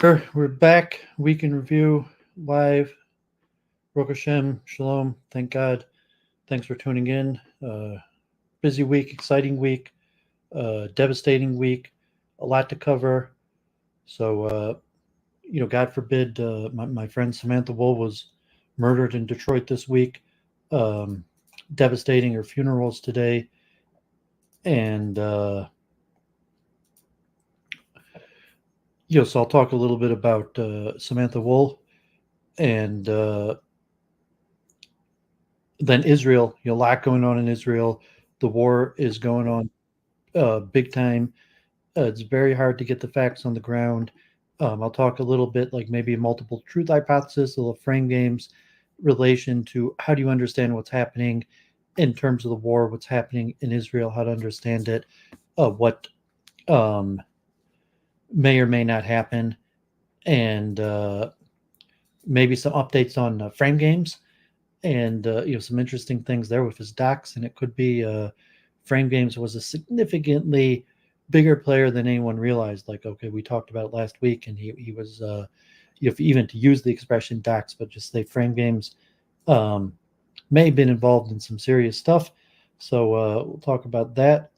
We're back. Week in review, live. Baruch Hashem, Shalom. Thank God. Thanks for tuning in. Busy week, exciting week, devastating week, a lot to cover. So, God forbid, my friend Samantha Woll was murdered in Detroit this week. Devastating. Her funerals today, and so I'll talk a little bit about Samantha Woll, and then Israel. A lot going on in Israel. The war is going on big time. It's very hard to get the facts on the ground. I'll talk a little bit like maybe a multiple truth hypothesis, a little FrameGames relation to how do you understand what's happening in terms of the war, what's happening in Israel, how to understand it, what may or may not happen, and maybe some updates on FrameGames, and some interesting things there with his docs. And it could be FrameGames was a significantly bigger player than anyone realized. Like, okay, we talked about it last week, and he was even to use the expression docs, but just say FrameGames may have been involved in some serious stuff. So we'll talk about that.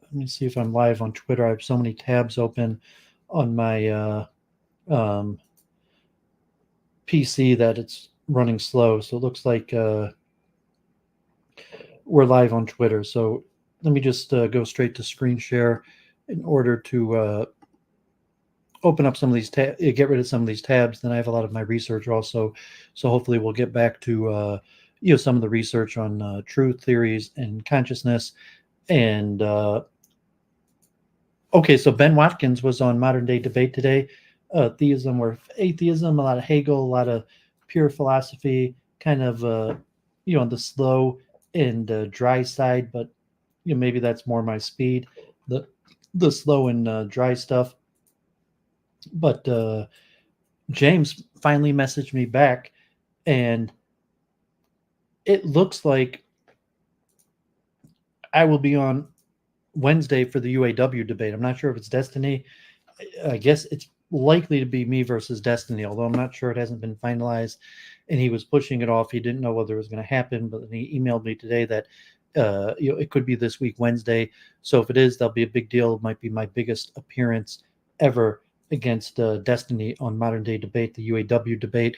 Let me see if I'm live on Twitter. I have so many tabs open on my PC that it's running slow. So it looks like we're live on Twitter. So let me just go straight to screen share in order to open up some of these get rid of some of these tabs. Then I have a lot of my research also. So hopefully we'll get back to some of the research on truth theories and consciousness. And okay, so Ben Watkins was on Modern Day Debate today. Theism or atheism, a lot of Hegel, a lot of pure philosophy, kind of on the slow and dry side, but maybe that's more my speed, the slow and dry stuff. But James finally messaged me back, and it looks like I will be on Wednesday for the UAW debate. I'm not sure if it's Destiny. I guess it's likely to be me versus Destiny, although I'm not sure. It hasn't been finalized, and he was pushing it off. He didn't know whether it was going to happen, but he emailed me today that it could be this week, Wednesday. So if it is, that'll be a big deal. It might be my biggest appearance ever against Destiny on Modern Day Debate, the UAW debate.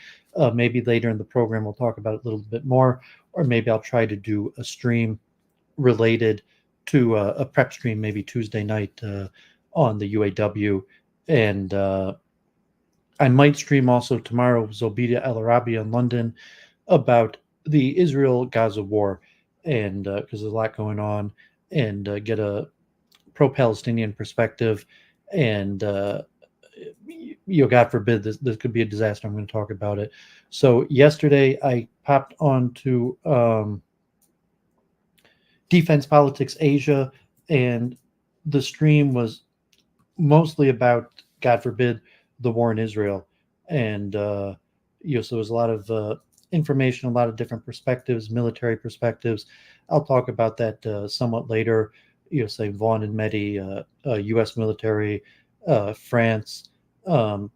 Maybe later in the program we'll talk about it a little bit more, or maybe I'll try to do a stream related to a prep stream, maybe Tuesday night on the UAW. And I might stream also tomorrow Zobeida El Arabi in London about the Israel-Gaza war, and because there's a lot going on, and get a pro-Palestinian perspective. And God forbid this could be a disaster. I'm going to talk about it. So yesterday I popped on to Defense Politics Asia, and the stream was mostly about, God forbid, the war in Israel. And so there was a lot of information, a lot of different perspectives, military perspectives. I'll talk about that somewhat later. Say Vaughn and Mehdi, U.S. military, France,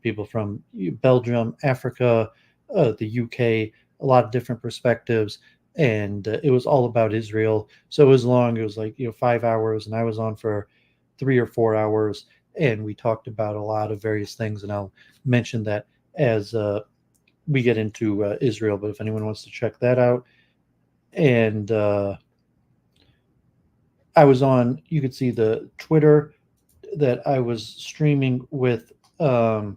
people from Belgium, Africa, the UK, a lot of different perspectives. And it was all about Israel. So it was long. It was like 5 hours, and I was on for 3 or 4 hours, and we talked about a lot of various things. And I'll mention that as we get into Israel. But if anyone wants to check that out, and I was on, you could see the Twitter that I was streaming with Luke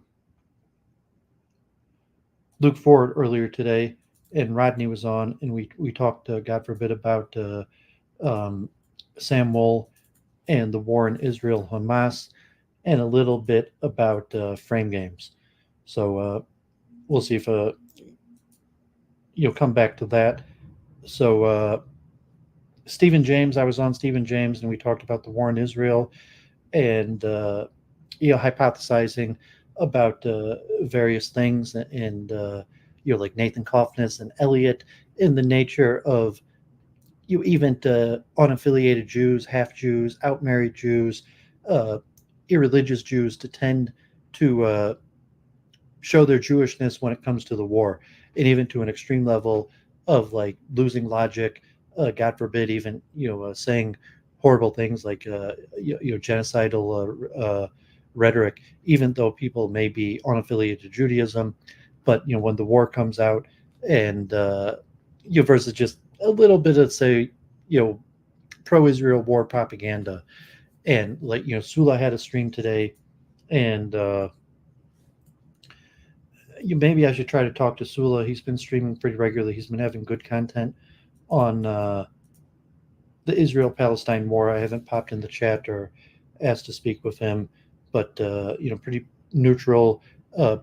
Ford earlier today, and Rodney was on, and we talked, God forbid, about Sam Woll and the war in Israel, Hamas, and a little bit about FrameGames. So we'll see if you'll come back to that. So Stephen James, I was on Stephen James, and we talked about the war in Israel, and hypothesizing about various things, and like Nathan Kaufness and Elliot, in the nature of even unaffiliated Jews, half Jews, outmarried Jews, irreligious Jews to tend to show their Jewishness when it comes to the war, and even to an extreme level of like losing logic, God forbid, even saying horrible things like genocidal rhetoric, even though people may be unaffiliated to Judaism. But when the war comes out, and versus just a little bit of, say, pro-Israel war propaganda. And like Sula had a stream today, and maybe I should try to talk to Sula. He's been streaming pretty regularly. He's been having good content on the Israel-Palestine war. I haven't popped in the chat or asked to speak with him, but pretty neutral,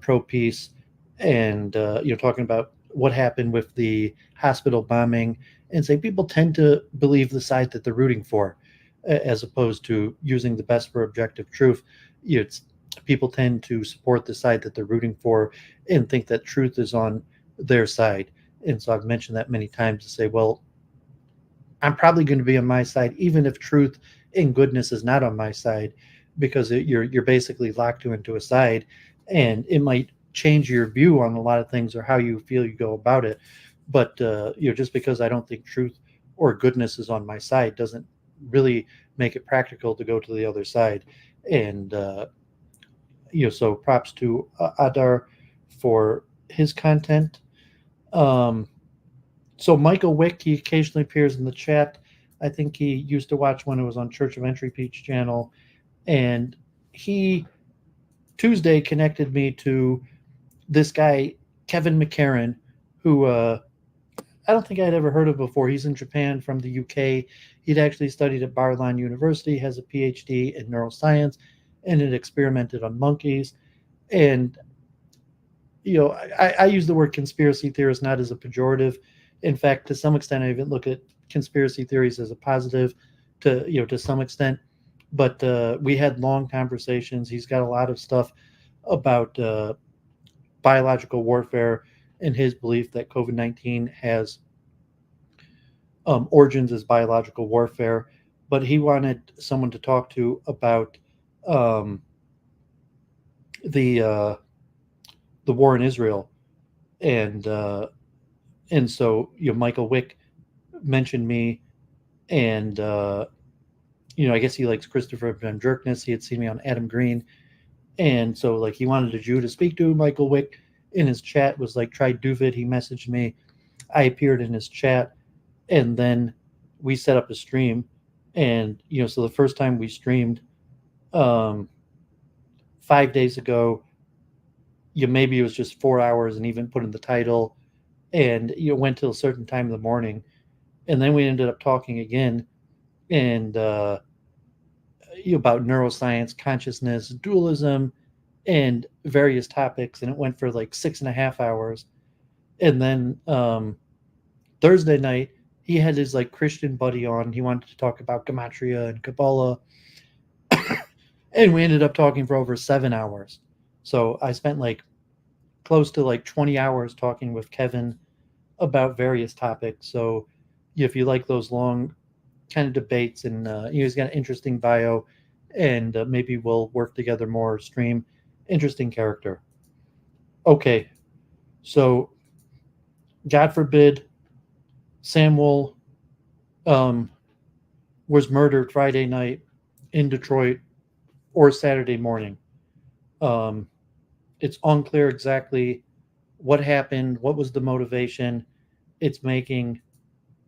pro-peace, and talking about what happened with the hospital bombing, and say people tend to believe the side that they're rooting for, as opposed to using the best for objective truth. It's people tend to support the side that they're rooting for and think that truth is on their side. And so I've mentioned that many times to say, well, I'm probably going to be on my side, even if truth and goodness is not on my side, because you're basically locked into a side, and it might change your view on a lot of things or how you feel you go about it. But just because I don't think truth or goodness is on my side doesn't really make it practical to go to the other side. And so props to Adar for his content. So Michael Wick, he occasionally appears in the chat. I think he used to watch when it was on Church of Entry Peach channel. And he Tuesday connected me to this guy, Kevin McCarin, who I don't think I'd ever heard of before. He's in Japan from the UK. He'd actually studied at Bar-Ilan University, has a PhD in neuroscience, and had experimented on monkeys. And, I use the word conspiracy theorist not as a pejorative. In fact, to some extent, I even look at conspiracy theories as a positive to some extent. But we had long conversations. He's got a lot of stuff about biological warfare and his belief that COVID-19 has origins as biological warfare. But he wanted someone to talk to about the war in Israel, and so Michael Wick mentioned me, and I guess he likes Christopher Van Jerkness. He had seen me on Adam Green, and so like he wanted a Jew to speak to. Michael Wick in his chat was like, try Duvid. He messaged me. I appeared in his chat, and then we set up a stream. And so the first time we streamed 5 days ago, maybe it was just 4 hours, and even put in the title, and went till a certain time in the morning, and then we ended up talking again, and about neuroscience, consciousness, dualism, and various topics, and it went for like 6.5 hours. And then Thursday night, he had his like Christian buddy on. He wanted to talk about gematria and Kabbalah, and we ended up talking for over 7 hours. So I spent like close to like 20 hours talking with Kevin about various topics. So if you like those long kind of debates, and he's got an interesting bio, and maybe we'll work together more, stream. Interesting character. Okay, so God forbid Sam Woll was murdered Friday night in Detroit or Saturday morning. It's unclear exactly what happened, what was the motivation. It's making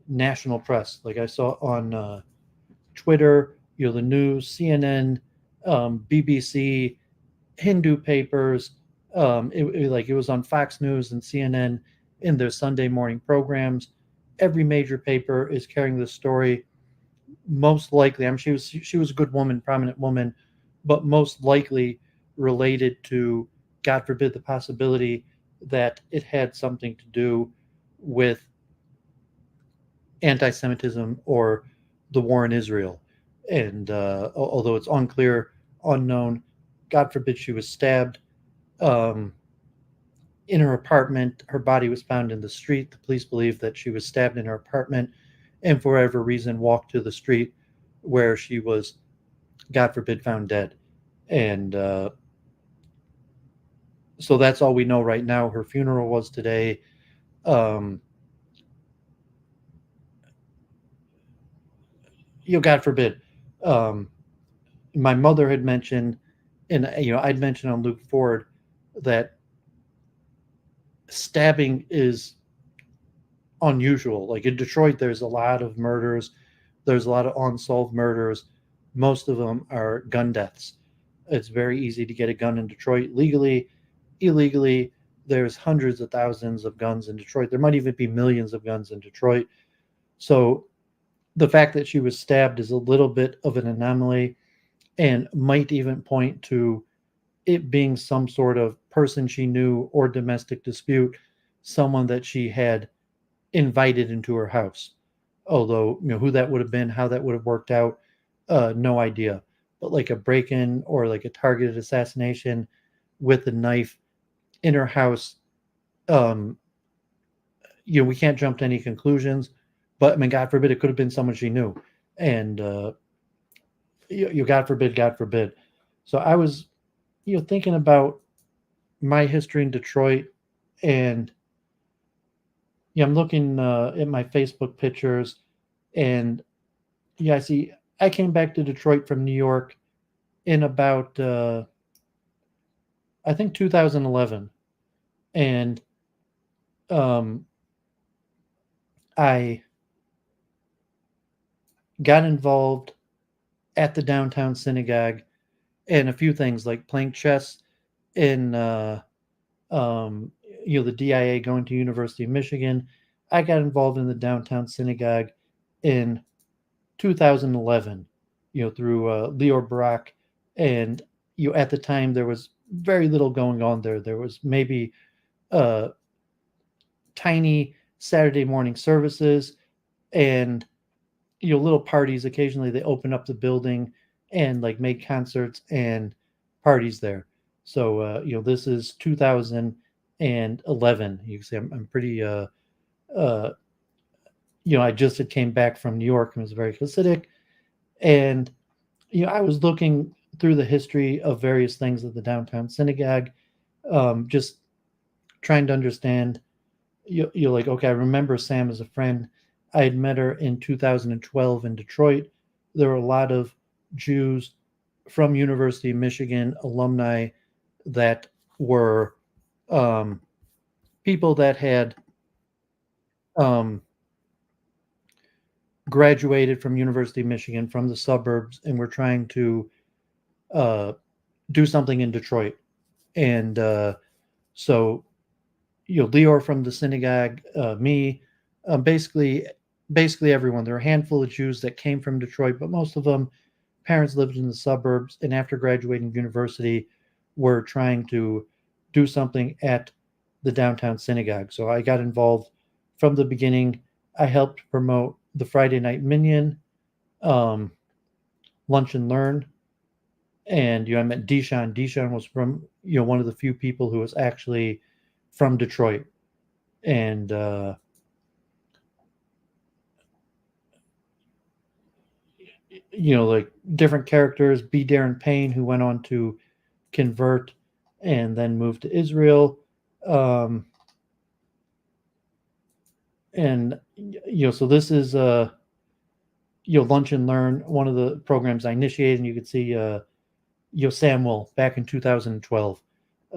national press. Like I saw on Twitter, the news, CNN, BBC, Hindu papers. It was on Fox News and CNN in their Sunday morning programs. Every major paper is carrying this story. Most likely, she was a good woman, prominent woman, but most likely related to, God forbid, the possibility that it had something to do with anti-Semitism or the war in Israel. And although it's unclear, unknown, God forbid she was stabbed in her apartment. Her body was found in the street. The police believe that she was stabbed in her apartment and for whatever reason walked to the street where she was, God forbid, found dead. And So that's all we know right now. Her funeral was today. Um, God forbid. Um, my mother had mentioned, and I'd mentioned on Luke Ford that stabbing is unusual. Like in Detroit, there's a lot of murders. There's a lot of unsolved murders. Most of them are gun deaths. It's very easy to get a gun in Detroit legally, illegally. There's hundreds of thousands of guns in Detroit. There might even be millions of guns in Detroit. So the fact that she was stabbed is a little bit of an anomaly and might even point to it being some sort of person she knew or domestic dispute, someone that she had invited into her house. Although, who that would have been, how that would have worked out, no idea. But like a break in or like a targeted assassination with a knife in her house, um, we can't jump to any conclusions. But I mean, God forbid, it could have been someone she knew. And, God forbid, God forbid. So I was, thinking about my history in Detroit, and I'm looking at my Facebook pictures, and I see I came back to Detroit from New York in about I think 2011, and um, I got involved at the downtown synagogue and a few things like playing chess in um, the DIA, going to University of Michigan. I got involved in the downtown synagogue in 2011, through Leo Barak. And, at the time, there was very little going on there. There was maybe tiny Saturday morning services and, little parties. Occasionally, they open up the building and like make concerts and parties there. So, this is 2011. You can see I'm pretty, uh, I just had came back from New York and was very Hasidic. And, I was looking through the history of various things at the downtown synagogue, just trying to understand. You're like, okay, I remember Sam as a friend. I had met her in 2012 in Detroit. There were a lot of Jews from University of Michigan alumni that were um, people that had um, graduated from University of Michigan from the suburbs and were trying to uh, do something in Detroit. And so, Leor from the synagogue, me, basically everyone. There were a handful of Jews that came from Detroit, but most of them, parents lived in the suburbs, and after graduating university, were trying to do something at the downtown synagogue. So I got involved from the beginning. I helped promote the Friday Night Minyan, um, Lunch and Learn, and I met Deshaun. Deshaun was from one of the few people who was actually from Detroit, and like different characters. B. Darren Payne, who went on to convert and then moved to Israel, um, and so this is Lunch and Learn, one of the programs I initiated, and you could see Sam Woll back in 2012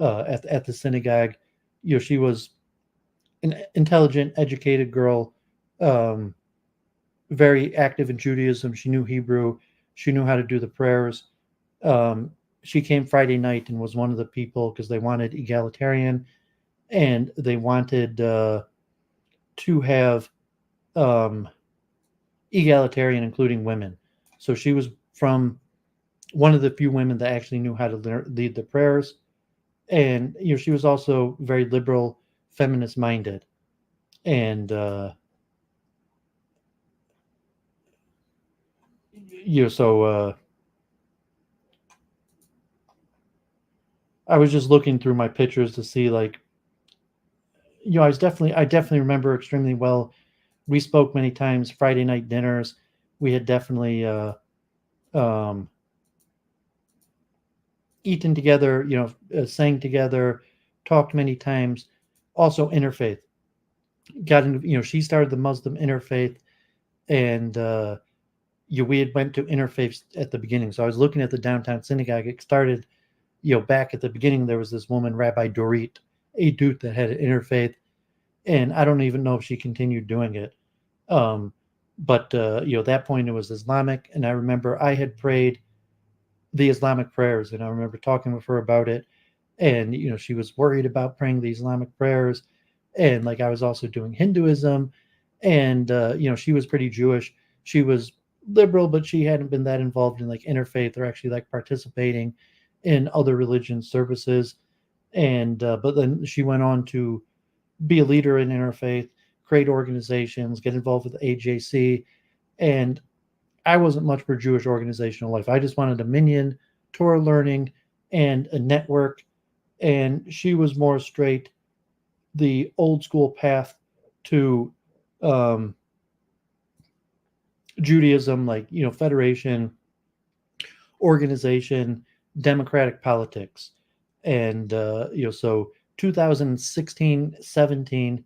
at the synagogue. She was an intelligent, educated girl, um, very active in Judaism. She knew Hebrew. She knew how to do the prayers. She came Friday night and was one of the people because they wanted egalitarian, and they wanted to have egalitarian, including women. So she was from one of the few women that actually knew how to lead the prayers. And, she was also very liberal, feminist minded. And, so I was just looking through my pictures to see, like, I definitely remember extremely well. We spoke many times, Friday night dinners. We had definitely eaten together, sang together, talked many times. Also, Interfaith got into, she started the Muslim Interfaith, and we had went to Interfaith at the beginning. So I was looking at the downtown synagogue. It started, back at the beginning. There was this woman, Rabbi Dorit, a dude that had an Interfaith, and I don't even know if she continued doing it. But at that point it was Islamic, and I remember I had prayed the Islamic prayers, and I remember talking with her about it, and she was worried about praying the Islamic prayers, and like I was also doing Hinduism, and she was pretty Jewish. She was liberal, but she hadn't been that involved in like interfaith or actually like participating in other religion services. And but then she went on to be a leader in interfaith, create organizations, get involved with the AJC. And I wasn't much for Jewish organizational life. I just wanted a minyan, Torah learning, and a network. And she was more straight, the old school path to Judaism, like, federation, organization, democratic politics. And, so 2016, 17,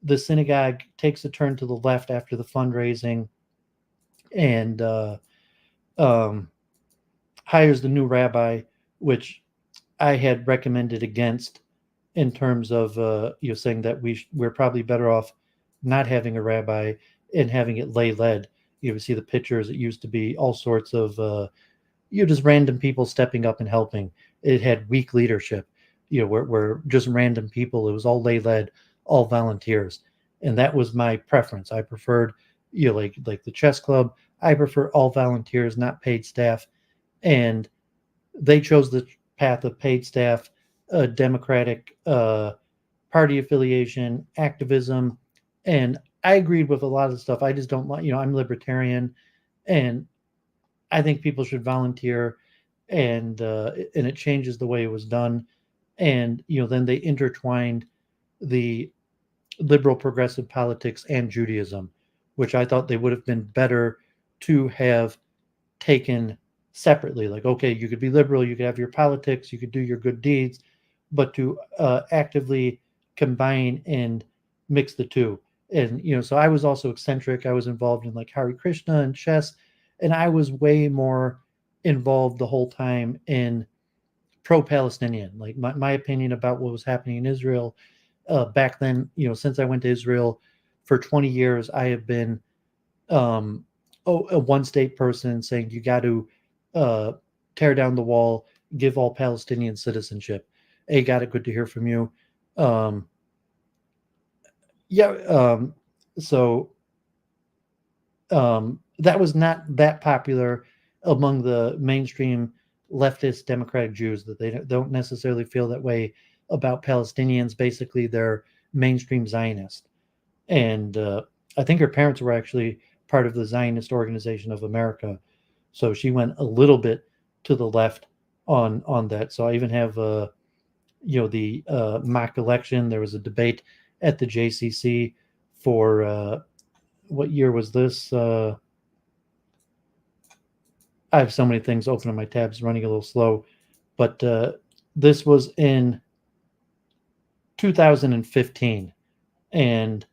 the synagogue takes a turn to the left after the fundraising, and hires the new rabbi, which I had recommended against, in terms of saying that we're probably better off not having a rabbi and having it lay led. You see the pictures. It used to be all sorts of just random people stepping up and helping. It had weak leadership, where just random people. It was all lay led, all volunteers, and that was my preference. I preferred, like the chess club. I prefer all volunteers, not paid staff, and they chose the path of paid staff, democratic party affiliation, activism, and I agreed with a lot of the stuff. I just don't like, I'm libertarian, and I think people should volunteer, and it changes the way it was done. And then they intertwined the liberal progressive politics and Judaism, which I thought they would have been better to have taken separately. Like, okay, you could be liberal, you could have your politics, you could do your good deeds, but to actively combine and mix the two. And so I was also eccentric. I was involved in like Hare Krishna and chess, and I was way more involved the whole time in pro-Palestinian. Like my opinion about what was happening in Israel back then. Since I went to Israel for 20 years, I have been a one-state person saying you got to tear down the wall, give all Palestinians citizenship. Hey, got it. Good to hear from you. So that was not that popular among the mainstream leftist democratic Jews, that they don't necessarily feel that way about Palestinians. Basically, they're mainstream Zionist. And I think her parents were actually part of the Zionist Organization of America. So she went a little bit to the left on that. So I even have the mock election. There was a debate at the JCC for what year was this? I have so many things open on my tabs, running a little slow, but this was in 2015, and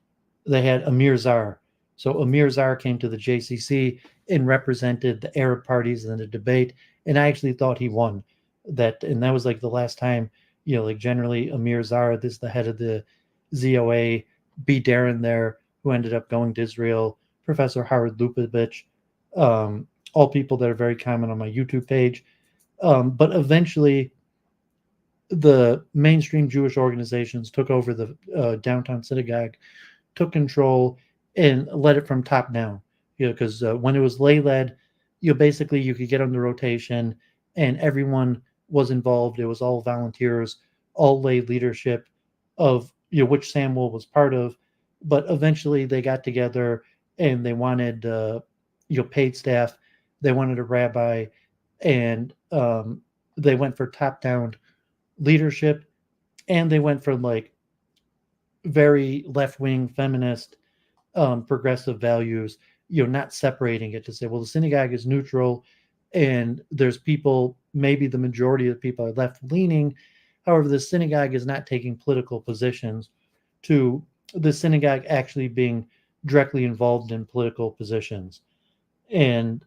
they had Amir Zar. So Amir Zar came to the JCC and represented the Arab parties in the debate, and I actually thought he won that. And that was like the last time, like generally Amir Zar, this is the head of the ZOA, B. Darren there, who ended up going to Israel, Professor Howard Lubavitch, all people that are very common on my YouTube page. But eventually, the mainstream Jewish organizations took over the downtown synagogue, took control, and led it from top down. Because when it was lay-led, basically you could get on the rotation, and everyone was involved. It was all volunteers, all lay leadership of which Samuel was part of. But eventually they got together and they wanted paid staff. They wanted a rabbi, and they went for top-down leadership, and they went for like very left-wing feminist progressive values, not separating it to say, well, the synagogue is neutral and there's people, maybe the majority of the people are left-leaning, However, the synagogue is not taking political positions to the synagogue actually being directly involved in political positions. And,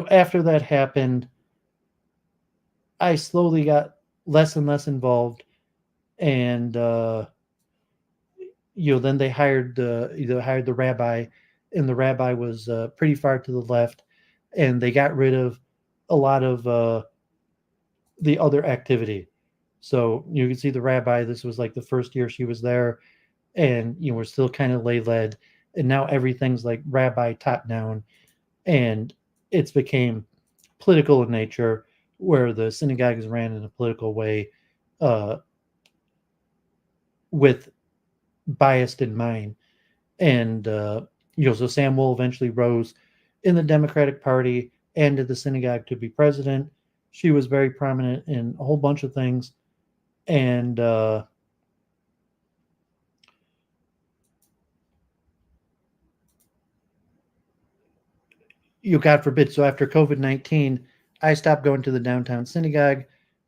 after that happened, I slowly got less and less involved. And, then they hired the rabbi, and the rabbi was pretty far to the left, and they got rid of a lot of the other activity. So you can see the rabbi. This was like the first year she was there, and we're still kind of lay led, and now everything's like rabbi top down, and it's became political in nature, where the synagogue is ran in a political way, with biased in mind. And so Sam Woll eventually rose in the Democratic Party and to the synagogue to be president. She was very prominent in a whole bunch of things. And God forbid. So after COVID-19, I stopped going to the downtown synagogue,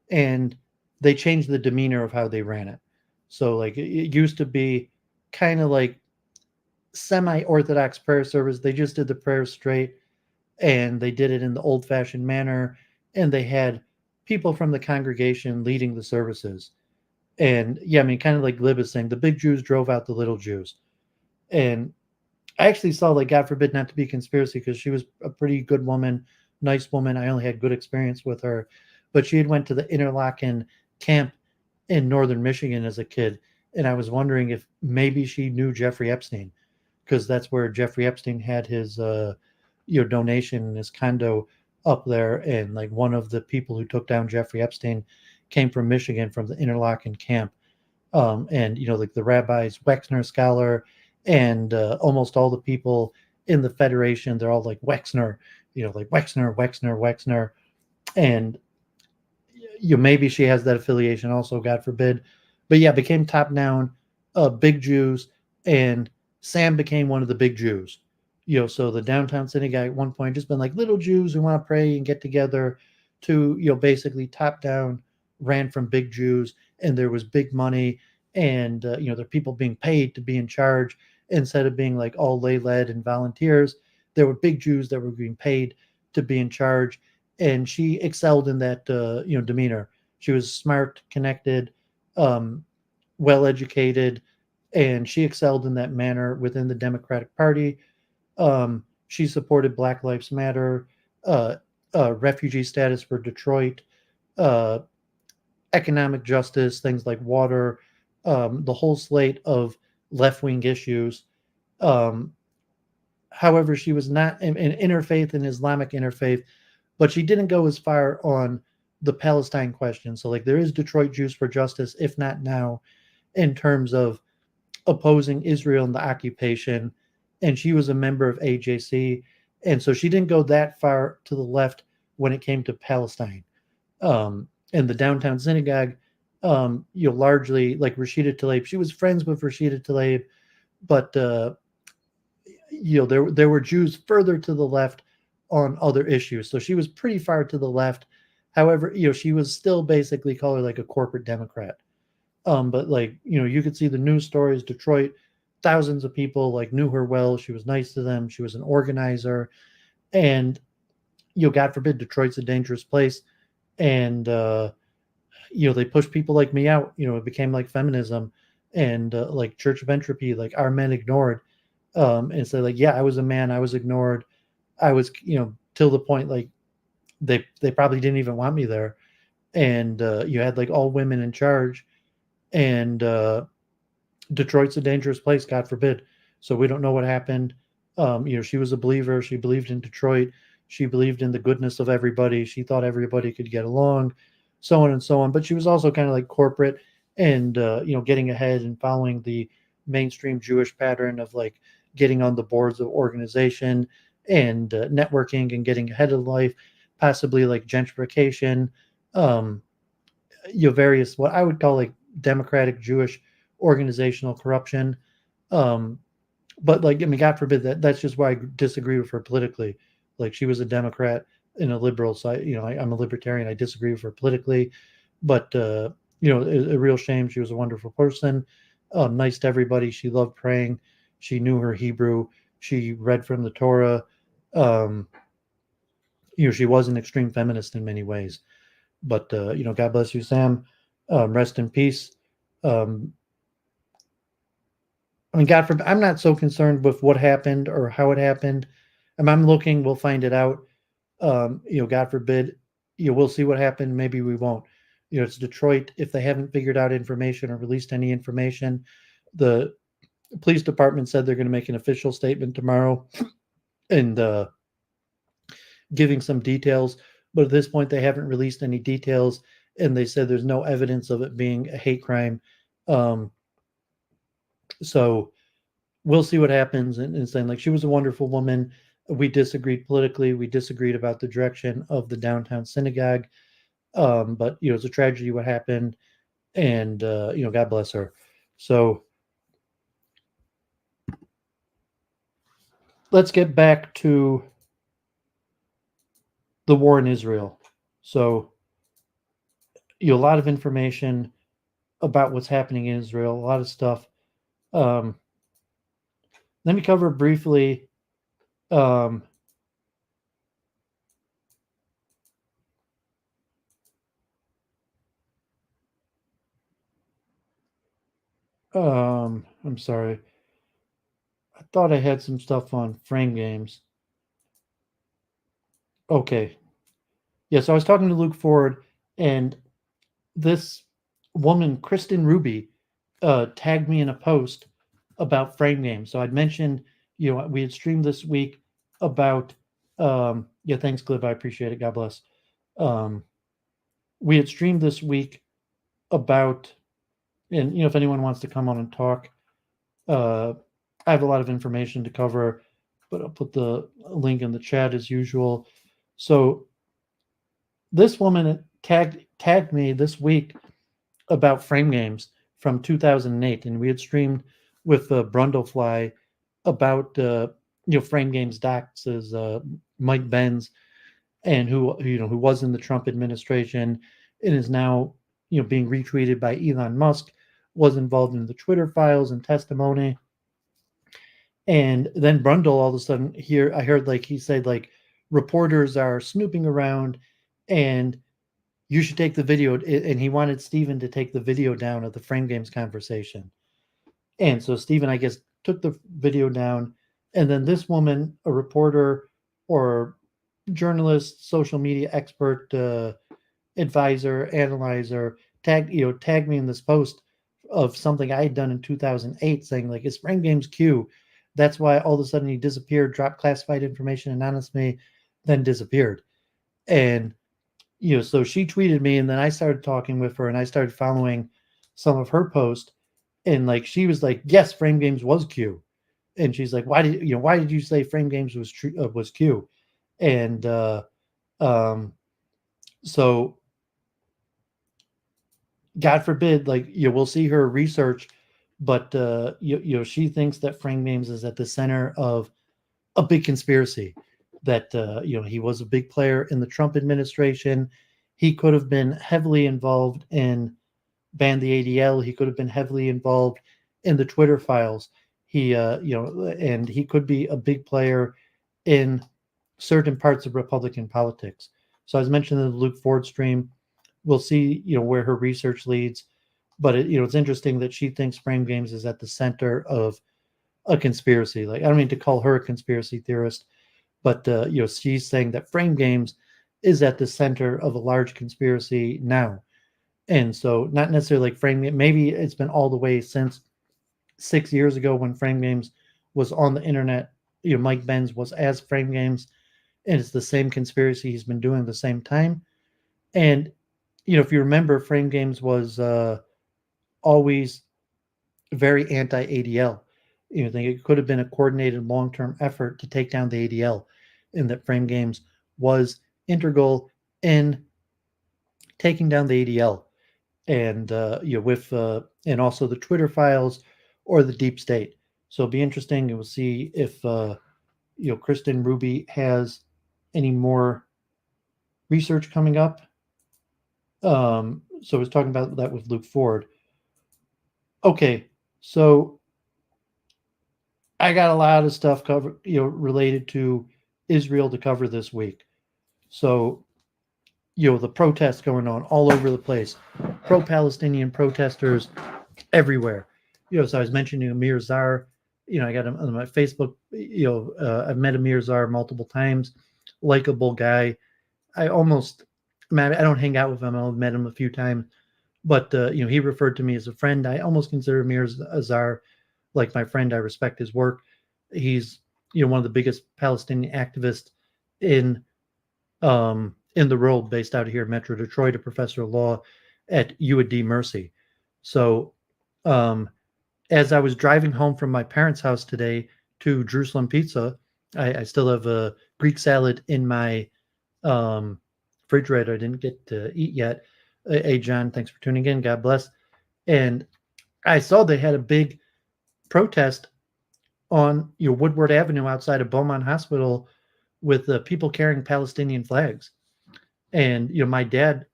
and they changed the demeanor of how they ran it. So like it used to be kind of like semi-Orthodox prayer service. They just did the prayers straight, and they did it in the old-fashioned manner, and they had people from the congregation leading the services. And yeah, I mean, kind of like Glib is saying, the big Jews drove out the little Jews. And I actually saw, like, God forbid not to be conspiracy, because she was a pretty good woman, nice woman. I only had good experience with her, but she had went to the Interlaken camp in northern Michigan as a kid, and I was wondering if maybe she knew Jeffrey Epstein, because that's where Jeffrey Epstein had his donation in his condo up there. And like one of the people who took down Jeffrey Epstein came from Michigan, from the Interlaken camp. And like the rabbi's Wexner scholar, and almost all the people in the Federation, they're all like Wexner, like Wexner. And maybe she has that affiliation also, God forbid. But yeah, became top down, big Jews, and Sam became one of the big Jews. So the downtown synagogue at one point just been like little Jews who want to pray and get together, to basically top down, ran from big Jews, and there was big money, and there are people being paid to be in charge instead of being like all lay led and volunteers. There were big Jews that were being paid to be in charge, and she excelled in that demeanor. She was smart, connected, well educated, and she excelled in that manner within the Democratic Party. She supported Black Lives Matter, refugee status for Detroit, economic justice, things like water, the whole slate of left-wing issues. However, she was not an interfaith, an Islamic interfaith, but she didn't go as far on the Palestine question. So like there is Detroit Jews for Justice, if not now, in terms of opposing Israel and the occupation. And she was a member of AJC. And so she didn't go that far to the left when it came to Palestine. And the downtown synagogue, largely like Rashida Tlaib, she was friends with Rashida Tlaib, but there were Jews further to the left on other issues. So she was pretty far to the left. However, she was still basically called her like a corporate Democrat. But like, you could see the news stories, Detroit, thousands of people like knew her well. She was nice to them. She was an organizer, and, God forbid, Detroit's a dangerous place. And, they pushed people like me out. It became like feminism and like Church of Entropy, like our men ignored. And so like, yeah, I was a man. I was ignored. I was, till the point like they probably didn't even want me there. And you had like all women in charge, and Detroit's a dangerous place, God forbid. So we don't know what happened. She was a believer. She believed in Detroit. She believed in the goodness of everybody. She thought everybody could get along, so on and so on. But she was also kind of like corporate and, getting ahead and following the mainstream Jewish pattern of like getting on the boards of organization and networking and getting ahead of life, possibly like gentrification, various, what I would call like democratic Jewish organizational corruption. But like, I mean, God forbid, that's just why I disagree with her politically. Like, she was a Democrat. in a liberal side. I'm a libertarian. I disagree with her politically, but a real shame. She was a wonderful person, nice to everybody. She loved praying. She knew her Hebrew. She read from the Torah. She was an extreme feminist in many ways. But God bless you, Sam. Rest in peace. God forbid, I'm not so concerned with what happened or how it happened. I'm looking, we'll find it out. God forbid, we'll see what happened. Maybe we won't. It's Detroit. If they haven't figured out information or released any information, the police department said they're going to make an official statement tomorrow and giving some details. But at this point, they haven't released any details, and they said there's no evidence of it being a hate crime. So we'll see what happens. And saying, like, she was a wonderful woman. We disagreed politically. We disagreed about the direction of the downtown synagogue. But it's a tragedy what happened, and God bless her. So let's get back to the war in Israel. So a lot of information about what's happening in Israel, a lot of stuff. Let me cover briefly. I'm sorry. I thought I had some stuff on FrameGames. Okay. Yeah, so I was talking to Luke Ford, and this woman, Kristen Ruby, tagged me in a post about FrameGames. So I'd mentioned, we had streamed this week about, thanks, Cliff. I appreciate it. God bless. We had streamed this week about, and, if anyone wants to come on and talk, I have a lot of information to cover, but I'll put the link in the chat as usual. So this woman tagged me this week about FrameGames from 2008, and we had streamed with Brundlefly about FrameGames docs as Mike Benz, and who was in the Trump administration and is now being retweeted by Elon Musk, was involved in the Twitter files and testimony. And then Brundle, all of a sudden, here I heard, like, he said, like, reporters are snooping around and you should take the video. And he wanted Steven to take the video down of the FrameGames conversation. And so Steven, I guess, took the video down. And then this woman, a reporter or journalist, social media expert, advisor, analyzer, tagged me in this post of something I had done in 2008, saying, like, it's FrameGames Q. That's why all of a sudden he disappeared, dropped classified information anonymously, then disappeared. And so she tweeted me, and then I started talking with her, and I started following some of her posts, and, like, she was like, yes, FrameGames was Q. And she's like, why did you say FrameGames was Q? And so God forbid, like, we'll see her research, but she thinks that FrameGames is at the center of a big conspiracy, that he was a big player in the Trump administration. He could have been heavily involved in BantheADL. He could have been heavily involved in the Twitter files. He and he could be a big player in certain parts of Republican politics. So, as mentioned in the Luke Ford stream, we'll see where her research leads. But it's interesting that she thinks FrameGames is at the center of a conspiracy. Like, I don't mean to call her a conspiracy theorist, but she's saying that FrameGames is at the center of a large conspiracy now. And so, not necessarily like FrameGames. Maybe it's been all the way since 6 years ago when FrameGames was on the internet. Mike Benz was as FrameGames, and it's the same conspiracy he's been doing at the same time. And if you remember, FrameGames was always very anti-ADL. I think it could have been a coordinated long-term effort to take down the ADL, and that FrameGames was integral in taking down the ADL, and with and also the Twitter files or the deep state. So it'll be interesting. We'll see if Kristen Ruby has any more research coming up. So I was talking about that with Luke Ford. Okay, so I got a lot of stuff covered, related to Israel to cover this week. So, the protests going on all over the place, pro-Palestinian protesters everywhere. So I was mentioning Amir Zar. I got him on my Facebook. I've met Amir Zar multiple times. Likeable guy. I don't hang out with him. I've met him a few times, but he referred to me as a friend. I almost consider Amir Zar like my friend. I respect his work. He's one of the biggest Palestinian activists in the world, based out of here in Metro Detroit, a professor of law at UAW Mercy. So as I was driving home from my parents' house today to Jerusalem Pizza, I still have a Greek salad in my refrigerator. I didn't get to eat yet. Hey, John, thanks for tuning in. God bless. And I saw they had a big protest on Woodward Avenue outside of Beaumont Hospital with people carrying Palestinian flags. And my dad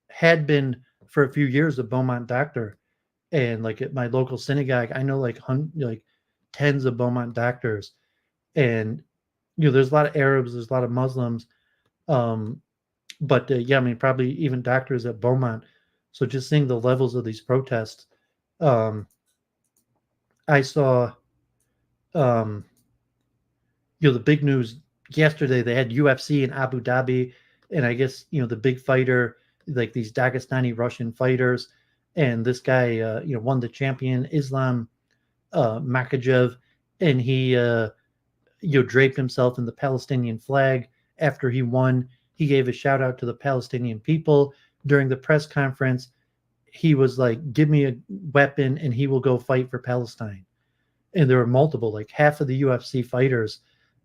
had been for a few years a Beaumont doctor, and like at my local synagogue, I know like tens of Beaumont doctors, and there's a lot of Arabs, there's a lot of Muslims, but yeah, I mean probably even doctors at Beaumont. So just seeing the levels of these protests, I saw, the big news yesterday. They had UFC in Abu Dhabi, and I guess the big fighter, like these Dagestani Russian fighters, and this guy won the champion, Islam Makachev, and he draped himself in the Palestinian flag after he won. He gave a shout out to the Palestinian people during the press conference. He was like, give me a weapon and he will go fight for Palestine. And there were multiple, like half of the UFC fighters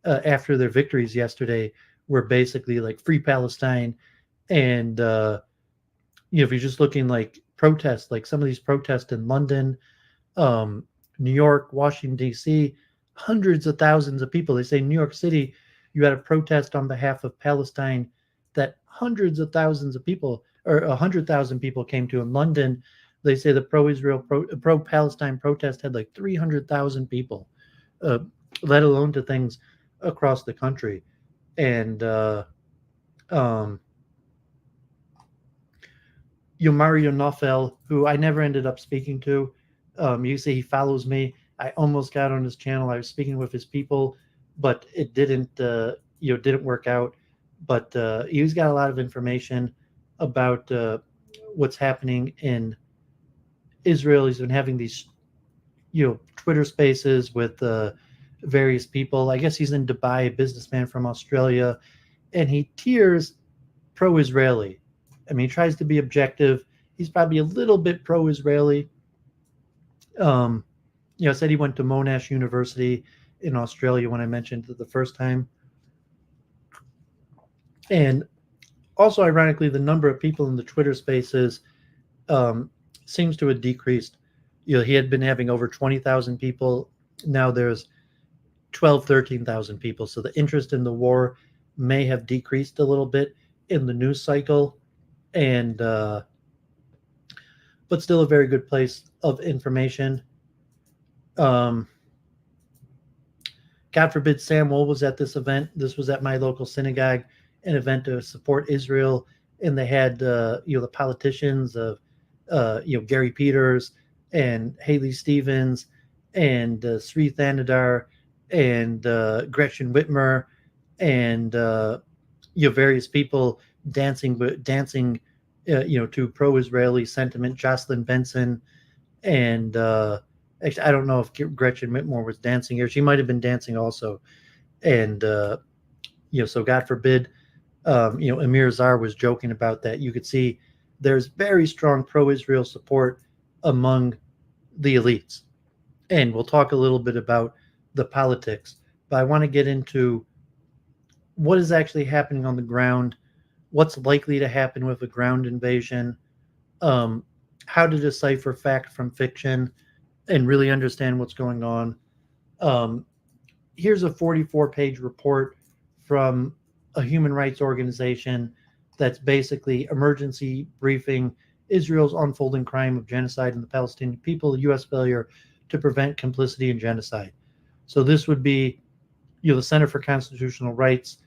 after their victories yesterday were basically like free Palestine. And if you're just looking like protests, like some of these protests in London, New York, Washington, D.C., hundreds of thousands of people. They say New York City, you had a protest on behalf of Palestine that hundreds of thousands of people, or 100,000 people came to. In London, they say the pro-Israel, pro-Palestine protest had like 300,000 people, let alone to things across the country. And Mario Nofel, who I never ended up speaking to. You say he follows me. I almost got on his channel. I was speaking with his people, but it didn't work out. But he's got a lot of information about what's happening in Israel. He's been having these, Twitter spaces with various people. I guess he's in Dubai, a businessman from Australia, and he tears pro-Israeli. I mean, he tries to be objective. He's probably a little bit pro-Israeli. Said he went to Monash University in Australia when I mentioned it the first time. And also, ironically, the number of people in the Twitter spaces seems to have decreased. He had been having over 20,000 people. Now there's 12, 13,000 people. So the interest in the war may have decreased a little bit in the news cycle, and but still a very good place of information. God forbid Sam Woll was at this event. This was at my local synagogue, an event to support Israel, and they had the politicians of Gary Peters and Haley Stevens and Sri Thanadar and Gretchen Whitmer and various people dancing to pro-Israeli sentiment. Jocelyn Benson and actually, I don't know if Gretchen Whitmer was dancing here. She might have been dancing also. And so God forbid, Amir Zar was joking about that. You could see there's very strong pro-Israel support among the elites. And we'll talk a little bit about the politics, but I want to get into what is actually happening on the ground, what's likely to happen with a ground invasion, how to decipher fact from fiction, and really understand what's going on. Here's a 44-page report from a human rights organization that's basically emergency briefing, Israel's unfolding crime of genocide in the Palestinian people, U.S. failure to prevent complicity in genocide. So this would be, the Center for Constitutional Rights,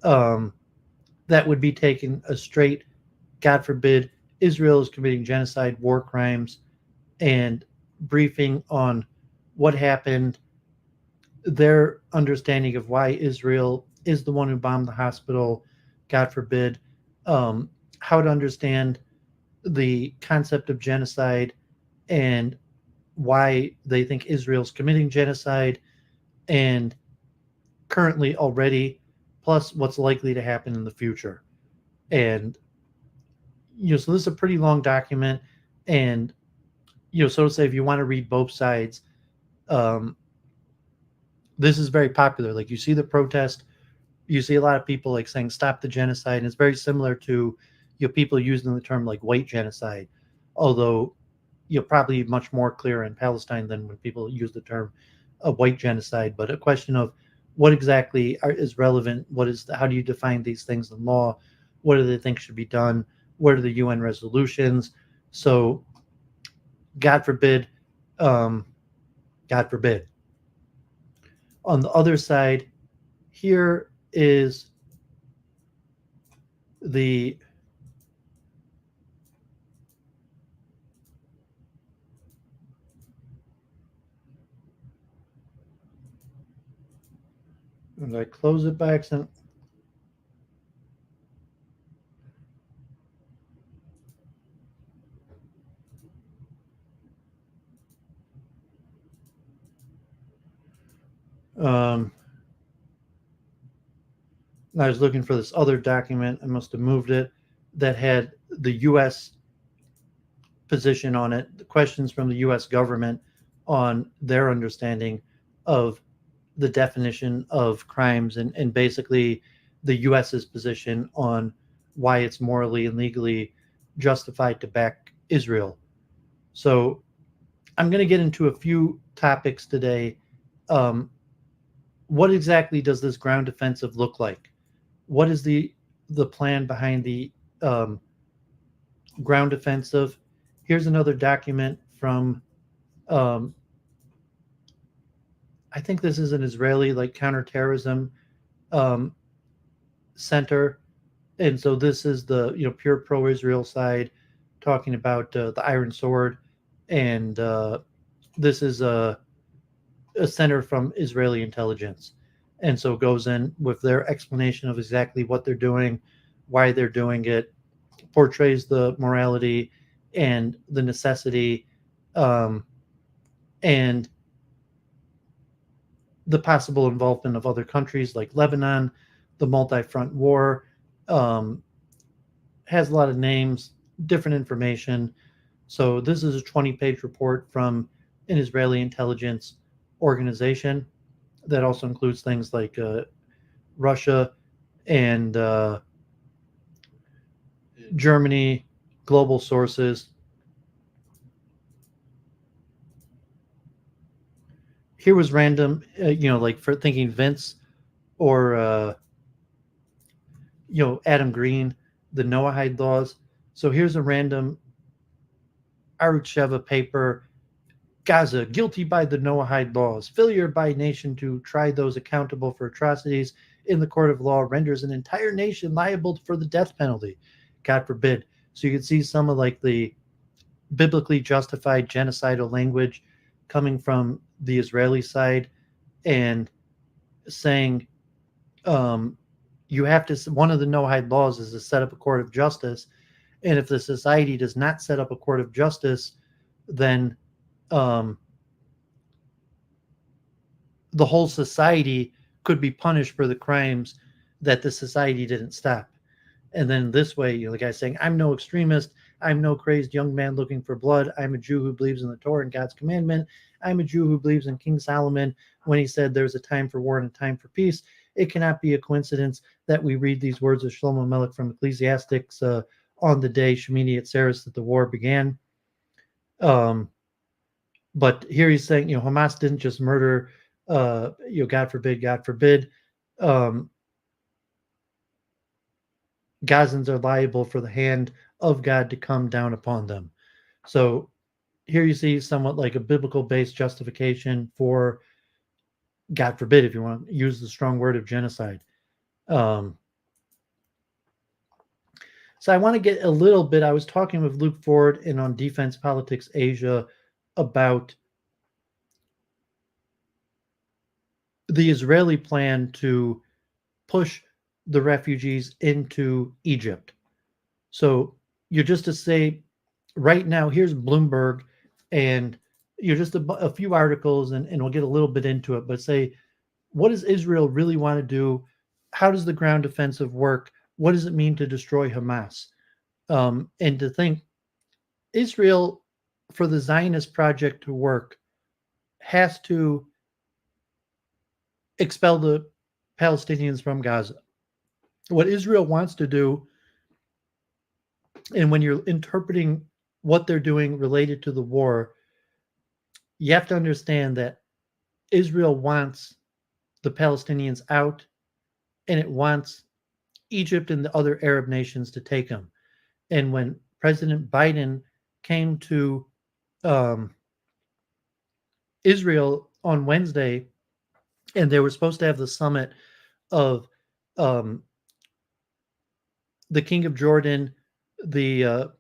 that would be taking a straight, God forbid, Israel is committing genocide, war crimes, and briefing on what happened, their understanding of why Israel is the one who bombed the hospital, God forbid, how to understand the concept of genocide and why they think Israel's committing genocide, and currently already, plus what's likely to happen in the future. And, so this is a pretty long document. And, so to say, if you want to read both sides, this is very popular. Like, you see the protest, you see a lot of people like saying, stop the genocide. And it's very similar to, people using the term like white genocide, although, probably much more clear in Palestine than when people use the term white genocide. But a question of what exactly is relevant, how do you define these things in law? What do they think should be done? What are the UN resolutions? So, God forbid, God forbid. On the other side, here is the did I close it by accident? I was looking for this other document. I must have moved it, that had the U.S. position on it, the questions from the U.S. government on their understanding of the definition of crimes, and basically the U.S.'s position on why it's morally and legally justified to back Israel. So I'm going to get into a few topics today. What exactly does this ground offensive look like? What is the plan behind the ground offensive? Here's another document from, I think this is an Israeli like counterterrorism center, and so this is the pure pro-Israel side talking about the Iron Sword, and this is a center from Israeli intelligence, and so it goes in with their explanation of exactly what they're doing, why they're doing it, portrays the morality and the necessity, and the possible involvement of other countries like Lebanon, the multi-front war, has a lot of names, different information. So this is a 20-page report from an Israeli intelligence organization that also includes things like Russia and Germany, global sources. Here was random, like for thinking Vince or, Adam Green, the Noahide laws. So here's a random Arut Sheva paper, Gaza, guilty by the Noahide laws. Failure by nation to try those accountable for atrocities in the court of law renders an entire nation liable for the death penalty. God forbid. So you can see some of like the biblically justified genocidal language coming from the Israeli side, and saying you have to, one of the Noahide laws is to set up a court of justice, and if the society does not set up a court of justice, then the whole society could be punished for the crimes that the society didn't stop. And then this way, the guy's saying, I'm no extremist. I'm no crazed young man looking for blood. I'm a Jew who believes in the Torah and God's commandment. I'm a Jew who believes in King Solomon when he said there's a time for war and a time for peace. It cannot be a coincidence that we read these words of Shlomo Melech from Ecclesiastics on the day Shemini Atzeres that the war began. But here he's saying, Hamas didn't just murder, God forbid, God forbid. Gazans are liable for the hand of God to come down upon them. So here you see somewhat like a biblical-based justification for, God forbid, if you want to use the strong word of genocide. So I want to get a little bit, I was talking with Luke Ford and on Defense Politics Asia about the Israeli plan to push the refugees into Egypt. So you're just to say, right now, here's Bloomberg, and you're just a few articles, and we'll get a little bit into it, but say, what does Israel really want to do? How does the ground offensive work? What does it mean to destroy Hamas? And to think Israel, for the Zionist project to work, has to expel the Palestinians from Gaza. What Israel wants to do, and when you're interpreting what they're doing related to the war, you have to understand that Israel wants the Palestinians out, and it wants Egypt and the other Arab nations to take them. And when President Biden came to Israel on Wednesday, and they were supposed to have the summit of the King of Jordan, the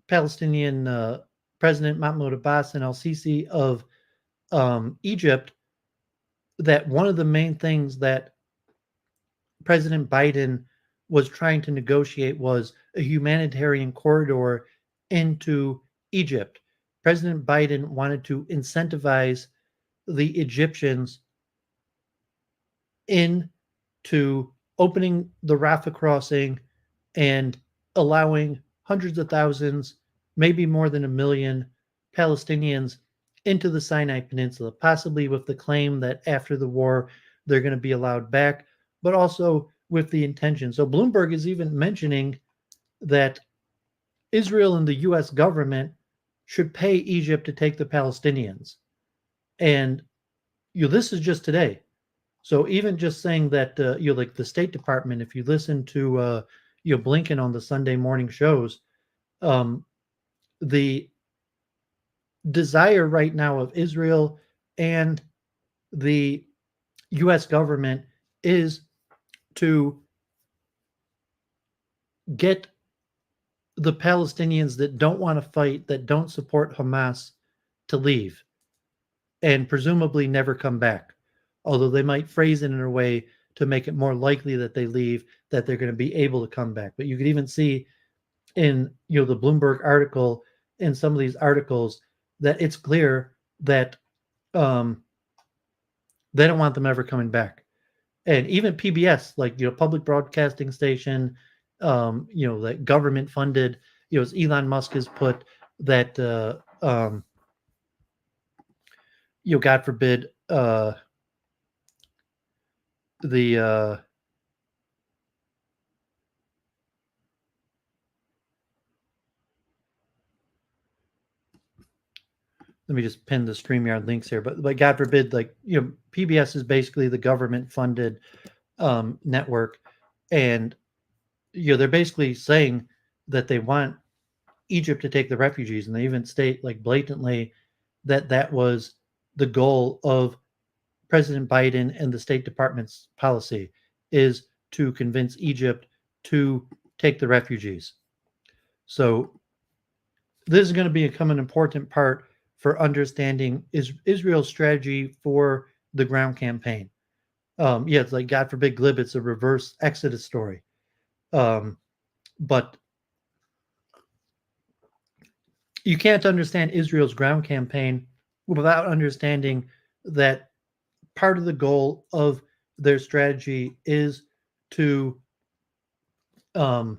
Palestinian President Mahmoud Abbas, and al-Sisi of Egypt, that one of the main things that President Biden was trying to negotiate was a humanitarian corridor into Egypt. President Biden wanted to incentivize the Egyptians into opening the Rafah crossing and allowing hundreds of thousands, maybe more than 1 million Palestinians into the Sinai Peninsula, possibly with the claim that after the war they're going to be allowed back, but also with the intention. So Bloomberg is even mentioning that Israel and the U.S. government should pay Egypt to take the Palestinians. And this is just today. So even just saying that, like the State Department, if you listen to Blinken on the Sunday morning shows, the desire right now of Israel and the U.S. government is to get the Palestinians that don't want to fight, that don't support Hamas, to leave and presumably never come back. Although they might phrase it in a way to make it more likely that they leave, that they're going to be able to come back. But you could even see in the Bloomberg article, in some of these articles, that it's clear that they don't want them ever coming back. And even PBS, like public broadcasting station, that government funded, as Elon Musk has put that God forbid the let me just pin the StreamYard links here, but God forbid, PBS is basically the government funded network, and they're basically saying that they want Egypt to take the refugees, and they even state blatantly that was the goal of President Biden and the State Department's policy, is to convince Egypt to take the refugees. So this is going to become an important part for understanding Israel's strategy for the ground campaign. It's like, God forbid, glib, it's a reverse Exodus story. But you can't understand Israel's ground campaign without understanding that part of the goal of their strategy is to force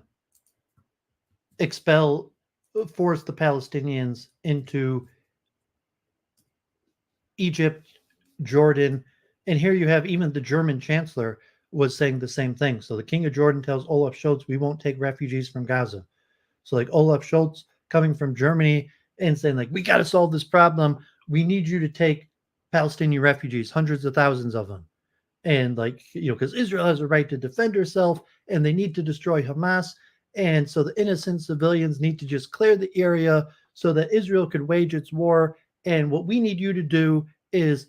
the Palestinians into Egypt, Jordan, and here you have even the German chancellor was saying the same thing. So the King of Jordan tells Olaf Scholz, we won't take refugees from Gaza. So Olaf Scholz coming from Germany and saying we got to solve this problem. We need you to take Palestinian refugees, hundreds of thousands of them. And because Israel has a right to defend herself and they need to destroy Hamas. And so the innocent civilians need to just clear the area so that Israel could wage its war. And what we need you to do is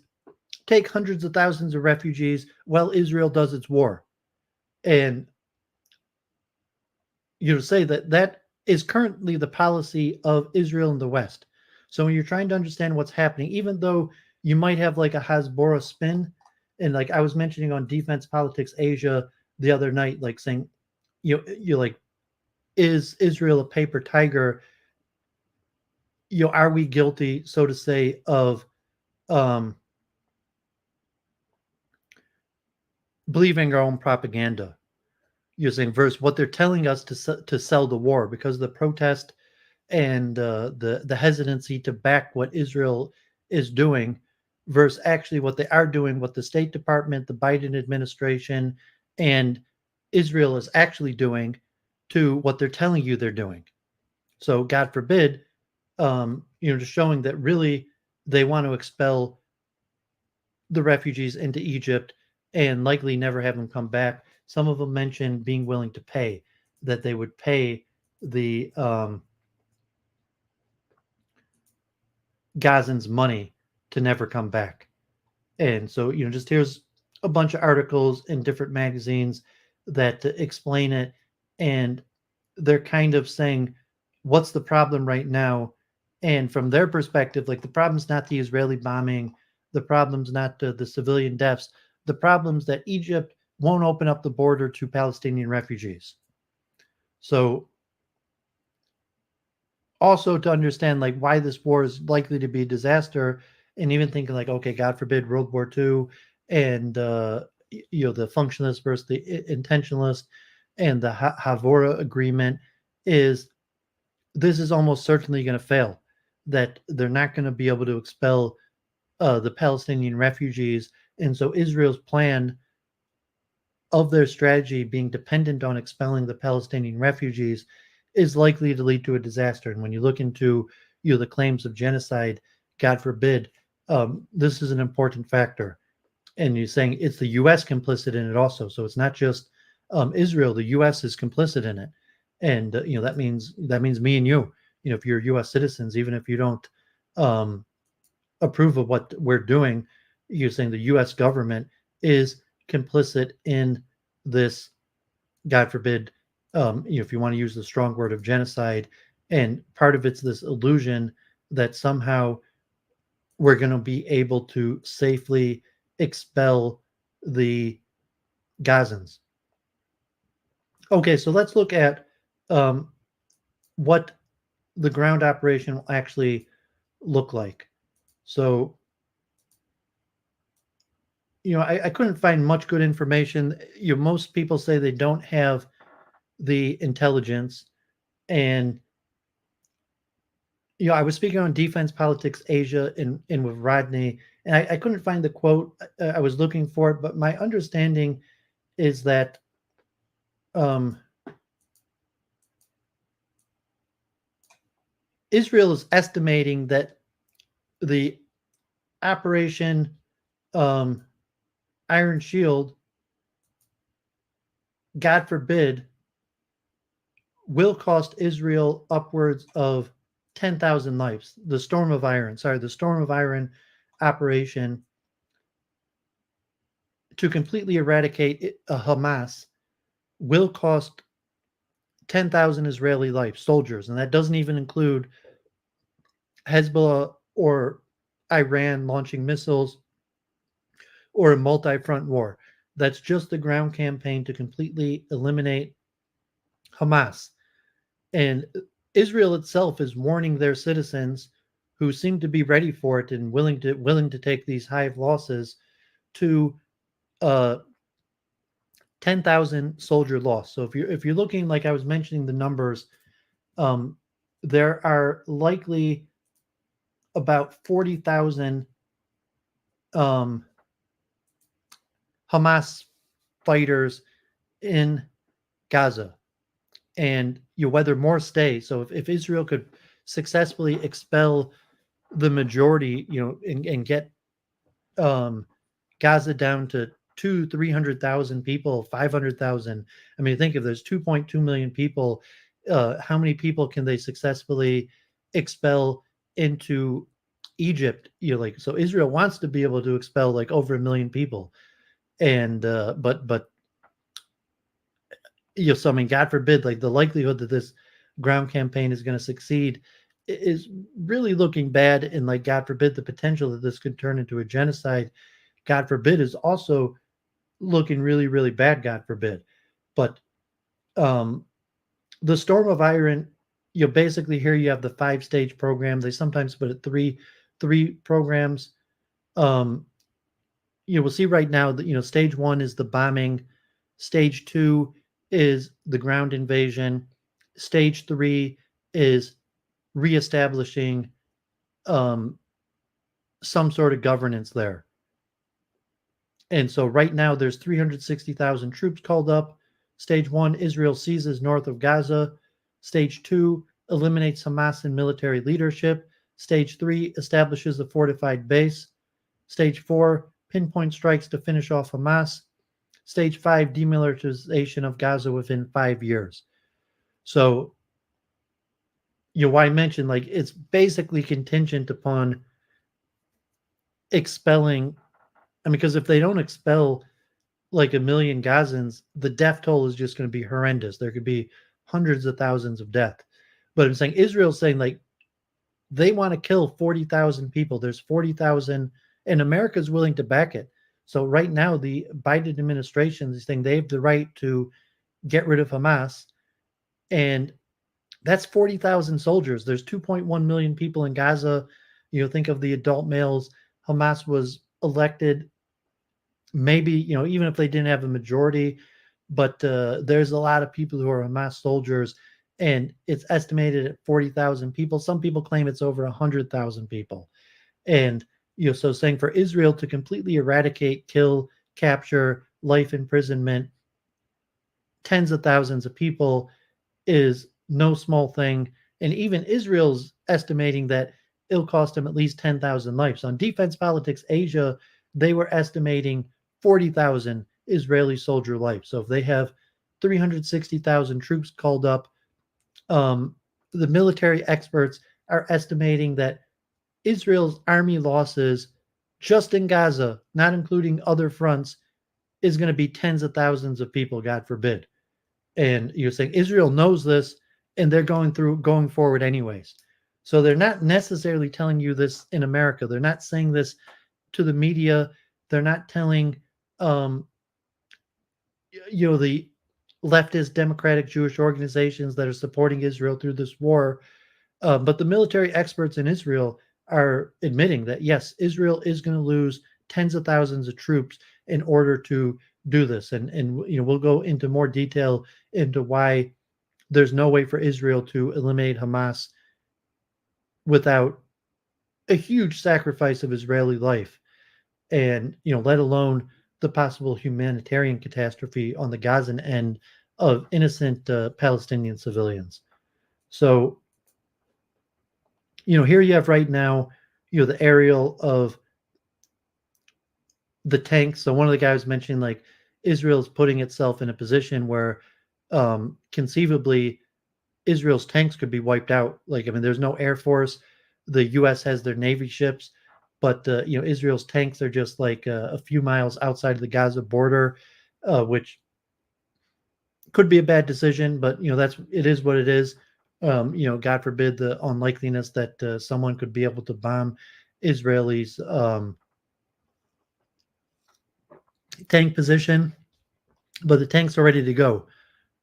take hundreds of thousands of refugees while Israel does its war. And say that that is currently the policy of Israel in the West. So when you're trying to understand what's happening, even though you might have like a Hasbara spin, and like I was mentioning on Defense Politics Asia the other night, like saying, you're like, is Israel a paper tiger? Are we guilty, so to say, of believing our own propaganda? You're saying versus what they're telling us to sell the war, because of the protest and the hesitancy to back what Israel is doing, versus actually what they are doing, what the State Department, the Biden administration, and Israel is actually doing to what they're telling you they're doing. So God forbid, just showing that really they want to expel the refugees into Egypt and likely never have them come back. Some of them mentioned being willing to pay, that they would pay the Gazans money to never come back. And so, just here's a bunch of articles in different magazines that explain it. And they're kind of saying, what's the problem right now? And from their perspective, like the problem's not the Israeli bombing, the problem's not the civilian deaths, the problem's that Egypt won't open up the border to Palestinian refugees. So also to understand like why this war is likely to be a disaster, and even thinking like, okay, God forbid World War II and the functionalist versus the intentionalist and the Havora agreement, is this is almost certainly going to fail, that they're not going to be able to expel the Palestinian refugees. And so Israel's plan of their strategy being dependent on expelling the Palestinian refugees is likely to lead to a disaster. And when you look into the claims of genocide, God forbid, this is an important factor. And you're saying it's the U.S. complicit in it also. So it's not just Israel. The U.S. is complicit in it, and that means me and you. If you're U.S. citizens, even if you don't approve of what we're doing, you're saying the U.S. government is complicit in this, God forbid, if you want to use the strong word of genocide. And part of it's this illusion that somehow we're going to be able to safely expel the Gazans. Okay, so let's look at what the ground operation will actually look like. So, I couldn't find much good information. Most people say they don't have the intelligence. And, I was speaking on Defense Politics Asia in with Rodney, and I couldn't find the quote I was looking for, but my understanding is that Israel is estimating that the Operation Iron Shield, God forbid, will cost Israel upwards of 10,000 lives. The Storm of Iron operation to completely eradicate Hamas will cost 10,000 Israeli lives, soldiers, and that doesn't even include Hezbollah or Iran launching missiles or a multi-front war. That's just the ground campaign to completely eliminate Hamas. And Israel itself is warning their citizens, who seem to be ready for it and willing to take these high losses, to 10,000 soldier loss. So if you're looking, like I was mentioning the numbers, there are likely about 40,000 Hamas fighters in Gaza, and whether more stay. So if Israel could successfully expel the majority, and get Gaza down to 300,000 people, 500,000. I mean, think if there's 2.2 million people, how many people can they successfully expel into Egypt? Like, so Israel wants to be able to expel like over 1 million people, and but so I mean, God forbid, like the likelihood that this ground campaign is going to succeed is really looking bad, and like God forbid, the potential that this could turn into a genocide, God forbid, is also looking really, really bad, God forbid. But the Storm of Iron, basically here you have the 5-stage program. They sometimes put it three programs. We'll see right now that, stage 1 is the bombing. Stage 2 is the ground invasion. Stage 3 is reestablishing some sort of governance there. And so right now there's 360,000 troops called up. Stage 1, Israel seizes north of Gaza. Stage 2, eliminates Hamas and military leadership. Stage 3, establishes a fortified base. Stage 4, pinpoint strikes to finish off Hamas. Stage 5, demilitarization of Gaza within 5 years. So, why I mentioned, like, it's basically contingent upon expelling. I mean, because if they don't expel like 1 million Gazans, the death toll is just going to be horrendous. There could be hundreds of thousands of death. But I'm saying Israel's saying like they want to kill 40,000 people. There's 40,000, and America's willing to back it. So right now, the Biden administration is saying they have the right to get rid of Hamas, and that's 40,000 soldiers. There's 2.1 million people in Gaza. Think of the adult males. Hamas was elected, maybe, even if they didn't have a majority, but there's a lot of people who are Hamas soldiers, and it's estimated at 40,000 people. Some people claim it's over 100,000 people. And, so saying for Israel to completely eradicate, kill, capture, life imprisonment, tens of thousands of people is no small thing. And even Israel's estimating that it'll cost them at least 10,000 lives. On Defense Politics Asia, they were estimating 40,000 Israeli soldier lives. So if they have 360,000 troops called up, the military experts are estimating that Israel's army losses just in Gaza, not including other fronts, is going to be tens of thousands of people, God forbid. And you're saying Israel knows this, and they're going forward anyways. So they're not necessarily telling you this in America. They're not saying this to the media. They're not telling, the leftist democratic Jewish organizations that are supporting Israel through this war. But the military experts in Israel are admitting that, yes, Israel is going to lose tens of thousands of troops in order to do this. And we'll go into more detail into why there's no way for Israel to eliminate Hamas without a huge sacrifice of Israeli life, and let alone the possible humanitarian catastrophe on the Gazan end of innocent Palestinian civilians. So, here you have right now, the aerial of the tanks. So one of the guys mentioned like Israel's putting itself in a position where conceivably Israel's tanks could be wiped out. Like, I mean, there's no air force. The U.S. has their Navy ships, but Israel's tanks are just like a few miles outside of the Gaza border, which could be a bad decision. But it is what it is. God forbid the unlikeliness that someone could be able to bomb Israelis' tank position, but the tanks are ready to go.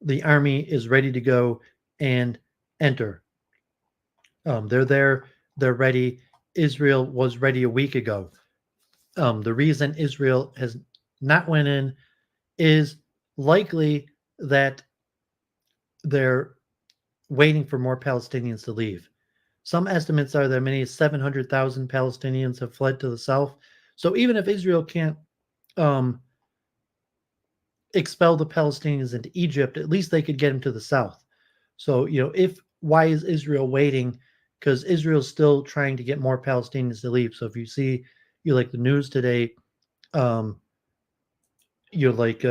The army is ready to go and enter. They're there. They're ready. Israel was ready a week ago. The reason Israel has not went in is likely that they're waiting for more Palestinians to leave. Some estimates are that many as 700,000 Palestinians have fled to the south. So even if Israel can't expel the Palestinians into Egypt, at least they could get them to the south. So, why is Israel waiting? Because Israel's still trying to get more Palestinians to leave. So if you see, like the news today, like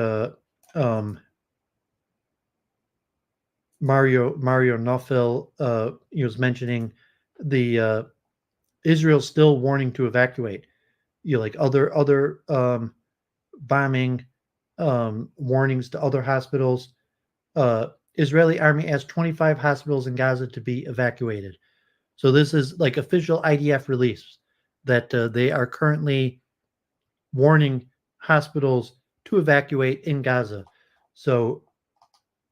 Mario Knopfel was mentioning the Israel still warning to evacuate. Like other bombing warnings to other hospitals. Israeli army asked 25 hospitals in Gaza to be evacuated. So this is like official IDF release that they are currently warning hospitals to evacuate in Gaza. So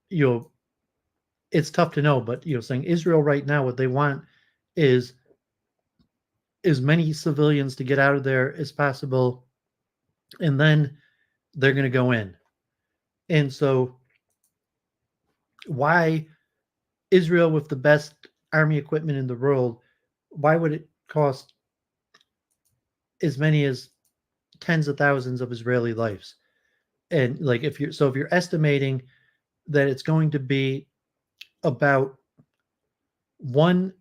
it's tough to know, but saying Israel right now, what they want is as many civilians to get out of there as possible, and then they're going to go in. And so why Israel, with the best army equipment in the world, why would it cost as many as tens of thousands of Israeli lives? And like if you're estimating that it's going to be about one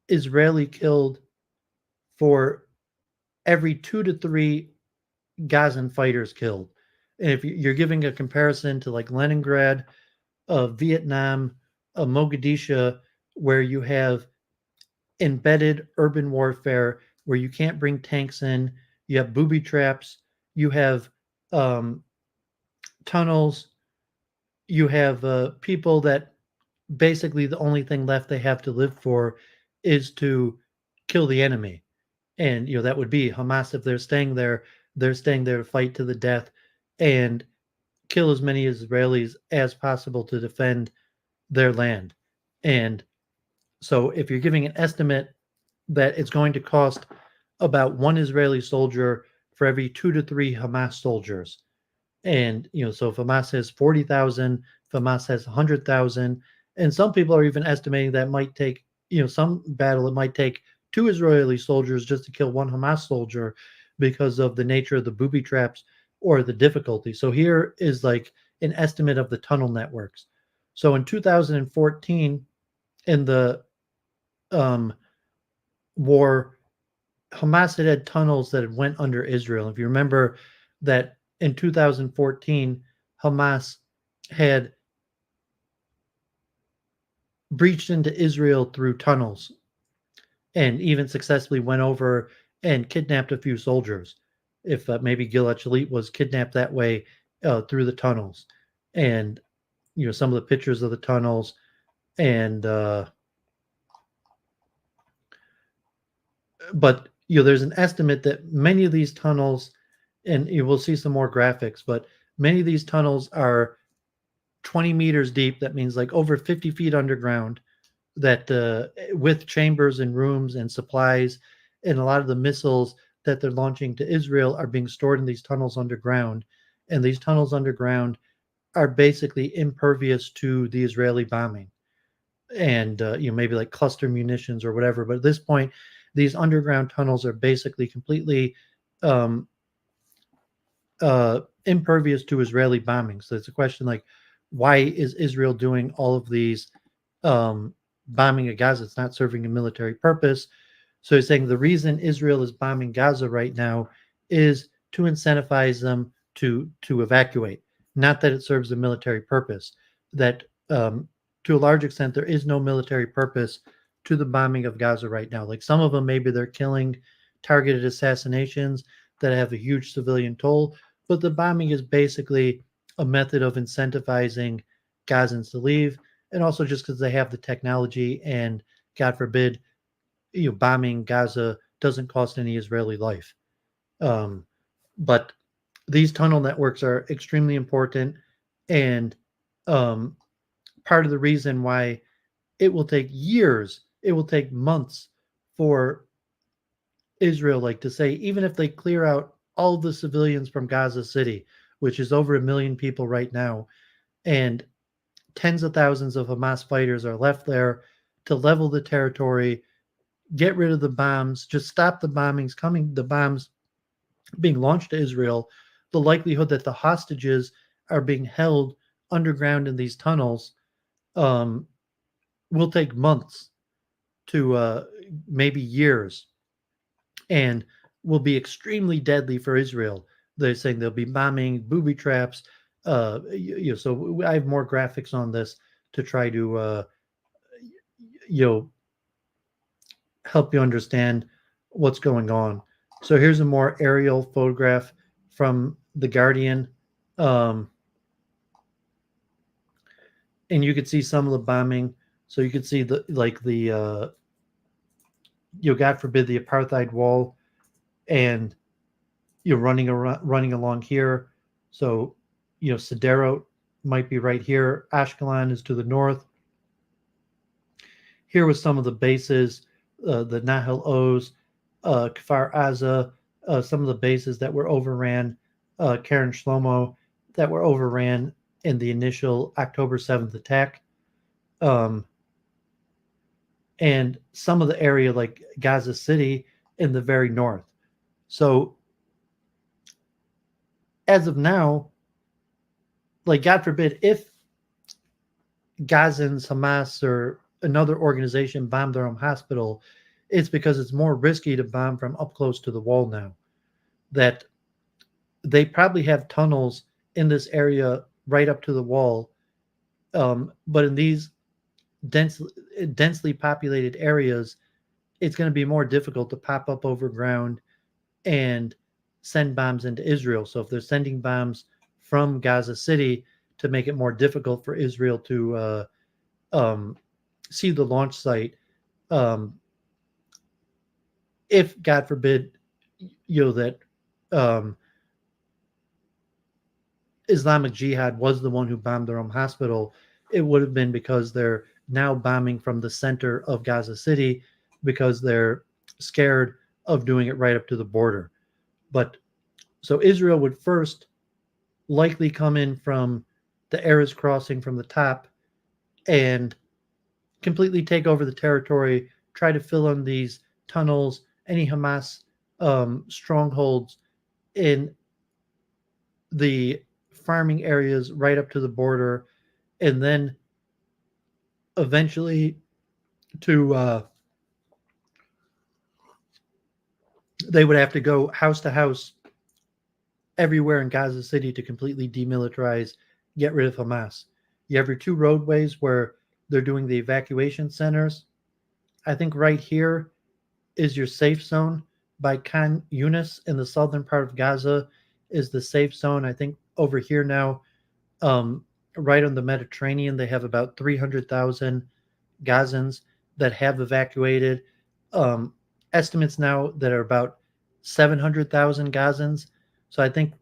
Israeli killed for every 2 to 3 Gazan fighters killed. And if you're giving a comparison to like Leningrad, Vietnam, Mogadishu, where you have embedded urban warfare, where you can't bring tanks in, you have booby traps, you have tunnels, you have people that basically the only thing left they have to live for is to kill the enemy. And that would be Hamas. If they're staying there to fight to the death and kill as many Israelis as possible to defend their land. And so if you're giving an estimate that it's going to cost about one Israeli soldier for every 2 to 3 Hamas soldiers. And so if Hamas has 40,000, if Hamas has 100,000, and some people are even estimating that might take, some battle, it might take 2 Israeli soldiers just to kill one Hamas soldier because of the nature of the booby traps or the difficulty. So here is like an estimate of the tunnel networks. So in 2014, in the war, Hamas had tunnels that had went under Israel. If you remember that in 2014, Hamas had breached into Israel through tunnels and even successfully went over and kidnapped a few soldiers. If maybe Gilad Shalit was kidnapped that way through the tunnels. And, some of the pictures of the tunnels and but there's an estimate that many of these tunnels, and you will see some more graphics, but many of these tunnels are 20 meters deep. That means like over 50 feet underground, that with chambers and rooms and supplies, and a lot of the missiles that they're launching to Israel are being stored in these tunnels underground. And these tunnels underground are basically impervious to the Israeli bombing and maybe like cluster munitions or whatever. But at this point, these underground tunnels are basically completely impervious to Israeli bombing. So it's a question like, why is Israel doing all of these bombing of Gaza? It's not serving a military purpose. So he's saying the reason Israel is bombing Gaza right now is to incentivize them to evacuate, not that it serves a military purpose. That to a large extent, there is no military purpose to the bombing of Gaza right now. Like some of them, maybe they're killing targeted assassinations that have a huge civilian toll, but the bombing is basically a method of incentivizing Gazans to leave, and also just because they have the technology, and God forbid, bombing Gaza doesn't cost any Israeli life. But these tunnel networks are extremely important, and part of the reason why it will take years, it will take months for Israel, like to say, even if they clear out all the civilians from Gaza City, which is over 1 million people right now, and tens of thousands of Hamas fighters are left there to level the territory, get rid of the bombs, just stop the bombings coming, the bombs being launched to Israel, the likelihood that the hostages are being held underground in these tunnels will take months to maybe years, and will be extremely deadly for Israel. They're saying there'll be bombing, booby traps. So I have more graphics on this to try to help you understand what's going on. So here's a more aerial photograph from The Guardian. And you could see some of the bombing. So you could see God forbid, the apartheid wall, and you're running along here. So, Sderot might be right here. Ashkelon is to the north. Here was some of the bases, the Nahal Oz, Kfar Aza, some of the bases that were overran, Karen Shlomo, that were overran in the initial October 7th attack. And some of the area like Gaza City in the very north. So as of now, like, God forbid, if Gazans, Hamas, or another organization bomb their own hospital, it's because it's more risky to bomb from up close to the wall now. That they probably have tunnels in this area right up to the wall. But in these densely populated areas, it's going to be more difficult to pop up over ground and send bombs into Israel. So if they're sending bombs from Gaza City to make it more difficult for Israel to see the launch site, if, God forbid, that Islamic Jihad was the one who bombed their own hospital, it would have been because they're now bombing from the center of Gaza City because they're scared of doing it right up to the border. But so Israel would first likely come in from the Erez crossing from the top and completely take over the territory, try to fill in these tunnels, any Hamas strongholds in the farming areas right up to the border, and then eventually they would have to go house to house everywhere in Gaza City to completely demilitarize, get rid of Hamas. You have your two roadways where they're doing the evacuation centers. I think right here is your safe zone by Khan Yunis in the southern part of Gaza is the safe zone. I think over here now, right on the Mediterranean, they have about 300,000 Gazans that have evacuated. Estimates now that are about 700,000 Gazans. So I think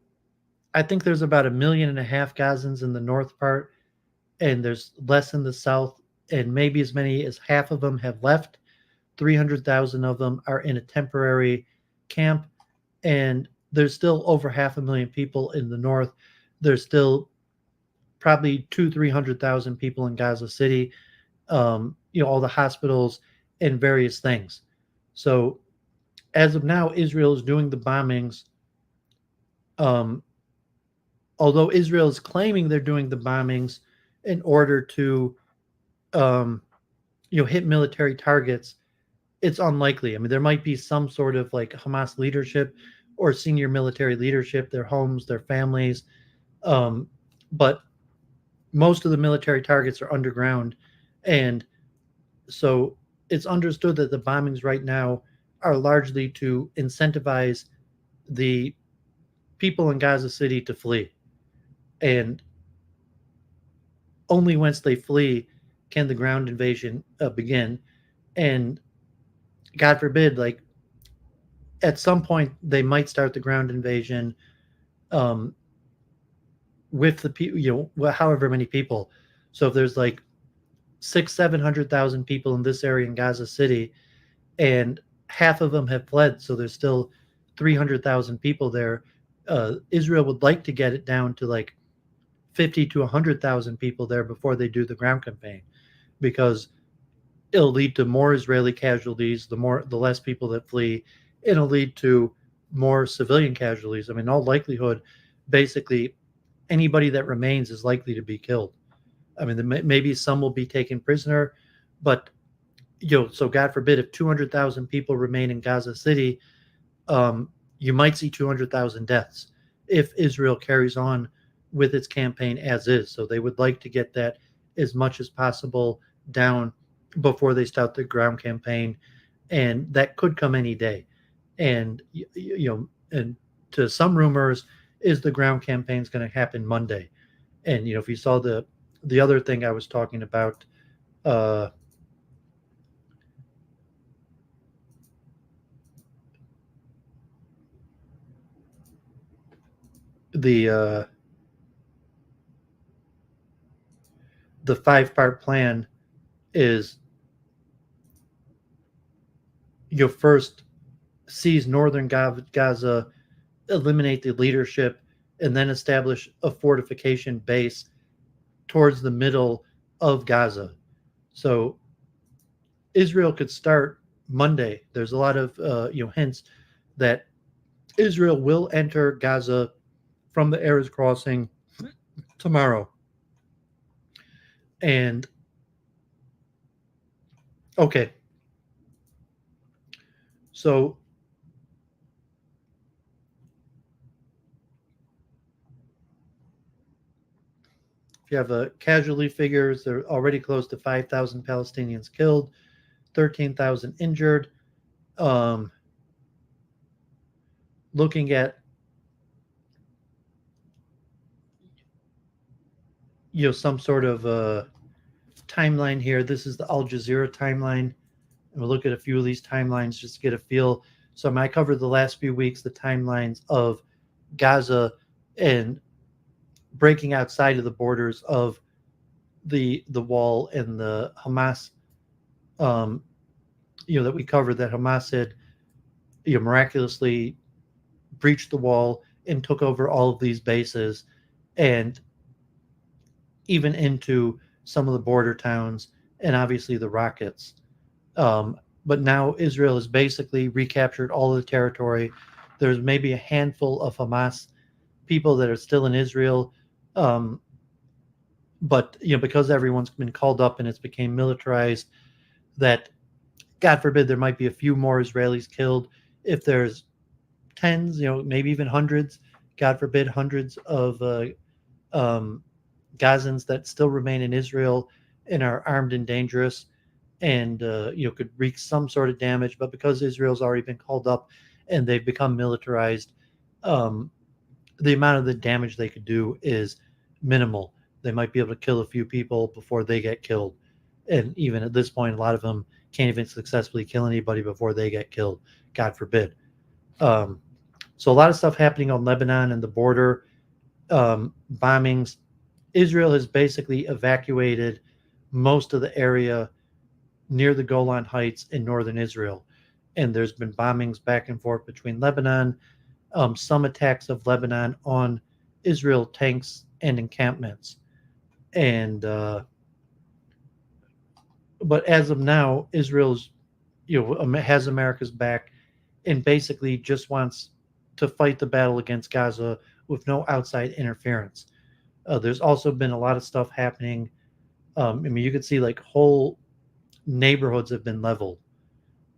there's about 1.5 million Gazans in the north part, and there's less in the south, and maybe as many as half of them have left. 300,000 of them are in a temporary camp, and there's still over 500,000 people in the north. There's still probably 200,000-300,000 people in Gaza City, all the hospitals and various things. So as of now, Israel is doing the bombings. Although Israel is claiming they're doing the bombings in order to, hit military targets, it's unlikely. I mean, there might be some sort of like Hamas leadership or senior military leadership, their homes, their families. But most of the military targets are underground. And so it's understood that the bombings right now are largely to incentivize the people in Gaza City to flee. And only once they flee can the ground invasion begin. And God forbid, like, at some point they might start the ground invasion with the people, however many people. So if there's like 600,000-700,000 people in this area in Gaza City, and half of them have fled, so there's still 300,000 people there. Israel would like to get it down to like 50 to 100,000 people there before they do the ground campaign, because it'll lead to more Israeli casualties. The less people that flee, it'll lead to more civilian casualties. I mean, in all likelihood, basically anybody that remains is likely to be killed. I mean, maybe some will be taken prisoner, but so God forbid, if 200,000 people remain in Gaza City, you might see 200,000 deaths. if Israel carries on with its campaign as is. So they would like to get that as much as possible down before they start the ground campaign, and that could come any day. And and to some rumors, is the ground campaign is going to happen Monday. And if you saw the other thing I was talking about, the 5-part plan is first seize northern Gaza, eliminate the leadership, and then establish a fortification base towards the middle of Gaza. So Israel could start Monday. There's a lot of hints that Israel will enter Gaza from the Erez crossing tomorrow. And okay, so if you have casualty figures, they're already close to 5,000 Palestinians killed, 13,000 injured. Looking at some sort of timeline here. This is the Al Jazeera timeline, and we'll look at a few of these timelines just to get a feel. So I covered the last few weeks the timelines of Gaza and breaking outside of the borders of the Wall and the Hamas. That we covered, that Hamas had miraculously breached the Wall and took over all of these bases, and even into some of the border towns, and obviously the rockets. But now Israel has basically recaptured all of the territory. There's maybe a handful of Hamas people that are still in Israel. But because everyone's been called up and it's became militarized, that God forbid there might be a few more Israelis killed. If there's tens, maybe even hundreds, God forbid, hundreds of Gazans that still remain in Israel and are armed and dangerous, and could wreak some sort of damage. But because Israel's already been called up and they've become militarized, the amount of the damage they could do is minimal. They might be able to kill a few people before they get killed, and even at this point, a lot of them can't even successfully kill anybody before they get killed. God forbid. So a lot of stuff happening on Lebanon and the border, bombings. Israel has basically evacuated most of the area near the Golan Heights in northern Israel. And there's been bombings back and forth between Lebanon, some attacks of Lebanon on Israel tanks and encampments. And but as of now, Israel's has America's back and basically just wants to fight the battle against Gaza with no outside interference. There's also been a lot of stuff happening. You could see like whole neighborhoods have been leveled,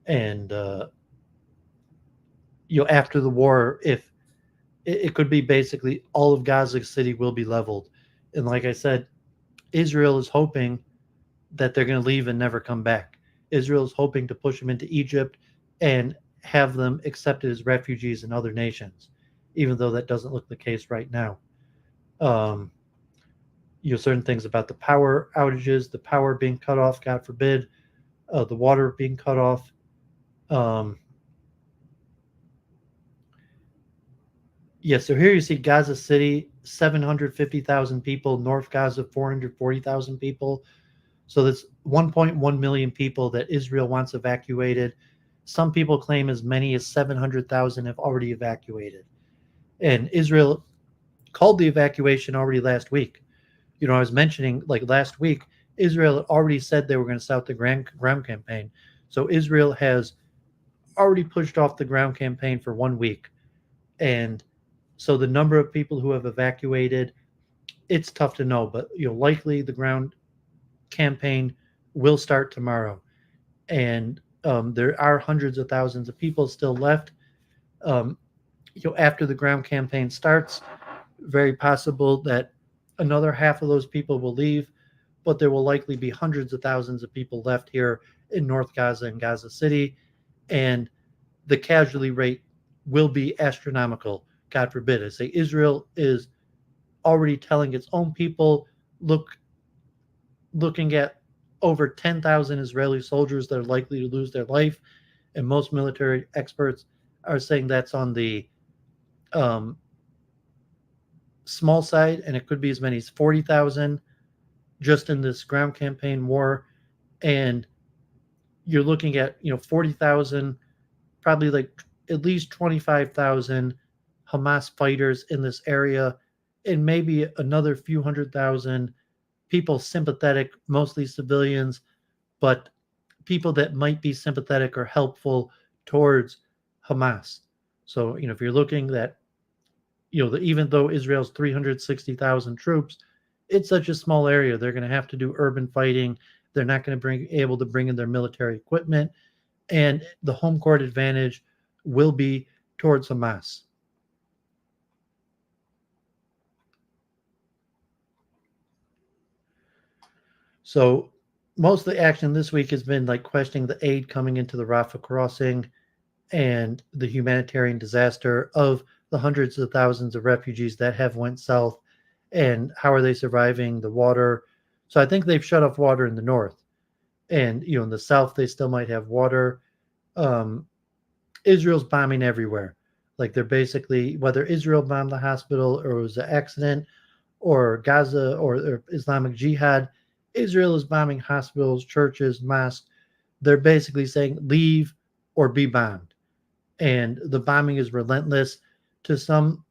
and after the war, if it could be basically all of Gaza City will be leveled. And like I said, Israel is hoping that they're going to leave and never come back. Israel is hoping to push them into Egypt and have them accepted as refugees in other nations, even though that doesn't look the case right now. Certain things about the power outages, the power being cut off, God forbid, the water being cut off. So here you see Gaza City, 750,000 people, North Gaza, 440,000 people. So that's 1.1 million people that Israel wants evacuated. Some people claim as many as 700,000 have already evacuated. And Israel called the evacuation already last week. I was mentioning like last week, Israel had already said they were going to start the ground campaign. So Israel has already pushed off the ground campaign for 1 week. And so the number of people who have evacuated, it's tough to know, but likely the ground campaign will start tomorrow. And there are hundreds of thousands of people still left. after the ground campaign starts, very possible that another half of those people will leave, but there will likely be hundreds of thousands of people left here in North Gaza and Gaza City, and the casualty rate will be astronomical. God forbid. I say Israel is already telling its own people, looking at over 10,000 Israeli soldiers that are likely to lose their life, and most military experts are saying that's on the small side, and it could be as many as 40,000 just in this ground campaign war. And you're looking at 40,000, probably like at least 25,000 Hamas fighters in this area, and maybe another few 100,000 people sympathetic, mostly civilians, but people that might be sympathetic or helpful towards Hamas. So, if you're looking at, even though Israel's 360,000 troops, it's such a small area. They're going to have to do urban fighting. They're not going to be able to bring in their military equipment, and the home court advantage will be towards Hamas. So most of the action this week has been like questioning the aid coming into the Rafah crossing and the humanitarian disaster of the hundreds of thousands of refugees that have went south, and how are they surviving the water. So I think they've shut off water in the north, and in the south they still might have water. Israel's bombing everywhere. Like, they're basically, whether Israel bombed the hospital or it was an accident, or Gaza or Islamic Jihad, Israel is bombing hospitals, churches, mosques. They're basically saying leave or be bombed. And the bombing is relentless. To some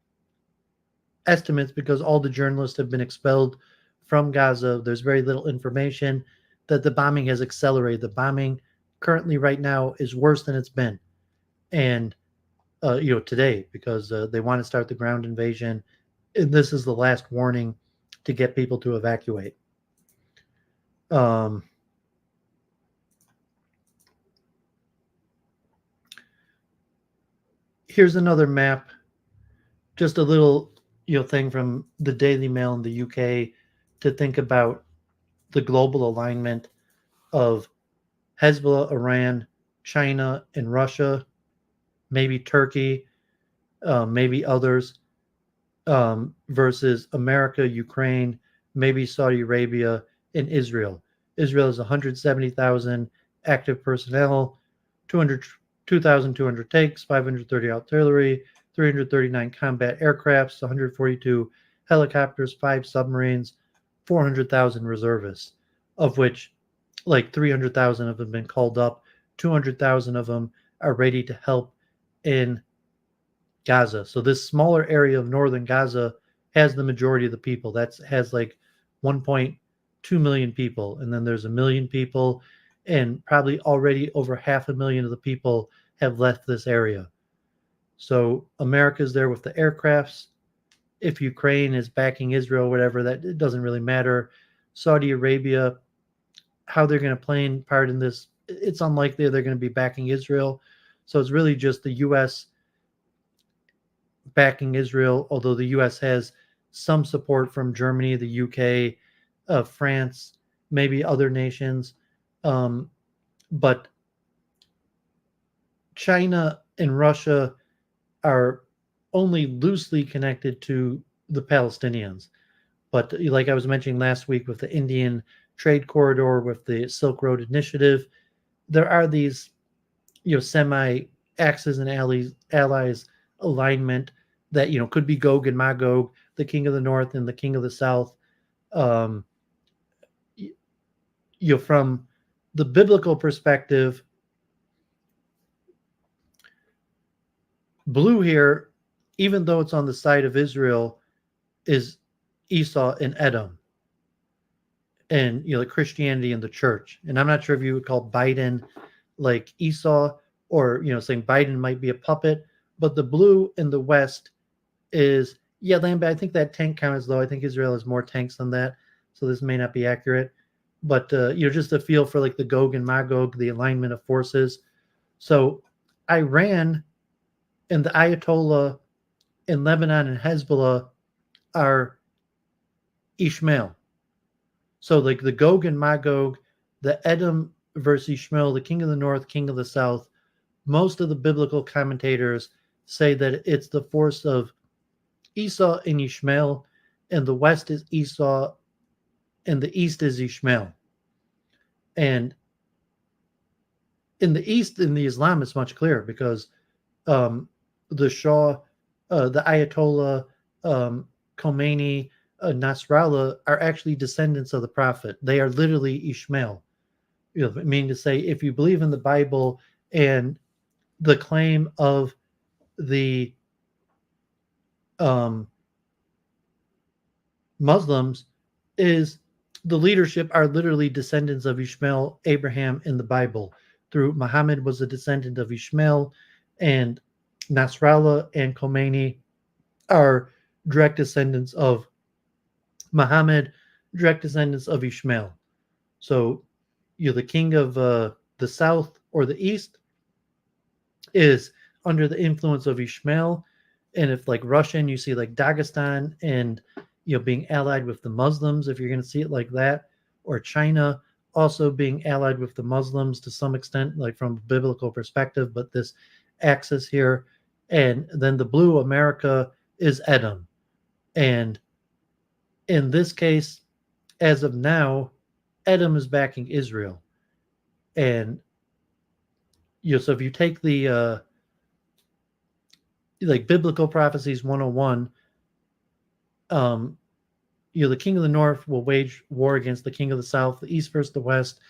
estimates, because all the journalists have been expelled from Gaza, there's very little information, that the bombing has accelerated. The bombing currently right now is worse than it's been. And, today, because they want to start the ground invasion. And this is the last warning to get people to evacuate. Here's another map, just a little thing from the Daily Mail in the UK to think about the global alignment of Hezbollah, Iran, China, and Russia, maybe Turkey, maybe others, versus America, Ukraine, maybe Saudi Arabia, and Israel. Israel has 170,000 active personnel, 2,200 tanks, 530 artillery, 339 combat aircrafts, 142 helicopters, 5 submarines, 400,000 reservists, of which like 300,000 have been called up. 200,000 of them are ready to help in Gaza. So this smaller area of northern Gaza has the majority of the people. That has like 1.2 million people. And then there's 1 million people, and probably already over 500,000 of the people have left this area. So America's there with the aircrafts. If Ukraine is backing Israel, whatever, that it doesn't really matter. Saudi Arabia, how they're going to play in part in this, it's unlikely they're going to be backing Israel. So it's really just the U.S. backing Israel, although the U.S. has some support from Germany, the U.K., France, maybe other nations. But China and Russia are only loosely connected to the Palestinians. But like I was mentioning last week with the Indian trade corridor, with the Silk Road Initiative, there are these, semi-axis and allies alignment that, could be Gog and Magog, the king of the north and the king of the south. From the biblical perspective, blue here, even though it's on the side of Israel, is Esau and Edom, and the Christianity and the church. And I'm not sure if you would call Biden like Esau, or saying Biden might be a puppet, but the blue in the west is, Lambda, I think that tank count is low. I think Israel has more tanks than that, so this may not be accurate. But just a feel for like the Gog and Magog, the alignment of forces. So Iran and the Ayatollah and Lebanon and Hezbollah are Ishmael. So like the Gog and Magog, the Edom versus Ishmael, the king of the north, king of the south, most of the biblical commentators say that it's the force of Esau and Ishmael, and the west is Esau, and the east is Ishmael. And in the east, in the Islam, it's much clearer because the Shah, the Ayatollah, Khomeini, Nasrallah are actually descendants of the Prophet. They are literally Ishmael. You know, I mean to say, if you believe in the Bible and the claim of the Muslims is the leadership are literally descendants of Ishmael, Abraham in the Bible. Through Muhammad was a descendant of Ishmael, and Nasrallah and Khomeini are direct descendants of Muhammad, direct descendants of Ishmael. So you're the king of the south or the east is under the influence of Ishmael. And if like Russian, you see like Dagestan and being allied with the Muslims, if you're going to see it like that, or China also being allied with the Muslims to some extent, like from a biblical perspective, but this axis here. And then the blue America is Edom. And in this case, as of now, Edom is backing Israel. And so if you take the like Biblical Prophecies 101, the king of the north will wage war against the king of the south, the east versus the west,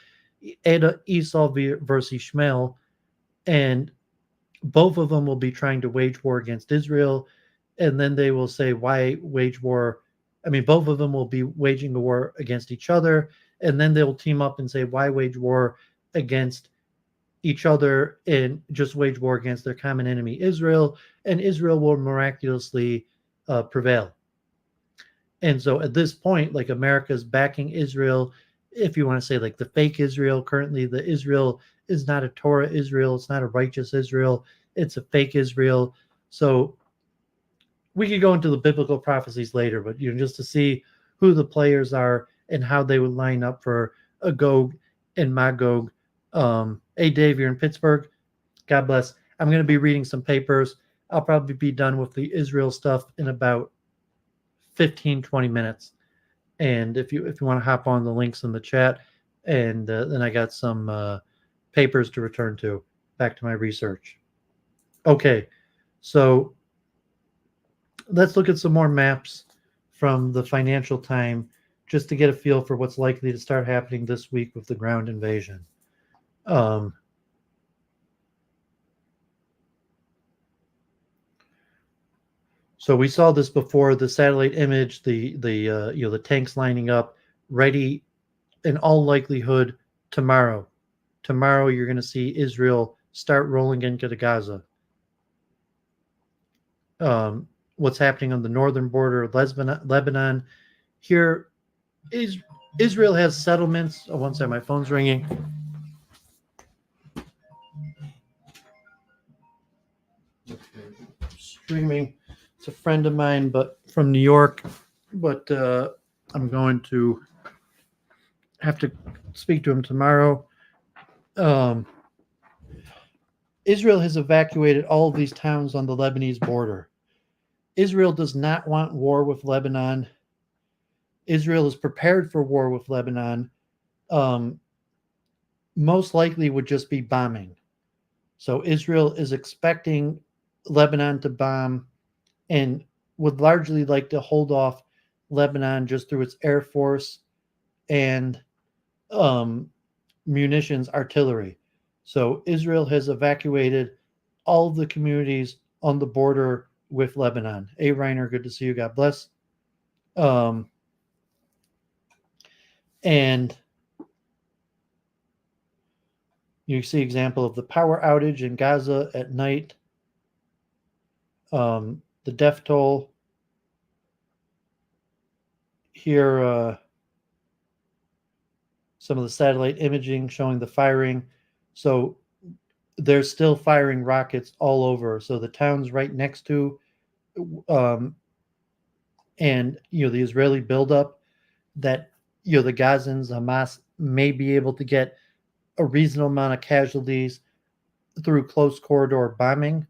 Esau versus Ishmael, and both of them will be trying to wage war against Israel, and then they will say, why wage war? I mean, both of them will be waging a war against each other, and then they'll team up and say, why wage war against each other and just wage war against their common enemy, Israel, and Israel will miraculously prevail. And so at this point, like America's backing Israel, if you want to say like the fake Israel, currently the Israel is not a Torah Israel, it's not a righteous Israel, it's a fake Israel. So we could go into the biblical prophecies later, but just to see who the players are and how they would line up for a Gog and Magog. Hey Dave, you're in Pittsburgh. God bless. I'm going to be reading some papers. I'll probably be done with the Israel stuff in about 15-20 minutes, and if you want to hop on the links in the chat, and then I got some papers to return to, back to my research. Okay, so let's look at some more maps from the Financial Times just to get a feel for what's likely to start happening this week with the ground invasion. So we saw this before, the satellite image, the tanks lining up, ready in all likelihood tomorrow. Tomorrow you're going to see Israel start rolling into Gaza. What's happening on the northern border of Lebanon. Here, Israel has settlements. Oh, one second, my phone's ringing. Streaming. It's a friend of mine, but from New York. But I'm going to have to speak to him tomorrow. Israel has evacuated all of these towns on the Lebanese border. Israel does not want war with Lebanon. Israel is prepared for war with Lebanon. Most likely would just be bombing. So Israel is expecting Lebanon to bomb and would largely like to hold off Lebanon just through its air force and munitions, artillery. So Israel has evacuated all of the communities on the border with Lebanon. Hey, Reiner, good to see you. God bless. And you see example of the power outage in Gaza at night. The death toll here, some of the satellite imaging showing the firing. So they're still firing rockets all over. So the towns right next to and the Israeli buildup that the Gazans, Hamas may be able to get a reasonable amount of casualties through close corridor bombing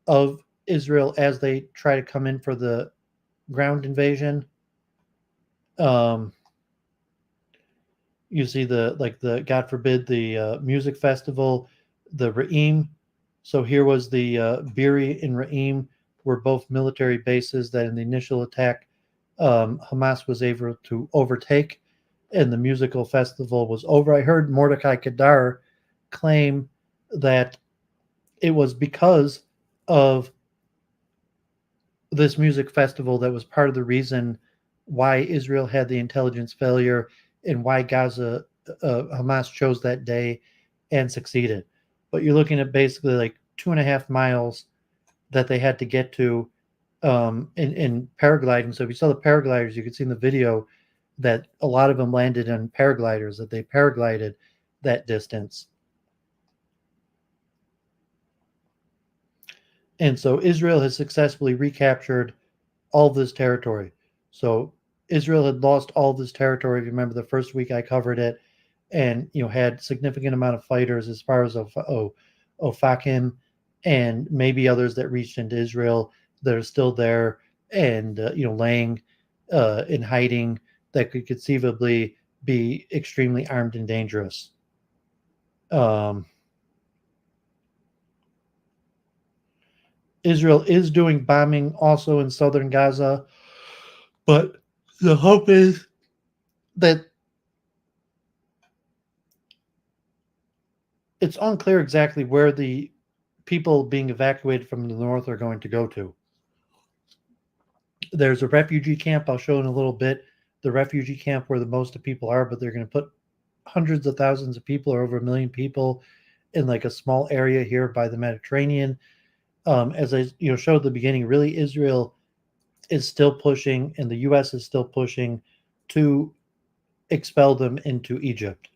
of Israel as they try to come in for the ground invasion. You see the God forbid the music festival, the Re'im. So here was the Biri and Re'im were both military bases that in the initial attack Hamas was able to overtake, and the musical festival was over. I heard Mordecai Kedar claim that it was because of this music festival that was part of the reason why Israel had the intelligence failure and why Gaza, Hamas chose that day and succeeded. But you're looking at basically like 2.5 miles that they had to get to in paragliding. So if you saw the paragliders, you could see in the video that a lot of them landed on paragliders, that they paraglided that distance. And so Israel has successfully recaptured all of this territory. So Israel had lost all of this territory. If you remember the first week I covered it, and had significant amount of fighters as far as Ofakim and maybe others that reached into Israel that are still there and laying in hiding that could conceivably be extremely armed and dangerous. Israel is doing bombing also in southern Gaza, but the hope is that it's unclear exactly where the people being evacuated from the north are going to go to. There's a refugee camp I'll show in a little bit, the refugee camp where the most of people are, but they're going to put hundreds of thousands of people or over 1 million people in like a small area here by the Mediterranean. As I showed at the beginning, really Israel is still pushing and the U.S. is still pushing to expel them into Egypt.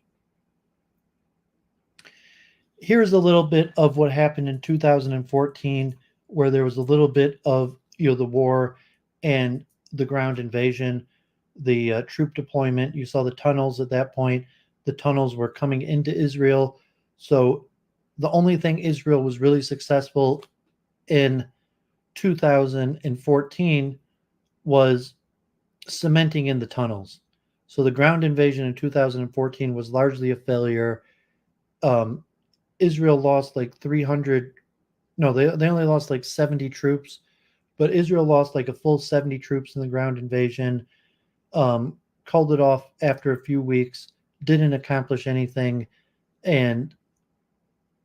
Here's a little bit of what happened in 2014, where there was a little bit of the war and the ground invasion, the troop deployment. You saw the tunnels at that point. The tunnels were coming into Israel. So the only thing Israel was really successful in 2014 was cementing in the tunnels. So the ground invasion in 2014 was largely a failure. Israel lost like 300. No, they only lost like 70 troops, but Israel lost like a full 70 troops in the ground invasion. Called it off after a few weeks, didn't accomplish anything, and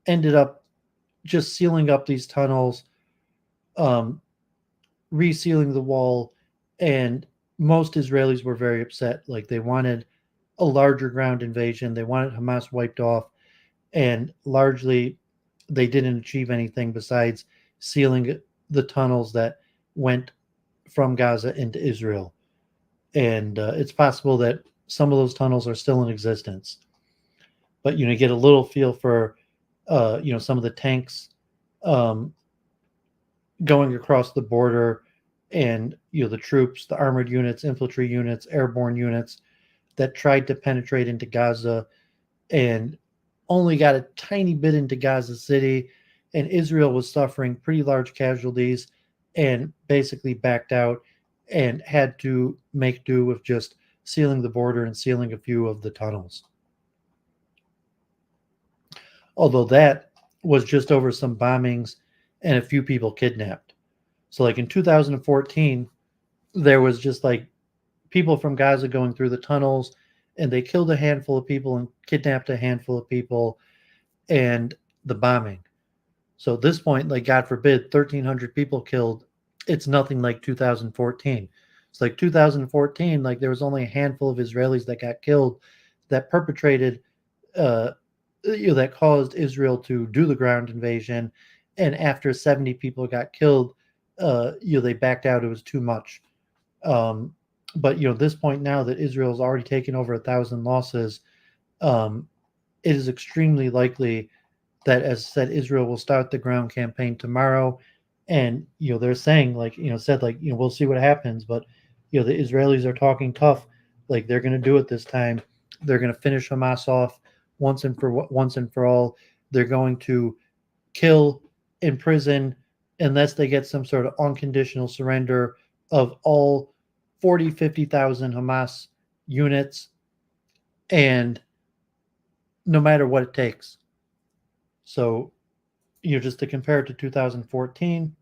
ended up just sealing up these tunnels, resealing the wall, and most Israelis were very upset. Like they wanted a larger ground invasion. They wanted Hamas wiped off, and largely they didn't achieve anything besides sealing the tunnels that went from Gaza into Israel. And it's possible that some of those tunnels are still in existence. But you get a little feel for some of the tanks going across the border, and the troops, the armored units, infantry units, airborne units that tried to penetrate into Gaza and only got a tiny bit into Gaza City, and Israel was suffering pretty large casualties and basically backed out and had to make do with just sealing the border and sealing a few of the tunnels. Although that was just over some bombings and a few people kidnapped. So like in 2014, there was just like people from Gaza going through the tunnels, and they killed a handful of people and kidnapped a handful of people, and the bombing. So at this point, like God forbid, 1,300 people killed. It's nothing like 2014. It's like 2014, like there was only a handful of Israelis that got killed that perpetrated, that caused Israel to do the ground invasion. And after 70 people got killed, they backed out. It was too much. But at this point now that Israel's already taken over 1,000 losses, it is extremely likely that, as said, Israel will start the ground campaign tomorrow, And they're saying, like, said, like, we'll see what happens, but the Israelis are talking tough, like they're going to do it this time. They're going to finish Hamas off once and for all. They're going to kill, imprison, unless they get some sort of unconditional surrender of all 50,000 Hamas units, and no matter what it takes. So, just to compare it to 2014,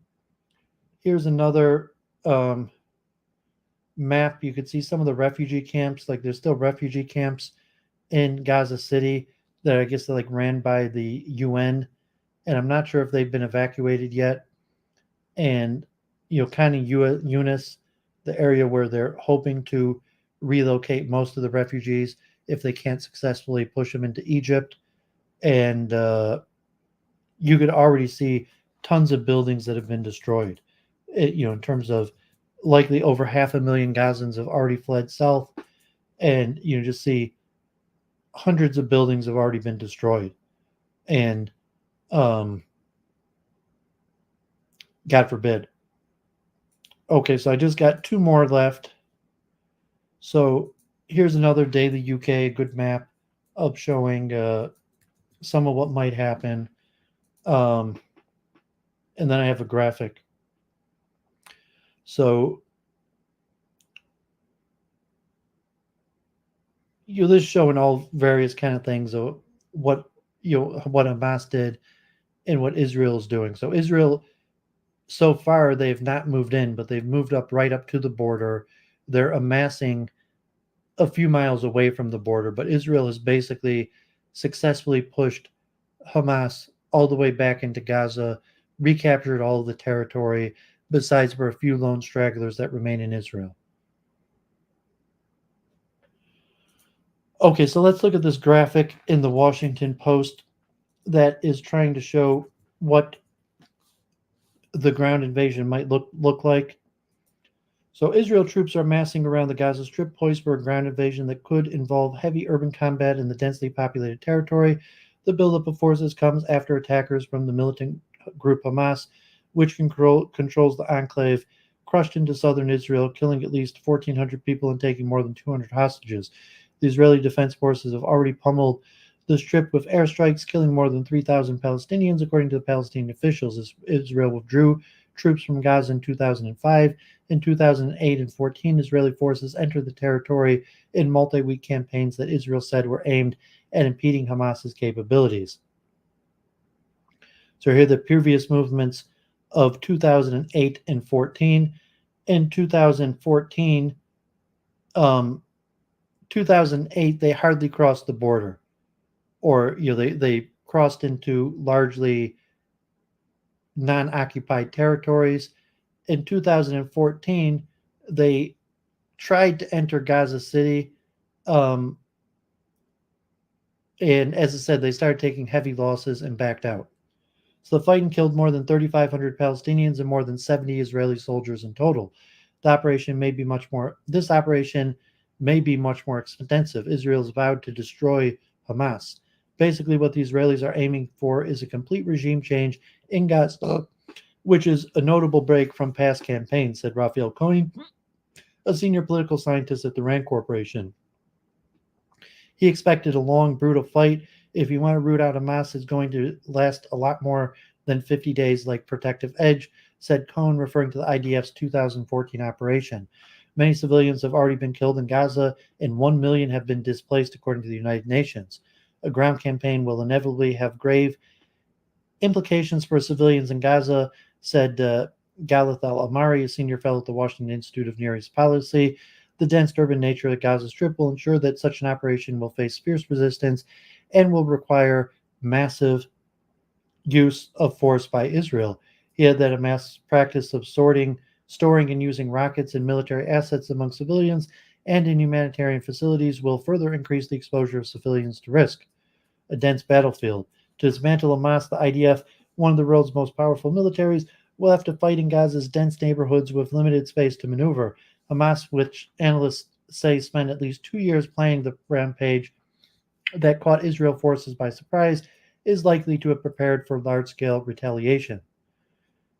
here's another map. You could see some of the refugee camps. Like, there's still refugee camps in Gaza City that I guess they're like ran by the UN, and I'm not sure if they've been evacuated yet. And kind of Eunice, the area where they're hoping to relocate most of the refugees if they can't successfully push them into Egypt. And you could already see tons of buildings that have been destroyed. In terms of likely over 500,000 Gazans have already fled south, and just see hundreds of buildings have already been destroyed. And God forbid. Okay, so I just got two more left. So here's another Daily UK, good map of showing some of what might happen. And then I have a graphic. So this is showing all various kind of things of what what Hamas did and what Israel is doing. So Israel, so far, they've not moved in, but they've moved up right up to the border. They're amassing a few miles away from the border, but Israel has basically successfully pushed Hamas all the way back into Gaza, recaptured all of the territory, besides for a few lone stragglers that remain in Israel. Okay, so let's look at this graphic in the Washington Post that is trying to show what the ground invasion might look like. So Israel troops are massing around the Gaza Strip, poised for a ground invasion that could involve heavy urban combat in the densely populated territory. The buildup of forces comes after attackers from the militant group Hamas, which controls the enclave, crushed into southern Israel, killing at least 1,400 people and taking more than 200 hostages. The Israeli Defense Forces have already pummeled the Strip with airstrikes, killing more than 3,000 Palestinians, according to the Palestinian officials. Israel withdrew troops from Gaza in 2005. In 2008 and 14, Israeli forces entered the territory in multi-week campaigns that Israel said were aimed at impeding Hamas's capabilities. So here are the previous movements of 2008 and 14. In 2014, 2008, they hardly crossed the border, or they crossed into largely non-occupied territories. In 2014, they tried to enter Gaza City, and as I said, they started taking heavy losses and backed out. So the fighting killed more than 3,500 Palestinians and more than 70 Israeli soldiers in total. This operation may be much more extensive. Israel's vowed to destroy Hamas. Basically, what the Israelis are aiming for is a complete regime change in Gaza, which is a notable break from past campaigns, said Raphael Cohen, a senior political scientist at the RAND Corporation. He expected a long, brutal fight. If you want to root out Hamas, it's going to last a lot more than 50 days like Protective Edge, said Cohen, referring to the IDF's 2014 operation. Many civilians have already been killed in Gaza, and 1 million have been displaced, according to the United Nations. A ground campaign will inevitably have grave implications for civilians in Gaza, said Galith Al-Amari, a senior fellow at the Washington Institute of Near East Policy. The dense urban nature of the Gaza Strip will ensure that such an operation will face fierce resistance and will require massive use of force by Israel. He had that a mass practice of storing, and using rockets and military assets among civilians and in humanitarian facilities will further increase the exposure of civilians to risk. A dense battlefield. To dismantle Hamas, the IDF, one of the world's most powerful militaries, will have to fight in Gaza's dense neighborhoods with limited space to maneuver. Hamas, which analysts say spent at least 2 years planning the rampage that caught Israel forces by surprise, is likely to have prepared for large-scale retaliation.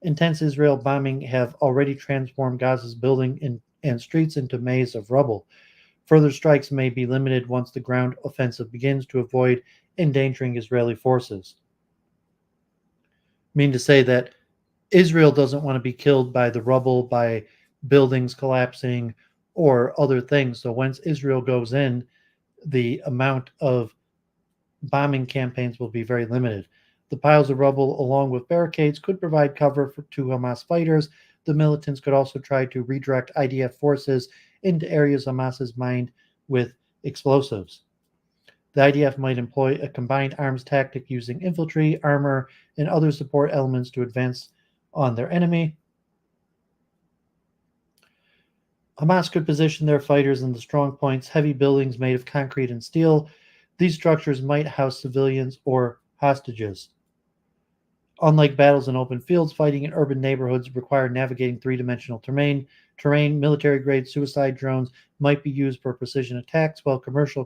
Intense Israel bombing have already transformed Gaza's building and streets into maze of rubble. Further strikes may be limited once the ground offensive begins to avoid endangering Israeli forces. I mean to say that Israel doesn't want to be killed by the rubble, by buildings collapsing, or other things. So once Israel goes in, the amount of bombing campaigns will be very limited. The piles of rubble, along with barricades, could provide cover to Hamas fighters. The militants could also try to redirect IDF forces into areas Hamas has mined with explosives. The IDF might employ a combined arms tactic using infantry, armor, and other support elements to advance on their enemy. Hamas could position their fighters in the strong points, heavy buildings made of concrete and steel. These structures might house civilians or hostages. Unlike battles in open fields, fighting in urban neighborhoods require navigating three-dimensional terrain. Military-grade suicide drones might be used for precision attacks, while commercial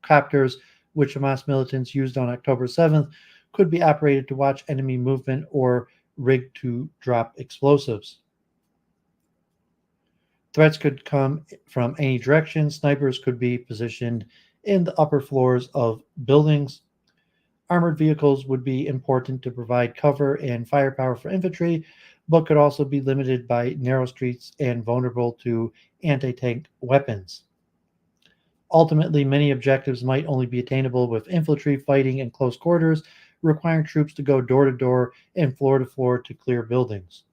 quadcopters, which Hamas militants used on October 7th, could be operated to watch enemy movement or rigged to drop explosives. Threats could come from any direction. Snipers could be positioned in the upper floors of buildings. Armored vehicles would be important to provide cover and firepower for infantry, but could also be limited by narrow streets and vulnerable to anti-tank weapons. Ultimately, many objectives might only be attainable with infantry fighting in close quarters, requiring troops to go door to door and floor to floor to clear buildings.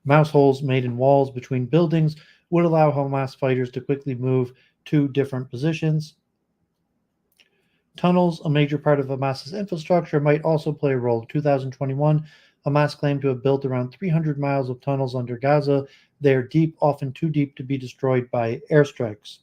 Mouse holes made in walls between buildings would allow Hamas fighters to quickly move to different positions. Tunnels, a major part of Hamas's infrastructure, might also play a role. In 2021, Hamas claimed to have built around 300 miles of tunnels under Gaza. They are deep, often too deep to be destroyed by airstrikes.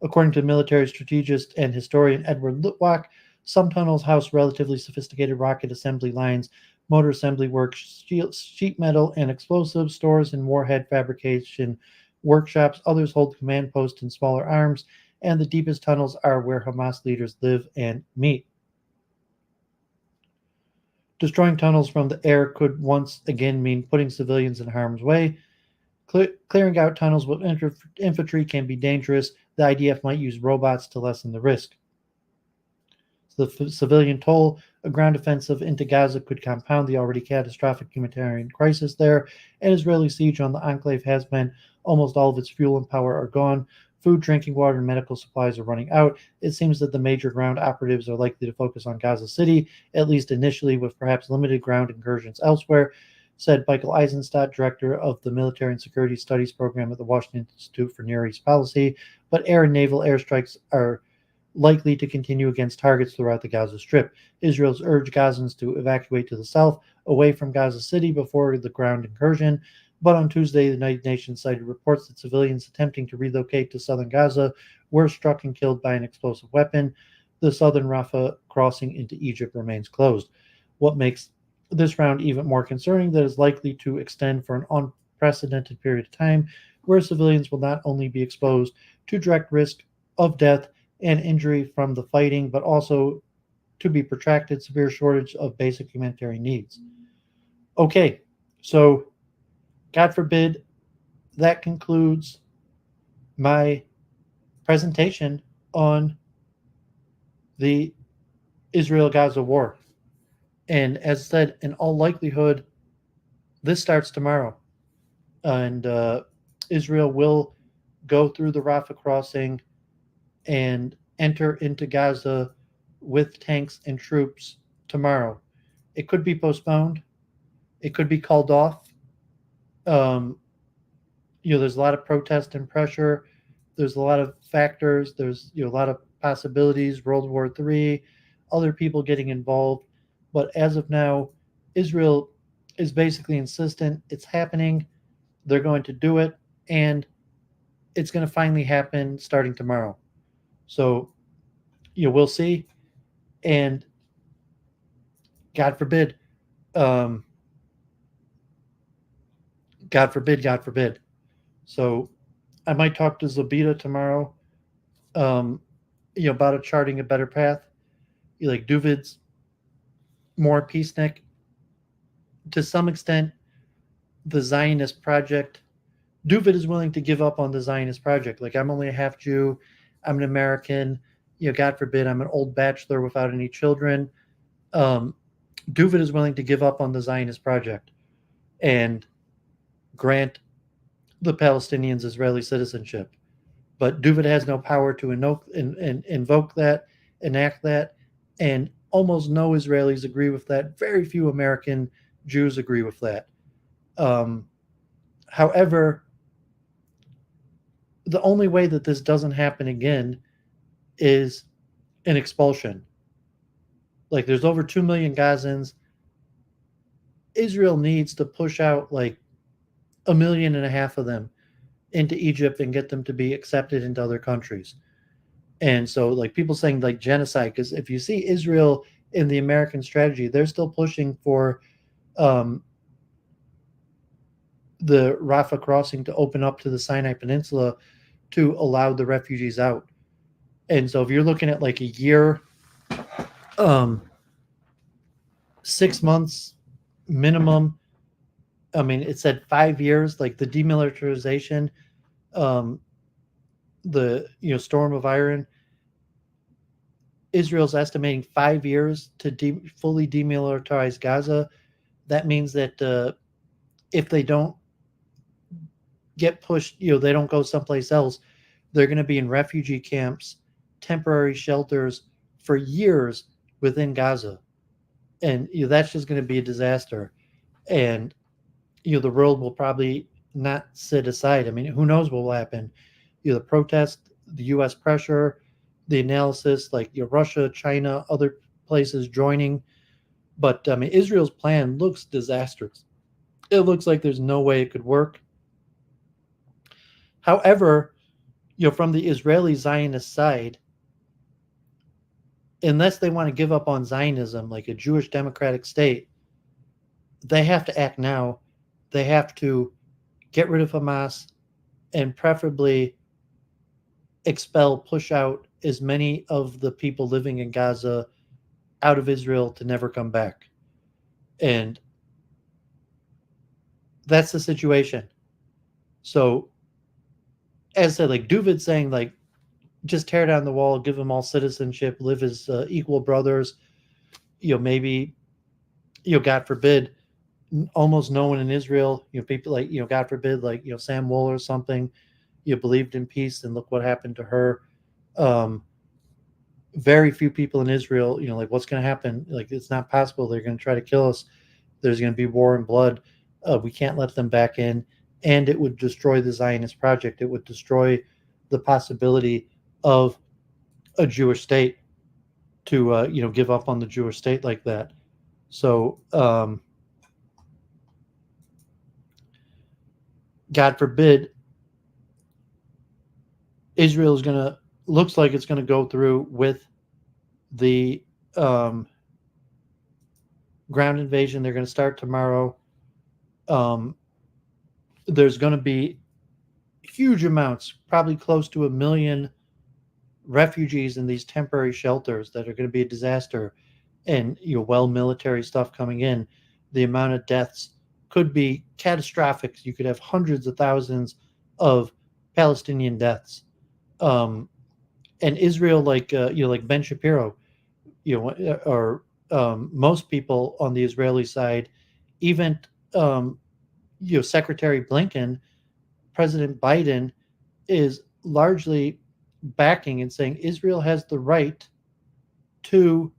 According to military strategist and historian Edward Lutwak, some tunnels house relatively sophisticated rocket assembly lines, motor assembly works, sheet metal and explosive stores, and warhead fabrication workshops. Others hold command posts and smaller arms, and the deepest tunnels are where Hamas leaders live and meet. Destroying tunnels from the air could once again mean putting civilians in harm's way. Clearing out tunnels with infantry can be dangerous. The IDF might use robots to lessen the risk. The civilian toll, a ground offensive into Gaza, could compound the already catastrophic humanitarian crisis there. An Israeli siege on the enclave has been. Almost all of its fuel and power are gone. Food, drinking water, and medical supplies are running out. It seems that the major ground operatives are likely to focus on Gaza City, at least initially, with perhaps limited ground incursions elsewhere, said Michael Eisenstadt, director of the Military and Security Studies program at the Washington Institute for Near East Policy. But air and naval airstrikes are likely to continue against targets throughout the Gaza Strip. Israel's urged Gazans to evacuate to the south, away from Gaza City, before the ground incursion. But on Tuesday, the United Nations cited reports that civilians attempting to relocate to southern Gaza were struck and killed by an explosive weapon. The southern Rafah crossing into Egypt remains closed. What makes this round even more concerning, that is likely to extend for an unprecedented period of time, where civilians will not only be exposed to direct risk of death and injury from the fighting, but also to be protracted severe shortage of basic humanitarian needs. Okay, so God forbid, that concludes my presentation on the Israel-Gaza war. And as said, in all likelihood, this starts tomorrow. And Israel will go through the Rafah crossing and enter into Gaza with tanks and troops tomorrow. It could be postponed. It could be called off. There's a lot of protest and pressure. There's a lot of factors. There's a lot of possibilities. World War III, other people getting involved. But as of now, Israel is basically insistent it's happening. They're going to do it, and it's going to finally happen starting tomorrow. So, we'll see. And God forbid, God forbid. So I might talk to Zabita tomorrow, about charting a better path. Like Duvid's more peacenik. To some extent, the Zionist project, Duvid is willing to give up on the Zionist project. Like, I'm only a half Jew, I'm an American, God forbid, I'm an old bachelor without any children. Duvid is willing to give up on the Zionist project and grant the Palestinians Israeli citizenship. But Duvid has no power to invoke that, enact that, and almost no Israelis agree with that. Very few American Jews agree with that. However, the only way that this doesn't happen again is an expulsion. Like, there's over 2 million Gazans. Israel needs to push out like 1.5 million of them into Egypt and get them to be accepted into other countries. And so, like, people saying like genocide, because if you see Israel in the American strategy, they're still pushing for the Rafah crossing to open up to the Sinai Peninsula to allow the refugees out. And so if you're looking at like a year, 6 months minimum, I mean, it said 5 years, like the demilitarization, the Storm of Iron, Israel's estimating 5 years to fully demilitarize Gaza. That means that if they don't get pushed, they don't go someplace else, they're going to be in refugee camps, temporary shelters for years within Gaza. And that's just going to be a disaster. And the world will probably not sit aside. I mean, who knows what will happen? The protest, the U.S. pressure, the analysis, like Russia, China, other places joining. But I mean, Israel's plan looks disastrous. It looks like there's no way it could work. However, from the Israeli Zionist side, unless they want to give up on Zionism, like a Jewish democratic state, they have to act now. They have to get rid of Hamas and preferably expel, push out as many of the people living in Gaza out of Israel to never come back. And that's the situation. So, as I said, like Duvid's saying, like, just tear down the wall, give them all citizenship, live as equal brothers. Maybe, God forbid, almost no one in Israel, people like, God forbid, like, Sam Woll or something, believed in peace, and look what happened to her. Very few people in Israel, like, what's going to happen? Like, it's not possible. They're going to try to kill us. There's going to be war and blood. We can't let them back in. And it would destroy the Zionist project. It would destroy the possibility of a Jewish state to, give up on the Jewish state like that. So, God forbid, Israel is looks like it's going to go through with the ground invasion. They're going to start tomorrow. There's going to be huge amounts, probably close to 1 million refugees in these temporary shelters that are going to be a disaster. And military stuff coming in. The amount of deaths could be catastrophic. You could have hundreds of thousands of Palestinian deaths. And Israel, like like Ben Shapiro, or most people on the Israeli side, even Secretary Blinken, President Biden is largely backing and saying Israel has the right to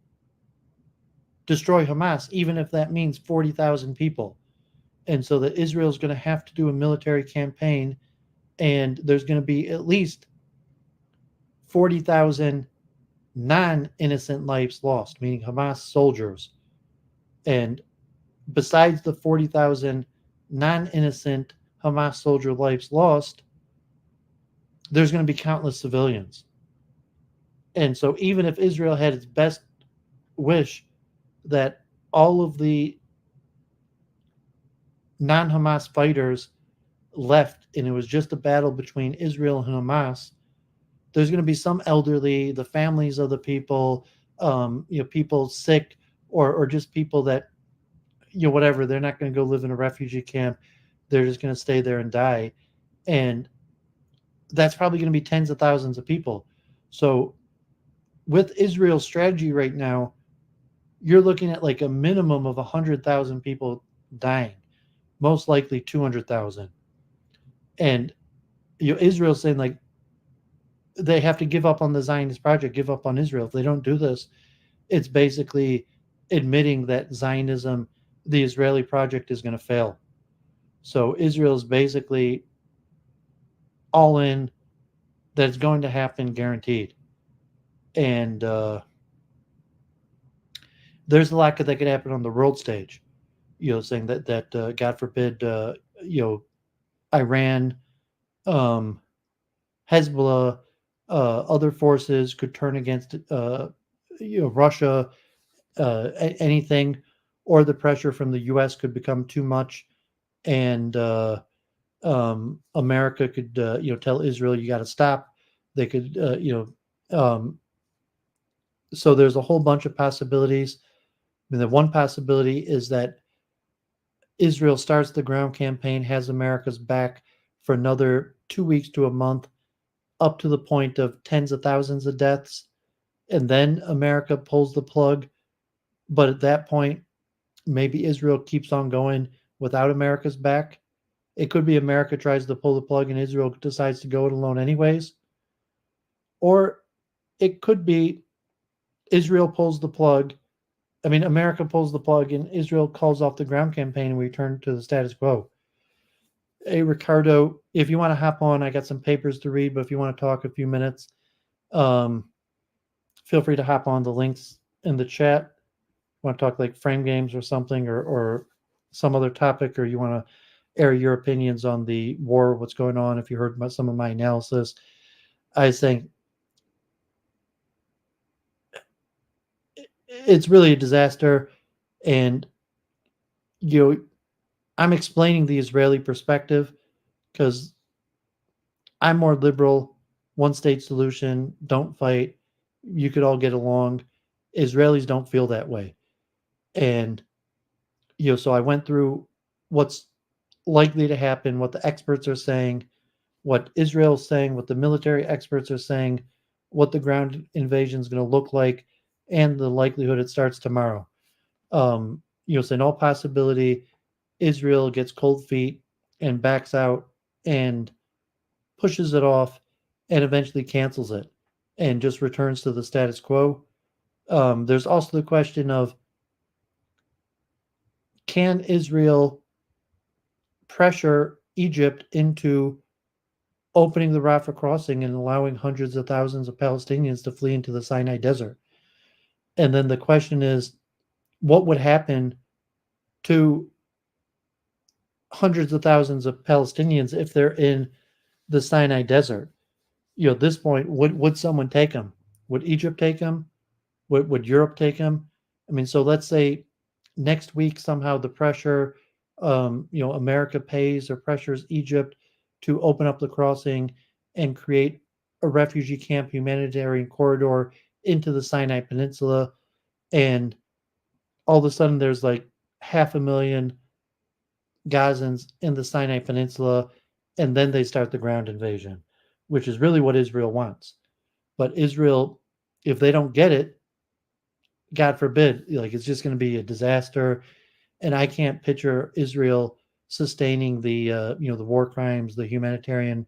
destroy Hamas, even if that means 40,000 people. And so that Israel is going to have to do a military campaign, and there's going to be at least 40,000 non-innocent lives lost, meaning Hamas soldiers. And besides the 40,000 non-innocent Hamas soldier lives lost, there's going to be countless civilians. And so even if Israel had its best wish that all of the non-Hamas fighters left and it was just a battle between Israel and Hamas, there's going to be some elderly, the families of the people, people sick, or just people that, whatever, they're not going to go live in a refugee camp. They're just going to stay there and die. And that's probably going to be tens of thousands of people. So with Israel's strategy right now, you're looking at like a minimum of 100,000 people dying, most likely 200,000. And Israel's saying like they have to give up on the Zionist project, give up on Israel. If they don't do this, it's basically admitting that Zionism, the Israeli project, is going to fail. So Israel's basically all in, that it's going to happen, guaranteed. And there's a lot that could happen on the world stage. Saying that God forbid, Iran, Hezbollah, other forces could turn against Russia, anything, or the pressure from the U.S. could become too much, and America could tell Israel, you got to stop. They could so there's a whole bunch of possibilities. I mean, the one possibility is that Israel starts the ground campaign, has America's back for another 2 weeks to a month, up to the point of tens of thousands of deaths, and then America pulls the plug. But at that point, maybe Israel keeps on going without America's back. It could be America tries to pull the plug and Israel decides to go it alone anyways. Or it could be Israel pulls the plug. I mean, America pulls the plug and Israel calls off the ground campaign and we return to the status quo. Hey, Ricardo, if you want to hop on, I got some papers to read, but if you want to talk a few minutes, feel free to hop on. The links in the chat. Want to talk like FrameGames or something, or some other topic, or you want to air your opinions on the war, what's going on. If you heard about some of my analysis, I think it's really a disaster. And I'm explaining the Israeli perspective because I'm more liberal, one state solution, don't fight, you could all get along. Israelis don't feel that way. And so I went through what's likely to happen, what the experts are saying, what Israel's saying, what the military experts are saying, what the ground invasion is going to look like, and the likelihood it starts tomorrow. So in all possibility, Israel gets cold feet and backs out and pushes it off and eventually cancels it and just returns to the status quo. There's also the question of, can Israel pressure Egypt into opening the Rafah crossing and allowing hundreds of thousands of Palestinians to flee into the Sinai desert? And then the question is, what would happen to hundreds of thousands of Palestinians if they're in the Sinai desert? At this point, would someone take them? Would Egypt take them? Would Europe take them? I mean, so let's say next week somehow the pressure, America pays or pressures Egypt to open up the crossing and create a refugee camp, humanitarian corridor into the Sinai Peninsula, and all of a sudden there's like 500,000 Gazans in the Sinai Peninsula, and then they start the ground invasion, which is really what Israel wants. But Israel, if they don't get it, God forbid, like it's just going to be a disaster. And I can't picture Israel sustaining the the war crimes, the humanitarian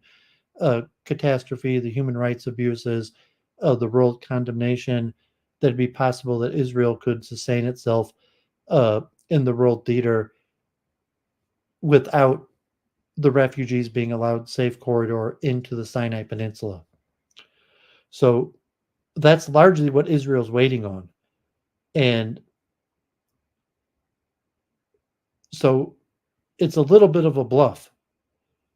catastrophe, the human rights abuses, the world condemnation that'd be possible that Israel could sustain itself in the world theater without the refugees being allowed safe corridor into the Sinai Peninsula. So that's largely what Israel's waiting on. And so it's a little bit of a bluff.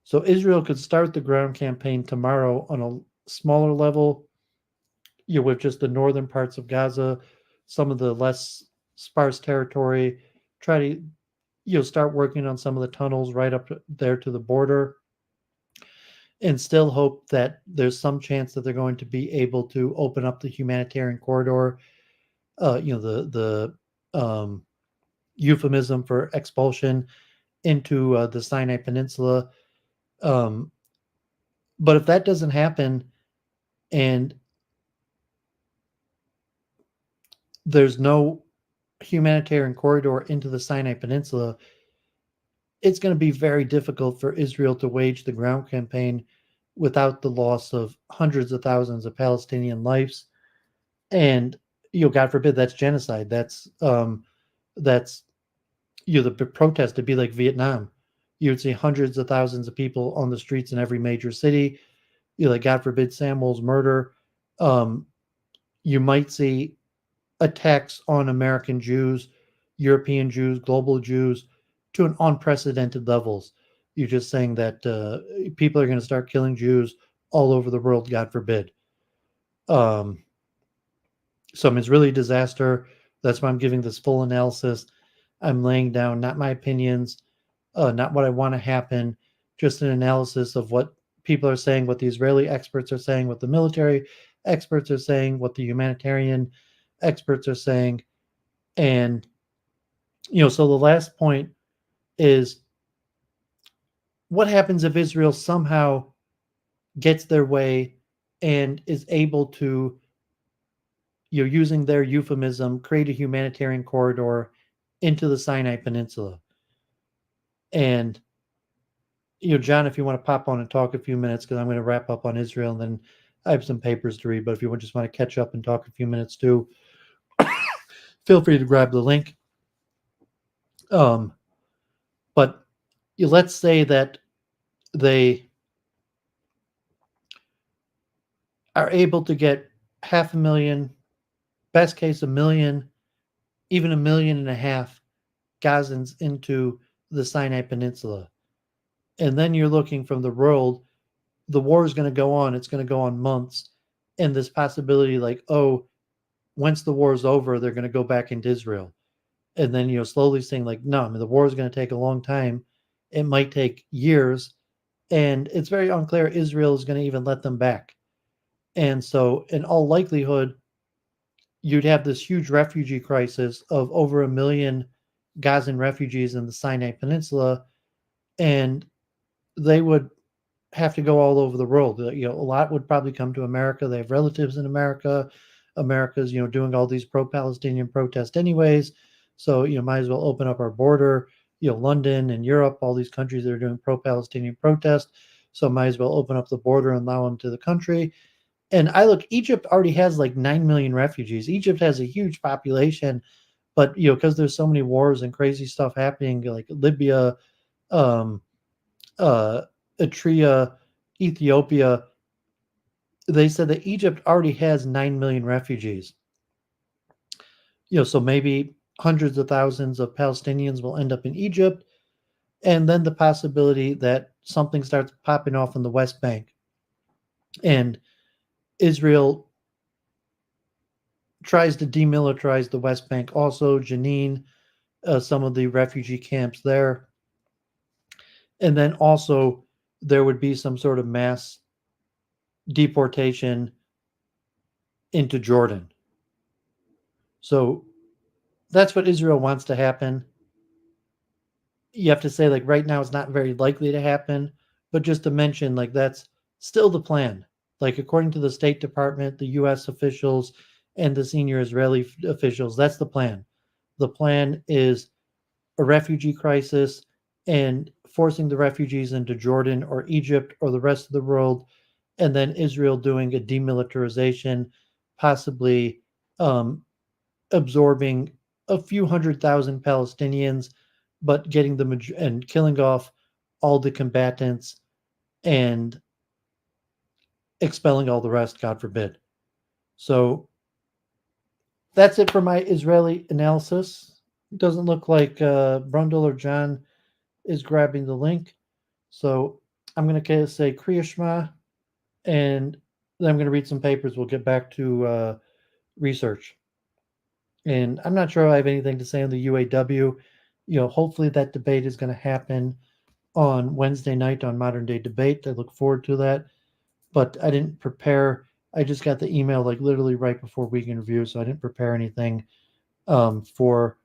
So Israel could start the ground campaign tomorrow on a smaller level, with just the northern parts of Gaza, some of the less sparse territory, try to start working on some of the tunnels right up there to the border, and still hope that there's some chance that they're going to be able to open up the humanitarian corridor. The euphemism for expulsion into the Sinai Peninsula. But if that doesn't happen and there's no humanitarian corridor into the Sinai Peninsula, it's going to be very difficult for Israel to wage the ground campaign without the loss of hundreds of thousands of Palestinian lives. And, God forbid, that's genocide. That's the protest to be like Vietnam. You would see hundreds of thousands of people on the streets in every major city. Like, God forbid, Samuel's murder. You might see attacks on American Jews, European Jews, global Jews to an unprecedented levels. You're just saying that people are going to start killing Jews all over the world, God forbid. So it's really a disaster. That's why I'm giving this full analysis. I'm laying down not my opinions, not what I want to happen, just an analysis of what people are saying, what the Israeli experts are saying, what the military experts are saying, what the humanitarian experts are saying. And, so the last point is, what happens if Israel somehow gets their way and is able to, using their euphemism, create a humanitarian corridor into the Sinai Peninsula? And, John, if you want to pop on and talk a few minutes, because I'm going to wrap up on Israel, and then I have some papers to read, but if you just want to catch up and talk a few minutes too, feel free to grab the link. But let's say that they are able to get 500,000, best case 1 million, even 1.5 million Gazans into the Sinai Peninsula. And then you're looking from the world, the war is going to go on. It's going to go on months. And this possibility like, once the war is over, they're going to go back into Israel. And then, slowly saying like, no, the war is going to take a long time. It might take years. And it's very unclear Israel is going to even let them back. And so in all likelihood, you'd have this huge refugee crisis of over 1 million Gazan refugees in the Sinai Peninsula. And they would have to go all over the world. A lot would probably come to America. They have relatives in America. America's, doing all these pro-Palestinian protests anyways. So, might as well open up our border. London and Europe, all these countries that are doing pro-Palestinian protests. So might as well open up the border and allow them to the country. And Egypt already has like 9 million refugees. Egypt has a huge population, but, because there's so many wars and crazy stuff happening, like Libya, Eritrea, Ethiopia, they said that Egypt already has 9 million refugees. So maybe hundreds of thousands of Palestinians will end up in Egypt. And then the possibility that something starts popping off in the West Bank. And Israel tries to demilitarize the West Bank. Also, Jenin, some of the refugee camps there. And then also there would be some sort of mass deportation into Jordan. So that's what Israel wants to happen. You have to say, like, right now it's not very likely to happen, but just to mention, like, that's still the plan. Like, according to the State Department, the U.S. officials, and the senior Israeli officials, that's the plan. The plan is a refugee crisis and forcing the refugees into Jordan or Egypt or the rest of the world, and then Israel doing a demilitarization, possibly absorbing a few 100,000 Palestinians, but getting and killing off all the combatants and expelling all the rest, God forbid. So that's it for my Israeli analysis. It doesn't look like Brundle or John is grabbing the link. So I'm going to say Kriya Shema, and then I'm going to read some papers. We'll get back to research. And I'm not sure I have anything to say on the UAW. Hopefully that debate is going to happen on Wednesday night on Modern Day Debate. I look forward to that. But I didn't prepare. I just got the email like literally right before weekend review, so I didn't prepare anything for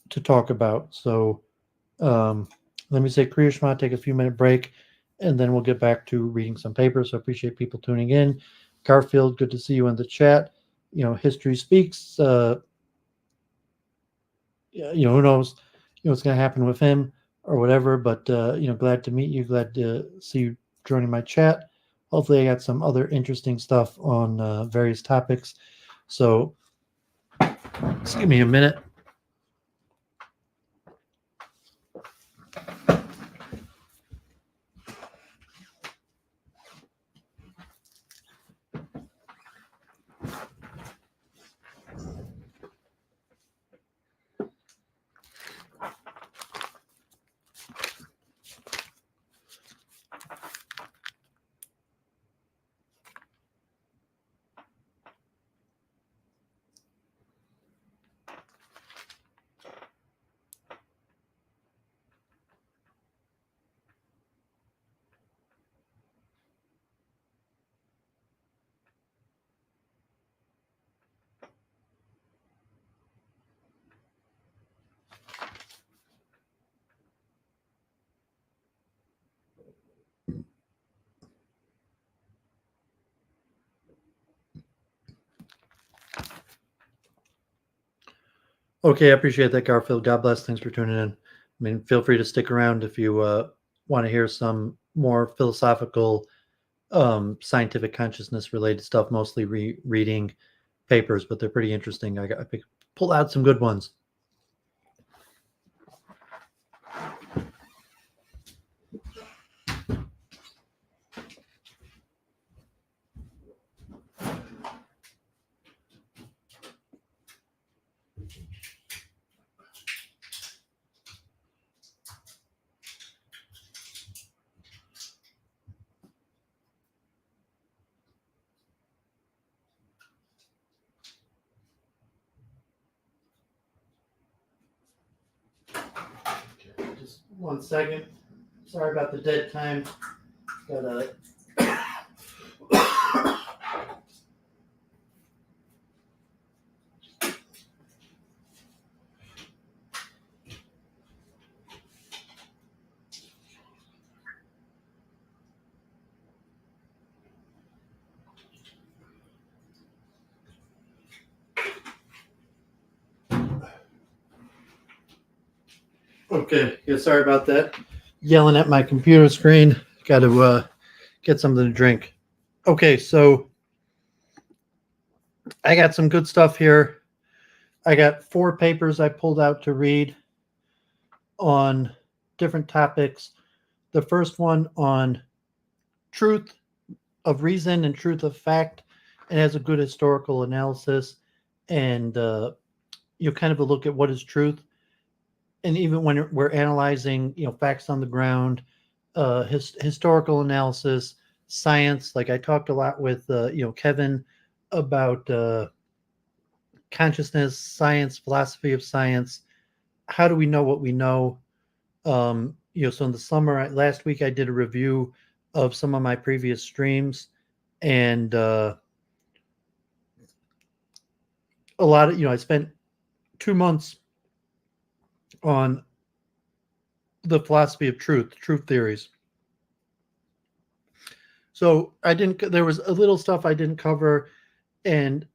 to talk about. So let me say Kriya Shema, take a few minute break, and then we'll get back to reading some papers. So I appreciate people tuning in. Garfield, good to see you in the chat. History speaks. Who knows, what's going to happen with him or whatever. But glad to meet you. Glad to see you joining my chat. Hopefully, I got some other interesting stuff on various topics. So just give me a minute. Okay, I appreciate that, Garfield. God bless. Thanks for tuning in. I mean, feel free to stick around if you want to hear some more philosophical, scientific consciousness related stuff, mostly reading papers, but they're pretty interesting. I pulled out some good ones. Just 1 second. Sorry about the dead time. Got Okay, yeah, sorry about that. Yelling at my computer screen. Got to get something to drink. Okay, so I got some good stuff here. I got 4 papers I pulled out to read on different topics. The first one on truth of reason and truth of fact. It has a good historical analysis and kind of a look at what is truth. And even when we're analyzing, facts on the ground, historical analysis, science, like I talked a lot with, Kevin about consciousness, science, philosophy of science. How do we know what we know? So in the summer, last week, I did a review of some of my previous streams, and a lot of, I spent 2 months on the philosophy of truth theories. So there was a little stuff I didn't cover, and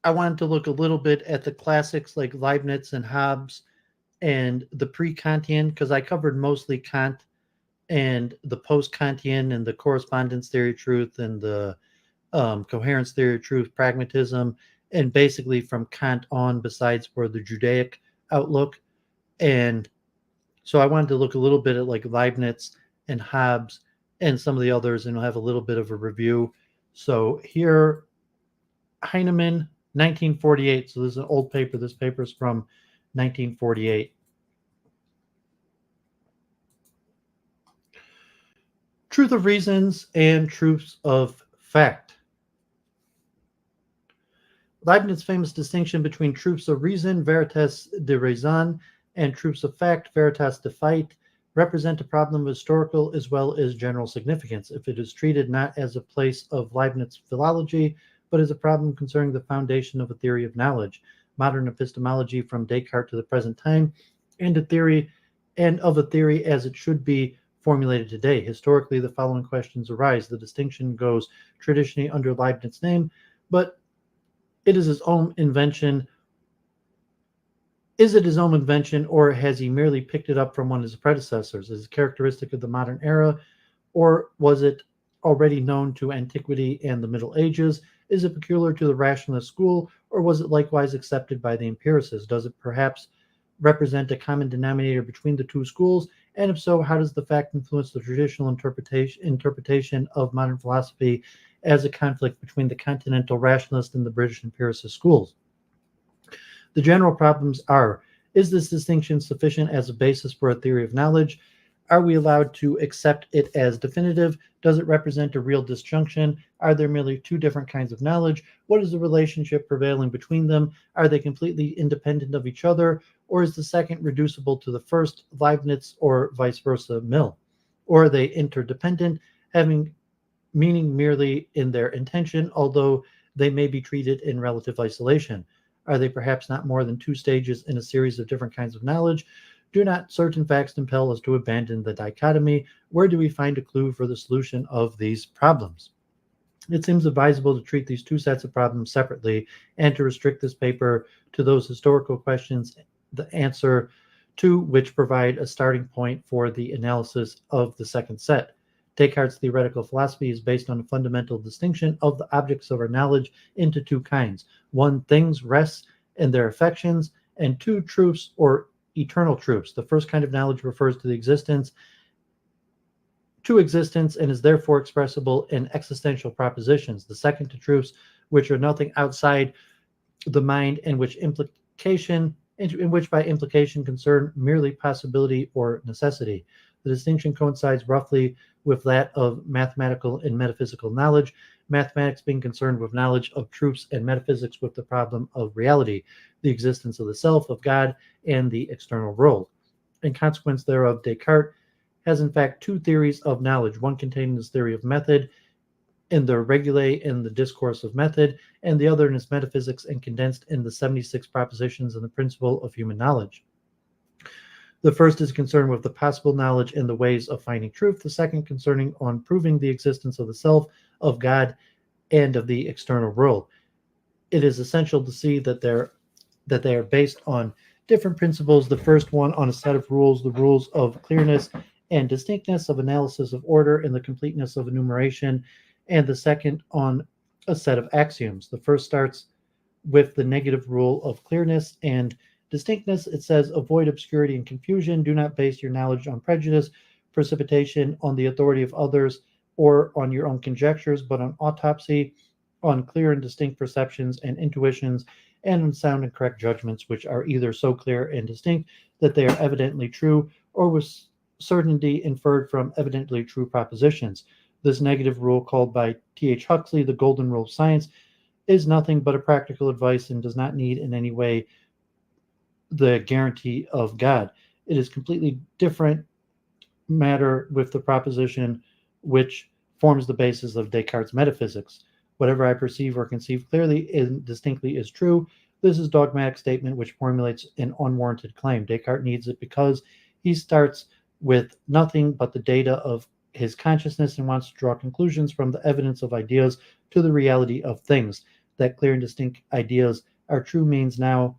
I wanted to look a little bit at the classics like Leibniz and Hobbes and the pre-Kantian, because I covered mostly Kant and the post-Kantian and the correspondence theory of truth and the coherence theory of truth, pragmatism, and basically from Kant on, besides for the Judaic outlook. And so I wanted to look a little bit at like Leibniz and Hobbes and some of the others, and we'll have a little bit of a review. So here, Heinemann, 1948. So this is an old paper. This paper is from 1948. Truth of reasons and truths of fact. Leibniz's famous distinction between truths of reason, veritas de raison, and truths of fact, veritas de fait, represent a problem of historical as well as general significance if it is treated not as a place of Leibniz philology, but as a problem concerning the foundation of a theory of knowledge. modern epistemology from Descartes to the present time, and of a theory as it should be formulated today. Historically, the following questions arise. The distinction goes traditionally under Leibniz's name, but it is his own invention. Is it his own invention, or has he merely picked it up from one of his predecessors? Is it characteristic of the modern era, or was it already known to antiquity and the Middle Ages? Is it peculiar to the rationalist school, or was it likewise accepted by the empiricists? Does it perhaps represent a common denominator between the two schools? And if so, how does the fact influence the traditional interpretation of modern philosophy as a conflict between the continental rationalist and the British empiricist schools? The general problems are: is this distinction sufficient as a basis for a theory of knowledge? Are we allowed to accept it as definitive? Does it represent a real disjunction? Are there merely two different kinds of knowledge? What is the relationship prevailing between them? Are they completely independent of each other? Or is the second reducible to the first, Leibniz, or vice versa, Mill? Or are they interdependent, having meaning merely in their intention, although they may be treated in relative isolation? Are they perhaps not more than two stages in a series of different kinds of knowledge? Do not certain facts compel us to abandon the dichotomy? Where do we find a clue for the solution of these problems? It seems advisable to treat these two sets of problems separately and to restrict this paper to those historical questions, the answer to which provide a starting point for the analysis of the second set. Descartes' theoretical philosophy is based on a fundamental distinction of the objects of our knowledge into two kinds. One, things, rests, and their affections, and two, truths or eternal truths. The first kind of knowledge refers to existence and is therefore expressible in existential propositions. The second to truths, which are nothing outside the mind, and which by implication concern merely possibility or necessity. The distinction coincides roughly with that of mathematical and metaphysical knowledge, mathematics being concerned with knowledge of truths and metaphysics with the problem of reality, the existence of the self, of God, and the external world. In consequence thereof, Descartes has in fact two theories of knowledge, one contained in his theory of method, in the regulae in the discourse of method, and the other in his metaphysics and condensed in the 76 propositions in the principle of human knowledge. The first is concerned with the possible knowledge and the ways of finding truth. The second concerning on proving the existence of the self, of God, and of the external world. It is essential to see that they are based on different principles. The first one on a set of rules, the rules of clearness and distinctness, of analysis of order, and the completeness of enumeration, and the second on a set of axioms. The first starts with the negative rule of clearness and distinctness. It says, avoid obscurity and confusion. Do not base your knowledge on prejudice, precipitation, on the authority of others, or on your own conjectures, but on autopsy, on clear and distinct perceptions and intuitions, and on sound and correct judgments, which are either so clear and distinct that they are evidently true, or with certainty inferred from evidently true propositions. This negative rule, called by T.H. Huxley the golden rule of science, is nothing but a practical advice and does not need in any way the guarantee of God. It is completely different matter with the proposition which forms the basis of Descartes' metaphysics. Whatever I perceive or conceive clearly and distinctly is true. This is a dogmatic statement which formulates an unwarranted claim. Descartes needs it because he starts with nothing but the data of his consciousness and wants to draw conclusions from the evidence of ideas to the reality of things. That clear and distinct ideas are true means now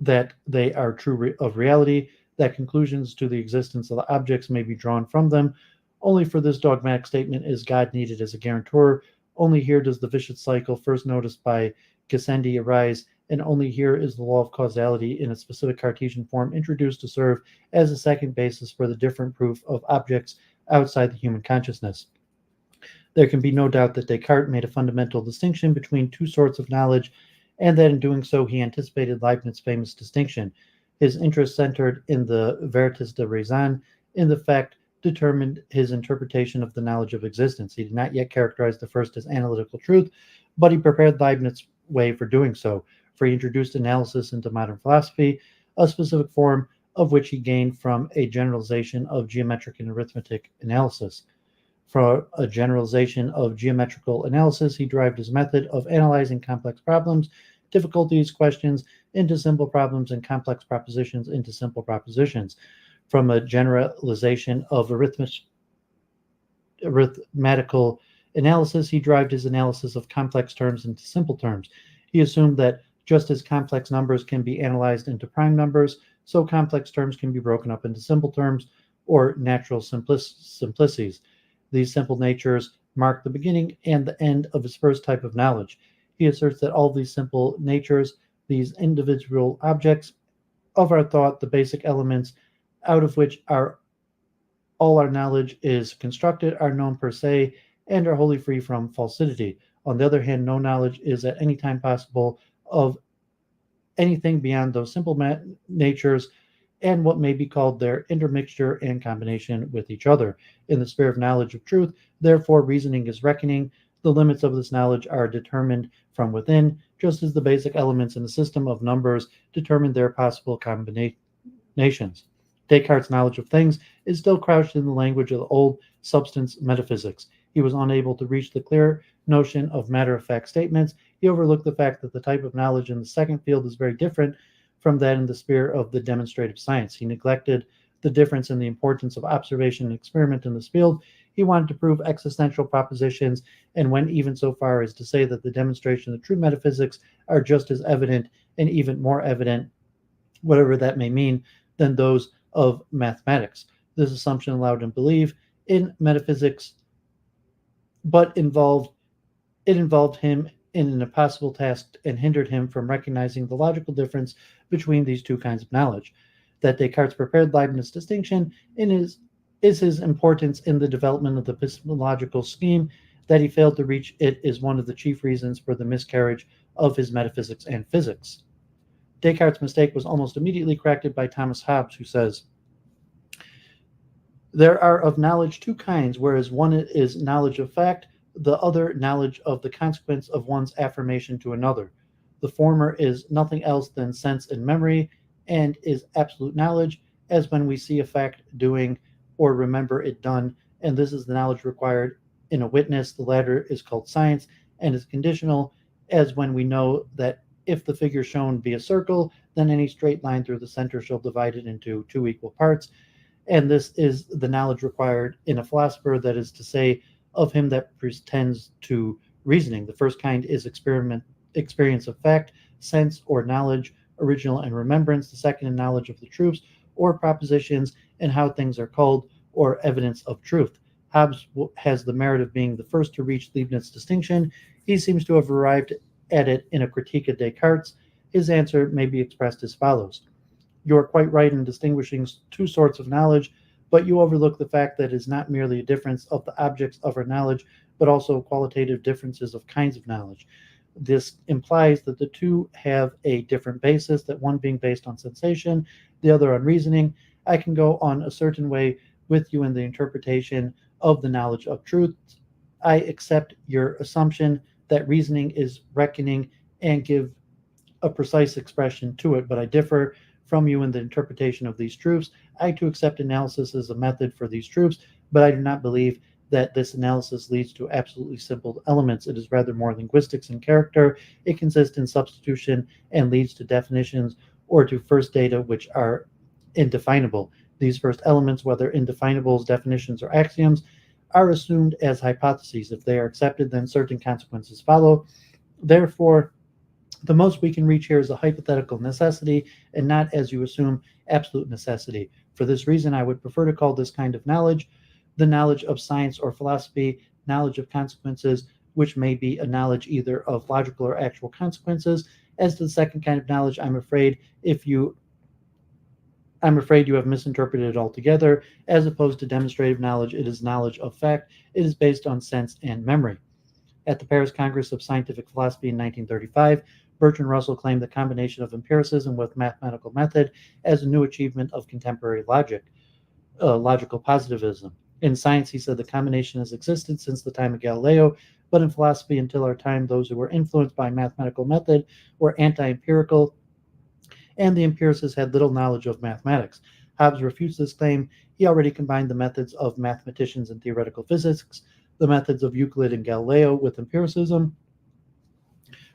that they are true of reality, that conclusions to the existence of the objects may be drawn from them. Only for this dogmatic statement is God needed as a guarantor. Only here does the vicious cycle first noticed by Gassendi arise, and only here is the law of causality in a specific Cartesian form introduced to serve as a second basis for the different proof of objects outside the human consciousness. There can be no doubt that Descartes made a fundamental distinction between two sorts of knowledge, and that in doing so he anticipated Leibniz's famous distinction. His interest centered in the veritas de raison, in the fact determined his interpretation of the knowledge of existence. He did not yet characterize the first as analytical truth, but he prepared Leibniz's way for doing so, for he introduced analysis into modern philosophy, a specific form of which he gained from a generalization of geometric and arithmetic analysis. For a generalization of geometrical analysis, he derived his method of analyzing complex problems difficulties, questions into simple problems, and complex propositions into simple propositions. From a generalization of arithmetical analysis, he derived his analysis of complex terms into simple terms. He assumed that just as complex numbers can be analyzed into prime numbers, so complex terms can be broken up into simple terms or natural simplicities. These simple natures mark the beginning and the end of his first type of knowledge. He asserts that all these simple natures, these individual objects of our thought, the basic elements out of which all our knowledge is constructed, are known per se and are wholly free from falsity. On the other hand, no knowledge is at any time possible of anything beyond those simple natures and what may be called their intermixture and combination with each other. In the sphere of knowledge of truth, therefore, reasoning is reckoning. The limits of this knowledge are determined from within, just as the basic elements in the system of numbers determine their possible combinations. Descartes' knowledge of things is still crouched in the language of the old substance metaphysics. He was unable to reach the clear notion of matter-of-fact statements. He overlooked the fact that the type of knowledge in the second field is very different from that in the sphere of the demonstrative science. He neglected the difference in the importance of observation and experiment in this field. He wanted to prove existential propositions and went even so far as to say that the demonstration of true metaphysics are just as evident and even more evident, whatever that may mean, than those of mathematics. This assumption allowed him to believe in metaphysics, but it involved him in an impossible task and hindered him from recognizing the logical difference between these two kinds of knowledge. That Descartes prepared Leibniz's distinction is his importance in the development of the epistemological scheme. That he failed to reach it is one of the chief reasons for the miscarriage of his metaphysics and physics. Descartes' mistake was almost immediately corrected by Thomas Hobbes, who says, "There are of knowledge two kinds, whereas one is knowledge of fact, the other knowledge of the consequence of one's affirmation to another. The former is nothing else than sense and memory, and is absolute knowledge, as when we see a fact doing or remember it done, and this is the knowledge required in a witness. The latter is called science, and is conditional, as when we know that if the figure shown be a circle, then any straight line through the center shall divide it into two equal parts. And this is the knowledge required in a philosopher, that is to say, of him that pretends to reasoning. The first kind is experience of fact, sense or knowledge, original and remembrance. The second is knowledge of the truths or propositions and how things are called, or evidence of truth." Hobbes has the merit of being the first to reach Leibniz's distinction. He seems to have arrived at it in a critique of Descartes. His answer may be expressed as follows: "You are quite right in distinguishing two sorts of knowledge, but you overlook the fact that it is not merely a difference of the objects of our knowledge, but also qualitative differences of kinds of knowledge. This implies that the two have a different basis, that one being based on sensation, the other on reasoning. I can go on a certain way with you in the interpretation of the knowledge of truth. I accept your assumption that reasoning is reckoning and give a precise expression to it, but I differ from you in the interpretation of these truths. I too accept analysis as a method for these truths, but I do not believe that this analysis leads to absolutely simple elements. It is rather more linguistics in character. It consists in substitution and leads to definitions or to first data which are indefinable. These first elements, whether indefinables, definitions, or axioms, are assumed as hypotheses. If they are accepted, then certain consequences follow. Therefore, the most we can reach here is a hypothetical necessity, and not, as you assume, absolute necessity. For this reason, I would prefer to call this kind of knowledge the knowledge of science or philosophy, knowledge of consequences, which may be a knowledge either of logical or actual consequences. As to the second kind of knowledge, I'm afraid you have misinterpreted it altogether. As opposed to demonstrative knowledge, it is knowledge of fact. It is based on sense and memory." At the Paris Congress of Scientific Philosophy in 1935, Bertrand Russell claimed the combination of empiricism with mathematical method as a new achievement of contemporary logical positivism. In science, he said, the combination has existed since the time of Galileo, but in philosophy until our time, those who were influenced by mathematical method were anti-empirical, and the empiricists had little knowledge of mathematics. Hobbes refutes this claim. He already combined the methods of mathematicians in theoretical physics, the methods of Euclid and Galileo, with empiricism.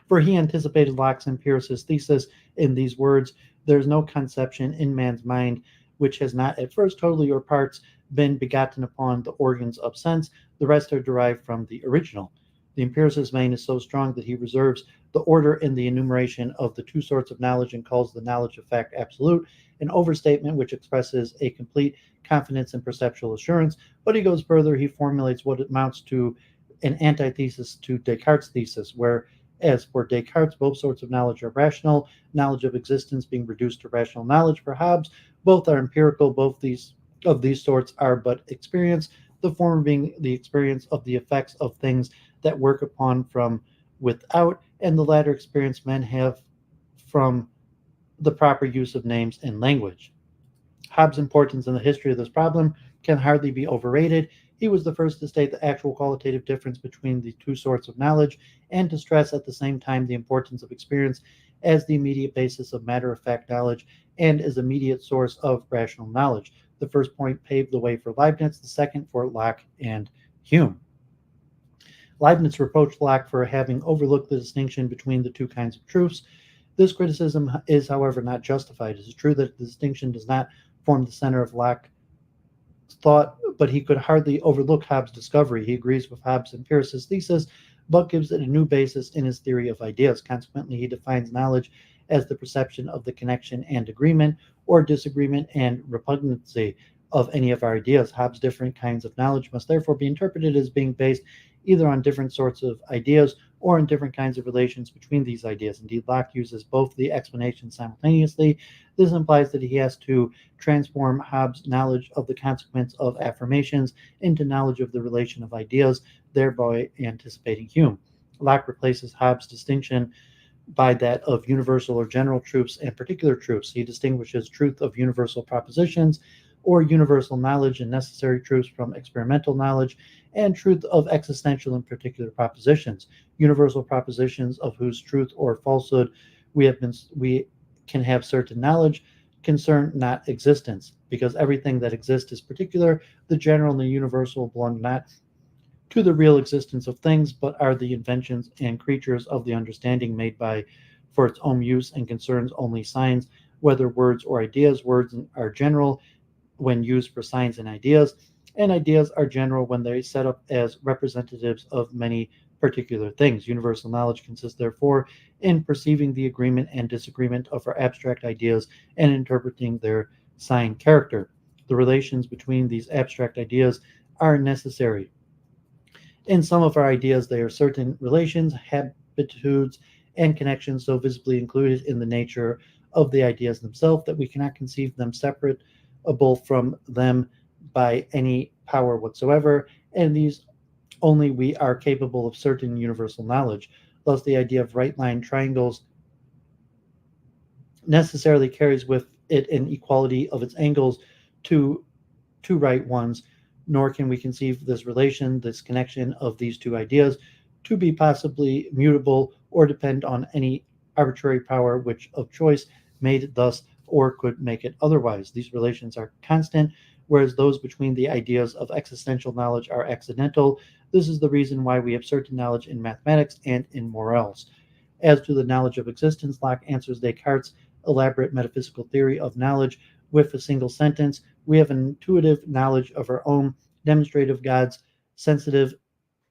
For he anticipated Locke's empiricist thesis in these words: there is no conception in man's mind which has not at first totally or parts been begotten upon the organs of sense. The rest are derived from the original. The empiricist's vein is so strong that he reserves the order in the enumeration of the two sorts of knowledge and calls the knowledge of fact absolute, an overstatement which expresses a complete confidence and perceptual assurance. But he goes further. He formulates what amounts to an antithesis to Descartes' thesis, where, as for Descartes, both sorts of knowledge are rational, knowledge of existence being reduced to rational knowledge. For Hobbes, both are empirical, both of these sorts are but experience, the former being the experience of the effects of things that work upon from without, and the latter experience men have from the proper use of names and language. Hobbes' importance in the history of this problem can hardly be overrated. He was the first to state the actual qualitative difference between the two sorts of knowledge and to stress at the same time the importance of experience as the immediate basis of matter-of-fact knowledge and as immediate source of rational knowledge. The first point paved the way for Leibniz, the second for Locke and Hume. Leibniz reproached Locke for having overlooked the distinction between the two kinds of truths. This criticism is, however, not justified. It is true that the distinction does not form the center of Locke's thought, but he could hardly overlook Hobbes' discovery. He agrees with Hobbes' empiricist thesis, but gives it a new basis in his theory of ideas. Consequently, he defines knowledge as the perception of the connection and agreement, or disagreement and repugnancy of any of our ideas. Hobbes' different kinds of knowledge must therefore be interpreted as being based either on different sorts of ideas or in different kinds of relations between these ideas. Indeed, Locke uses both the explanations simultaneously. This implies that he has to transform Hobbes' knowledge of the consequence of affirmations into knowledge of the relation of ideas, thereby anticipating Hume. Locke replaces Hobbes' distinction by that of universal or general truths and particular truths. He distinguishes truth of universal propositions or universal knowledge and necessary truths from experimental knowledge, and truth of existential and particular propositions. Universal propositions of whose truth or falsehood we can have certain knowledge concern not existence, because everything that exists is particular. The general and the universal belong not to the real existence of things, but are the inventions and creatures of the understanding made by for its own use, and concerns only signs, whether words or ideas. Words are general when used for signs and ideas are general when they set up as representatives of many particular things. Universal knowledge consists therefore in perceiving the agreement and disagreement of our abstract ideas and interpreting their sign character. The relations between these abstract ideas are necessary. In some of our ideas, they are certain relations, habitudes, and connections so visibly included in the nature of the ideas themselves that we cannot conceive them separable from them by any power whatsoever, and these only we are capable of certain universal knowledge. Thus, the idea of right line triangles necessarily carries with it an equality of its angles to two right ones, nor can we conceive this relation, this connection of these two ideas to be possibly mutable or depend on any arbitrary power which of choice made it thus or could make it otherwise. These relations are constant, whereas those between the ideas of existential knowledge are accidental. This is the reason why we have certain knowledge in mathematics and in morals. As to the knowledge of existence, Locke answers Descartes' elaborate metaphysical theory of knowledge with a single sentence: we have an intuitive knowledge of our own, demonstrative gods, sensitive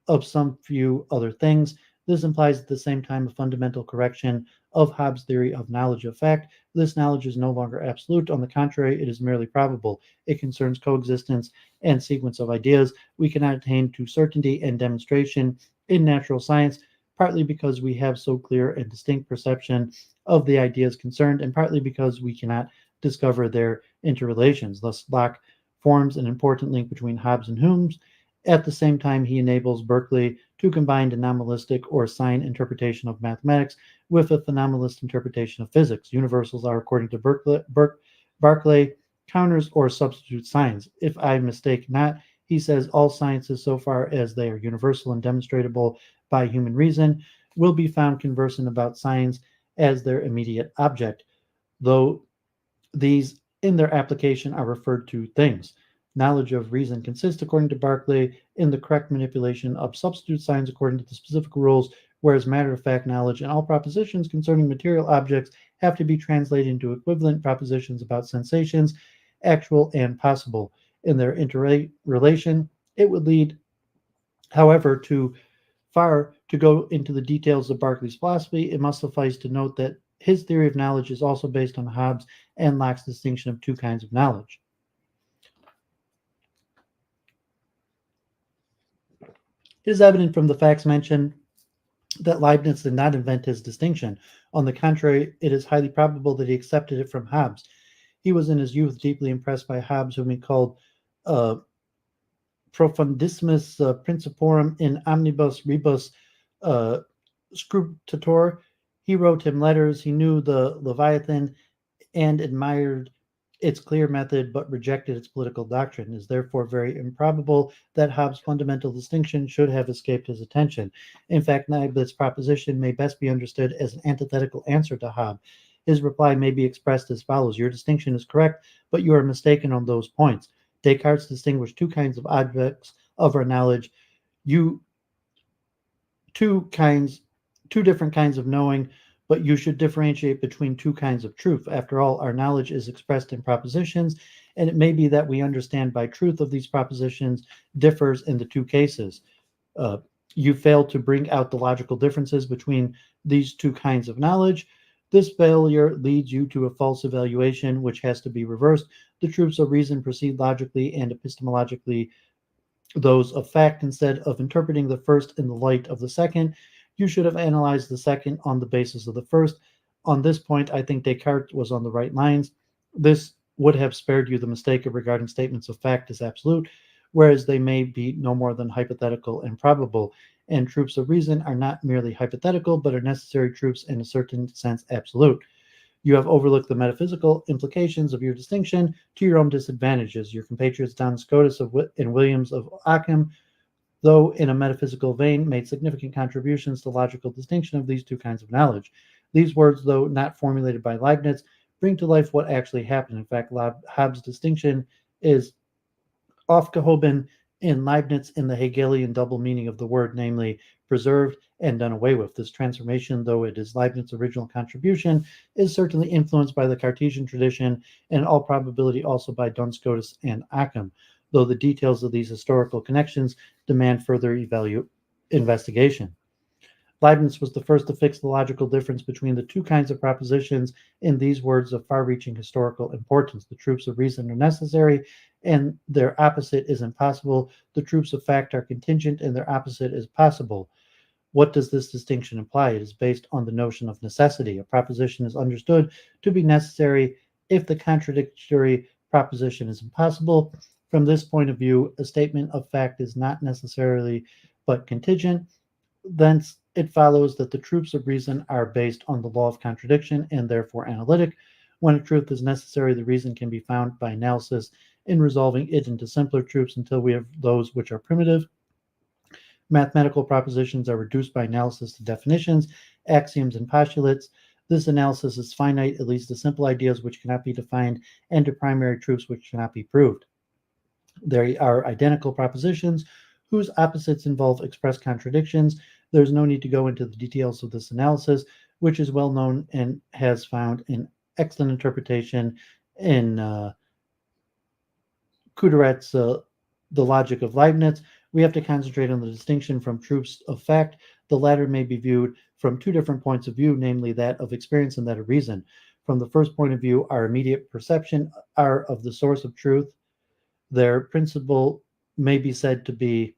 of some few other things. This implies at the same time a fundamental correction of Hobbes' theory of knowledge of fact. This knowledge is no longer absolute. On the contrary, it is merely probable. It concerns coexistence and sequence of ideas. We cannot attain to certainty and demonstration in natural science, partly because we have so clear and distinct perception of the ideas concerned, and partly because we cannot discover their interrelations. Thus, Locke forms an important link between Hobbes and Hume. At the same time, he enables Berkeley to combine a nominalistic or sign interpretation of mathematics with a phenomenalist interpretation of physics. Universals are, according to Berkeley, counters or substitute signs. If I mistake not, he says all sciences, so far as they are universal and demonstrable by human reason, will be found conversant about signs as their immediate object, though these in their application are referred to things. Knowledge of reason consists, according to Berkeley, in the correct manipulation of substitute signs according to the specific rules whereas matter-of-fact knowledge and all propositions concerning material objects have to be translated into equivalent propositions about sensations, actual and possible. In their interrelation, it would lead, however, too far to go into the details of Berkeley's philosophy. It must suffice to note that his theory of knowledge is also based on Hobbes and Locke's distinction of two kinds of knowledge. It is evident from the facts mentioned that Leibniz did not invent his distinction. On the contrary, it is highly probable that he accepted it from Hobbes. He was in his youth deeply impressed by Hobbes, whom he called profundissimus principiorum in omnibus rebus scrutator. He wrote him letters. He knew the Leviathan and admired its clear method, but rejected its political doctrine. It is therefore very improbable that Hobbes' fundamental distinction should have escaped his attention. In fact, Leibniz's proposition may best be understood as an antithetical answer to Hobbes. His reply may be expressed as follows: your distinction is correct, but you are mistaken on those points. Descartes distinguished two kinds of objects of our knowledge, two different kinds of knowing, but you should differentiate between two kinds of truth. After all, our knowledge is expressed in propositions, and it may be that we understand by truth of these propositions differs in the two cases. You fail to bring out the logical differences between these two kinds of knowledge. This failure leads you to a false evaluation, which has to be reversed. The truths of reason proceed logically and epistemologically those of fact. Instead of interpreting the first in the light of the second, you should have analyzed the second on the basis of the first. On this point, I think Descartes was on the right lines. This would have spared you the mistake of regarding statements of fact as absolute, whereas they may be no more than hypothetical and probable. And truths of reason are not merely hypothetical, but are necessary truths in a certain sense absolute. You have overlooked the metaphysical implications of your distinction to your own disadvantages. Your compatriots Duns Scotus and Williams of Ockham, though in a metaphysical vein, made significant contributions to logical distinction of these two kinds of knowledge. These words, though not formulated by Leibniz, bring to life what actually happened. In fact, Hobbes' distinction is aufgehoben in Leibniz in the Hegelian double meaning of the word, namely preserved and done away with. This transformation, though it is Leibniz's original contribution, is certainly influenced by the Cartesian tradition and in all probability also by Duns Scotus and Occam, though the details of these historical connections demand further investigation. Leibniz was the first to fix the logical difference between the two kinds of propositions in these words of far-reaching historical importance. The truths of reason are necessary, and their opposite is impossible. The truths of fact are contingent, and their opposite is possible. What does this distinction imply? It is based on the notion of necessity. A proposition is understood to be necessary if the contradictory proposition is impossible. From this point of view, a statement of fact is not necessarily but contingent. Thence it follows that the truths of reason are based on the law of contradiction and therefore analytic. When a truth is necessary, the reason can be found by analysis in resolving it into simpler truths until we have those which are primitive. Mathematical propositions are reduced by analysis to definitions, axioms, and postulates. This analysis is finite, at least to simple ideas which cannot be defined, and to primary truths which cannot be proved. There are identical propositions whose opposites involve express contradictions. There's no need to go into the details of this analysis, which is well known and has found an excellent interpretation in Kuderet's The Logic of Leibniz. We have to concentrate on the distinction from truths of fact. The latter may be viewed from two different points of view, namely that of experience and that of reason. From the first point of view, our immediate perception are of the source of truth. Their principle may be said to be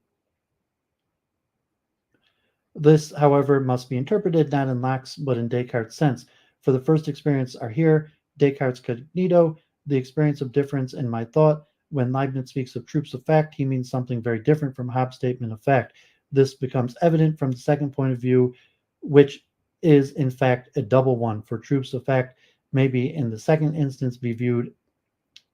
this, however, must be interpreted not in Locke's but in Descartes' sense. For the first experience are here, Descartes' cognito, the experience of difference in my thought. When Leibniz speaks of truths of fact, he means something very different from Hobbes' statement of fact. This becomes evident from the second point of view, which is in fact a double one. For truths of fact may be in the second instance be viewed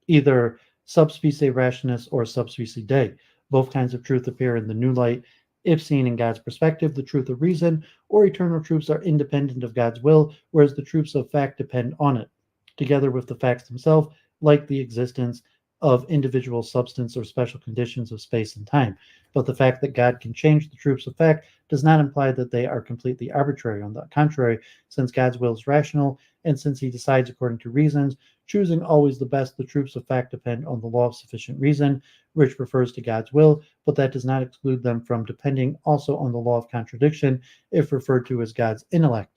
either sub specie rationis or sub specie Dei. Both kinds of truth appear in the new light. If seen in God's perspective, the truth of reason or eternal truths are independent of God's will, whereas the truths of fact depend on it, together with the facts themselves, like the existence of individual substance or special conditions of space and time. But the fact that God can change the truths of fact does not imply that they are completely arbitrary. On the contrary, since God's will is rational, and since he decides according to reasons, choosing always the best, the truths of fact depend on the law of sufficient reason, which refers to God's will, but that does not exclude them from depending also on the law of contradiction, if referred to as God's intellect.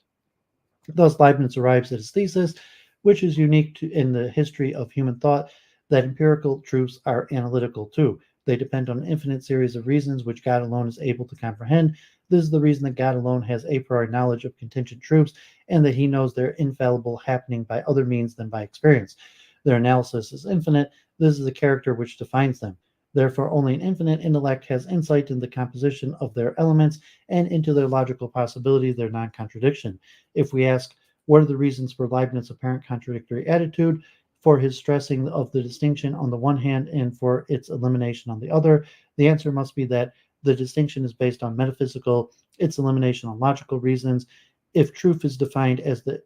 Thus, Leibniz arrives at his thesis, which is unique in the history of human thought, that empirical truths are analytical too. They depend on an infinite series of reasons which God alone is able to comprehend. This is the reason that God alone has a priori knowledge of contingent truths, and that he knows their infallible happening by other means than by experience. Their analysis is infinite. This is the character which defines them. Therefore, only an infinite intellect has insight in the composition of their elements and into their logical possibility, their non-contradiction. If we ask, what are the reasons for Leibniz's apparent contradictory attitude, for his stressing of the distinction on the one hand and for its elimination on the other, the answer must be that the distinction is based on metaphysical, its elimination on logical reasons. If truth is defined as the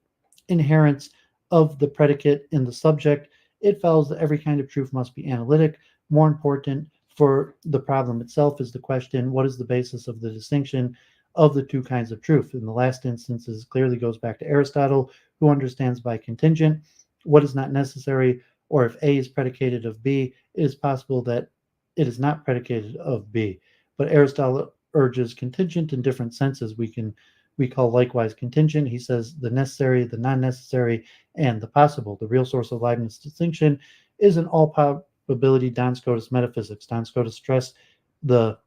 inherence of the predicate in the subject, it follows that every kind of truth must be analytic. More important for the problem itself is the question, what is the basis of the distinction of the two kinds of truth? In the last instance, this clearly goes back to Aristotle, who understands by contingent what is not necessary, or if A is predicated of B, it is possible that it is not predicated of B. But Aristotle urges contingent in different senses. We call likewise contingent. He says the necessary, the non-necessary, and the possible. The real source of Leibniz's distinction is in all probability Duns Scotus metaphysics. Duns Scotus stressed the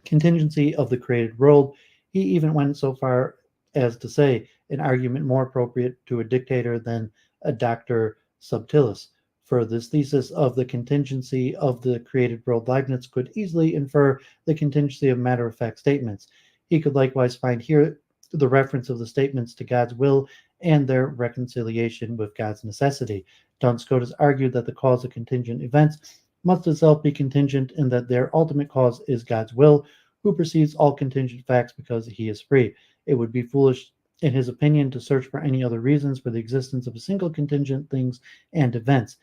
contingency of the created world. He even went so far as to say an argument more appropriate to a dictator than a doctor subtilis. For this thesis of the contingency of the created world, Leibniz could easily infer the contingency of matter-of-fact statements. He could likewise find here the reference of the statements to God's will and their reconciliation with God's necessity. Duns Scotus argued that the cause of contingent events must itself be contingent in that their ultimate cause is God's will, who perceives all contingent facts because he is free. It would be foolish, in his opinion, to search for any other reasons for the existence of a single contingent things and events.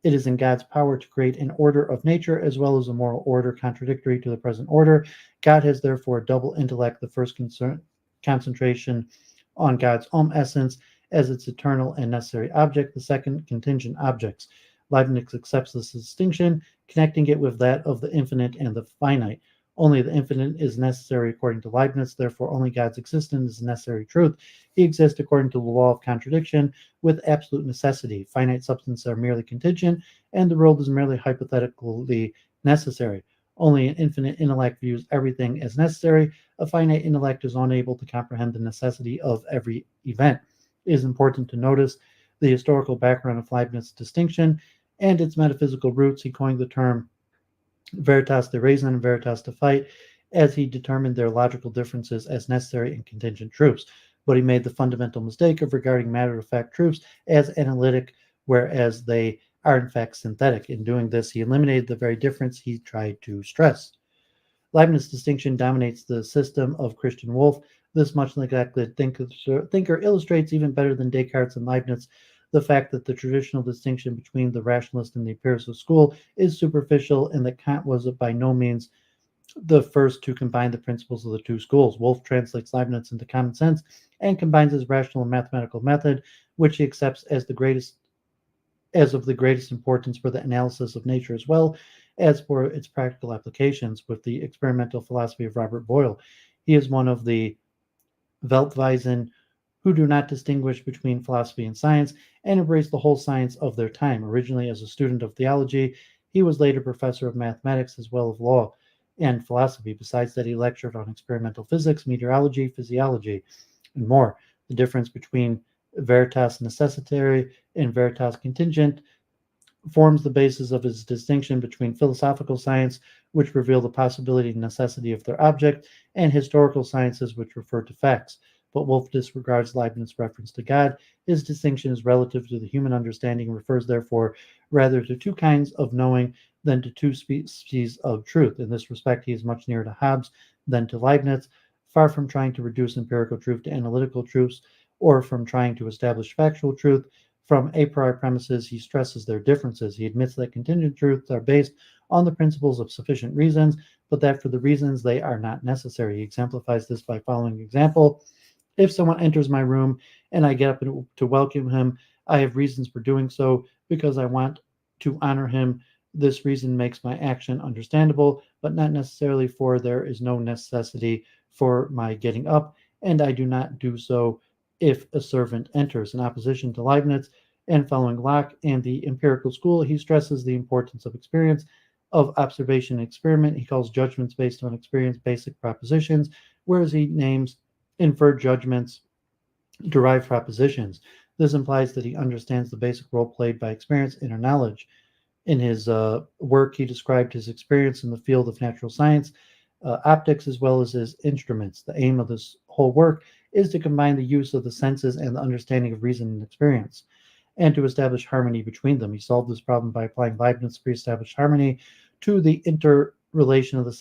It is in God's power to create an order of nature as well as a moral order contradictory to the present order. God has therefore a double intellect, the first concentration on God's own essence as its eternal and necessary object, the second contingent objects. Leibniz accepts this distinction, connecting it with that of the infinite and the finite. Only the infinite is necessary according to Leibniz, therefore only God's existence is a necessary truth. He exists according to the law of contradiction with absolute necessity. Finite substances are merely contingent, and the world is merely hypothetically necessary. Only an infinite intellect views everything as necessary. A finite intellect is unable to comprehend the necessity of every event. It is important to notice the historical background of Leibniz's distinction and its metaphysical roots. He coined the term veritas de reason and veritas de fait, as he determined their logical differences as necessary and contingent truths. But he made the fundamental mistake of regarding matter-of-fact truths as analytic, whereas they are in fact synthetic. In doing this, he eliminated the very difference he tried to stress. Leibniz's distinction dominates the system of Christian Wolff. This much neglected thinker illustrates even better than Descartes and Leibniz the fact that the traditional distinction between the rationalist and the empiricist school is superficial, and that Kant was by no means the first to combine the principles of the two schools. Wolff translates Leibniz into common sense and combines his rational and mathematical method, which he accepts as of the greatest importance for the analysis of nature as well as for its practical applications, with the experimental philosophy of Robert Boyle. He is one of the Weltweisen who do not distinguish between philosophy and science and embrace the whole science of their time. Originally as a student of theology, he was later professor of mathematics as well as law and philosophy. Besides that, he lectured on experimental physics, meteorology, physiology, and more. The difference between veritas necessitary and veritas contingent forms the basis of his distinction between philosophical science, which reveal the possibility and necessity of their object, and historical sciences, which refer to facts. But Wolff disregards Leibniz's reference to God. His distinction is relative to the human understanding and refers therefore rather to two kinds of knowing than to two species of truth. In this respect, he is much nearer to Hobbes than to Leibniz, far from trying to reduce empirical truth to analytical truths or from trying to establish factual truth. From a priori premises, he stresses their differences. He admits that contingent truths are based on the principles of sufficient reasons, but that for the reasons they are not necessary. He exemplifies this by following example. If someone enters my room and I get up to welcome him, I have reasons for doing so because I want to honor him. This reason makes my action understandable, but not necessarily, for there is no necessity for my getting up, and I do not do so if a servant enters. In opposition to Leibniz and following Locke and the empirical school, he stresses the importance of experience, of observation and experiment. He calls judgments based on experience basic propositions, whereas he names inferred judgments derived propositions. This implies that he understands the basic role played by experience, inner knowledge. In his work, he described his experience in the field of natural science, optics, as well as his instruments. The aim of this whole work is to combine the use of the senses and the understanding of reason and experience, and to establish harmony between them. He solved this problem by applying Leibniz's pre-established harmony to the interrelation of the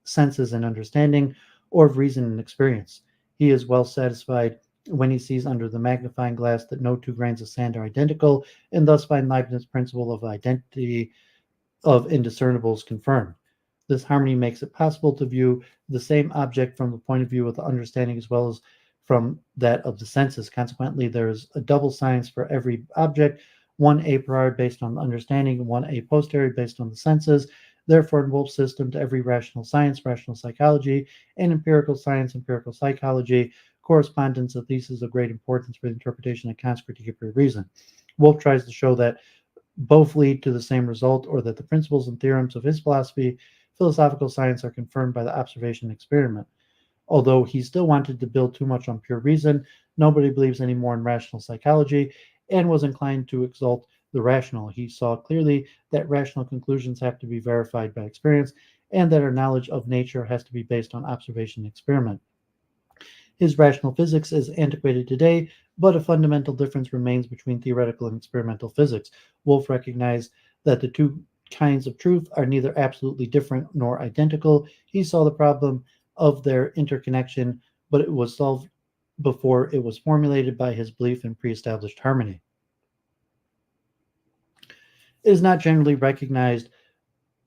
senses and understanding, or of reason and experience. He is well satisfied when he sees under the magnifying glass that no two grains of sand are identical, and thus find Leibniz's principle of identity of indiscernibles confirmed. This harmony makes it possible to view the same object from the point of view of the understanding as well as from that of the senses. Consequently, there is a double science for every object, one a priori based on the understanding, one a posteriori based on the senses. Therefore, in Wolff's system, to every rational science, rational psychology, and empirical science, empirical psychology, correspondence of these is of great importance for the interpretation of Kant's critique of pure reason. Wolff tries to show that both lead to the same result, or that the principles and theorems of his philosophical science are confirmed by the observation and experiment. Although he still wanted to build too much on pure reason, nobody believes anymore in rational psychology and was inclined to exalt the rational. He saw clearly that rational conclusions have to be verified by experience, and that our knowledge of nature has to be based on observation and experiment. His rational physics is antiquated today, but a fundamental difference remains between theoretical and experimental physics. Wolff recognized that the two kinds of truth are neither absolutely different nor identical. He saw the problem of their interconnection, but it was solved before it was formulated by his belief in pre-established harmony. It is not generally recognized,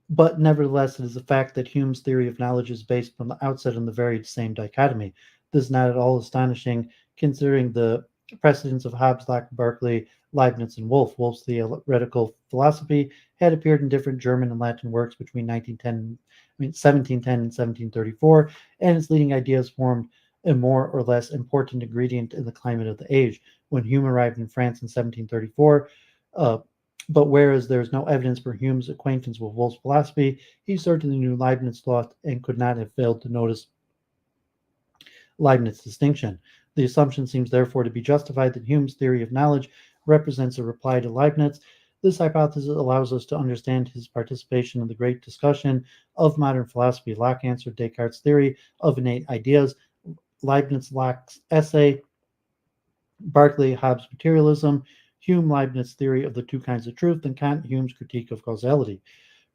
but nevertheless it is a fact that Hume's theory of knowledge is based from the outset on the very same dichotomy. This is not at all astonishing, considering the precedents of Hobbes, Locke, Berkeley, Leibniz, and Wolff. Wolff's theoretical philosophy had appeared in different German and Latin works between 1710 and 1734, and its leading ideas formed a more or less important ingredient in the climate of the age. When Hume arrived in France in 1734, but whereas there is no evidence for Hume's acquaintance with Wolff's philosophy, he certainly knew Leibniz's thought and could not have failed to notice Leibniz's distinction. The assumption seems therefore to be justified that Hume's theory of knowledge represents a reply to Leibniz. This hypothesis allows us to understand his participation in the great discussion of modern philosophy. Locke answered Descartes' theory of innate ideas, Leibniz Locke's essay, Berkeley Hobbes' materialism, Hume Leibniz's theory of the two kinds of truth, and Kant Hume's critique of causality.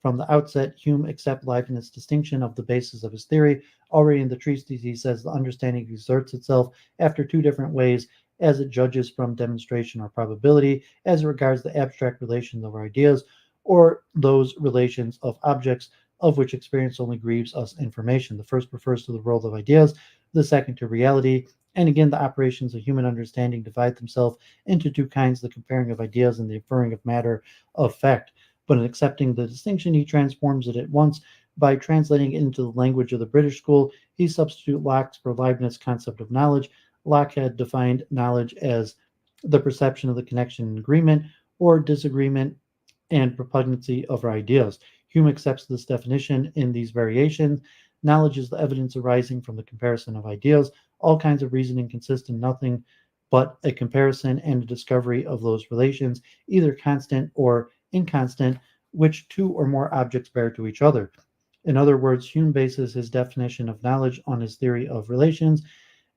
From the outset, Hume accepted Leibniz's distinction of the basis of his theory. Already in the treatise, he says the understanding exerts itself after two different ways, as it judges from demonstration or probability, as it regards the abstract relations of our ideas, or those relations of objects of which experience only gives us information. The first refers to the world of ideas, the second to reality. And again, the operations of human understanding divide themselves into two kinds, the comparing of ideas and the inferring of matter of fact. But in accepting the distinction, he transforms it at once by translating it into the language of the British school. He substitutes Locke's for Leibniz's concept of knowledge. Locke had defined knowledge as the perception of the connection and agreement or disagreement and repugnancy of our ideas. Hume accepts this definition in these variations. Knowledge is the evidence arising from the comparison of ideas. All kinds of reasoning consist in nothing but a comparison and a discovery of those relations, either constant or inconstant, which two or more objects bear to each other. In other words, Hume bases his definition of knowledge on his theory of relations,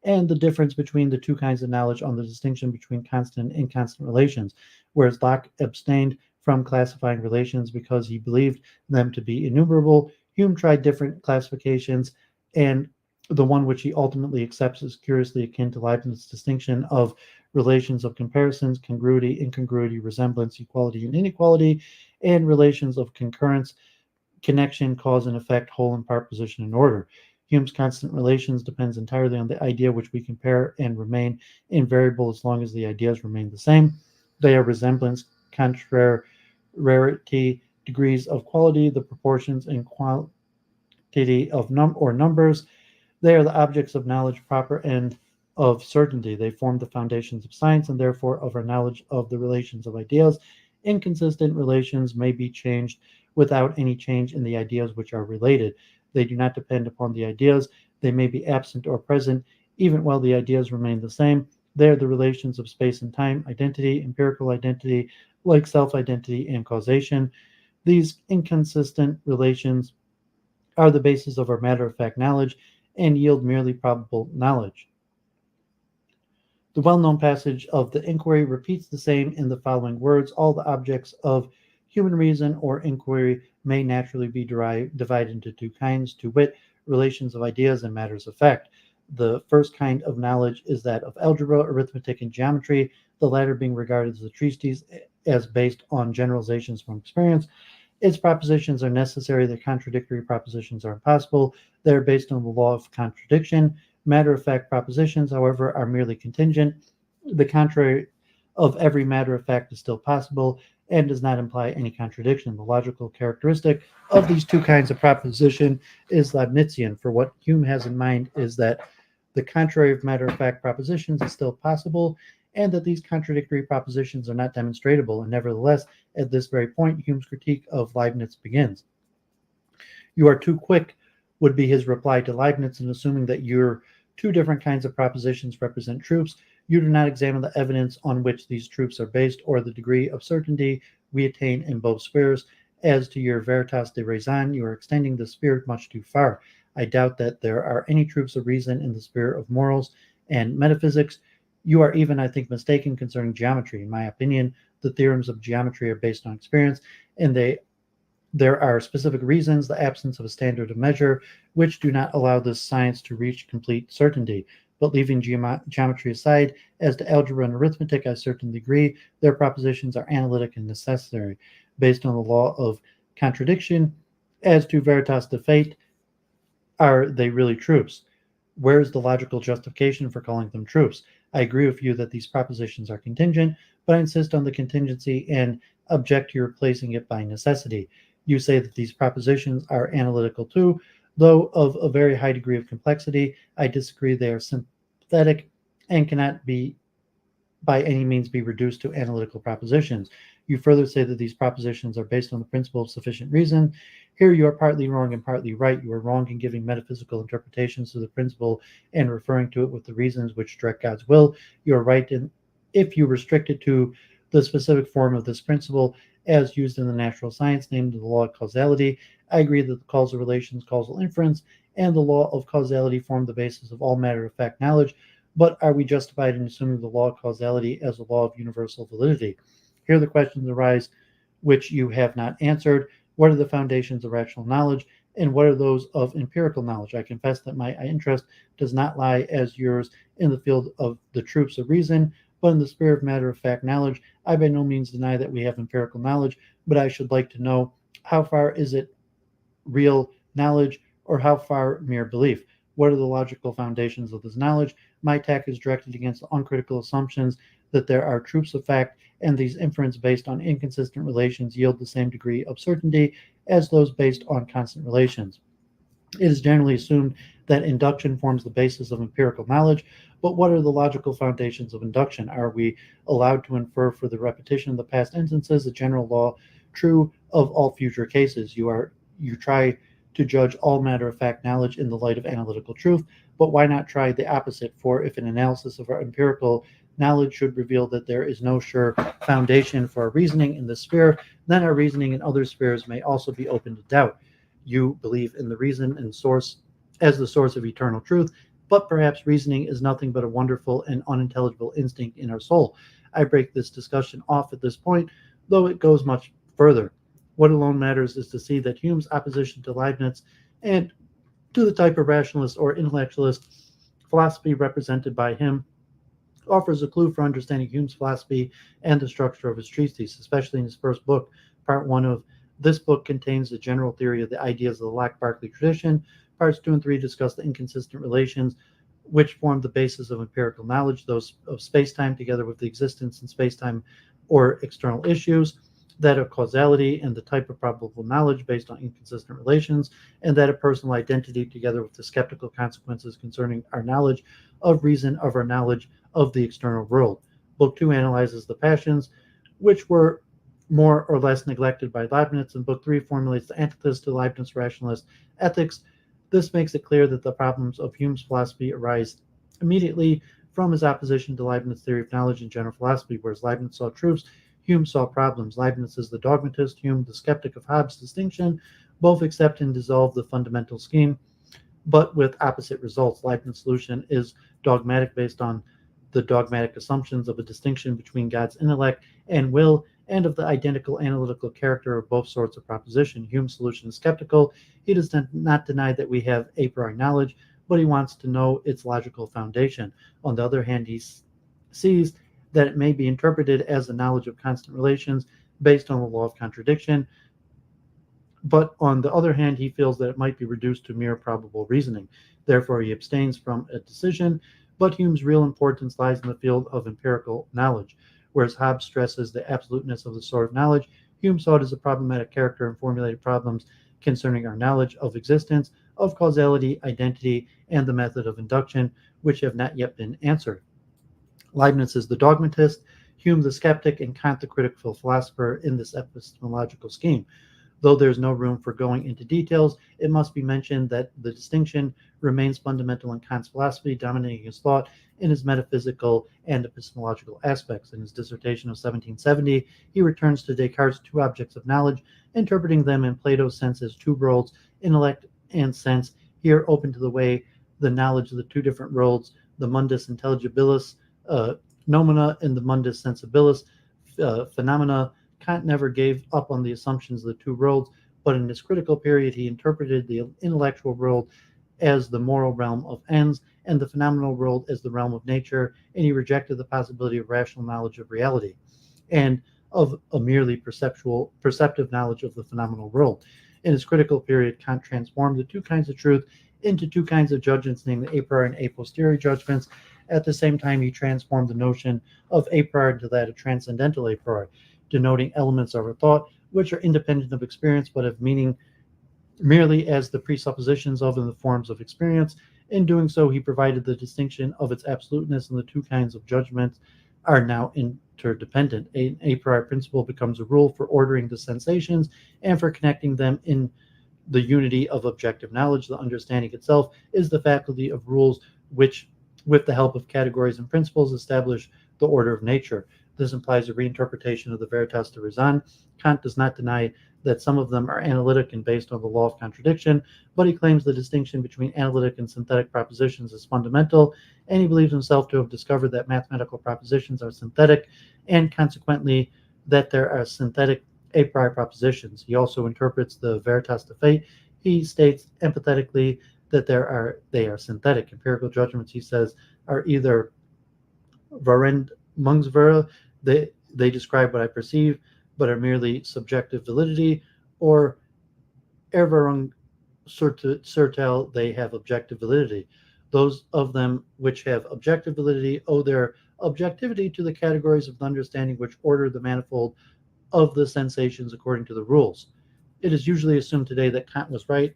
and the difference between the two kinds of knowledge on the distinction between constant and inconstant relations, whereas Locke abstained from classifying relations because he believed them to be innumerable. Hume tried different classifications and the one which he ultimately accepts is curiously akin to Leibniz's distinction of relations of comparisons, congruity, incongruity, resemblance, equality, and inequality, and relations of concurrence, connection, cause and effect, whole and part, position, and order. Hume's constant relations depends entirely on the idea which we compare and remain invariable as long as the ideas remain the same. They are resemblance, contrariety, degrees of quality, the proportions and quantity of numbers. They are the objects of knowledge proper and of certainty. They form the foundations of science and therefore of our knowledge of the relations of ideas. Inconsistent relations may be changed without any change in the ideas which are related. They do not depend upon the ideas. They may be absent or present, even while the ideas remain the same. They are the relations of space and time, identity, empirical identity, like self-identity and causation. These inconsistent relations are the basis of our matter-of-fact knowledge and yield merely probable knowledge. The well-known passage of the inquiry repeats the same in the following words: all the objects of human reason or inquiry may naturally be divided into two kinds, to wit, relations of ideas and matters of fact. The first kind of knowledge is that of algebra, arithmetic, and geometry, the latter being regarded as a treatise as based on generalizations from experience. Its propositions are necessary, the contradictory propositions are impossible. They are based on the law of contradiction. Matter-of-fact propositions, however, are merely contingent. The contrary of every matter-of-fact is still possible and does not imply any contradiction. The logical characteristic of these two kinds of proposition is Leibnizian, for what Hume has in mind is that the contrary of matter-of-fact propositions is still possible, and that these contradictory propositions are not demonstrable, and nevertheless, at this very point, Hume's critique of Leibniz begins. You are too quick, would be his reply to Leibniz, in assuming that your two different kinds of propositions represent truths. You do not examine the evidence on which these truths are based, or the degree of certainty we attain in both spheres. As to your veritas de raison, you are extending the spirit much too far. I doubt that there are any truths of reason in the sphere of morals and metaphysics. You are even, I think, mistaken concerning geometry. In my opinion, the theorems of geometry are based on experience, and there are specific reasons, the absence of a standard of measure, which do not allow this science to reach complete certainty. But leaving geometry aside, as to algebra and arithmetic, I certainly agree. Their propositions are analytic and necessary, based on the law of contradiction. As to veritas de fate, are they really truths? Where is the logical justification for calling them truths? I agree with you that these propositions are contingent, but I insist on the contingency and object to your replacing it by necessity. You say that these propositions are analytical too, though of a very high degree of complexity. I disagree. They are synthetic and cannot be by any means be reduced to analytical propositions. You further say that these propositions are based on the principle of sufficient reason. Here you are partly wrong and partly right. You are wrong in giving metaphysical interpretations to the principle and referring to it with the reasons which direct God's will. You are right in if you restrict it to the specific form of this principle as used in the natural science, namely the law of causality. I agree that the causal relations, causal inference, and the law of causality form the basis of all matter-of-fact knowledge, but are we justified in assuming the law of causality as a law of universal validity? Here the questions arise which you have not answered. What are the foundations of rational knowledge, and what are those of empirical knowledge? I confess that my interest does not lie as yours in the field of the truths of reason, but in the sphere of matter-of-fact knowledge. I by no means deny that we have empirical knowledge, but I should like to know how far is it real knowledge or how far mere belief? What are the logical foundations of this knowledge? My attack is directed against the uncritical assumptions that there are truths of fact, and these inferences based on inconsistent relations yield the same degree of certainty as those based on constant relations. It is generally assumed that induction forms the basis of empirical knowledge, but what are the logical foundations of induction? Are we allowed to infer for the repetition of the past instances a general law true of all future cases? You try to judge all matter-of-fact knowledge in the light of analytical truth, but why not try the opposite? For if an analysis of our empirical knowledge should reveal that there is no sure foundation for our reasoning in this sphere, then our reasoning in other spheres may also be open to doubt. You believe in the reason and source as the source of eternal truth, but perhaps reasoning is nothing but a wonderful and unintelligible instinct in our soul. I break this discussion off at this point, though it goes much further. What alone matters is to see that Hume's opposition to Leibniz and to the type of rationalist or intellectualist philosophy represented by him offers a clue for understanding Hume's philosophy and the structure of his treatise, especially in his first book. Part 1 of this book contains the general theory of the ideas of the Locke-Berkeley tradition. Parts 2 and 3 discuss the inconsistent relations which form the basis of empirical knowledge, those of space-time together with the existence in space-time or external issues, that of causality and the type of probable knowledge based on inconsistent relations, and that of personal identity together with the skeptical consequences concerning our knowledge of reason, of our knowledge of the external world. Book 2 analyzes the passions, which were more or less neglected by Leibniz, and Book 3 formulates the antithesis to Leibniz rationalist ethics. This makes it clear that the problems of Hume's philosophy arise immediately from his opposition to Leibniz's theory of knowledge and general philosophy, whereas Leibniz saw truths, Hume saw problems. Leibniz is the dogmatist, Hume the skeptic of Hobbes' distinction. Both accept and dissolve the fundamental scheme, but with opposite results. Leibniz's solution is dogmatic based on the dogmatic assumptions of a distinction between God's intellect and will, and of the identical analytical character of both sorts of proposition. Hume's solution is skeptical. He does not deny that we have a priori knowledge, but he wants to know its logical foundation. On the other hand, he sees that it may be interpreted as a knowledge of constant relations based on the law of contradiction, but on the other hand, he feels that it might be reduced to mere probable reasoning. Therefore, he abstains from a decision, but Hume's real importance lies in the field of empirical knowledge. Whereas Hobbes stresses the absoluteness of the sort of knowledge, Hume saw it as a problematic character and formulated problems concerning our knowledge of existence, of causality, identity, and the method of induction, which have not yet been answered. Leibniz is the dogmatist, Hume the skeptic, and Kant the critical philosopher in this epistemological scheme. Though there's no room for going into details, it must be mentioned that the distinction remains fundamental in Kant's philosophy, dominating his thought in his metaphysical and epistemological aspects. In his dissertation of 1770, he returns to Descartes' two objects of knowledge, interpreting them in Plato's sense as two worlds, intellect and sense, here open to the way the knowledge of the two different worlds, the mundus intelligibilis nomina and the mundus sensibilis phenomena. Kant never gave up on the assumptions of the two worlds, but in this critical period he interpreted the intellectual world as the moral realm of ends and the phenomenal world as the realm of nature, and he rejected the possibility of rational knowledge of reality and of a merely perceptive knowledge of the phenomenal world. In his critical period, Kant transformed the two kinds of truth into two kinds of judgments, namely a priori and a posteriori judgments. At the same time, he transformed the notion of a priori into that of transcendental a priori, denoting elements of our thought which are independent of experience but have meaning merely as the presuppositions of and the forms of experience. In doing so, he provided the distinction of its absoluteness, and the two kinds of judgments are now interdependent. An a priori principle becomes a rule for ordering the sensations and for connecting them in the unity of objective knowledge. The understanding itself is the faculty of rules which, with the help of categories and principles, establish the order of nature. This implies a reinterpretation of the veritas de raison. Kant does not deny that some of them are analytic and based on the law of contradiction, but he claims the distinction between analytic and synthetic propositions is fundamental, and he believes himself to have discovered that mathematical propositions are synthetic, and consequently that there are synthetic a priori propositions. He also interprets the veritas de fait. He states empathetically that they are synthetic. Empirical judgments, he says, are either Verendmungsvera, they describe what I perceive, but are merely subjective validity, or Erwarung Surtel, they have objective validity. Those of them which have objective validity owe their objectivity to the categories of understanding which order the manifold of the sensations according to the rules. It is usually assumed today that Kant was right,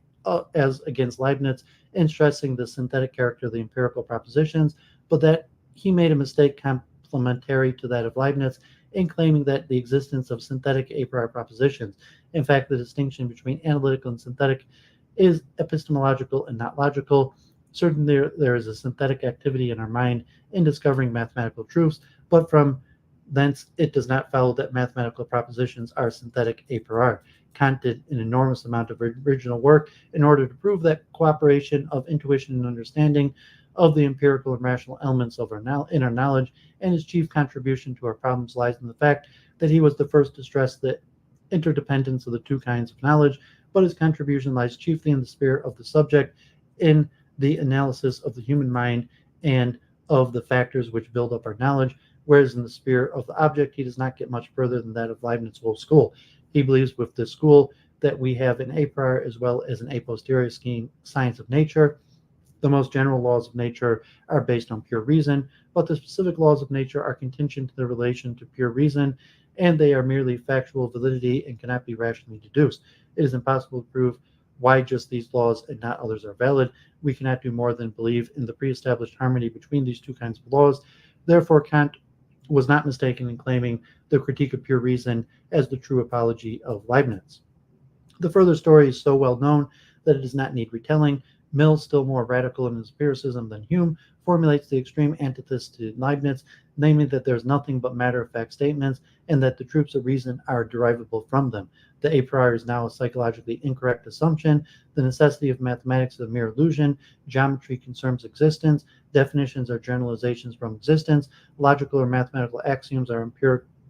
as against Leibniz, in stressing the synthetic character of the empirical propositions, but that he made a mistake complementary to that of Leibniz in claiming that the existence of synthetic a priori propositions. In fact, the distinction between analytical and synthetic is epistemological and not logical. Certainly, there is a synthetic activity in our mind in discovering mathematical truths, but from thence it does not follow that mathematical propositions are synthetic a priori. Kant did an enormous amount of original work in order to prove that cooperation of intuition and understanding of the empirical and rational elements of our knowledge, and his chief contribution to our problems lies in the fact that he was the first to stress the interdependence of the two kinds of knowledge, but his contribution lies chiefly in the spirit of the subject in the analysis of the human mind and of the factors which build up our knowledge, whereas in the sphere of the object, he does not get much further than that of Leibniz's whole school. He believes with this school that we have an a priori as well as an a posteriori scheme, science of nature. The most general laws of nature are based on pure reason, but the specific laws of nature are contingent to the relation to pure reason, and they are merely factual validity and cannot be rationally deduced. It is impossible to prove why just these laws and not others are valid. We cannot do more than believe in the pre-established harmony between these two kinds of laws. Therefore, Kant was not mistaken in claiming the Critique of Pure Reason as the true apology of Leibniz. The further story is so well known that it does not need retelling. Mill, still more radical in his empiricism than Hume, formulates the extreme antithesis to Leibniz, namely that there is nothing but matter-of-fact statements and that the truths of reason are derivable from them. The a priori is now a psychologically incorrect assumption. The necessity of mathematics is a mere illusion. Geometry concerns existence. Definitions are generalizations from existence. Logical or mathematical axioms are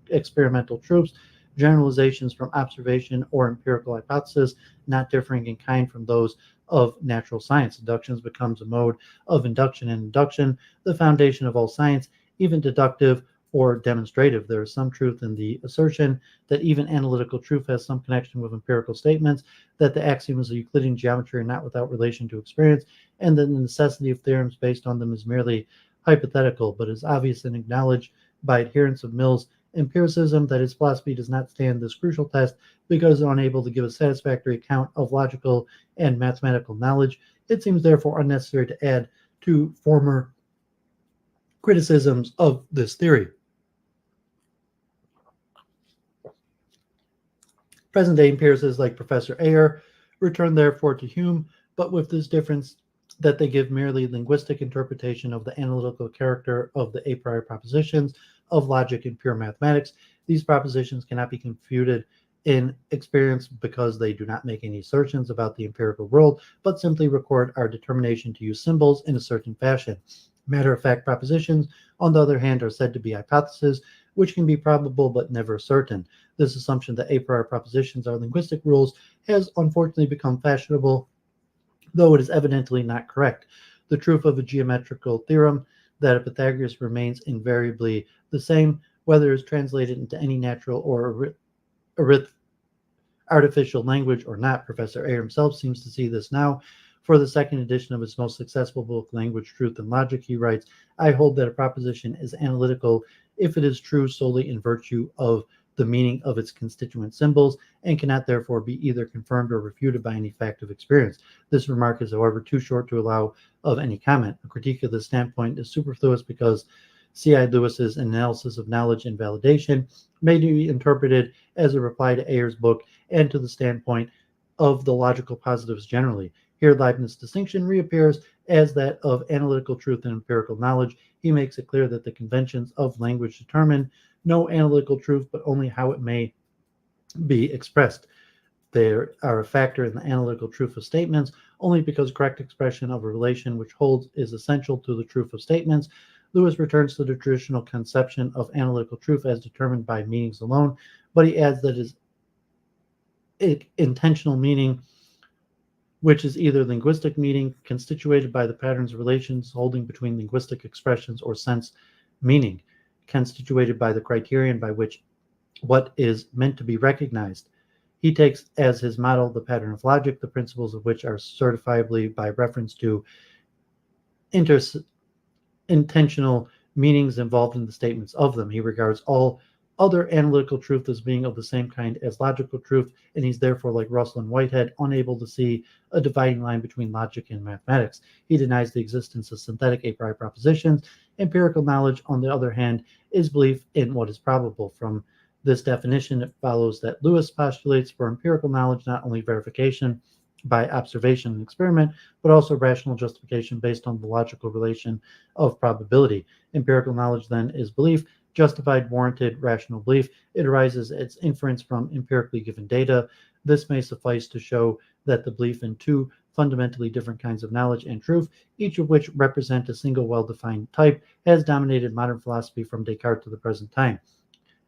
experimental truths. Generalizations from observation or empirical hypothesis, not differing in kind from those of natural science. Deduction becomes a mode of induction and induction, the foundation of all science, even deductive or demonstrative. There is some truth in the assertion that even analytical truth has some connection with empirical statements, that the axioms of Euclidean geometry are not without relation to experience, and that the necessity of theorems based on them is merely hypothetical, but is obvious and acknowledged by adherents of Mill's empiricism that his philosophy does not stand this crucial test because it's unable to give a satisfactory account of logical and mathematical knowledge. It seems therefore unnecessary to add to former criticisms of this theory. Present-day empiricists like Professor Ayer return therefore to Hume, but with this difference that they give merely linguistic interpretation of the analytical character of the a priori propositions of logic and pure mathematics. These propositions cannot be confuted in experience because they do not make any assertions about the empirical world, but simply record our determination to use symbols in a certain fashion. Matter-of-fact propositions, on the other hand, are said to be hypotheses, which can be probable but never certain. This assumption that a priori propositions are linguistic rules has unfortunately become fashionable, though it is evidently not correct. The truth of a geometrical theorem that a Pythagoras remains invariably the same, whether it is translated into any natural or artificial language or not. Professor Ayer himself seems to see this now. For the second edition of his most successful book, Language, Truth, and Logic, he writes, I hold that a proposition is analytical if it is true solely in virtue of the meaning of its constituent symbols, and cannot therefore be either confirmed or refuted by any fact of experience. This remark is, however, too short to allow of any comment. A critique of this standpoint is superfluous because C.I. Lewis's analysis of knowledge and validation may be interpreted as a reply to Ayer's book and to the standpoint of the logical positives generally. Here, Leibniz's distinction reappears as that of analytical truth and empirical knowledge. He makes it clear that the conventions of language determine no analytical truth, but only how it may be expressed. They are a factor in the analytical truth of statements only because correct expression of a relation which holds is essential to the truth of statements. Lewis returns to the traditional conception of analytical truth as determined by meanings alone, but he adds that his intentional meaning, which is either linguistic meaning constituted by the patterns of relations holding between linguistic expressions, or sense meaning constituted by the criterion by which what is meant to be recognized. He takes as his model the pattern of logic, the principles of which are certifiably by reference to intentional meanings involved in the statements of them. He regards all other analytical truth as being of the same kind as logical truth, and he's therefore, like Russell and Whitehead, unable to see a dividing line between logic and mathematics. He denies the existence of synthetic a priori propositions. Empirical knowledge, on the other hand, is belief in what is probable. From this definition, it follows that Lewis postulates for empirical knowledge not only verification by observation and experiment, but also rational justification based on the logical relation of probability. Empirical knowledge, then, is belief, justified, warranted, rational belief. It arises its inference from empirically given data. This may suffice to show that the belief in two fundamentally different kinds of knowledge and truth, each of which represent a single well-defined type, has dominated modern philosophy from Descartes to the present time.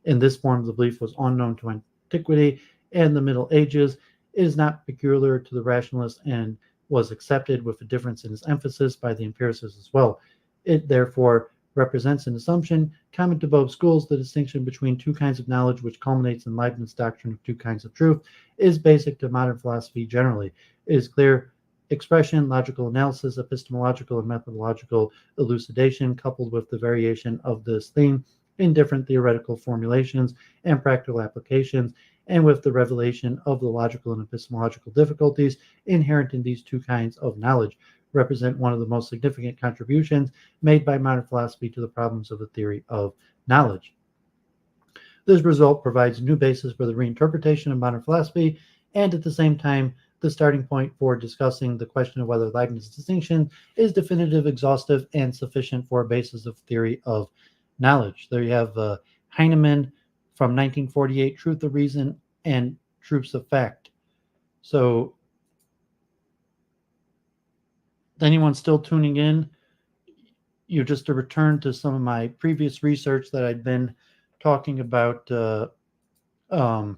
In this form, the belief was unknown to antiquity and the Middle Ages. It is not peculiar to the rationalists and was accepted with a difference in its emphasis by the empiricists as well. It therefore represents an assumption common to both schools. The distinction between two kinds of knowledge, which culminates in Leibniz's doctrine of two kinds of truth, is basic to modern philosophy generally. It is clear expression, logical analysis, epistemological and methodological elucidation, coupled with the variation of this theme in different theoretical formulations and practical applications, and with the revelation of the logical and epistemological difficulties inherent in these two kinds of knowledge, represent one of the most significant contributions made by modern philosophy to the problems of the theory of knowledge. This result provides a new basis for the reinterpretation of modern philosophy, and at the same time, the starting point for discussing the question of whether Leibniz's distinction is definitive, exhaustive, and sufficient for a basis of theory of knowledge. There you have Heinemann from 1948, Truth of Reason and Truths of Fact. So, anyone still tuning in, just to return to some of my previous research that I'd been talking about from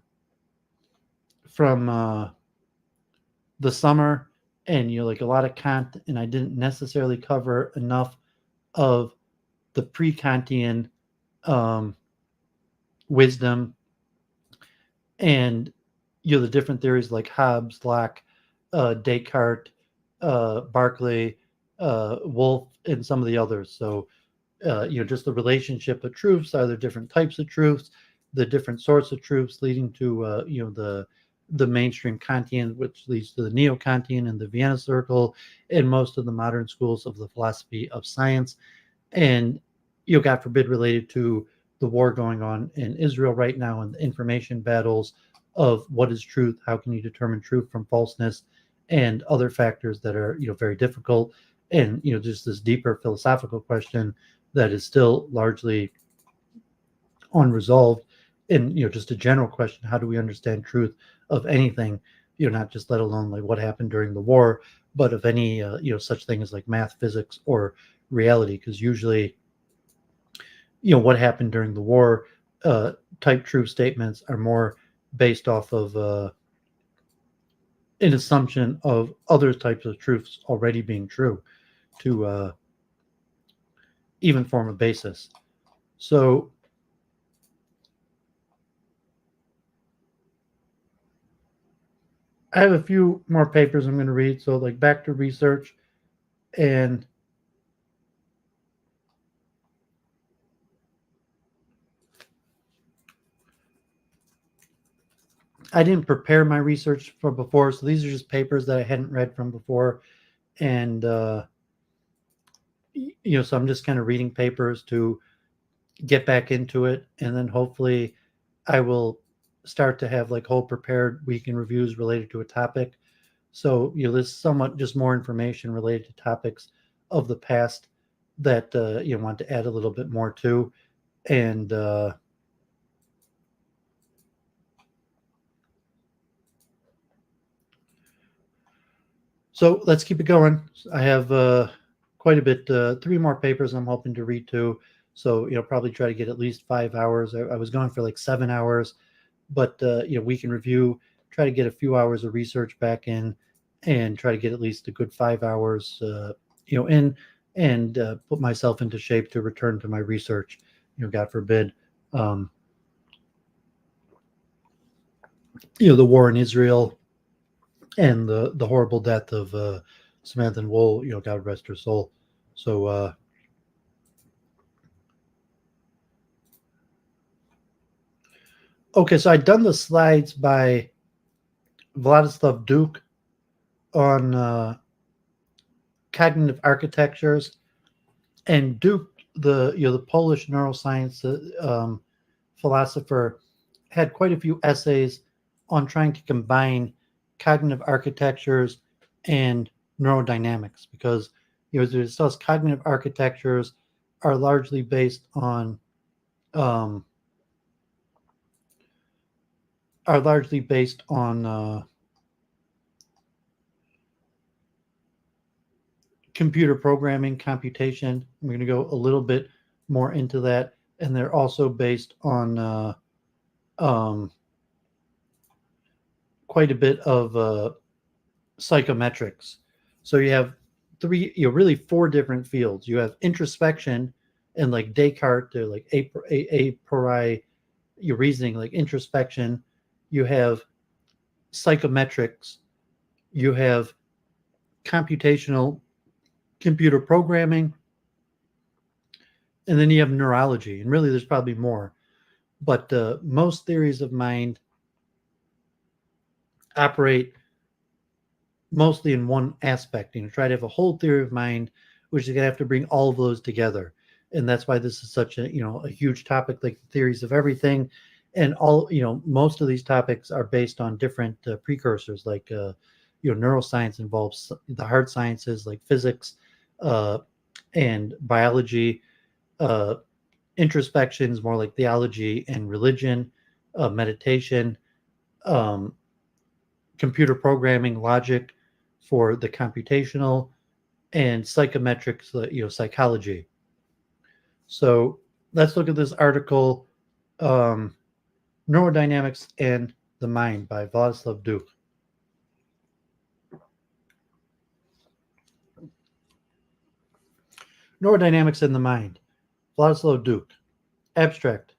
the summer, and like a lot of Kant, and I didn't necessarily cover enough of the pre-Kantian wisdom and the different theories like Hobbes, Locke, Descartes, Berkeley, Wolff, and some of the others. So just the relationship of truths. Are there different types of truths, the different sorts of truths leading to the mainstream Kantian, which leads to the neo-Kantian and the Vienna Circle, and most of the modern schools of the philosophy of science, and God forbid, related to the war going on in Israel right now and the information battles of what is truth, how can you determine truth from falseness, and other factors that are very difficult, and just this deeper philosophical question that is still largely unresolved. And just a general question: how do we understand truth of anything? Not just let alone like what happened during the war, but of any such thing as like math, physics, or reality. Because usually, what happened during the war type truth statements are more based off of an assumption of other types of truths already being true to even form a basis. So I have a few more papers I'm going to read. So like back to research, and I didn't prepare my research from before. So these are just papers that I hadn't read from before. And, so I'm just kind of reading papers to get back into it. And then hopefully I will start to have like whole prepared week in reviews related to a topic. So, there's somewhat just more information related to topics of the past that you want to add a little bit more to. And so let's keep it going. I have quite a bit, 3 more papers I'm hoping to read too. So, probably try to get at least 5 hours. I was going for like 7 hours, but, week in review, try to get a few hours of research back in, and try to get at least a good 5 hours, in, and put myself into shape to return to my research, God forbid, the war in Israel and the horrible death of Samantha and Woll, God rest her soul. So, okay, so I'd done the slides by Włodzisław Duch on cognitive architectures, and Duch, the Polish neuroscience philosopher, had quite a few essays on trying to combine cognitive architectures and neurodynamics, because as we discussed, cognitive architectures are largely based on computer programming, computation. I'm going to go a little bit more into that, and they're also based on quite a bit of psychometrics. So you have really four different fields. You have introspection, and like Descartes, they're like a priori, your reasoning, like introspection. You have psychometrics. You have computational computer programming, and then you have neurology. And really, there's probably more, but most theories of mind operate mostly in one aspect. Try to have a whole theory of mind, which is going to have to bring all of those together. And that's why this is such a huge topic, like the theories of everything. And all most of these topics are based on different precursors, like neuroscience involves the hard sciences like physics and biology. Introspection is more like theology and religion, meditation, computer programming, logic for the computational, and psychometrics, psychology. So let's look at this article, Neurodynamics and the Mind by Włodzislaw Duch. Neurodynamics and the Mind, Włodzislaw Duch. Abstract.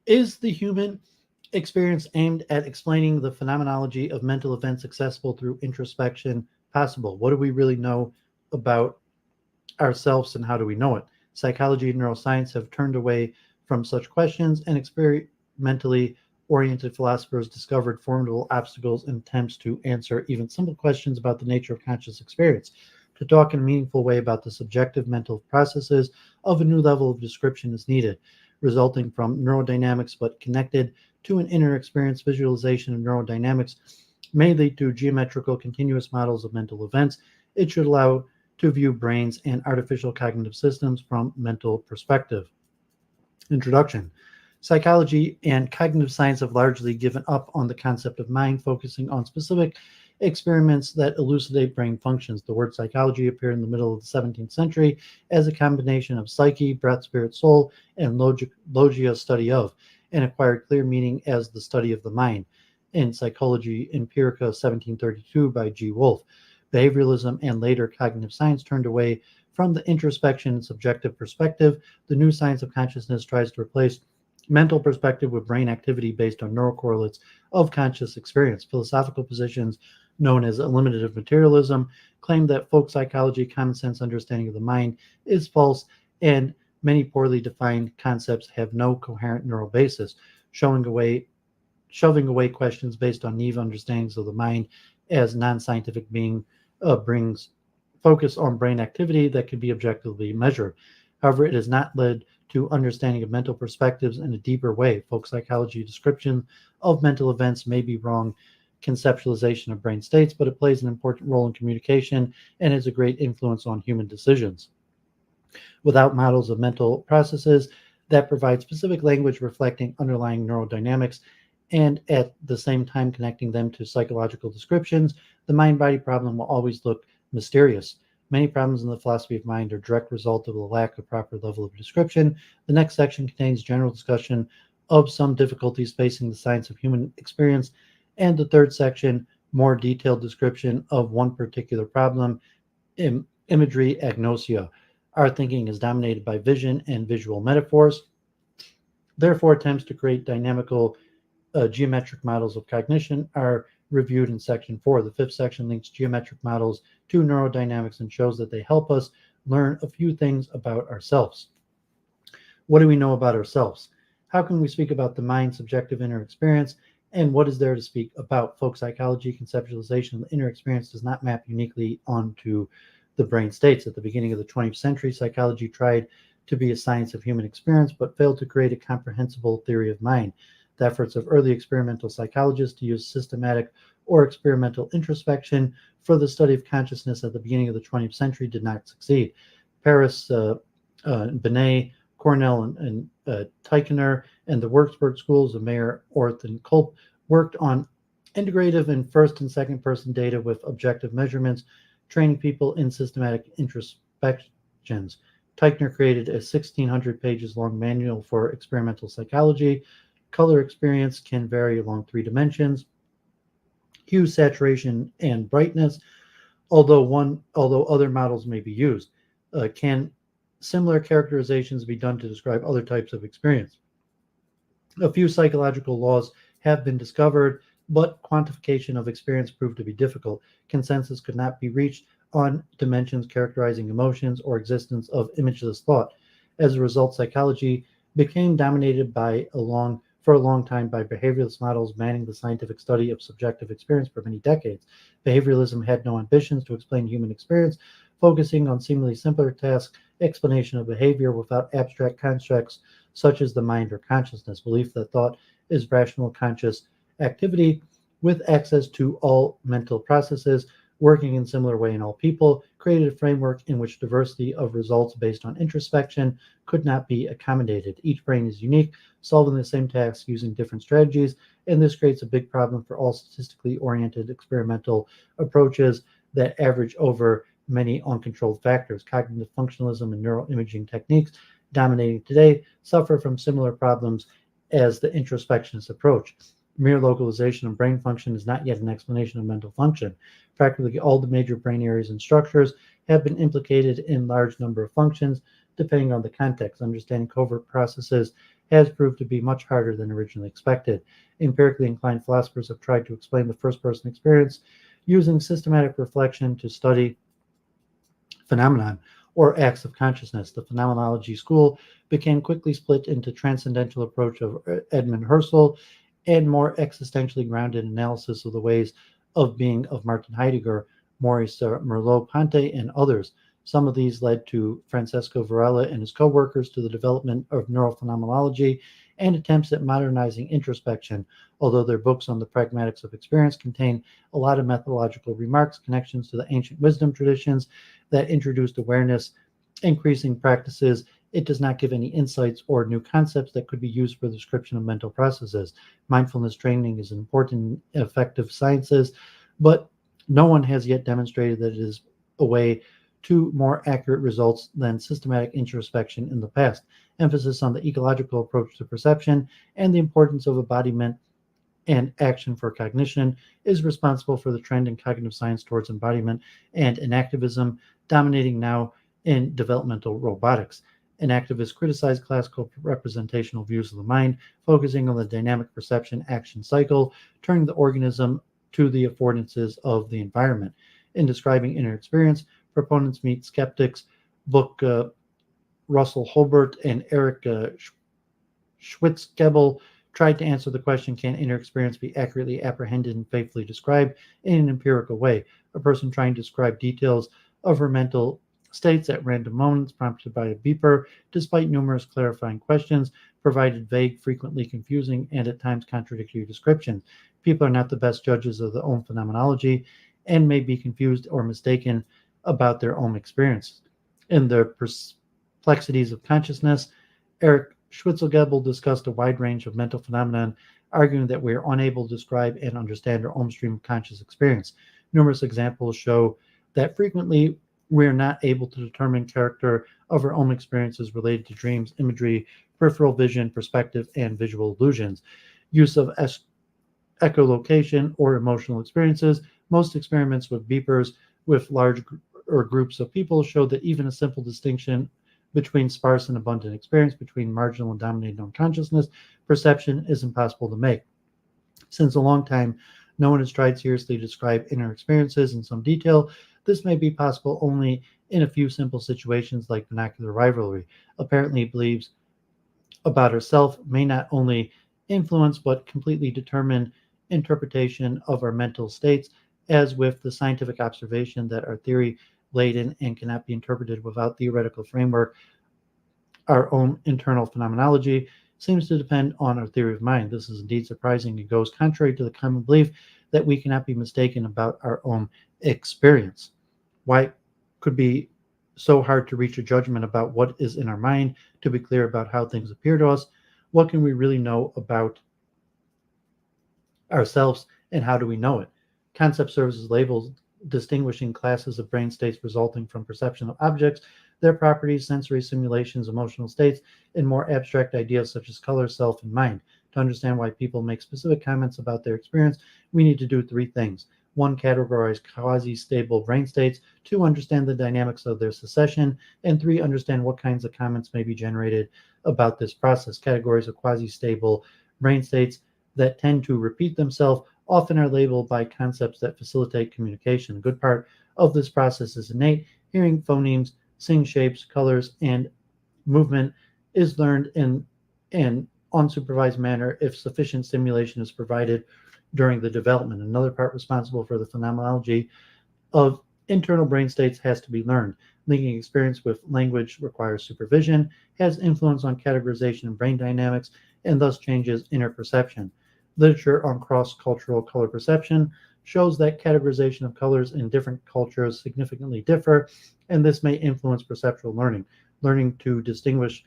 Is the human experience aimed at explaining the phenomenology of mental events accessible through introspection possible? What do we really know about ourselves, and how do we know it? Psychology and neuroscience have turned away from such questions, and experimentally oriented philosophers discovered formidable obstacles in attempts to answer even simple questions about the nature of conscious experience. To talk in a meaningful way about the subjective mental processes of a new level of description is needed, resulting from neurodynamics but connected to an inner experience. Visualization of neurodynamics may lead to geometrical continuous models of mental events. It should allow to view brains and artificial cognitive systems from mental perspective. Introduction. Psychology and cognitive science have largely given up on the concept of mind, focusing on specific experiments that elucidate brain functions. The word psychology appeared in the middle of the 17th century as a combination of psyche, breath, spirit, soul, and logia, study of, and acquired clear meaning as the study of the mind in Psychology Empirica 1732 by G. Woll. Behavioralism and later cognitive science turned away from the introspection and subjective perspective. The new science of consciousness tries to replace mental perspective with brain activity based on neural correlates of conscious experience. Philosophical positions known as eliminative materialism claim that folk psychology, common sense understanding of the mind is false, and many poorly defined concepts have no coherent neural basis, shoving away questions based on naive understandings of the mind as non-scientific being brings focus on brain activity that can be objectively measured. However, it has not led to understanding of mental perspectives in a deeper way. Folk psychology description of mental events may be wrong conceptualization of brain states, but it plays an important role in communication and has a great influence on human decisions. Without models of mental processes that provide specific language reflecting underlying neurodynamics and at the same time connecting them to psychological descriptions, the mind-body problem will always look mysterious. Many problems in the philosophy of mind are a direct result of the lack of proper level of description. The next section contains general discussion of some difficulties facing the science of human experience, and the third section, more detailed description of one particular problem, imagery agnosia. Our thinking is dominated by vision and visual metaphors. Therefore, attempts to create dynamical geometric models of cognition are reviewed in section 4. The fifth section links geometric models to neurodynamics and shows that they help us learn a few things about ourselves. What do we know about ourselves? How can we speak about the mind's subjective inner experience? And what is there to speak about? Folk psychology conceptualization of the inner experience does not map uniquely onto the brain states. At the beginning of the 20th century, psychology tried to be a science of human experience, but failed to create a comprehensible theory of mind. The efforts of early experimental psychologists to use systematic or experimental introspection for the study of consciousness at the beginning of the 20th century did not succeed. Paris, Binet, Cornell, and Teichner, and the Würzburg schools of Mayer, Orth, and Kulp worked on integrative and first and second person data with objective measurements, training people in systematic introspections. Teichner created a 1,600 pages long manual for experimental psychology. Color experience can vary along 3 dimensions. hue, saturation, and brightness. Although other models may be used, can similar characterizations be done to describe other types of experience? A few psychological laws have been discovered, but quantification of experience proved to be difficult. Consensus could not be reached on dimensions characterizing emotions or existence of imageless thought. As a result, psychology became dominated for a long time by behavioralist models manning the scientific study of subjective experience for many decades. Behavioralism had no ambitions to explain human experience, focusing on seemingly simpler tasks, explanation of behavior without abstract constructs such as the mind or consciousness, belief that thought is rational conscious activity with access to all mental processes working in similar way in all people, created a framework in which diversity of results based on introspection could not be accommodated. Each brain is unique, solving the same task using different strategies, and this creates a big problem for all statistically oriented experimental approaches that average over many uncontrolled factors. Cognitive functionalism and neuroimaging techniques dominating today suffer from similar problems as the introspectionist approach. Mere localization of brain function is not yet an explanation of mental function. Practically all the major brain areas and structures have been implicated in large number of functions, depending on the context. Understanding covert processes has proved to be much harder than originally expected. Empirically inclined philosophers have tried to explain the first-person experience using systematic reflection to study phenomenon or acts of consciousness. The phenomenology school became quickly split into transcendental approach of Edmund Husserl and more existentially grounded analysis of the ways of being of Martin Heidegger, Maurice Merleau-Ponty, and others. Some of these led to Francesco Varela and his co-workers to the development of neurophenomenology and attempts at modernizing introspection, although their books on the pragmatics of experience contain a lot of methodological remarks, connections to the ancient wisdom traditions that introduced awareness, increasing practices. It does not give any insights or new concepts that could be used for the description of mental processes. Mindfulness training is important in effective sciences, but no one has yet demonstrated that it is a way to more accurate results than systematic introspection in the past. Emphasis on the ecological approach to perception and the importance of embodiment and action for cognition is responsible for the trend in cognitive science towards embodiment and enactivism, dominating now in developmental robotics. Enactivists criticize classical representational views of the mind, focusing on the dynamic perception action cycle, turning the organism to the affordances of the environment. In describing inner experience, proponents meet skeptics. Book Russell Holbert and Eric Schwitzgebel tried to answer the question, can inner experience be accurately apprehended and faithfully described in an empirical way? A person trying to describe details of her mental states at random moments prompted by a beeper, despite numerous clarifying questions, provided vague, frequently confusing, and at times contradictory descriptions. People are not the best judges of their own phenomenology and may be confused or mistaken about their own experience. In the perplexities of consciousness, Eric Schwitzgebel discussed a wide range of mental phenomena, arguing that we are unable to describe and understand our own stream of conscious experience. Numerous examples show that frequently we are not able to determine character of our own experiences related to dreams, imagery, peripheral vision, perspective, and visual illusions. Use of echolocation or emotional experiences. Most experiments with beepers with large or groups of people show that even a simple distinction between sparse and abundant experience, between marginal and dominated unconsciousness, perception is impossible to make. Since a long time, no one has tried seriously to describe inner experiences in some detail. This may be possible only in a few simple situations like vernacular rivalry. Apparently, believes about herself may not only influence but completely determine interpretation of our mental states, as with the scientific observation that our theory laden and cannot be interpreted without theoretical framework. Our own internal phenomenology seems to depend on our theory of mind. This is indeed surprising and goes contrary to the common belief that we cannot be mistaken about our own experience. Why it could be so hard to reach a judgment about what is in our mind, to be clear about how things appear to us? What can we really know about ourselves, and how do we know it? Concept serves as labels distinguishing classes of brain states resulting from perception of objects, their properties, sensory simulations, emotional states, and more abstract ideas such as color, self, and mind. To understand why people make specific comments about their experience, we need to do three things. 1, categorize quasi-stable brain states. 2, understand the dynamics of their succession. And 3, understand what kinds of comments may be generated about this process. Categories of quasi-stable brain states that tend to repeat themselves often are labeled by concepts that facilitate communication. A good part of this process is innate. Hearing phonemes, seeing shapes, colors, and movement is learned in an unsupervised manner if sufficient stimulation is provided during the development. Another part responsible for the phenomenology of internal brain states has to be learned. Linking experience with language requires supervision, has influence on categorization and brain dynamics, and thus changes inner perception. Literature on cross-cultural color perception shows that categorization of colors in different cultures significantly differ, and this may influence perceptual learning. Learning to distinguish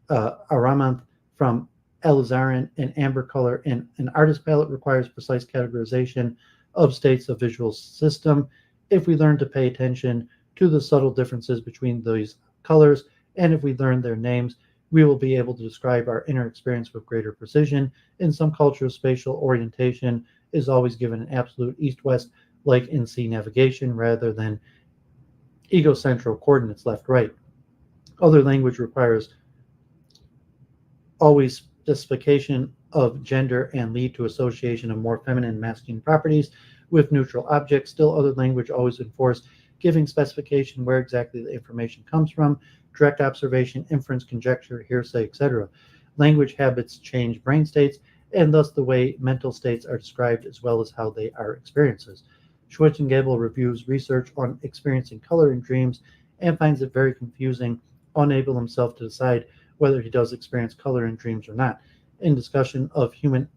Aramanth from alizarin and amber color in an artist palette requires precise categorization of states of visual system. If we learn to pay attention to the subtle differences between these colors, and if we learn their names, we will be able to describe our inner experience with greater precision. In some cultures, spatial orientation is always given an absolute east-west, like in sea navigation, rather than egocentral coordinates left-right. Other language requires always specification of gender and lead to association of more feminine and masculine properties with neutral objects. Still, other language always enforce giving specification where exactly the information comes from, direct observation, inference, conjecture, hearsay, etc. Language habits change brain states, and thus the way mental states are described as well as how they are experiences. Schwarzenegger reviews research on experiencing color in dreams and finds it very confusing, unable himself to decide whether he does experience color in dreams or not. In discussion of human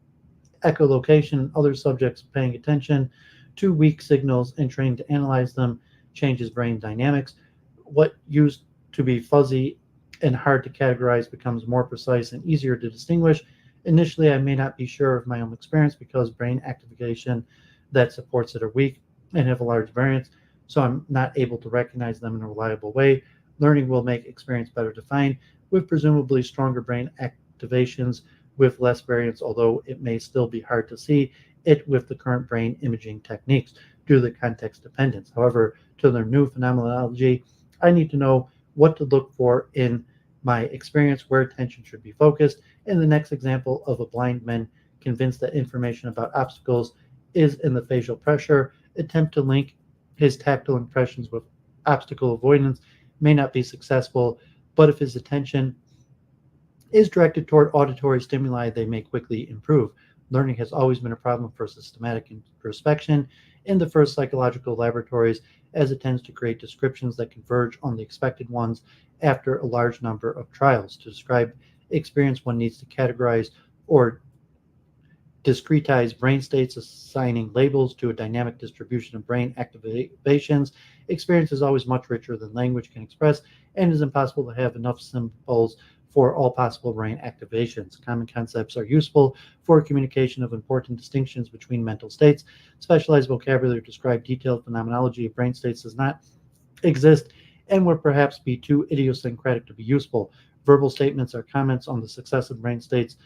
echolocation, other subjects paying attention to weak signals and trained to analyze them changes brain dynamics. What used to be fuzzy and hard to categorize becomes more precise and easier to distinguish. Initially, I may not be sure of my own experience because brain activation that supports it are weak and have a large variance, so I'm not able to recognize them in a reliable way. Learning will make experience better defined, with presumably stronger brain activations with less variance, although it may still be hard to see it with the current brain imaging techniques due to the context dependence. However, to learn new phenomenology, I need to know what to look for in my experience, where attention should be focused. In the next example of a blind man convinced that information about obstacles is in the facial pressure, attempt to link his tactile impressions with obstacle avoidance may not be successful, but if his attention is directed toward auditory stimuli, they may quickly improve. Learning has always been a problem for systematic introspection in the first psychological laboratories, as it tends to create descriptions that converge on the expected ones after a large number of trials. To describe experience, one needs to categorize or discretize brain states, assigning labels to a dynamic distribution of brain activations. Experience is always much richer than language can express, and it is impossible to have enough symbols for all possible brain activations. Common concepts are useful for communication of important distinctions between mental states. Specialized vocabulary to describe detailed phenomenology of brain states does not exist and would perhaps be too idiosyncratic to be useful. Verbal statements are comments on the successive brain states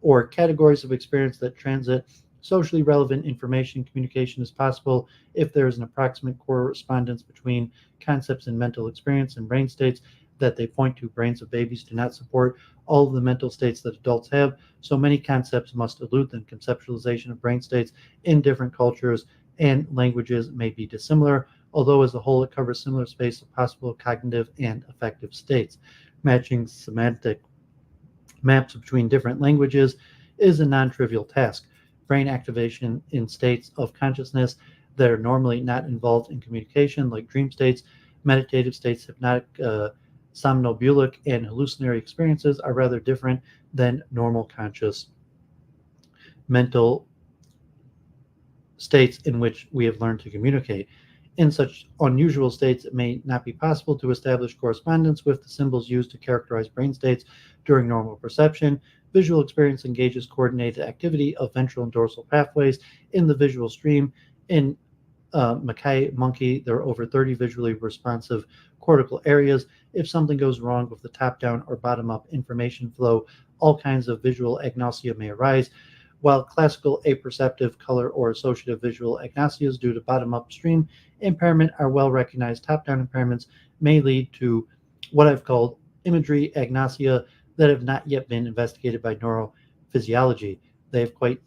or categories of experience that transit socially relevant information. Communication is possible if there is an approximate correspondence between concepts in mental experience and brain states that they point to. Brains of babies do not support all of the mental states that adults have, so many concepts must elude them. Conceptualization of brain states in different cultures and languages may be dissimilar, although as a whole it covers similar space of possible cognitive and affective states. Matching semantic maps between different languages is a non-trivial task. Brain activation in states of consciousness that are normally not involved in communication, like dream states, meditative states, hypnotic, somnambulic, and hallucinatory experiences, are rather different than normal conscious mental states in which we have learned to communicate. In such unusual states, it may not be possible to establish correspondence with the symbols used to characterize brain states during normal perception. Visual experience engages coordinated activity of ventral and dorsal pathways in the visual stream. In macaque monkey, there are over 30 visually responsive cortical areas. If something goes wrong with the top-down or bottom-up information flow all kinds of visual agnosia may arise, while classical apperceptive, color, or associative visual agnosias due to bottom upstream impairment are well recognized. Top-down impairments may lead to what I've called imagery agnosia that have not yet been investigated by neurophysiology. They have quite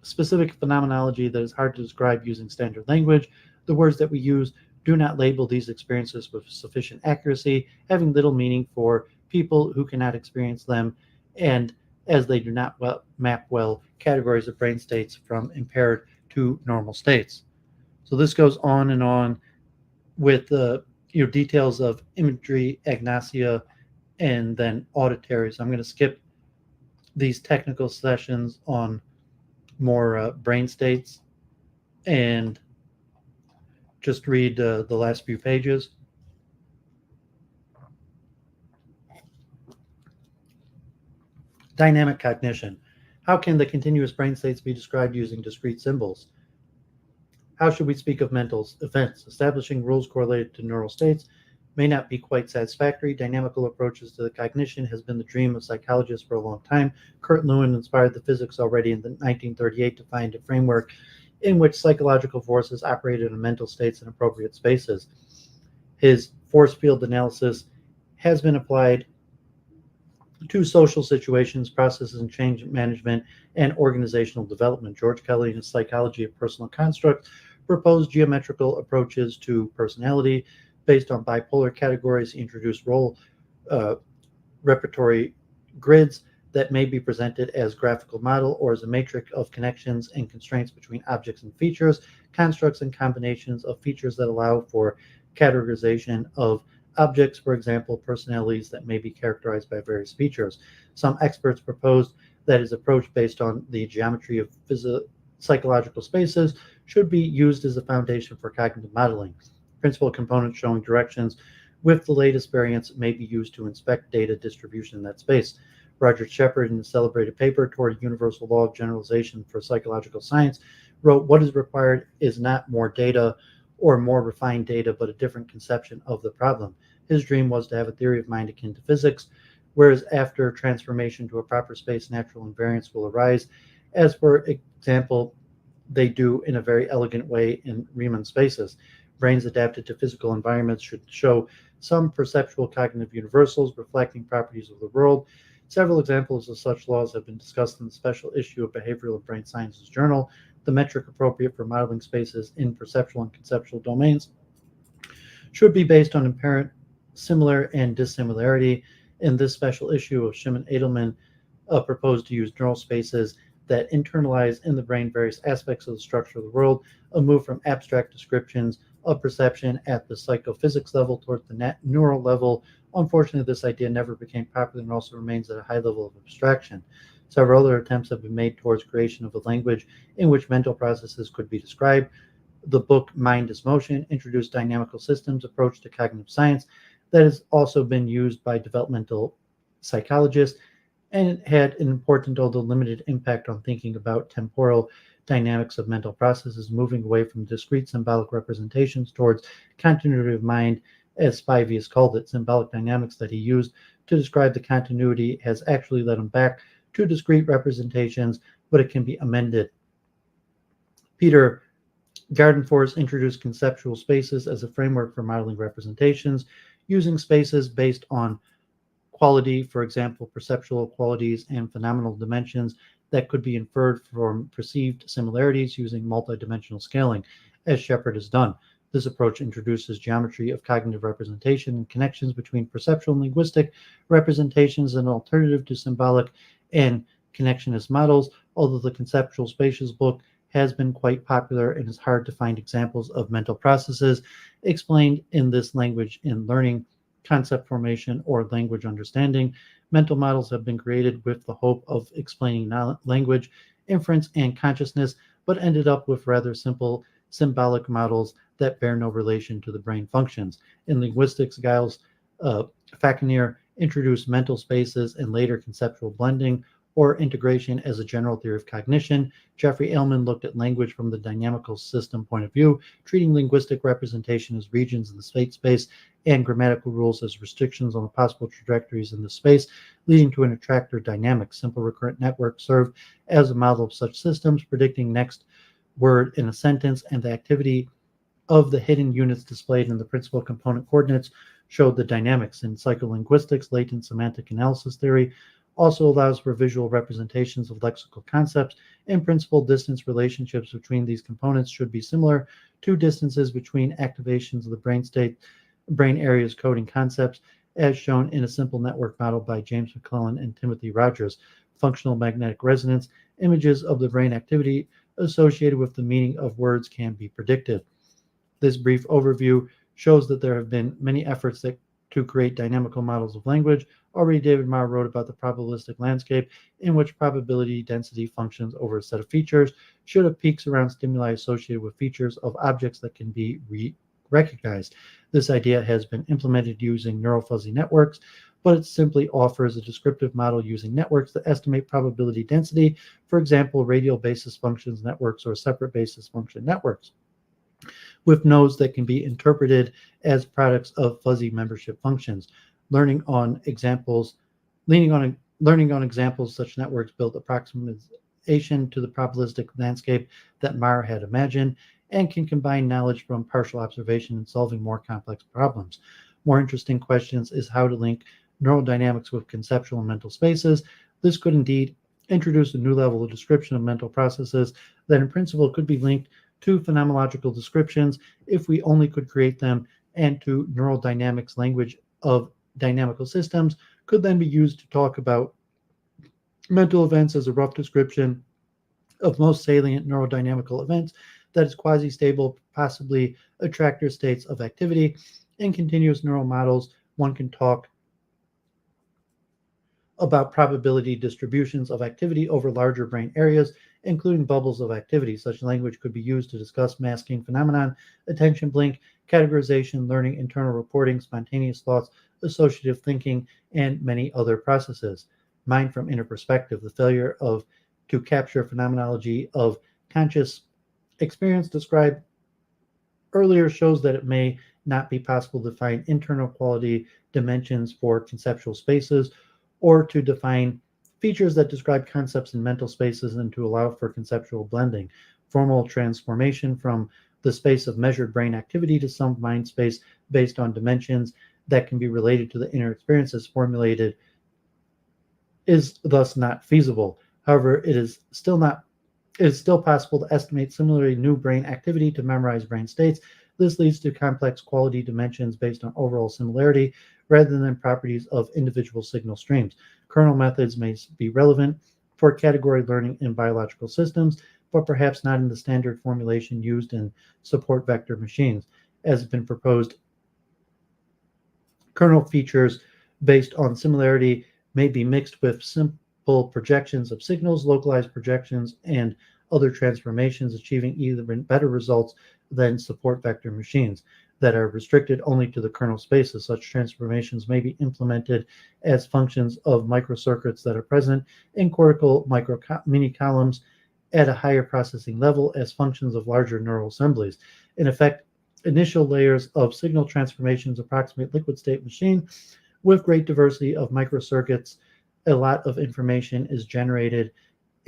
specific phenomenology that is hard to describe using standard language. The words that we use do not label these experiences with sufficient accuracy, having little meaning for people who cannot experience them, and as they do not map well categories of brain states from impaired to normal states. So this goes on and on with the details of imagery agnosia and then auditory. So I'm going to skip these technical sessions on more brain states and just read the last few pages. Dynamic cognition. How can the continuous brain states be described using discrete symbols? How should we speak of mental events? Establishing rules correlated to neural states may not be quite satisfactory. Dynamical approaches to the cognition has been the dream of psychologists for a long time. Kurt Lewin inspired the physics already in 1938 to find a framework in which psychological forces operated in mental states in appropriate spaces. His force field analysis has been applied to social situations, processes and change management, and organizational development. George Kelly, in his Psychology of Personal Constructs, proposed geometrical approaches to personality based on bipolar categories. He introduced role repertory grids that may be presented as graphical model or as a matrix of connections and constraints between objects and features, constructs and combinations of features that allow for categorization of objects, for example, personalities that may be characterized by various features. Some experts proposed that his approach based on the geometry of psychological spaces should be used as a foundation for cognitive modeling. Principal components showing directions with the latest variants may be used to inspect data distribution in that space. Roger Shepard, in the celebrated paper Toward a Universal Law of Generalization for Psychological Science, wrote, "What is required is not more data or more refined data, but a different conception of the problem." His dream was to have a theory of mind akin to physics, whereas after transformation to a proper space, natural invariants will arise, as for example, they do in a very elegant way in Riemann spaces. Brains adapted to physical environments should show some perceptual cognitive universals reflecting properties of the world. Several examples of such laws have been discussed in the special issue of Behavioral and Brain Sciences Journal. The metric appropriate for modeling spaces in perceptual and conceptual domains should be based on apparent similar and dissimilarity. In this special issue of Shimon Edelman proposed to use neural spaces that internalize in the brain various aspects of the structure of the world, a move from abstract descriptions of perception at the psychophysics level towards the neural level. Unfortunately, this idea never became popular and also remains at a high level of abstraction. Several other attempts have been made towards creation of a language in which mental processes could be described. The book Mind is Motion introduced dynamical systems approach to cognitive science that has also been used by developmental psychologists, and it had an important, although limited, impact on thinking about temporal dynamics of mental processes, moving away from discrete symbolic representations towards continuity of mind, as Spivey has called it. Symbolic dynamics that he used to describe the continuity has actually led him back to discrete representations, but it can be amended. Peter Gardenforth introduced conceptual spaces as a framework for modeling representations, using spaces based on quality, for example, perceptual qualities and phenomenal dimensions that could be inferred from perceived similarities using multidimensional scaling, as Shepard has done. This approach introduces geometry of cognitive representation and connections between perceptual and linguistic representations, an alternative to symbolic and connectionist models. Although the conceptual spaces book has been quite popular and is hard to find examples of mental processes explained in this language in learning, concept formation, or language understanding. Mental models have been created with the hope of explaining language, inference, and consciousness, but ended up with rather simple symbolic models that bear no relation to the brain functions. In linguistics, Giles Falconer introduced mental spaces and later conceptual blending, or integration as a general theory of cognition. Jeffrey Ailman looked at language from the dynamical system point of view, treating linguistic representation as regions in the space and grammatical rules as restrictions on the possible trajectories in the space, leading to an attractor dynamic. Simple recurrent networks serve as a model of such systems, predicting next word in a sentence, and the activity of the hidden units displayed in the principal component coordinates showed the dynamics. In psycholinguistics, latent semantic analysis theory also allows for visual representations of lexical concepts. In principle, distance relationships between these components should be similar to distances between activations of the brain areas coding concepts, as shown in a simple network model by James McClellan and Timothy Rogers. Functional magnetic resonance images of the brain activity associated with the meaning of words can be predicted. This brief overview shows that there have been many efforts to create dynamical models of language. Already David Marr wrote about the probabilistic landscape, in which probability density functions over a set of features should have peaks around stimuli associated with features of objects that can be recognized. This idea has been implemented using neural fuzzy networks, but it simply offers a descriptive model using networks that estimate probability density, for example, radial basis functions networks or separate basis function networks, with nodes that can be interpreted as products of fuzzy membership functions. Learning on examples, such networks build approximation to the probabilistic landscape that Marr had imagined, and can combine knowledge from partial observation in solving more complex problems. More interesting questions is how to link neurodynamics with conceptual and mental spaces. This could indeed introduce a new level of description of mental processes that in principle could be linked to phenomenological descriptions if we only could create them, and to neural dynamics language of dynamical systems could then be used to talk about mental events as a rough description of most salient neurodynamical events that is quasi-stable, possibly attractor states of activity. In continuous neural models, one can talk about probability distributions of activity over larger brain areas, including bubbles of activity. Such language could be used to discuss masking phenomenon, attention blink, categorization, learning, internal reporting, spontaneous thoughts, associative thinking, and many other processes. Mind from inner perspective, the failure to capture phenomenology of conscious experience described earlier shows that it may not be possible to define internal quality dimensions for conceptual spaces, or to define features that describe concepts in mental spaces and to allow for conceptual blending. Formal transformation from the space of measured brain activity to some mind space based on dimensions that can be related to the inner experiences formulated is thus not feasible. However, it is still possible to estimate similarly new brain activity to memorize brain states. This leads to complex quality dimensions based on overall similarity rather than properties of individual signal streams. Kernel methods may be relevant for category learning in biological systems, but perhaps not in the standard formulation used in support vector machines. As has been proposed, kernel features based on similarity may be mixed with simple projections of signals, localized projections, and other transformations, achieving even better results than support vector machines that are restricted only to the kernel spaces. Such transformations may be implemented as functions of microcircuits that are present in cortical mini columns at a higher processing level as functions of larger neural assemblies. In effect, initial layers of signal transformations approximate liquid state machine with great diversity of microcircuits. A lot of information is generated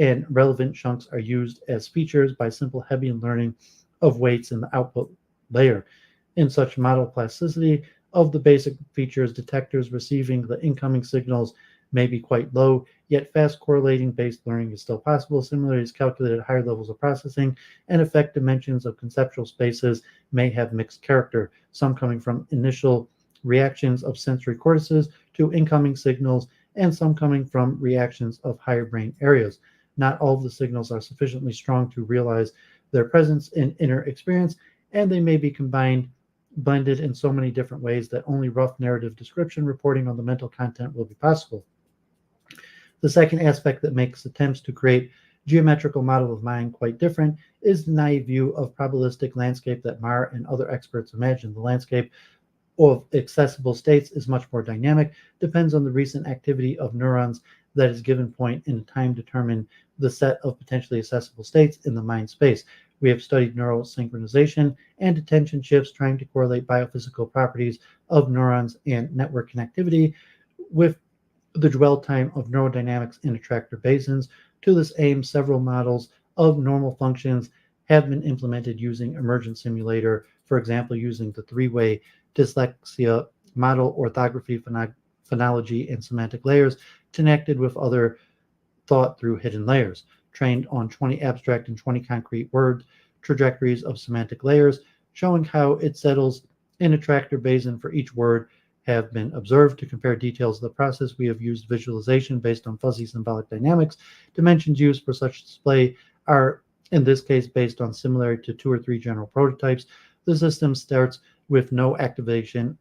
and relevant chunks are used as features by simple Hebbian learning of weights in the output layer. In such model, plasticity of the basic features detectors receiving the incoming signals may be quite low, yet fast correlating based learning is still possible. Similarly, is calculated at higher levels of processing, and effect dimensions of conceptual spaces may have mixed character, some coming from initial reactions of sensory cortices to incoming signals, and some coming from reactions of higher brain areas. Not all of the signals are sufficiently strong to realize their presence in inner experience, and they may be blended in so many different ways that only rough narrative description reporting on the mental content will be possible. The second aspect that makes attempts to create geometrical model of mind quite different is the naive view of probabilistic landscape that Marr and other experts imagine. The landscape of accessible states is much more dynamic, depends on the recent activity of neurons that is given point in a time determine the set of potentially accessible states in the mind space. We have studied neural synchronization and attention shifts, trying to correlate biophysical properties of neurons and network connectivity with the dwell time of neurodynamics in attractor basins. To this aim, several models of normal functions have been implemented using emergent simulator, for example, using the three-way dyslexia model, orthography, phonology, and semantic layers, connected with other thought through hidden layers, trained on 20 abstract and 20 concrete word trajectories of semantic layers, showing how it settles in a attractor basin for each word have been observed. To compare details of the process, we have used visualization based on fuzzy symbolic dynamics. Dimensions used for such display are, in this case, based on similarity to 2 or 3 general prototypes. The system starts with no activation,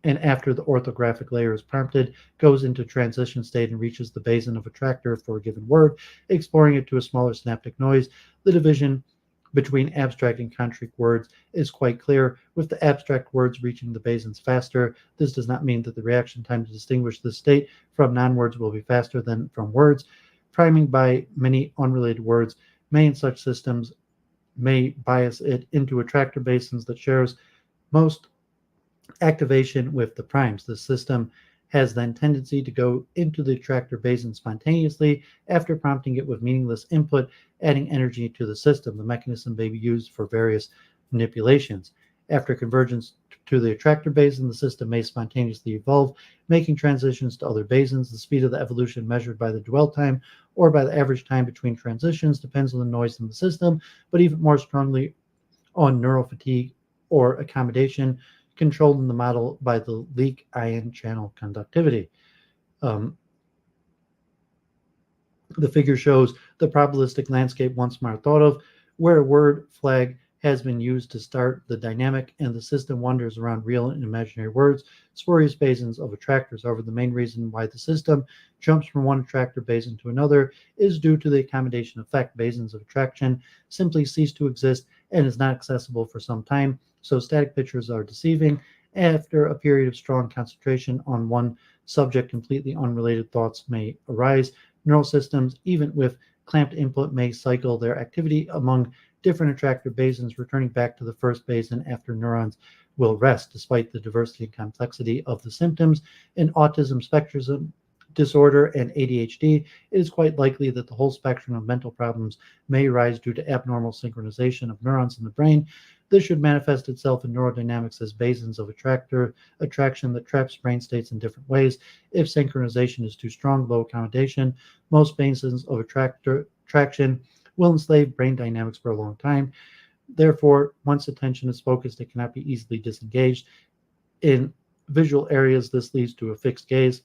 and after the orthographic layer is prompted, goes into transition state and reaches the basin of attractor for a given word, exploring it to a smaller synaptic noise. The division between abstract and concrete words is quite clear, with the abstract words reaching the basins faster. This does not mean that the reaction time to distinguish this state from non-words will be faster than from words. Priming by many unrelated words may, in such systems, may bias it into attractor basins that shares most activation with the primes. The system has then tendency to go into the attractor basin spontaneously after prompting it with meaningless input, adding energy to the system. The mechanism may be used for various manipulations. After convergence to the attractor basin, the system may spontaneously evolve, making transitions to other basins. The speed of the evolution measured by the dwell time or by the average time between transitions depends on the noise in the system, but even more strongly on neural fatigue or accommodation, controlled in the model by the leak ion channel conductivity. The figure shows the probabilistic landscape once more thought of, where a word flag has been used to start the dynamic, and the system wanders around real and imaginary words, spurious basins of attractors. However, the main reason why the system jumps from one attractor basin to another is due to the accommodation effect. Basins of attraction simply cease to exist and is not accessible for some time, so static pictures are deceiving. After a period of strong concentration on one subject, completely unrelated thoughts may arise. Neural systems, even with clamped input, may cycle their activity among different attractor basins, returning back to the first basin after neurons will rest. Despite the diversity and complexity of the symptoms in autism spectrum disorder and ADHD, it is quite likely that the whole spectrum of mental problems may arise due to abnormal synchronization of neurons in the brain. This should manifest itself in neurodynamics as basins of attraction that traps brain states in different ways. If synchronization is too strong, low accommodation, most basins of attraction will enslave brain dynamics for a long time. Therefore, once attention is focused, it cannot be easily disengaged. In visual areas, this leads to a fixed gaze.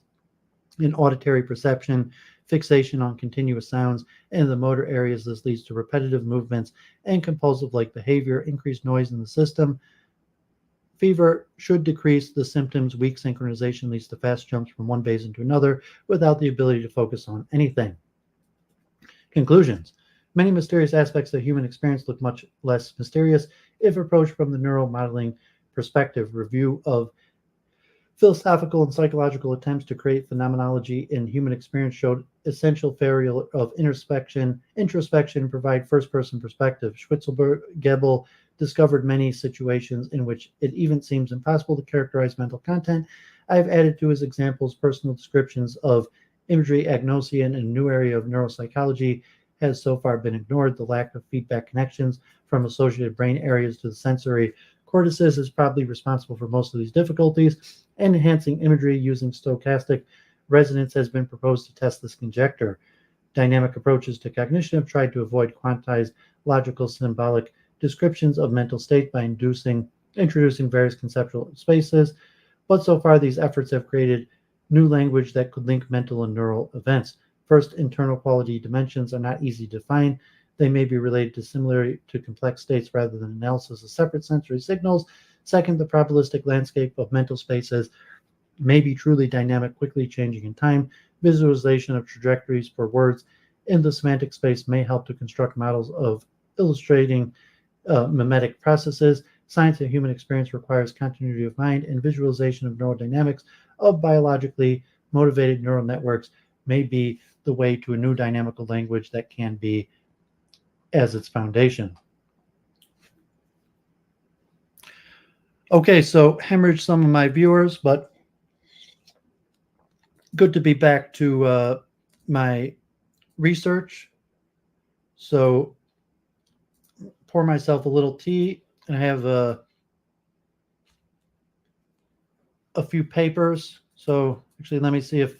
In auditory perception, fixation on continuous sounds, and in the motor areas, this leads to repetitive movements and compulsive-like behavior. Increased noise in the system. Fever should decrease the symptoms. Weak synchronization leads to fast jumps from one basin to another without the ability to focus on anything. Conclusions. Many mysterious aspects of human experience look much less mysterious if approached from the neural modeling perspective. Review of philosophical and psychological attempts to create phenomenology in human experience showed essential failure of introspection, and provide first-person perspective. Schwitzberg-Gebel discovered many situations in which it even seems impossible to characterize mental content. I have added to his examples personal descriptions of imagery agnosia, and a new area of neuropsychology has so far been ignored. The lack of feedback connections from associated brain areas to the sensory cortices is probably responsible for most of these difficulties, and enhancing imagery using stochastic resonance has been proposed to test this conjecture. Dynamic approaches to cognition have tried to avoid quantized logical symbolic descriptions of mental state by introducing various conceptual spaces, but so far these efforts have created new language that could link mental and neural events. First, internal quality dimensions are not easy to define. They may be related to similarity to complex states rather than analysis of separate sensory signals. Second, the probabilistic landscape of mental spaces may be truly dynamic, quickly changing in time. Visualization of trajectories for words in the semantic space may help to construct models of illustrating mimetic processes. Science and human experience requires continuity of mind and visualization of neurodynamics of biologically motivated neural networks may be the way to a new dynamical language that can be as its foundation. Okay, so hemorrhaged some of my viewers, but good to be back to my research. So pour myself a little tea, and I have a few papers. So actually, let me see if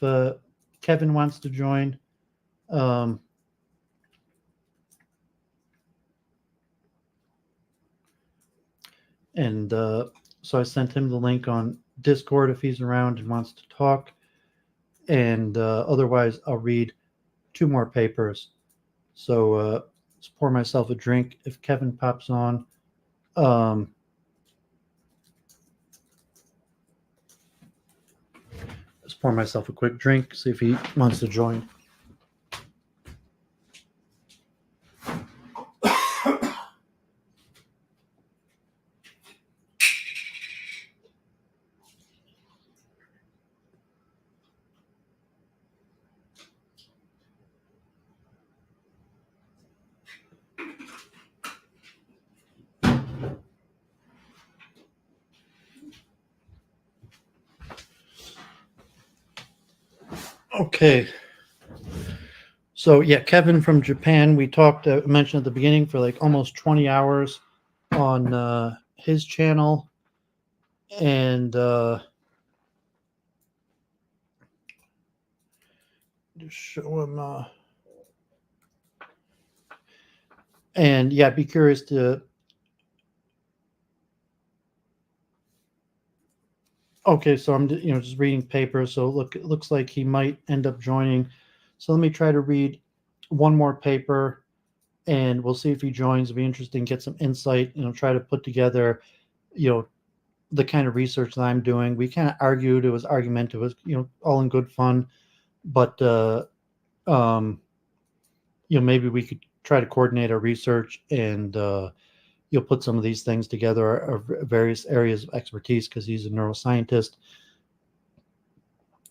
Kevin wants to join. So I sent him the link on Discord if he's around and wants to talk. And otherwise, I'll read 2 more papers. So let's pour myself a drink if Kevin pops on. Let's pour myself a quick drink, see if he wants to join. Okay. So yeah, Kevin from Japan, we talked, mentioned at the beginning, for like almost 20 hours on his channel. And just show him. And yeah, I'd be curious to. Okay, so I'm just reading papers. So it looks like he might end up joining. So let me try to read one more paper, and we'll see if he joins. It'll be interesting, get some insight. Try to put together, the kind of research that I'm doing. We kind of argued. It was argumentative. It was, all in good fun. But maybe we could try to coordinate our research and you'll put some of these things together, our various areas of expertise, because he's a neuroscientist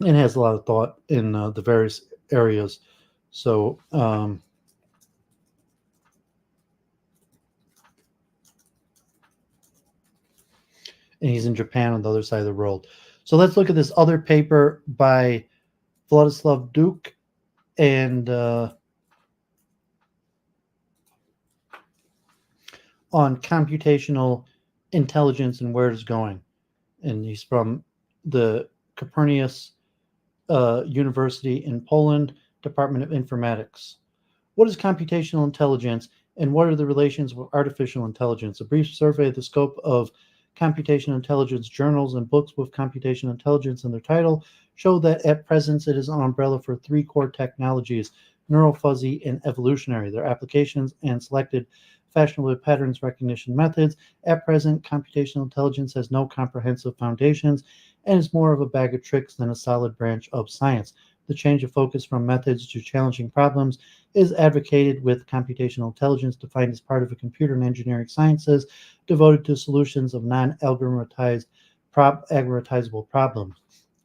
and has a lot of thought in the various areas. So and he's in Japan on the other side of the world. So let's look at this other paper by Włodzislaw Duch and on computational intelligence and where it's going. And he's from the Copernicus University in Poland, Department of Informatics. What is computational intelligence, and what are the relations with artificial intelligence? A brief survey of the scope of computational intelligence journals and books with computational intelligence in their title show that at present it is an umbrella for 3 core technologies: neural, fuzzy, and evolutionary. Their applications and selected fashionable patterns recognition methods. At present, computational intelligence has no comprehensive foundations and is more of a bag of tricks than a solid branch of science. The change of focus from methods to challenging problems is advocated, with computational intelligence defined as part of a computer and engineering sciences devoted to solutions of non-algorithmizable problems.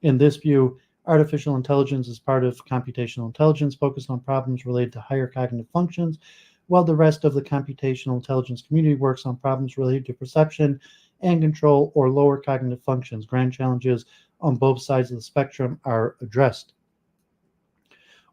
In this view, artificial intelligence is part of computational intelligence focused on problems related to higher cognitive functions, while the rest of the computational intelligence community works on problems related to perception and control or lower cognitive functions. Grand challenges on both sides of the spectrum are addressed.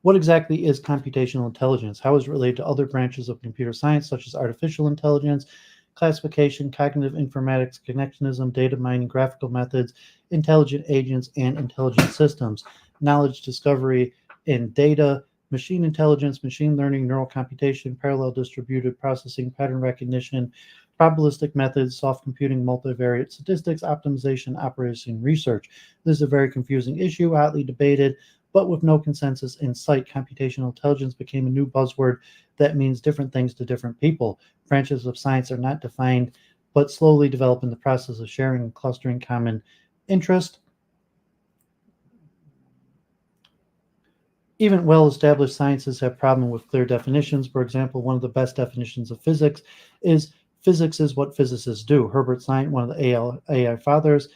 What exactly is computational intelligence? How is it related to other branches of computer science, such as artificial intelligence, classification, cognitive informatics, connectionism, data mining, graphical methods, intelligent agents, and intelligent systems, knowledge discovery and data, machine intelligence, machine learning, neural computation, parallel distributed processing, pattern recognition, probabilistic methods, soft computing, multivariate statistics, optimization, operation research. This is a very confusing issue, hotly debated, but with no consensus in sight. Computational intelligence became a new buzzword that means different things to different people. Branches of science are not defined, but slowly develop in the process of sharing and clustering common interest. Even well-established sciences have problems with clear definitions. For example, one of the best definitions of physics is what physicists do. Herbert Saint, one of the AI fathers,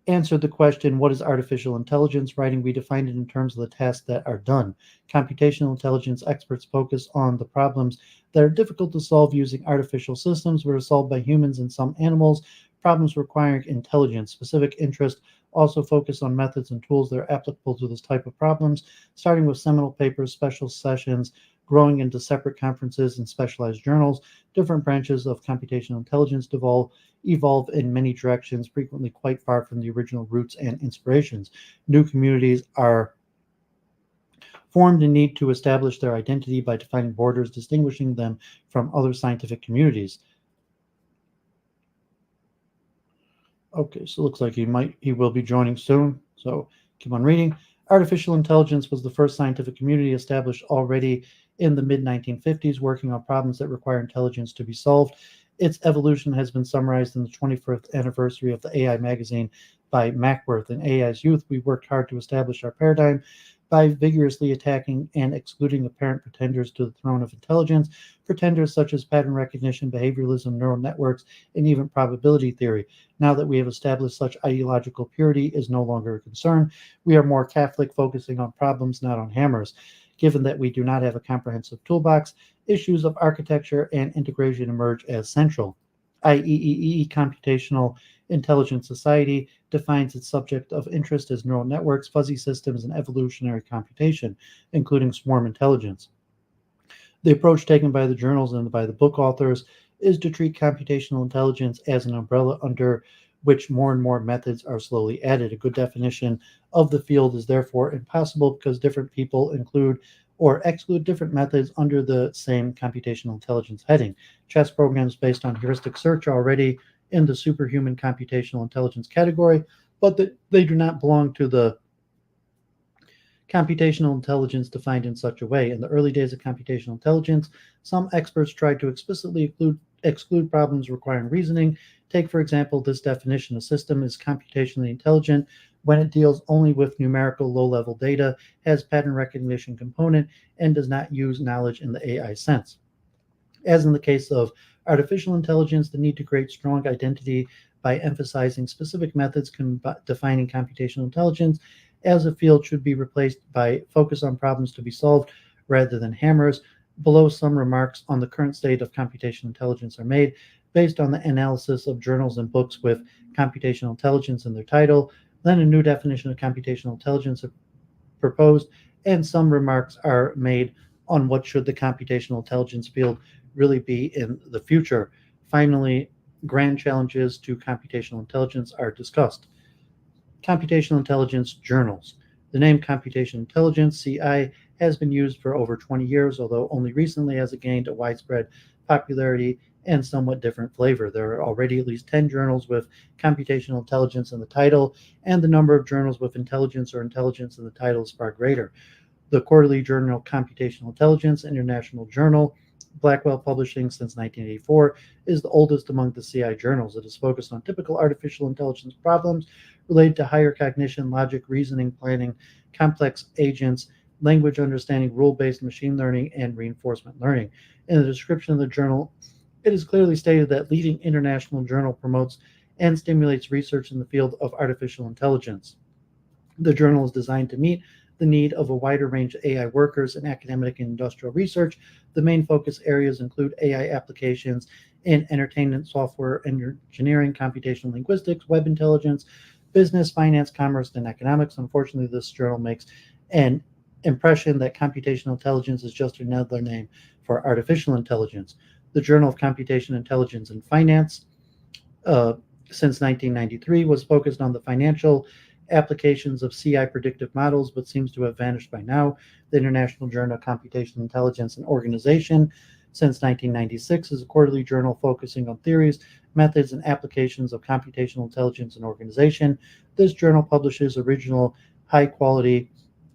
answered the question, what is artificial intelligence? Writing, we define it in terms of the tasks that are done. Computational intelligence experts focus on the problems that are difficult to solve using artificial systems, but are solved by humans and some animals. Problems requiring intelligence. Specific interest also focus on methods and tools that are applicable to this type of problems, starting with seminal papers, special sessions, growing into separate conferences and specialized journals. Different branches of computational intelligence evolve in many directions, frequently quite far from the original roots and inspirations. New communities are formed and need to establish their identity by defining borders, distinguishing them from other scientific communities. Okay, so it looks like he will be joining soon. So keep on reading. Artificial intelligence was the first scientific community established already in the mid 1950s, working on problems that require intelligence to be solved. Its evolution has been summarized in the 25th anniversary of the AI magazine by Mackworth. In AI's youth, we worked hard to establish our paradigm by vigorously attacking and excluding apparent pretenders to the throne of intelligence, pretenders such as pattern recognition, behavioralism, neural networks, and even probability theory. Now that we have established such ideological purity is no longer a concern, we are more Catholic, focusing on problems, not on hammers. Given that we do not have a comprehensive toolbox, issues of architecture and integration emerge as central. IEEE, Computational Intelligence Society, defines its subject of interest as neural networks, fuzzy systems, and evolutionary computation, including swarm intelligence. The approach taken by the journals and by the book authors is to treat computational intelligence as an umbrella under which more and more methods are slowly added. A good definition of the field is therefore impossible because different people include or exclude different methods under the same computational intelligence heading. Chess programs based on heuristic search are already in the superhuman computational intelligence category, but they do not belong to the computational intelligence defined in such a way. In the early days of computational intelligence, some experts tried to explicitly exclude problems requiring reasoning. Take, for example, this definition: a system is computationally intelligent when it deals only with numerical low-level data, has pattern recognition component, and does not use knowledge in the AI sense. As in the case of artificial intelligence, the need to create strong identity by emphasizing specific methods defining computational intelligence as a field should be replaced by focus on problems to be solved rather than hammers. Below, some remarks on the current state of computational intelligence are made based on the analysis of journals and books with computational intelligence in their title. Then a new definition of computational intelligence is proposed, and some remarks are made on what should the computational intelligence field really be in the future. Finally, grand challenges to computational intelligence are discussed. Computational intelligence journals. The name computational intelligence, CI, has been used for over 20 years, although only recently has it gained a widespread popularity and somewhat different flavor. There are already at least 10 journals with computational intelligence in the title, and the number of journals with intelligence or intelligence in the title is far greater. The quarterly journal Computational Intelligence, International Journal, Blackwell Publishing since 1984, is the oldest among the CI journals. It is focused on typical artificial intelligence problems related to higher cognition, logic, reasoning, planning, complex agents, language understanding, rule-based machine learning, and reinforcement learning. In the description of the journal, it is clearly stated that leading international journal promotes and stimulates research in the field of artificial intelligence. The journal is designed to meet the need of a wider range of AI workers in academic and industrial research. The main focus areas include AI applications in entertainment, software engineering, computational linguistics, web intelligence, business, finance, commerce, and economics. Unfortunately, this journal makes an impression that computational intelligence is just another name for artificial intelligence. The Journal of Computation Intelligence and Finance, since 1993, was focused on the financial applications of CI predictive models, but seems to have vanished by now. The International Journal of Computational Intelligence and Organization, since 1996, is a quarterly journal focusing on theories, methods, and applications of computational intelligence and organization. This journal publishes original, high-quality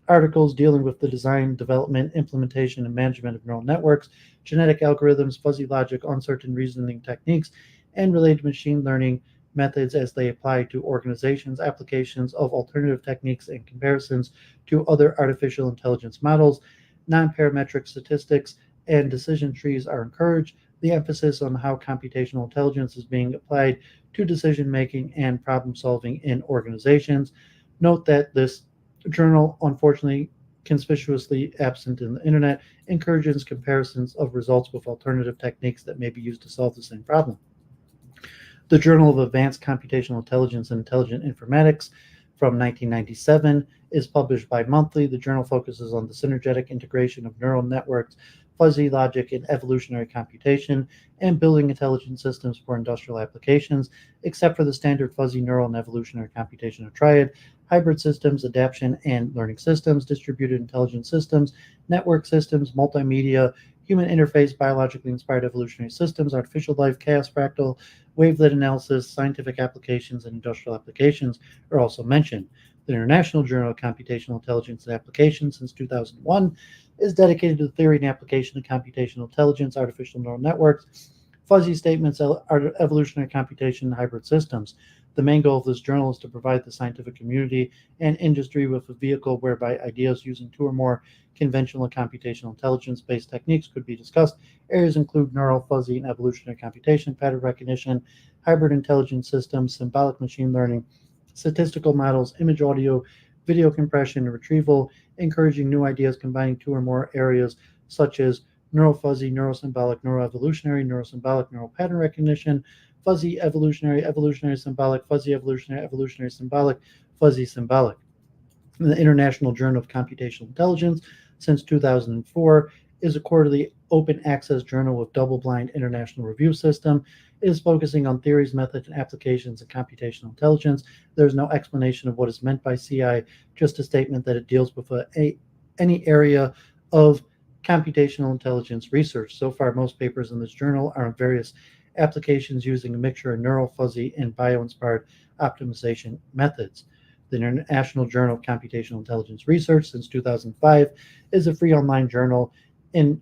articles dealing with the design, development, implementation, and management of neural networks, genetic algorithms, fuzzy logic, uncertain reasoning techniques, and related machine learning methods as they apply to organizations, applications of alternative techniques, and comparisons to other artificial intelligence models. Non-parametric statistics and decision trees are encouraged. the emphasis on how computational intelligence is being applied to decision-making and problem-solving in organizations. Note that this journal, unfortunately, conspicuously absent in the internet, encourages comparisons of results with alternative techniques that may be used to solve the same problem. The Journal of Advanced Computational Intelligence and Intelligent Informatics from 1997 is published bi-monthly. The journal focuses on the synergetic integration of neural networks, fuzzy logic, and evolutionary computation, and building intelligent systems for industrial applications. Except for the standard fuzzy neural and evolutionary computation or triad, hybrid systems, adaptation and learning systems, distributed intelligence systems, network systems, multimedia, human interface, biologically inspired evolutionary systems, artificial life, chaos fractal, wavelet analysis, scientific applications, and industrial applications are also mentioned. The International Journal of Computational Intelligence and Applications since 2001 is dedicated to the theory and application of computational intelligence, artificial neural networks, fuzzy statements, evolutionary computation, and hybrid systems. The main goal of this journal is to provide the scientific community and industry with a vehicle whereby ideas using two or more conventional and computational intelligence-based techniques could be discussed. Areas include neural, fuzzy, and evolutionary computation, pattern recognition, hybrid intelligence systems, symbolic machine learning, statistical models, image, audio, video compression and retrieval, encouraging new ideas combining two or more areas such as neural fuzzy, neurosymbolic, neuroevolutionary, neurosymbolic, neural pattern recognition, fuzzy evolutionary, evolutionary symbolic, fuzzy evolutionary, evolutionary symbolic, fuzzy symbolic. The International Journal of Computational Intelligence since 2004 is a quarterly open access journal with double-blind international review system. It is focusing on theories, methods, and applications of computational intelligence. There's no explanation of what is meant by CI, just a statement that it deals with any area of computational intelligence research. So far, most papers in this journal are on various applications using a mixture of neural, fuzzy, and bio-inspired optimization methods. The International Journal of Computational Intelligence Research since 2005 is a free online journal. In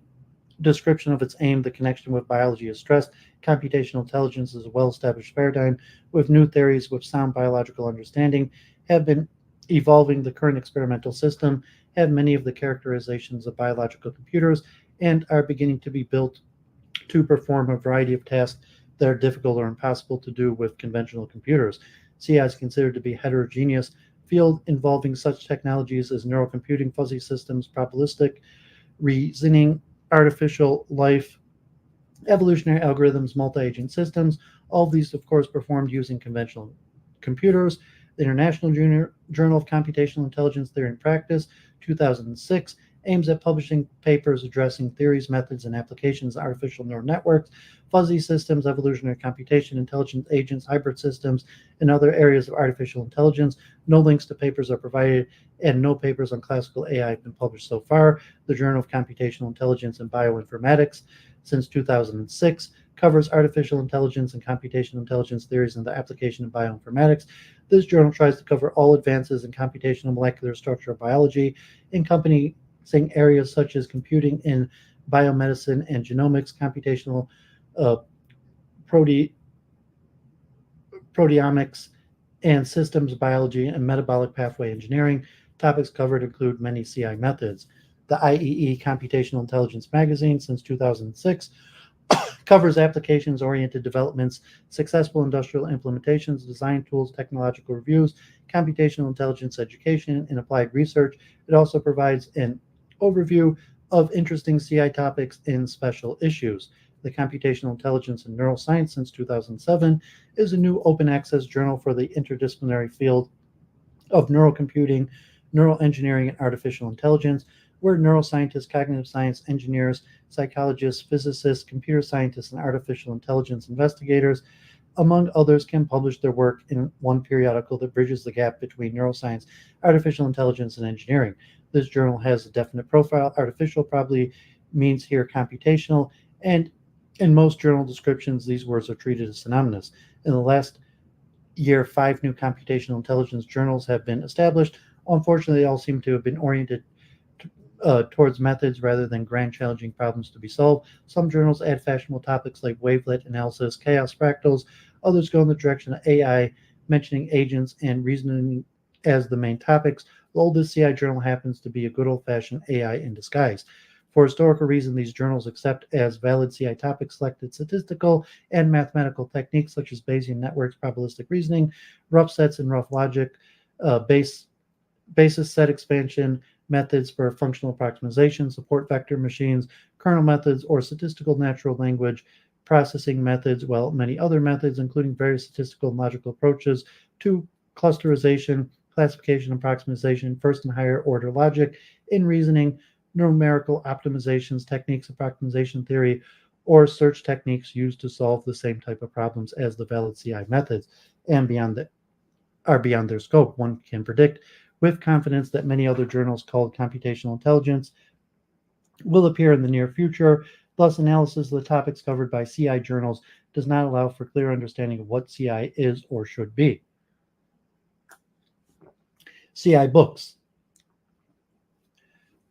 description of its aim, the connection with biology is stressed. Computational intelligence is a well-established paradigm with new theories with sound biological understanding have been evolving. The current experimental system have many of the characterizations of biological computers and are beginning to be built to perform a variety of tasks that are difficult or impossible to do with conventional computers. CI is considered to be a heterogeneous field involving such technologies as neural computing, fuzzy systems, probabilistic reasoning, artificial life, evolutionary algorithms, multi-agent systems. All of these, of course, performed using conventional computers. The International Journal of Computational Intelligence Theory and Practice, 2006, aims at publishing papers addressing theories, methods, and applications of artificial neural networks, fuzzy systems, evolutionary computation, intelligent agents, hybrid systems, and other areas of artificial intelligence. No links to papers are provided, and no papers on classical AI have been published so far. The Journal of Computational Intelligence and Bioinformatics, since 2006, covers artificial intelligence and computational intelligence theories and the application of bioinformatics. This journal tries to cover all advances in computational molecular structural biology, encompassing areas such as computing in biomedicine and genomics, computational proteomics, and systems biology and metabolic pathway engineering. Topics covered include many CI methods. The IEE Computational Intelligence Magazine, since 2006, covers applications-oriented developments, successful industrial implementations, design tools, technological reviews, computational intelligence education, and applied research. It also provides an overview of interesting CI topics in special issues. The Computational Intelligence and Neuroscience since 2007 is a new open access journal for the interdisciplinary field of neurocomputing, neural engineering, and artificial intelligence, where neuroscientists, cognitive science engineers, psychologists, physicists, computer scientists, and artificial intelligence investigators, among others, can publish their work in one periodical that bridges the gap between neuroscience, artificial intelligence, and engineering. This journal has a definite profile. Artificial probably means here computational, and in most journal descriptions, these words are treated as synonymous. In the last year, 5 new computational intelligence journals have been established. Unfortunately, they all seem to have been oriented towards methods rather than grand challenging problems to be solved. Some journals add fashionable topics like wavelet analysis, chaos fractals. Others go in the direction of AI, mentioning agents and reasoning as the main topics. The oldest CI journal happens to be a good old-fashioned AI in disguise. For historical reasons, these journals accept as valid CI topics selected statistical and mathematical techniques such as Bayesian networks, probabilistic reasoning, rough sets and rough logic, basis set expansion, methods for functional approximation, support vector machines, kernel methods, or statistical natural language processing methods, while many other methods, including various statistical and logical approaches to clusterization, classification, approximation, first and higher order logic in reasoning, numerical optimizations, techniques, approximation theory, or search techniques used to solve the same type of problems as the valid CI methods and are beyond their scope. One can predict with confidence that many other journals called computational intelligence will appear in the near future. Thus, analysis of the topics covered by CI journals does not allow for clear understanding of what CI is or should be. CI books.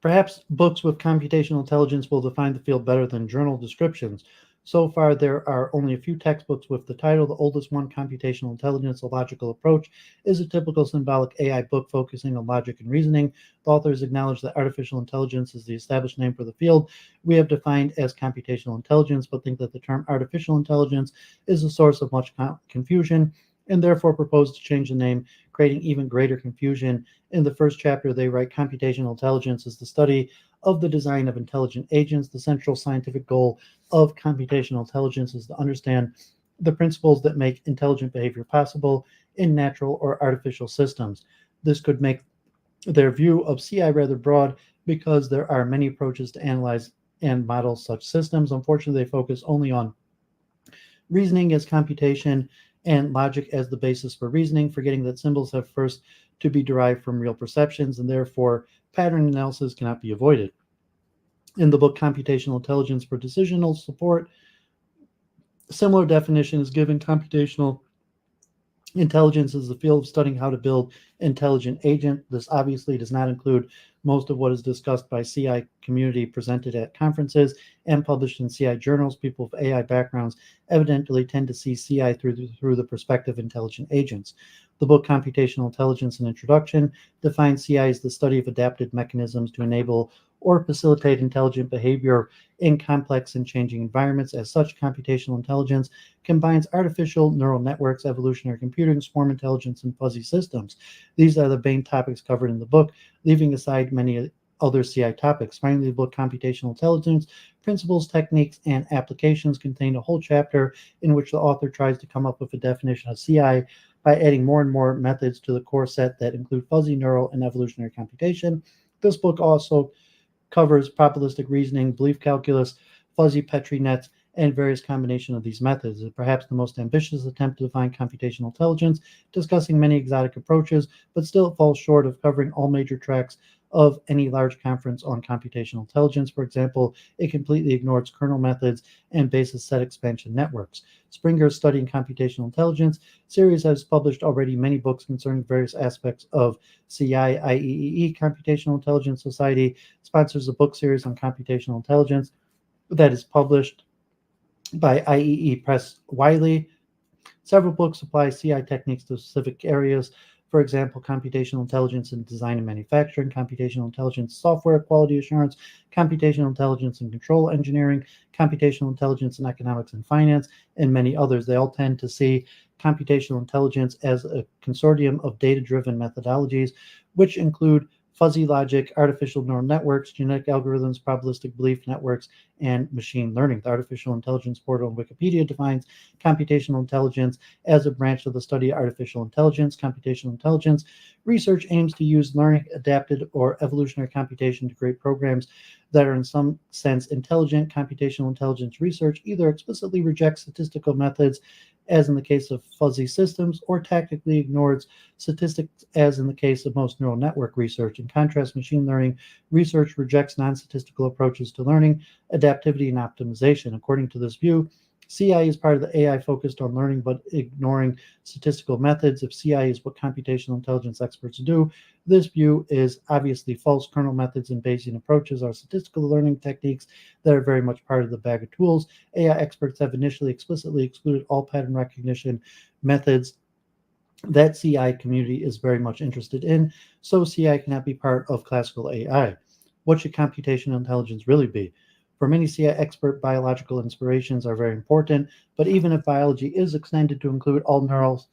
Perhaps books with computational intelligence will define the field better than journal descriptions. So far, there are only a few textbooks with the title. The oldest one, Computational Intelligence, A Logical Approach, is a typical symbolic AI book focusing on logic and reasoning. The authors acknowledge that artificial intelligence is the established name for the field we have defined as computational intelligence, but think that the term artificial intelligence is a source of much confusion, and therefore propose to change the name, creating even greater confusion. In the first chapter, they write, computational intelligence is the study of the design of intelligent agents. The central scientific goal of computational intelligence is to understand the principles that make intelligent behavior possible in natural or artificial systems. This could make their view of CI rather broad because there are many approaches to analyze and model such systems. Unfortunately, they focus only on reasoning as computation and logic as the basis for reasoning, forgetting that symbols have first to be derived from real perceptions, and therefore pattern analysis cannot be avoided. In the book Computational Intelligence for Decisional Support, similar definition is given. Computational intelligence is the field of studying how to build intelligent agent. This obviously does not include most of what is discussed by CI community presented at conferences and published in CI journals. People with AI backgrounds evidently tend to see CI through the perspective of intelligent agents. The book Computational Intelligence and Introduction defines CI as the study of adapted mechanisms to enable or facilitate intelligent behavior in complex and changing environments. As such, computational intelligence combines artificial neural networks, evolutionary computing, swarm intelligence, and fuzzy systems. These are the main topics covered in the book, leaving aside many other CI topics. Finally, the book Computational Intelligence, Principles, Techniques, and Applications contained a whole chapter in which the author tries to come up with a definition of CI by adding more and more methods to the core set that include fuzzy neural and evolutionary computation. This book also covers probabilistic reasoning, belief calculus, fuzzy Petri nets, and various combinations of these methods. It is perhaps the most ambitious attempt to define computational intelligence, discussing many exotic approaches, but still it falls short of covering all major tracks of any large conference on computational intelligence. For example, it completely ignores kernel methods and basis set expansion networks. Springer's Studying Computational Intelligence series has published already many books concerning various aspects of CI. IEEE, Computational Intelligence Society, sponsors a book series on computational intelligence that is published by IEEE Press Wiley. Several books apply CI techniques to specific areas. For example, computational intelligence in design and manufacturing, computational intelligence software quality assurance, computational intelligence and control engineering, computational intelligence in economics and finance, and many others. They all tend to see computational intelligence as a consortium of data-driven methodologies, which include fuzzy logic, artificial neural networks, genetic algorithms, probabilistic belief networks, and machine learning. The Artificial Intelligence Portal on Wikipedia defines computational intelligence as a branch of the study of artificial intelligence. Computational intelligence research aims to use learning, adapted, or evolutionary computation to create programs that are in some sense intelligent. Computational intelligence research either explicitly rejects statistical methods, as in the case of fuzzy systems, or tactically ignores statistics, as in the case of most neural network research. In contrast, machine learning research rejects non-statistical approaches to learning, adaptivity, and optimization. According to this view, CI is part of the AI focused on learning but ignoring statistical methods. If CI is what computational intelligence experts do, this view is obviously false. Kernel methods and Bayesian approaches are statistical learning techniques that are very much part of the bag of tools. AI experts have initially explicitly excluded all pattern recognition methods that CI community is very much interested in, so CI cannot be part of classical AI. What should computational intelligence really be? For many CI expert, biological inspirations are very important, but even if biology is extended to include all neural,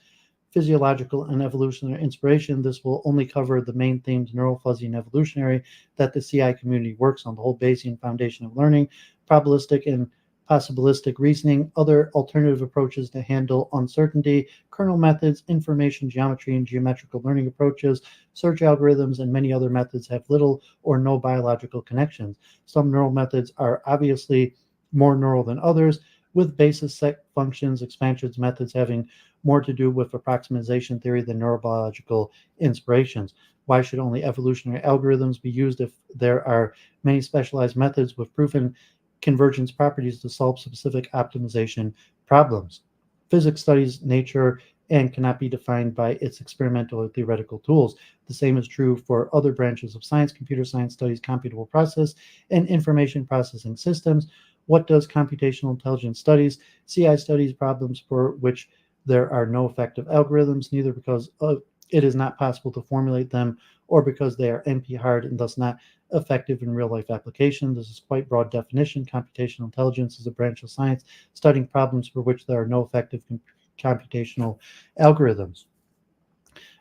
physiological, and evolutionary inspiration, this will only cover the main themes, neural, fuzzy, and evolutionary, that the CI community works on: the whole Bayesian foundation of learning, probabilistic and possibilistic reasoning, other alternative approaches to handle uncertainty, kernel methods, information geometry and geometrical learning approaches, search algorithms, and many other methods have little or no biological connections. Some neural methods are obviously more neural than others, with basis set functions, expansions methods having more to do with approximation theory than neurobiological inspirations. Why should only evolutionary algorithms be used if there are many specialized methods with proven convergence properties to solve specific optimization problems? Physics studies nature and cannot be defined by its experimental or theoretical tools. The same is true for other branches of science. Computer science studies computable process and information processing systems. What does computational intelligence studies? CI studies problems for which there are no effective algorithms, neither because it is not possible to formulate them or because they are NP hard and thus not effective in real life application. This is quite broad definition. Computational intelligence is a branch of science studying problems for which there are no effective computational algorithms.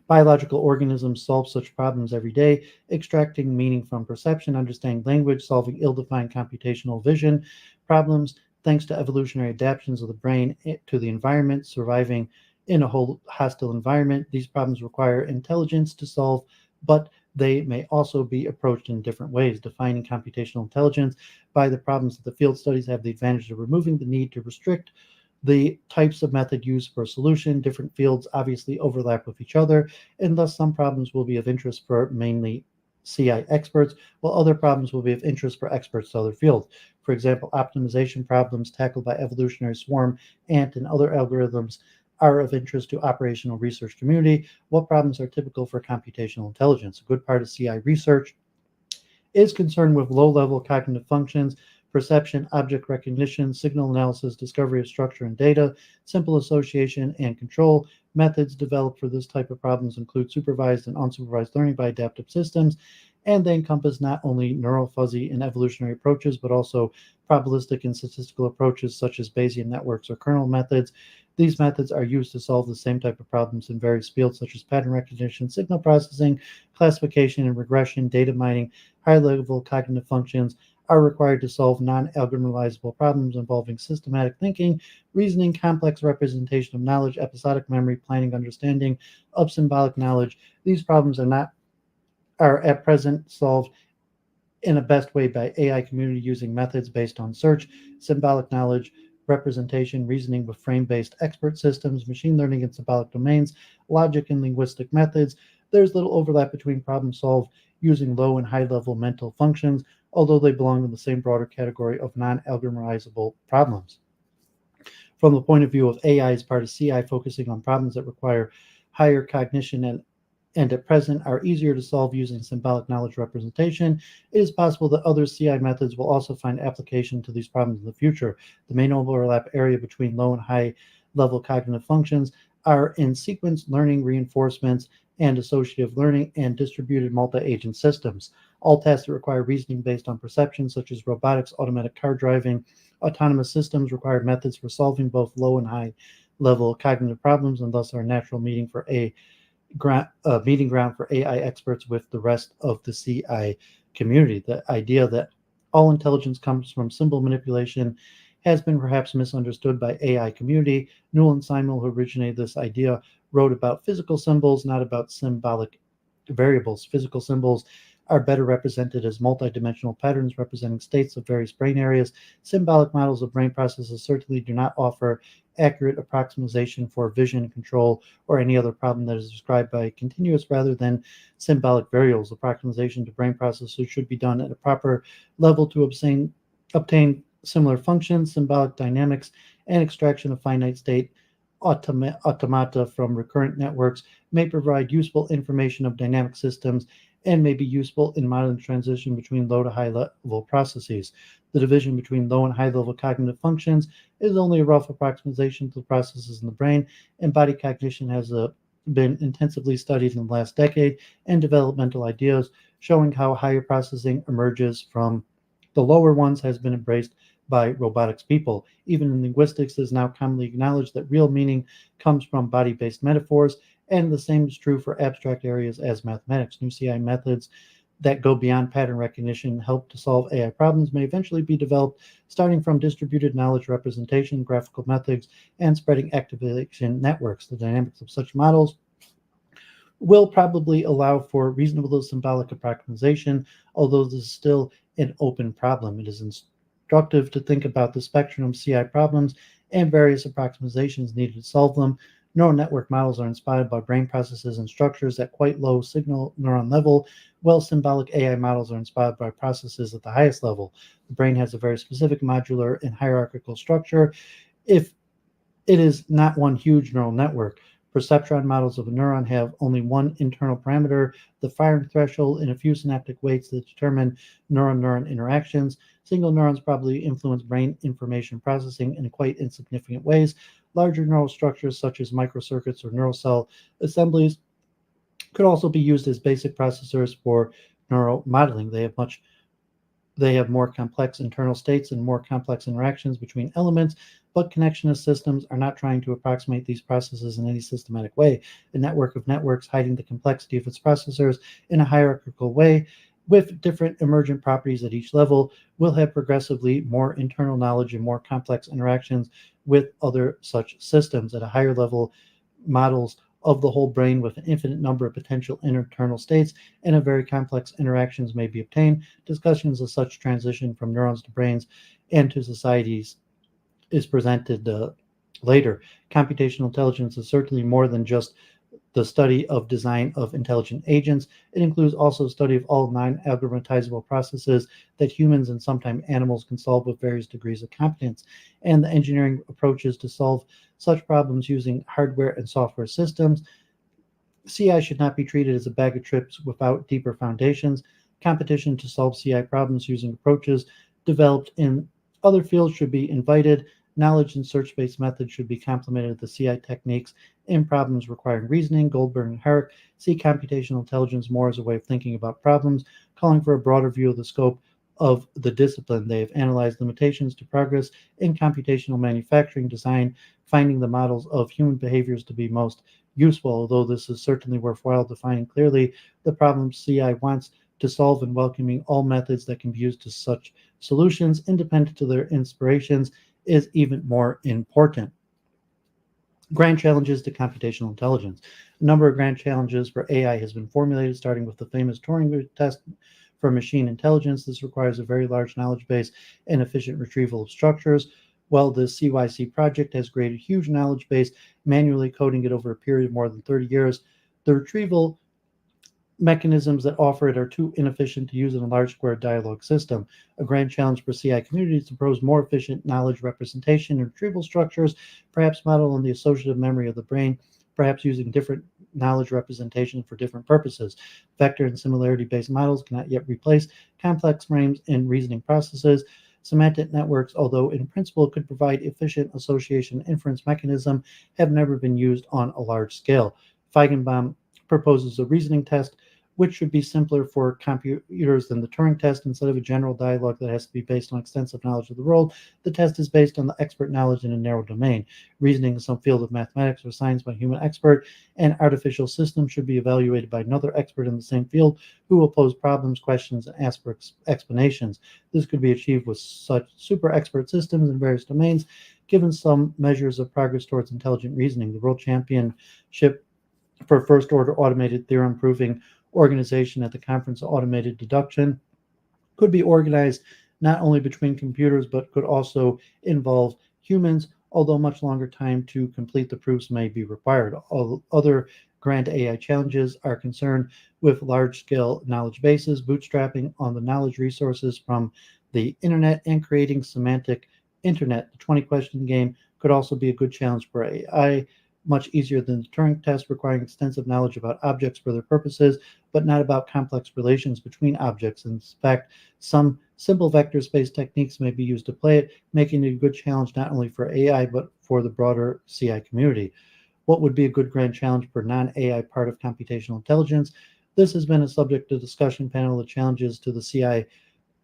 Biological organisms solve such problems every day, extracting meaning from perception, understanding language, solving ill-defined computational vision problems, thanks to evolutionary adaptations of the brain to the environment, surviving in a whole hostile environment. These problems require intelligence to solve, but they may also be approached in different ways. Defining computational intelligence by the problems that the field studies have the advantage of removing the need to restrict the types of method used for a solution. Different fields obviously overlap with each other, and thus some problems will be of interest for mainly CI experts, while other problems will be of interest for experts to other fields. For example, optimization problems tackled by evolutionary swarm, ant, and other algorithms are of interest to operational research community. What problems are typical for computational intelligence? A good part of CI research is concerned with low-level cognitive functions, perception, object recognition, signal analysis, discovery of structure and data, simple association, and control. Methods developed for this type of problems include supervised and unsupervised learning by adaptive systems, and they encompass not only neural, fuzzy, and evolutionary approaches, but also probabilistic and statistical approaches such as Bayesian networks or kernel methods. These methods are used to solve the same type of problems in various fields such as pattern recognition, signal processing, classification and regression, data mining. High-level cognitive functions are required to solve non-algorithmizable problems involving systematic thinking, reasoning, complex representation of knowledge, episodic memory, planning, understanding of symbolic knowledge. These problems are at present solved in a best way by AI community using methods based on search, symbolic knowledge, representation, reasoning with frame-based expert systems, machine learning and symbolic domains, logic and linguistic methods. There's little overlap between problems solved using low and high-level mental functions, although they belong in the same broader category of non-algorithmizable problems. From the point of view of AI as part of CI, focusing on problems that require higher cognition and at present are easier to solve using symbolic knowledge representation, it is possible that other CI methods will also find application to these problems in the future. The main overlap area between low and high level cognitive functions are in sequence learning, reinforcements, and associative learning, and distributed multi-agent systems. All tasks that require reasoning based on perception, such as robotics, automatic car driving, autonomous systems, require methods for solving both low and high level cognitive problems, and thus are a natural meeting ground for AI experts with the rest of the CI community. The idea that all intelligence comes from symbol manipulation has been perhaps misunderstood by AI community. Newell and Simon, who originated this idea, wrote about physical symbols, not about symbolic variables. Physical symbols are better represented as multidimensional patterns representing states of various brain areas. Symbolic models of brain processes certainly do not offer accurate approximation for vision control or any other problem that is described by continuous rather than symbolic variables. Approximation to brain processes should be done at a proper level to obtain similar functions. Symbolic dynamics and extraction of finite state automata from recurrent networks may provide useful information of dynamic systems and may be useful in modeling transition between low to high level processes. The division between low and high level cognitive functions is only a rough approximation to the processes in the brain, and body cognition has a been intensively studied in the last decade, and developmental ideas showing how higher processing emerges from the lower ones has been embraced by robotics people. Even in linguistics, it is now commonly acknowledged that real meaning comes from body-based metaphors, and the same is true for abstract areas as mathematics. New CI methods that go beyond pattern recognition and help to solve AI problems may eventually be developed, starting from distributed knowledge representation, graphical methods, and spreading activation networks. The dynamics of such models will probably allow for reasonable symbolic approximation, although this is still an open problem. It is instructive to think about the spectrum of CI problems and various approximations needed to solve them. Neural network models are inspired by brain processes and structures at quite low signal neuron level, while symbolic AI models are inspired by processes at the highest level. The brain has a very specific modular and hierarchical structure. If it is not one huge neural network, perceptron models of a neuron have only one internal parameter, the firing threshold, and a few synaptic weights that determine neuron-neuron interactions. Single neurons probably influence brain information processing in quite insignificant ways. Larger neural structures, such as microcircuits or neural cell assemblies, could also be used as basic processors for neural modeling. They have more complex internal states and more complex interactions between elements, but connectionist systems are not trying to approximate these processes in any systematic way. A network of networks hiding the complexity of its processors in a hierarchical way with different emergent properties at each level will have progressively more internal knowledge and more complex interactions with other such systems. At a higher level, models of the whole brain with an infinite number of potential internal states and a very complex interactions may be obtained. Discussions of such transition from neurons to brains and to societies is presented later. Computational intelligence is certainly more than just the study of design of intelligent agents. It includes also study of all non-algorithmizable processes that humans and sometimes animals can solve with various degrees of competence, and the engineering approaches to solve such problems using hardware and software systems. CI should not be treated as a bag of tricks without deeper foundations. Competition to solve CI problems using approaches developed in other fields should be invited. Knowledge and search-based methods should be complemented with the CI techniques in problems requiring reasoning. Goldberg and Herrick see computational intelligence more as a way of thinking about problems, calling for a broader view of the scope of the discipline. They have analyzed limitations to progress in computational manufacturing design, finding the models of human behaviors to be most useful, although this is certainly worthwhile defining clearly the problems CI wants to solve and welcoming all methods that can be used to such solutions, independent of their inspirations, is even more important. Grand challenges to computational intelligence. A number of grand challenges for AI has been formulated, starting with the famous Turing test for machine intelligence. This requires a very large knowledge base and efficient retrieval of structures. While the CYC project has created a huge knowledge base, manually coding it over a period of more than 30 years, the retrieval mechanisms that offer it are too inefficient to use in a large square dialogue system. A grand challenge for CI communities to propose more efficient knowledge representation and retrieval structures, perhaps modeled on the associative memory of the brain, perhaps using different knowledge representation for different purposes. Vector and similarity-based models cannot yet replace complex frames and reasoning processes. Semantic networks, although in principle could provide efficient association inference mechanism, have never been used on a large scale. Feigenbaum proposes a reasoning test, which should be simpler for computers than the Turing test. Instead of a general dialogue that has to be based on extensive knowledge of the world, the test is based on the expert knowledge in a narrow domain. Reasoning in some field of mathematics or science by a human expert, and artificial systems should be evaluated by another expert in the same field who will pose problems, questions, and ask for explanations. This could be achieved with such super expert systems in various domains, given some measures of progress towards intelligent reasoning. The World Championship for First Order Automated Theorem Proving organization at the Conference of Automated Deduction could be organized not only between computers, but could also involve humans, although much longer time to complete the proofs may be required. All other grand AI challenges are concerned with large-scale knowledge bases, bootstrapping on the knowledge resources from the internet, and creating semantic internet. The 20-question game could also be a good challenge for AI, much easier than the Turing test, requiring extensive knowledge about objects for their purposes, but not about complex relations between objects. In fact, some simple vector space techniques may be used to play it, making it a good challenge not only for AI, but for the broader CI community. What would be a good grand challenge for non-AI part of computational intelligence? This has been a subject of discussion panel of challenges to the CI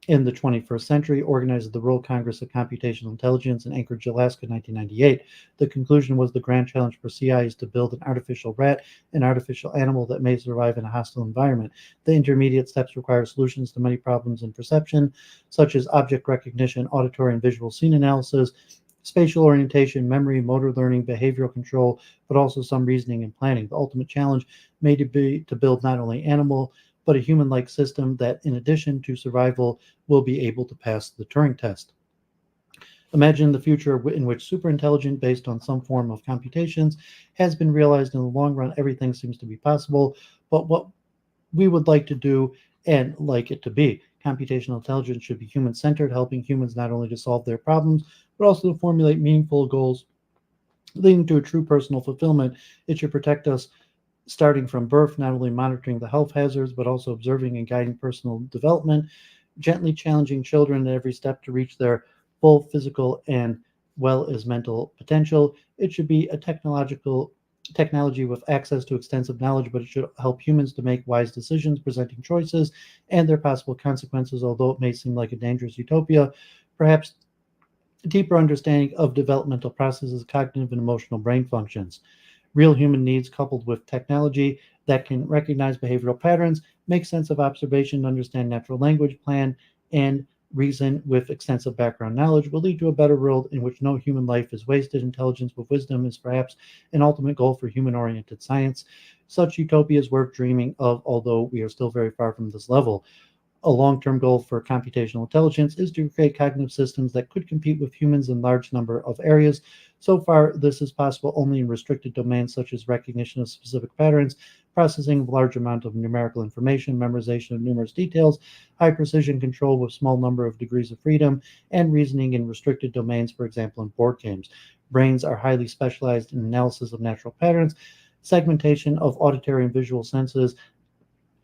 in the 21st century, organized at the World Congress of Computational Intelligence in Anchorage, Alaska, 1998. The conclusion was the grand challenge for CI is to build an artificial rat, an artificial animal that may survive in a hostile environment. The intermediate steps require solutions to many problems in perception, such as object recognition, auditory and visual scene analysis, spatial orientation, memory, motor learning, behavioral control, but also some reasoning and planning. The ultimate challenge may be to build not only animal, but a human-like system that, in addition to survival, will be able to pass the Turing test. Imagine the future in which superintelligence based on some form of computations has been realized. In the long run, everything seems to be possible, but what we would like to do and like it to be. Computational intelligence should be human-centered, helping humans not only to solve their problems, but also to formulate meaningful goals leading to a true personal fulfillment. It should protect us starting from birth, not only monitoring the health hazards, but also observing and guiding personal development, gently challenging children at every step to reach their full physical and well as mental potential. It should be a technology with access to extensive knowledge, but it should help humans to make wise decisions, presenting choices and their possible consequences. Although it may seem like a dangerous utopia, perhaps a deeper understanding of developmental processes, cognitive and emotional brain functions. Real human needs coupled with technology that can recognize behavioral patterns, make sense of observation, understand natural language, plan, and reason with extensive background knowledge will lead to a better world in which no human life is wasted. Intelligence with wisdom is perhaps an ultimate goal for human-oriented science. Such utopia is worth dreaming of, although we are still very far from this level. A long-term goal for computational intelligence is to create cognitive systems that could compete with humans in large number of areas. So far, this is possible only in restricted domains such as recognition of specific patterns, processing of large amount of numerical information, memorization of numerous details, high precision control with small number of degrees of freedom, and reasoning in restricted domains, for example, in board games. Brains are highly specialized in analysis of natural patterns, segmentation of auditory and visual senses,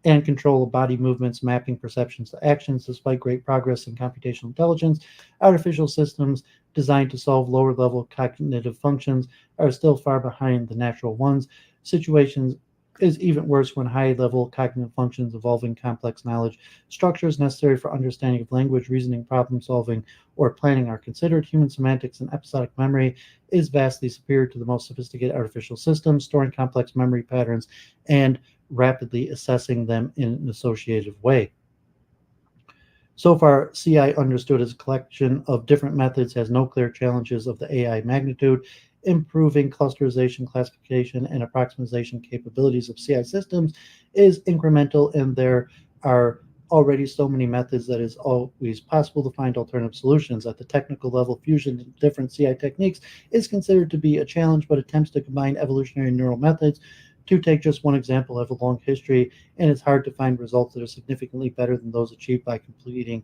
and control of body movements, mapping perceptions to actions. Despite great progress in computational intelligence, artificial systems designed to solve lower-level cognitive functions are still far behind the natural ones. Situations is even worse when high-level cognitive functions involving complex knowledge structures necessary for understanding of language, reasoning, problem-solving, or planning are considered. Human semantics and episodic memory is vastly superior to the most sophisticated artificial systems, storing complex memory patterns and rapidly assessing them in an associative way. So far, CI understood as a collection of different methods has no clear challenges of the AI magnitude. Improving clusterization, classification, and approximation capabilities of CI systems is incremental, and there are already so many methods that it is always possible to find alternative solutions. At the technical level, fusion of different CI techniques is considered to be a challenge, but attempts to combine evolutionary neural methods, to take just one example, have a long history, and it's hard to find results that are significantly better than those achieved by competing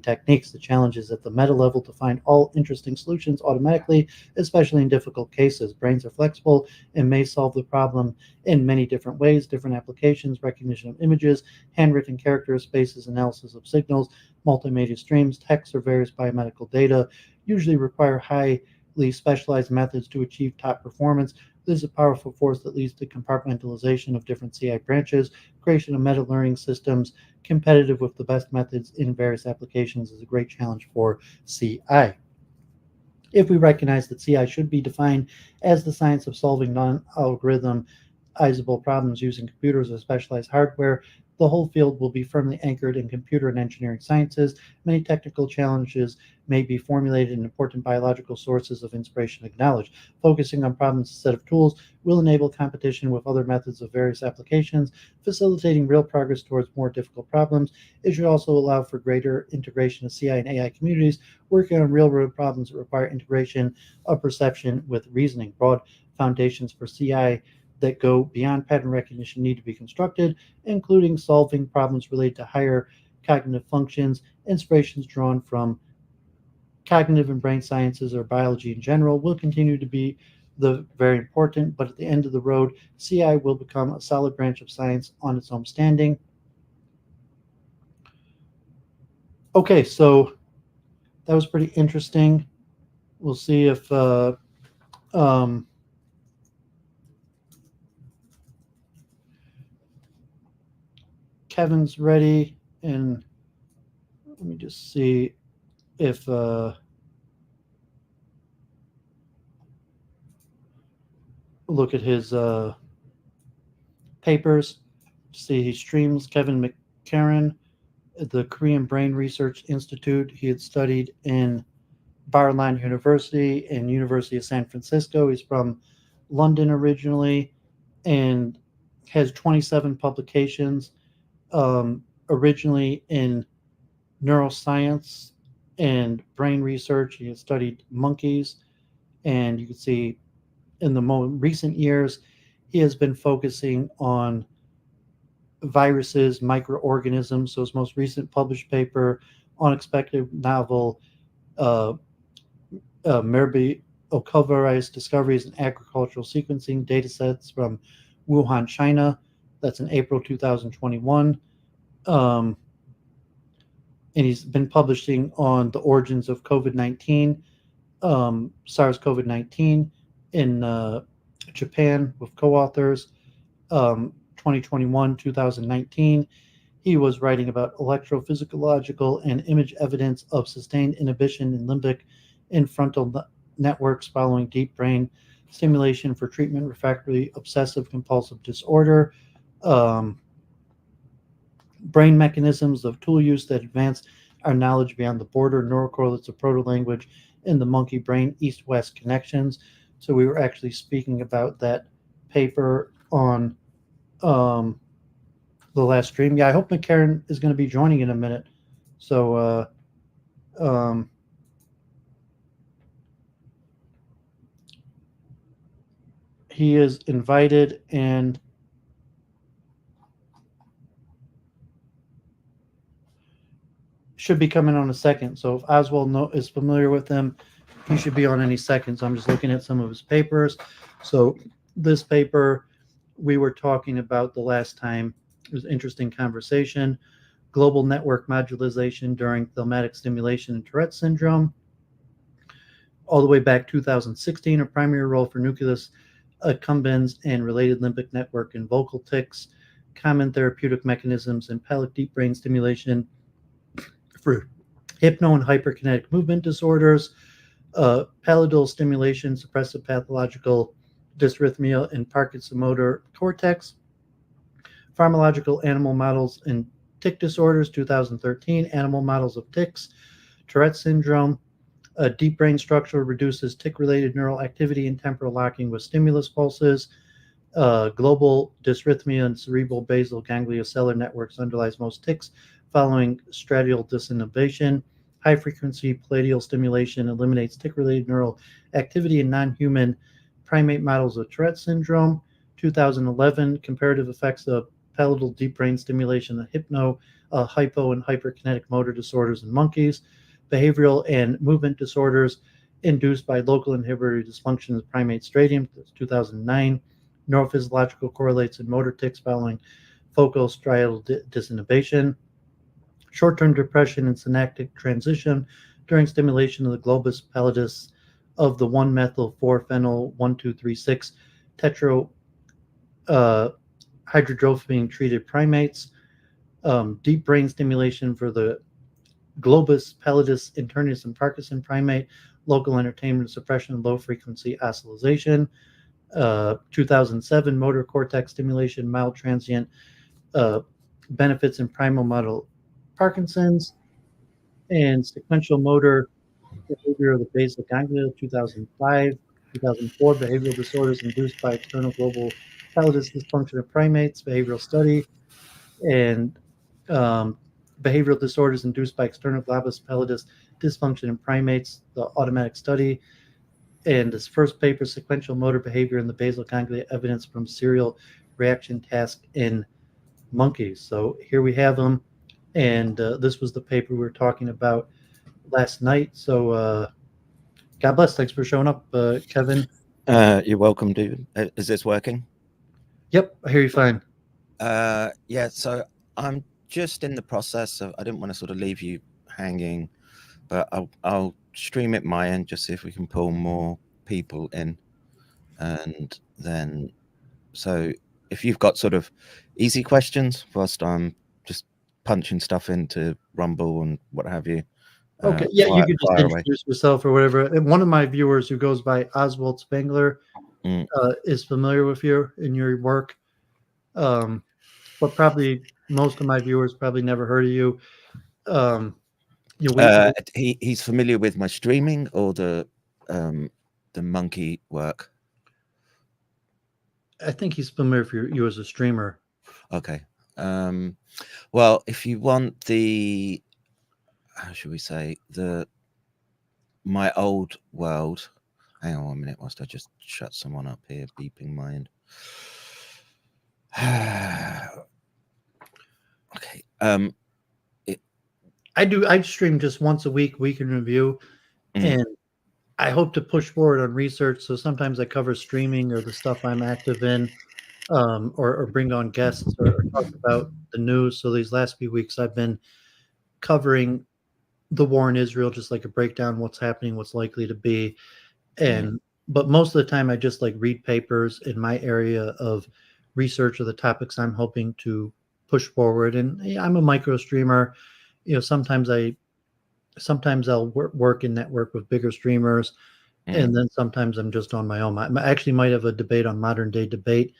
techniques. The challenge is at the meta level to find all interesting solutions automatically, especially in difficult cases. Brains are flexible and may solve the problem in many different ways, different applications, recognition of images, handwritten characters, spaces, analysis of signals, multimedia streams, text, or various biomedical data usually require highly specialized methods to achieve top performance. This is a powerful force that leads to compartmentalization of different CI branches. Creation of meta-learning systems competitive with the best methods in various applications is a great challenge for CI. If we recognize that CI should be defined as the science of solving non-algorithmizable problems using computers or specialized hardware, the whole field will be firmly anchored in computer and engineering sciences. Many technical challenges may be formulated in important biological sources of inspiration and knowledge. Focusing on problems instead of tools will enable competition with other methods of various applications, facilitating real progress towards more difficult problems. It should also allow for greater integration of CI and AI communities working on real-world problems that require integration of perception with reasoning. Broad foundations for CI that go beyond pattern recognition need to be constructed, including solving problems related to higher cognitive functions. Inspirations drawn from cognitive and brain sciences or biology in general will continue to be very important, but at the end of the road, CI will become a solid branch of science on its own standing. Okay, so that was pretty interesting. We'll see if Kevin's ready, and let me just see if look at his papers. See, he streams Kevin McCarin at the Korean Brain Research Institute. He had studied in Barlan University and University of San Francisco. He's from London originally and has 27 publications, originally in neuroscience and brain research. He has studied monkeys, and you can see in the more recent years, he has been focusing on viruses, microorganisms. So his most recent published paper, Unexpected Novel Merby-Oculvaris Discoveries in Agricultural Sequencing Datasets from Wuhan, China. That's in April 2021. And he's been publishing on the origins of COVID-19, SARS-CoV-19 in Japan with co-authors, 2021, 2019. He was writing about electrophysiological and image evidence of sustained inhibition in limbic and frontal networks following deep brain stimulation for treatment refractory obsessive compulsive disorder. Brain mechanisms of tool use that advance our knowledge beyond the border, neurocorrelates of proto-language in the monkey brain, east-west connections. So we were actually speaking about that paper on the last stream. Yeah, I hope McCarin is going to be joining in a minute. So he is invited and should be coming on a second. So if Oswald is familiar with him, he should be on any second. So I'm just looking at some of his papers. So this paper we were talking about the last time, it was an interesting conversation. Global network modularization during thematic stimulation and Tourette syndrome. All the way back 2016, a primary role for nucleus accumbens and related limbic network in vocal tics. Common therapeutic mechanisms in pelvic deep brain stimulation for hypno and hyperkinetic movement disorders, pallidal stimulation, suppressive pathological dysrhythmia in Parkinson motor cortex, pharmacological animal models in tic disorders, 2013, animal models of tics, Tourette syndrome, deep brain structure reduces tic-related neural activity and temporal locking with stimulus pulses, global dysrhythmia and cerebral basal gangliocellular networks underlies most tics following stradial disinhibition. High-frequency palladial stimulation eliminates tic-related neural activity in non-human primate models of Tourette syndrome. 2011, comparative effects of pallidal deep brain stimulation of hypno, hypo, and hyperkinetic motor disorders in monkeys. Behavioral and movement disorders induced by local inhibitory dysfunction of the primate stradium. 2009, neurophysiological correlates in motor tics following focal striatal disinhibition. Short-term depression and synaptic transition during stimulation of the globus pallidus of the 1-methyl-4-phenyl-1236 tetrahydrotrophine treated primates. Deep brain stimulation for the globus pallidus internus and Parkinson primate, local entertainment suppression, low-frequency oscillation. 2007, motor cortex stimulation, mild transient benefits in primal model Parkinson's, and sequential motor behavior of the basal ganglia, 2005, 2004, behavioral disorders induced by external global pallidus dysfunction of primates, behavioral study, and behavioral disorders induced by external globus pallidus dysfunction in primates, the automatic study, and this first paper, sequential motor behavior in the basal ganglia, evidence from serial reaction task in monkeys. So here we have them, and this was the paper we were talking about last night. So God bless. Thanks for showing up, Kevin. You're welcome, dude. Is this working? Yep, I hear you fine. Yeah, so I'm just in the process of, I didn't want to sort of leave you hanging, but I'll stream it my end, just see if we can pull more people in. And then, so if you've got sort of easy questions whilst I'm punching stuff into Rumble and what have you. Okay, yeah, you could just fire away. introduce yourself or whatever. And one of my viewers who goes by Oswald Spengler is familiar with you in your work, but probably most of my viewers probably never heard of you. He's familiar with my streaming or the monkey work. I think he's familiar with you as a streamer. Okay. Well, if you want the, how should we say, my old world. Hang on 1 minute whilst I just shut someone up here, beeping my end. Okay. I stream just once a week in review, and I hope to push forward on research. So sometimes I cover streaming or the stuff I'm active in, or bring on guests or talk about the news. So these last few weeks I've been covering the war in Israel, just like a breakdown, what's happening, what's likely to be. But most of the time I just like read papers in my area of research or the topics I'm hoping to push forward. And I'm a micro streamer. Sometimes I'll work in network with bigger streamers, and then sometimes I'm just on my own. I actually might have a debate on Modern Day Debate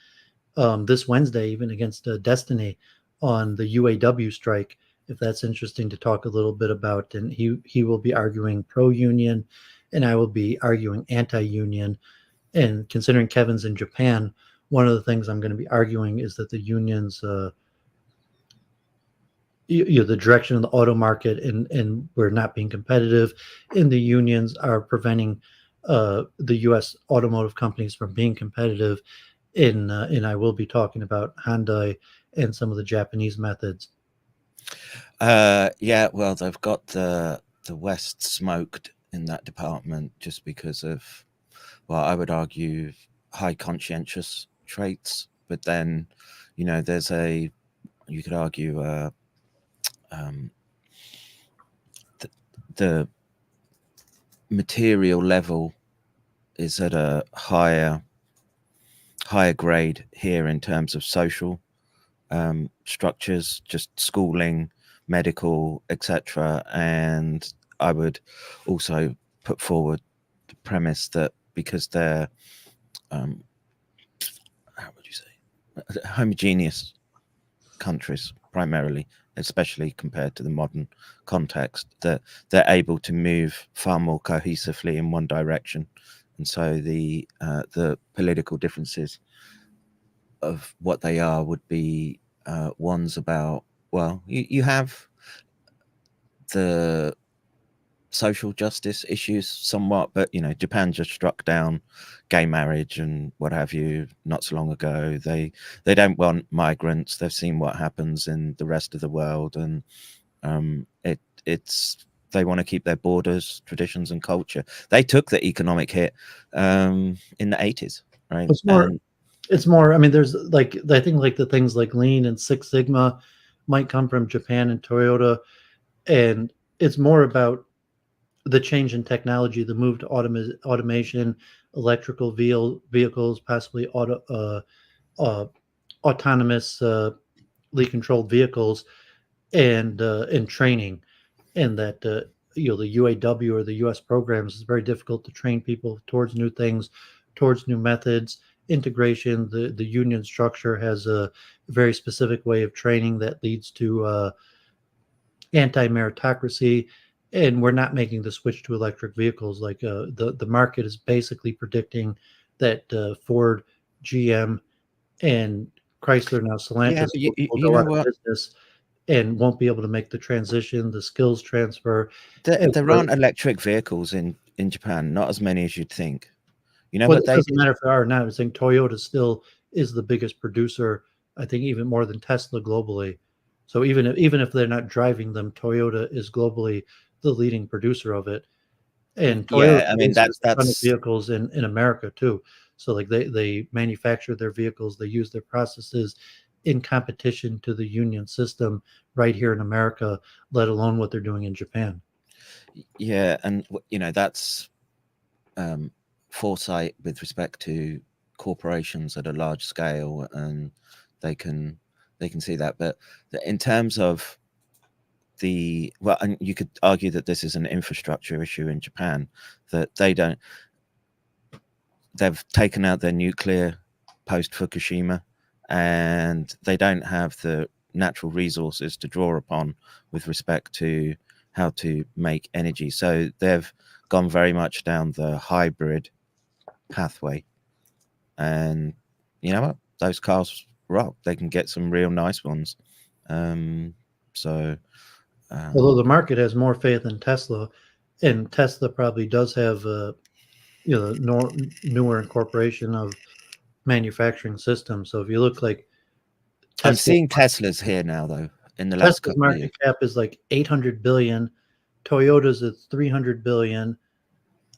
this Wednesday, even against Destiny on the UAW strike, if that's interesting to talk a little bit about. And he will be arguing pro-union, and I will be arguing anti-union. And considering Kevin's in Japan, one of the things I'm going to be arguing is that the unions the direction of the auto market and we're not being competitive, and the unions are preventing the U.S. automotive companies from being competitive. And I will be talking about Hyundai and some of the Japanese methods. Yeah, well, they've got the West smoked in that department just because of, well, I would argue high conscientious traits, but then, there's you could argue the material level is at a higher grade here in terms of social structures, just schooling, medical, etc. And I would also put forward the premise that because they're how would you say, homogeneous countries primarily, especially compared to the modern context, that they're able to move far more cohesively in one direction. And so the political differences of what they are would be ones about, well, you have the social justice issues somewhat, but Japan just struck down gay marriage and what have you not so long ago. They don't want migrants. They've seen what happens in the rest of the world, and it's they want to keep their borders, traditions, and culture. They took the economic hit in the 80s, right? It's more. I mean, there's I think the things like Lean and Six Sigma might come from Japan and Toyota, and it's more about the change in technology, the move to automation, electrical vehicles, possibly autonomously controlled vehicles, and training, and that the UAW or the U.S. programs is very difficult to train people towards new things, towards new methods, integration. The union structure has a very specific way of training that leads to anti-meritocracy. And we're not making the switch to electric vehicles. Like the market is basically predicting that Ford, GM, and Chrysler, now Stellantis, will go out of business and won't be able to make the transition, the skills transfer. There aren't electric vehicles in Japan, not as many as you'd think. Well, it doesn't matter if there are or not. I think Toyota still is the biggest producer, I think even more than Tesla globally. So even if they're not driving them, Toyota is globally the leading producer of it. And Toyota, I mean, that's vehicles in America too. So like they manufacture their vehicles, they use their processes in competition to the union system right here in America, let alone what they're doing in Japan. Yeah, and that's foresight with respect to corporations at a large scale, and they can see that. But in terms of and you could argue that this is an infrastructure issue in Japan, that they've taken out their nuclear post Fukushima, and they don't have the natural resources to draw upon with respect to how to make energy. So they've gone very much down the hybrid pathway, and you know what, those cars rock. They can get some real nice ones. Although the market has more faith in Tesla, and Tesla probably does have newer incorporation of manufacturing systems. So if you look like I'm seeing Teslas here now, though, in the last Tesla's couple of market years. cap is like 800 billion, Toyota's is 300 billion,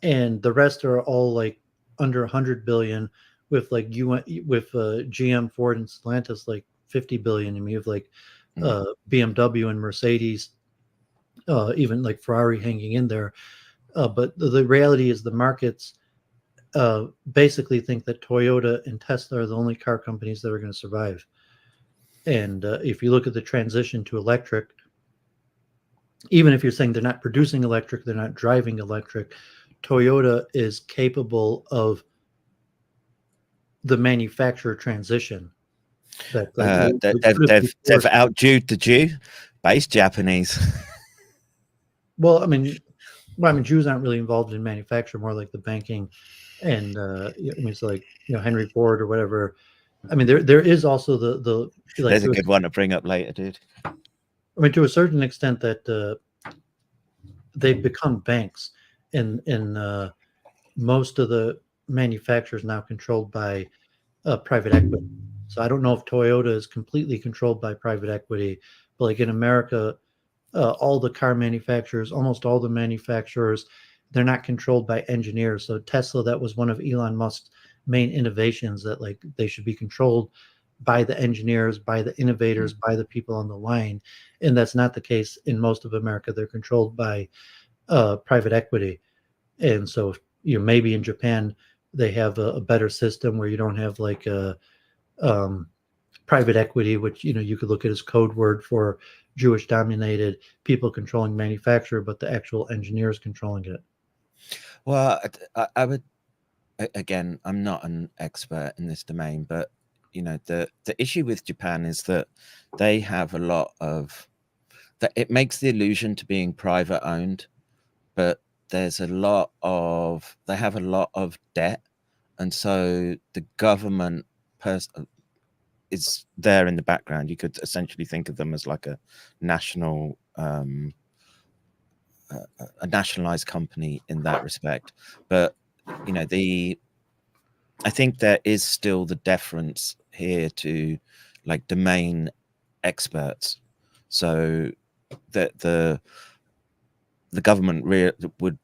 and the rest are all like under 100 billion, with like GM, Ford, and Stellantis like 50 billion, and you have like BMW and Mercedes, even like Ferrari hanging in there. But the reality is the markets basically think that Toyota and Tesla are the only car companies that are going to survive. And if you look at the transition to electric, even if you're saying they're not producing electric, they're not driving electric, Toyota is capable of the manufacturer transition. They've outjewed the Jew, based Japanese. Well, I mean, Jews aren't really involved in manufacture, more like the banking, and it's like Henry Ford or whatever. I mean, there is also the like, there's a good one to bring up later, dude. I mean, to a certain extent, that they've become banks, and most of the manufacturers now controlled by private equity. So I don't know if Toyota is completely controlled by private equity, but like in America, all the car manufacturers, almost all the manufacturers, they're not controlled by engineers. So Tesla, that was one of Elon Musk's main innovations, that like they should be controlled by the engineers, by the innovators, by the people on the line. And that's not the case in most of America. They're controlled by private equity. And so maybe in Japan they have a better system where you don't have like a private equity, which you could look at as code word for Jewish dominated people controlling manufacture, but the actual engineers controlling it. Well, I would, again, I'm not an expert in this domain, but the issue with Japan is that they have a lot of that. It makes the illusion to being private owned, but there's they have a lot of debt, and so the government is there in the background. You could essentially think of them as like a national, a nationalized company in that respect. But I think there is still the deference here to like domain experts, so that the government would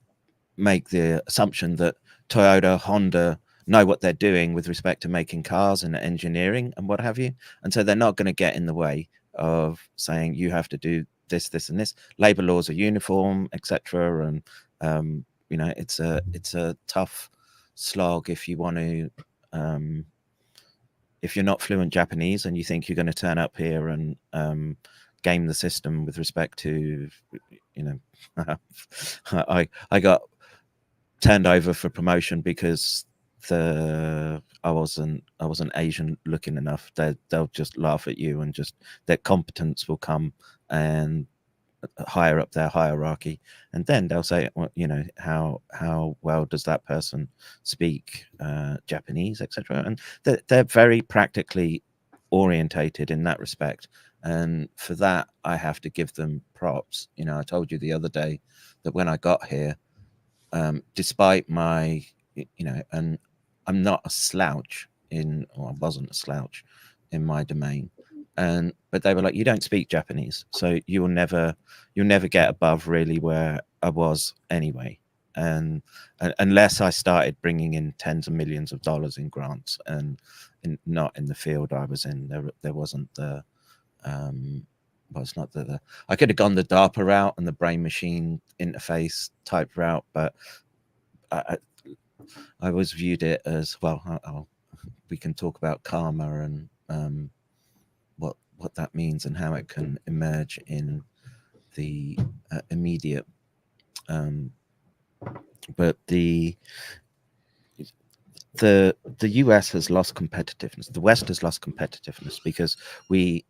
make the assumption that Toyota, Honda know what they're doing with respect to making cars and engineering and what have you, and so they're not going to get in the way of saying you have to do this, this, and this. Labor laws are uniform, etc. And it's a tough slog if you want to. If you're not fluent Japanese and you think you're going to turn up here and game the system with respect to, I got turned over for promotion because I wasn't Asian looking enough. They'll just laugh at you, and just their competence will come and higher up their hierarchy, and then they'll say, well, how well does that person speak Japanese, etc. And they're very practically orientated in that respect, and for that I have to give them props. I told you the other day that when I got here, despite my and I'm not a slouch I wasn't a slouch in my domain, but they were like, you don't speak Japanese, so you'll never get above really where I was anyway, and unless I started bringing in tens of millions of dollars in grants, and not in the field I was in, there wasn't the it's not the I could have gone the DARPA route and the brain machine interface type route, but I always viewed it as, well, we can talk about karma and what that means and how it can emerge in the immediate. But the US has lost competitiveness. The West has lost competitiveness because we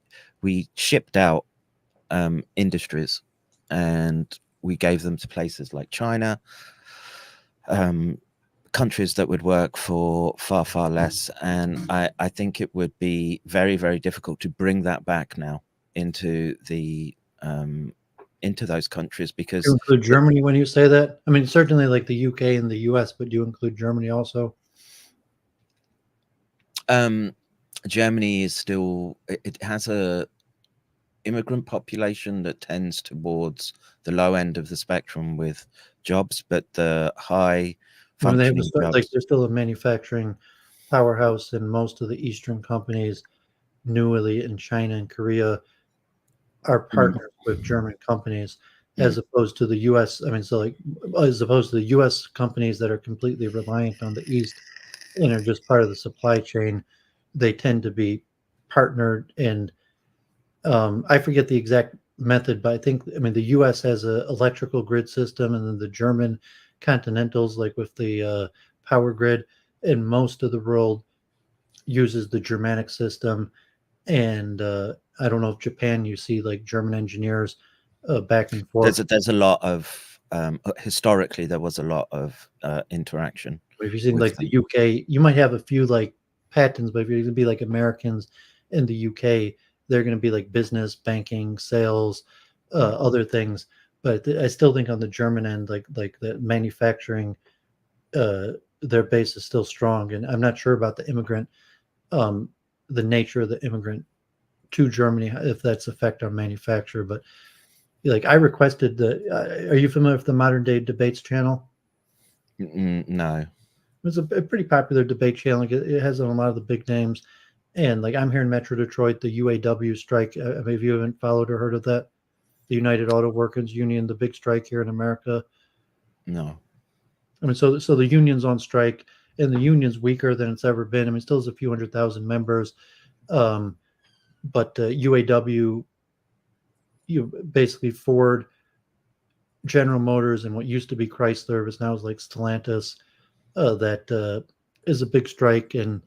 shipped out industries and we gave them to places like China, countries that would work for far less. And I think it would be very, very difficult to bring that back now into the into those countries, because Do you include Germany when you say that? I mean, certainly like the UK and the US, but do you include Germany also? Germany is still, it has a immigrant population that tends towards the low end of the spectrum with jobs, but the high functioning jobs, like they're still a manufacturing powerhouse, and most of the Eastern companies, newly in China and Korea, are partners with German companies, as opposed to the US. I mean, so like, as opposed to the US companies that are completely reliant on the East and are just part of the supply chain, they tend to be partnered. And I forget the exact method, but I mean, the US has an electrical grid system, and then the German continentals, like with the power grid, and most of the world uses the Germanic system. And I don't know if Japan, you see like German engineers back and forth. There's a lot of historically there was a lot of interaction. If you see like the UK, you might have a few like patents, but if you're going to be like Americans in the UK, they're going to be like business, banking, sales, other things. But I still think on the German end, like the manufacturing, their base is still strong. And I'm not sure about the immigrant, the nature of the immigrant to Germany, if that's effect on manufacture. But like I requested are you familiar with the Modern Day Debates channel? No. It's a pretty popular debate channel. It has a lot of the big names. And like I'm here in Metro Detroit, the UAW strike. Maybe you haven't followed or heard of that. The United Auto Workers Union, the big strike here in America. No. I mean, so the union's on strike, and the union's weaker than it's ever been. I mean, it still has a few 100,000 members, but UAW, basically Ford, General Motors, and what used to be Chrysler, but now is like Stellantis, that is a big strike. And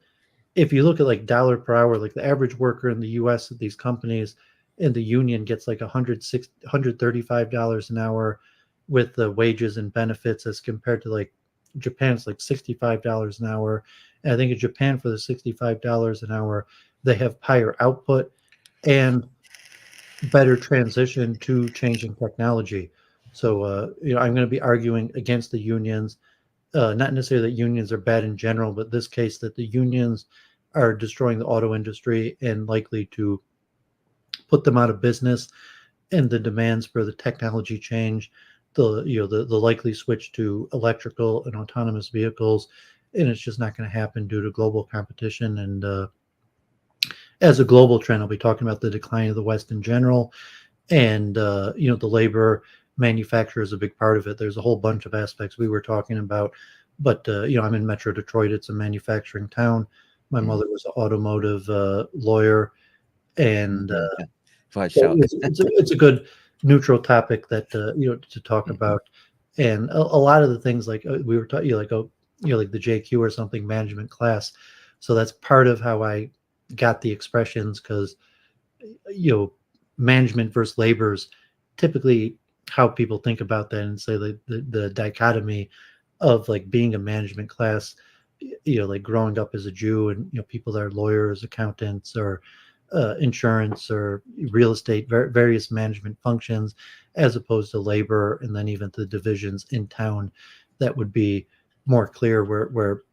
if you look at like dollar per hour, like the average worker in the U.S. at these companies and the union gets like $135 an hour with the wages and benefits, as compared to like Japan's like $65 an hour. And I think in Japan, for the $65 an hour, they have higher output and better transition to changing technology. So, I'm going to be arguing against the unions. Not necessarily that unions are bad in general, but this case that the unions are destroying the auto industry and likely to put them out of business, and the demands for the technology change, the likely switch to electrical and autonomous vehicles, and it's just not going to happen due to global competition. And as a global trend, I'll be talking about the decline of the West in general, and the labor manufacturer is a big part of it. There's a whole bunch of aspects we were talking about, but I'm in Metro Detroit. It's a manufacturing town. My mother was an automotive lawyer, and it's a good neutral topic that to talk about. And a lot of the things, like we were talking, like the JQ or something management class. So that's part of how I got the expressions, because management versus labor is typically how people think about that, and say the dichotomy of like being a management class, like growing up as a Jew, and people that are lawyers, accountants, or insurance or real estate, various management functions, as opposed to labor, and then even the divisions in town that would be more clear, where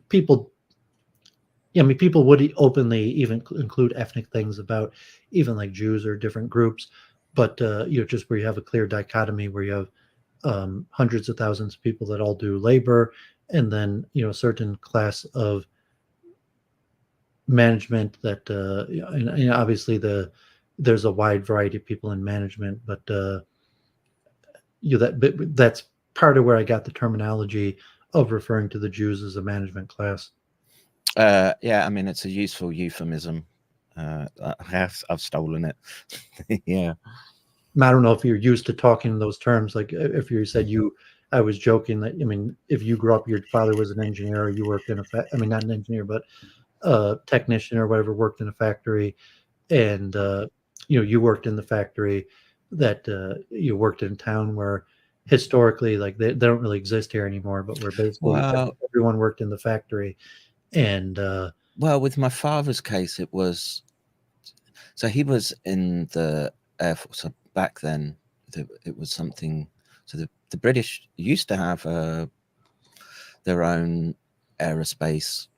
people, people would openly even include ethnic things about even like Jews or different groups, but just where you have a clear dichotomy, where you have hundreds of thousands of people that all do labor, and then a certain class of management that and obviously there's a wide variety of people in management, but that's part of where I got the terminology of referring to the Jews as a management class. Yeah, I mean, it's a useful euphemism. I've stolen it. Yeah. I don't know if you're used to talking in those terms. Like if you said I was joking that, I mean, if you grew up, your father was an engineer, or you worked in I mean, not an engineer, but a technician or whatever, worked in a factory, and you worked in the factory that you worked in town where historically, like they don't really exist here anymore, but where basically everyone worked in the factory. And well, with my father's case, it was, so he was in the Air Force. So back then, it was something. So the British used to have their own aerospace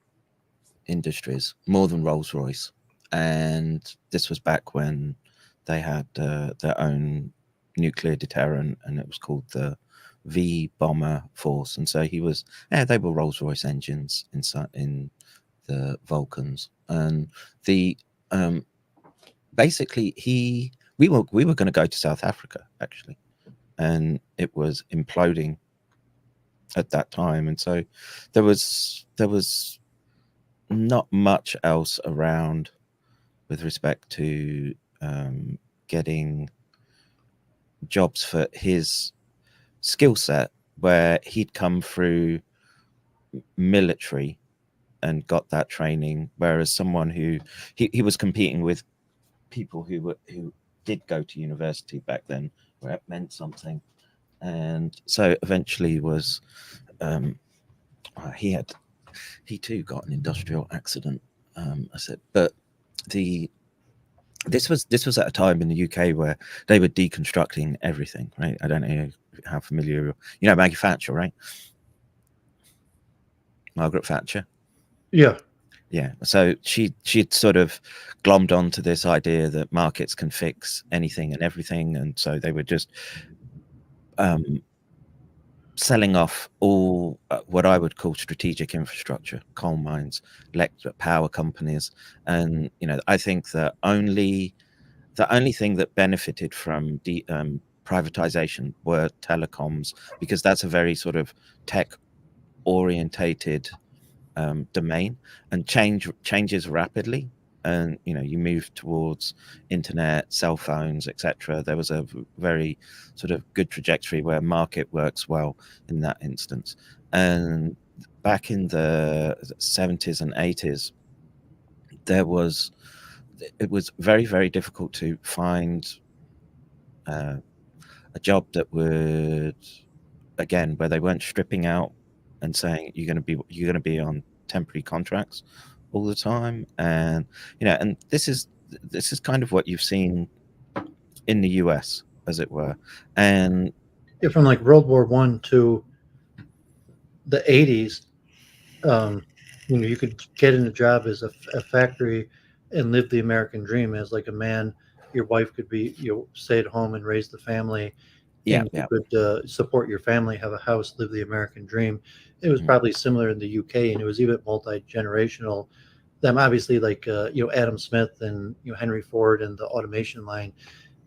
industries, more than Rolls-Royce, and this was back when they had their own nuclear deterrent, and it was called the V Bomber Force. And so they were Rolls-Royce engines in the Vulcans, and the basically we were going to go to South Africa actually, and it was imploding at that time, and so there was not much else around with respect to getting jobs for his skill set, where he'd come through military and got that training, whereas someone who he was competing with people who did go to university back then, where it meant something. And so eventually was he too got an industrial accident. I said, but this was at a time in the UK where they were deconstructing everything, right? I don't know how familiar Maggie Thatcher, right? Margaret Thatcher. Yeah. So she'd sort of glommed onto this idea that markets can fix anything and everything, and so they were just selling off all what I would call strategic infrastructure, coal mines, electric power companies, and I think that the only thing that benefited from the privatization were telecoms, because that's a very sort of tech orientated domain, and changes rapidly, and you move towards internet, cell phones, etc. There was a very sort of good trajectory where market works well in that instance. And back in the 70s and 80s, it was very, very difficult to find a job that would, again, where they weren't stripping out and saying you're going to be on temporary contracts all the time. And and this is kind of what you've seen in the US, as it were. And from like World War I to the 80s, you could get in a job as a factory and live the American dream as like a man. Your wife could be stay at home and raise the family, and you could support your family, have a house, live the American dream. It was probably similar in the UK, and it was even multi-generational. Them obviously, like Adam Smith and Henry Ford and the automation line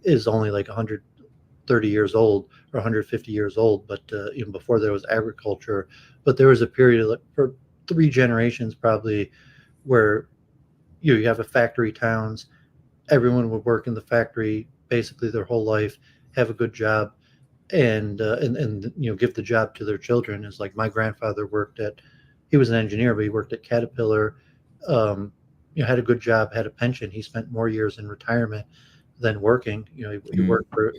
is only like 130 years old or 150 years old, but even before there was agriculture. But there was a period for 3 generations probably where you have a factory towns. Everyone would work in the factory basically their whole life, have a good job, and give the job to their children. Is like my grandfather he was an engineer, but he worked at Caterpillar, had a good job, had a pension. He spent more years in retirement than working. He worked for,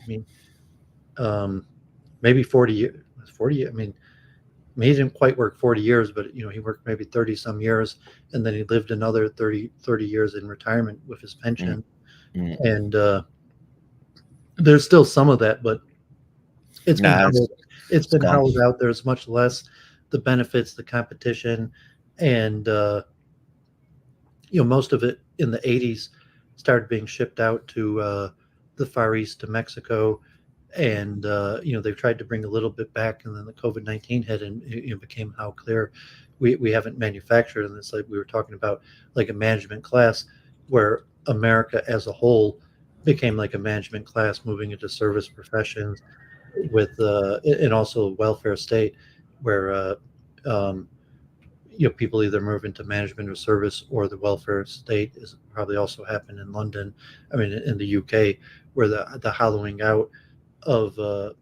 maybe 40 years. I mean, he didn't quite work 40 years, but he worked maybe 30 some years, and then he lived another 30 years in retirement with his pension. And there's still some of that, but it's been hollowed out. There's much less the benefits, the competition, and most of it in the 80s started being shipped out to the Far East, to Mexico, and they've tried to bring a little bit back, and then the COVID-19 hit, and it became how clear we haven't manufactured. And it's like we were talking about, like a management class, where America as a whole became like a management class, moving into service professions with and also welfare state, where people either move into management or service, or the welfare state is probably also happened in London. I mean, in the UK, where the hollowing out of the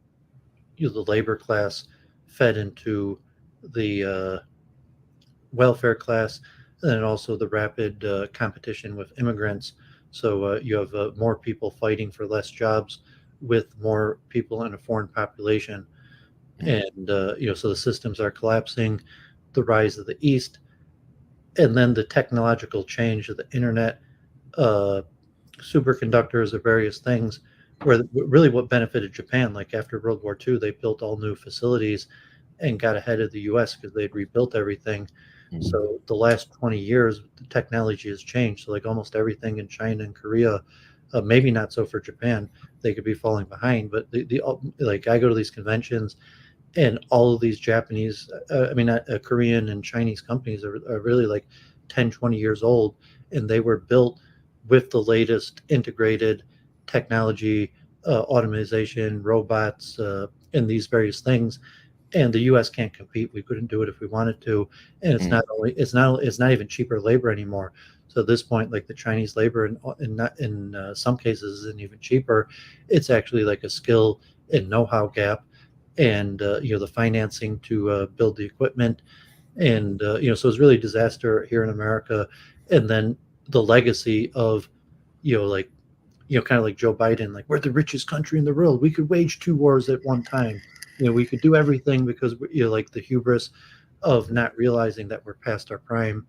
labor class fed into the welfare class, and then also the rapid competition with immigrants. So you have more people fighting for less jobs with more people in a foreign population, and so the systems are collapsing. The rise of the East, and then the technological change of the internet, uh, superconductors, or various things, where really what benefited Japan, like after World War II, they built all new facilities and got ahead of the US because they'd rebuilt everything. So the last 20 years, the technology has changed. So like almost everything in China and Korea, maybe not so for Japan, they could be falling behind. But like I go to these conventions, and all of these Japanese, Korean and Chinese companies are really like 10, 20 years old, and they were built with the latest integrated technology, automation, robots, and these various things. And the U.S. can't compete. We couldn't do it if we wanted to, and it's not even cheaper labor anymore. So at this point, like the Chinese labor, in some cases, isn't even cheaper. It's actually like a skill and know-how gap, and the financing to build the equipment, and so it's really a disaster here in America. And then the legacy of like kind of like Joe Biden, like, we're the richest country in the world, we could wage 2 wars at one time, we could do everything, because like the hubris of not realizing that we're past our prime,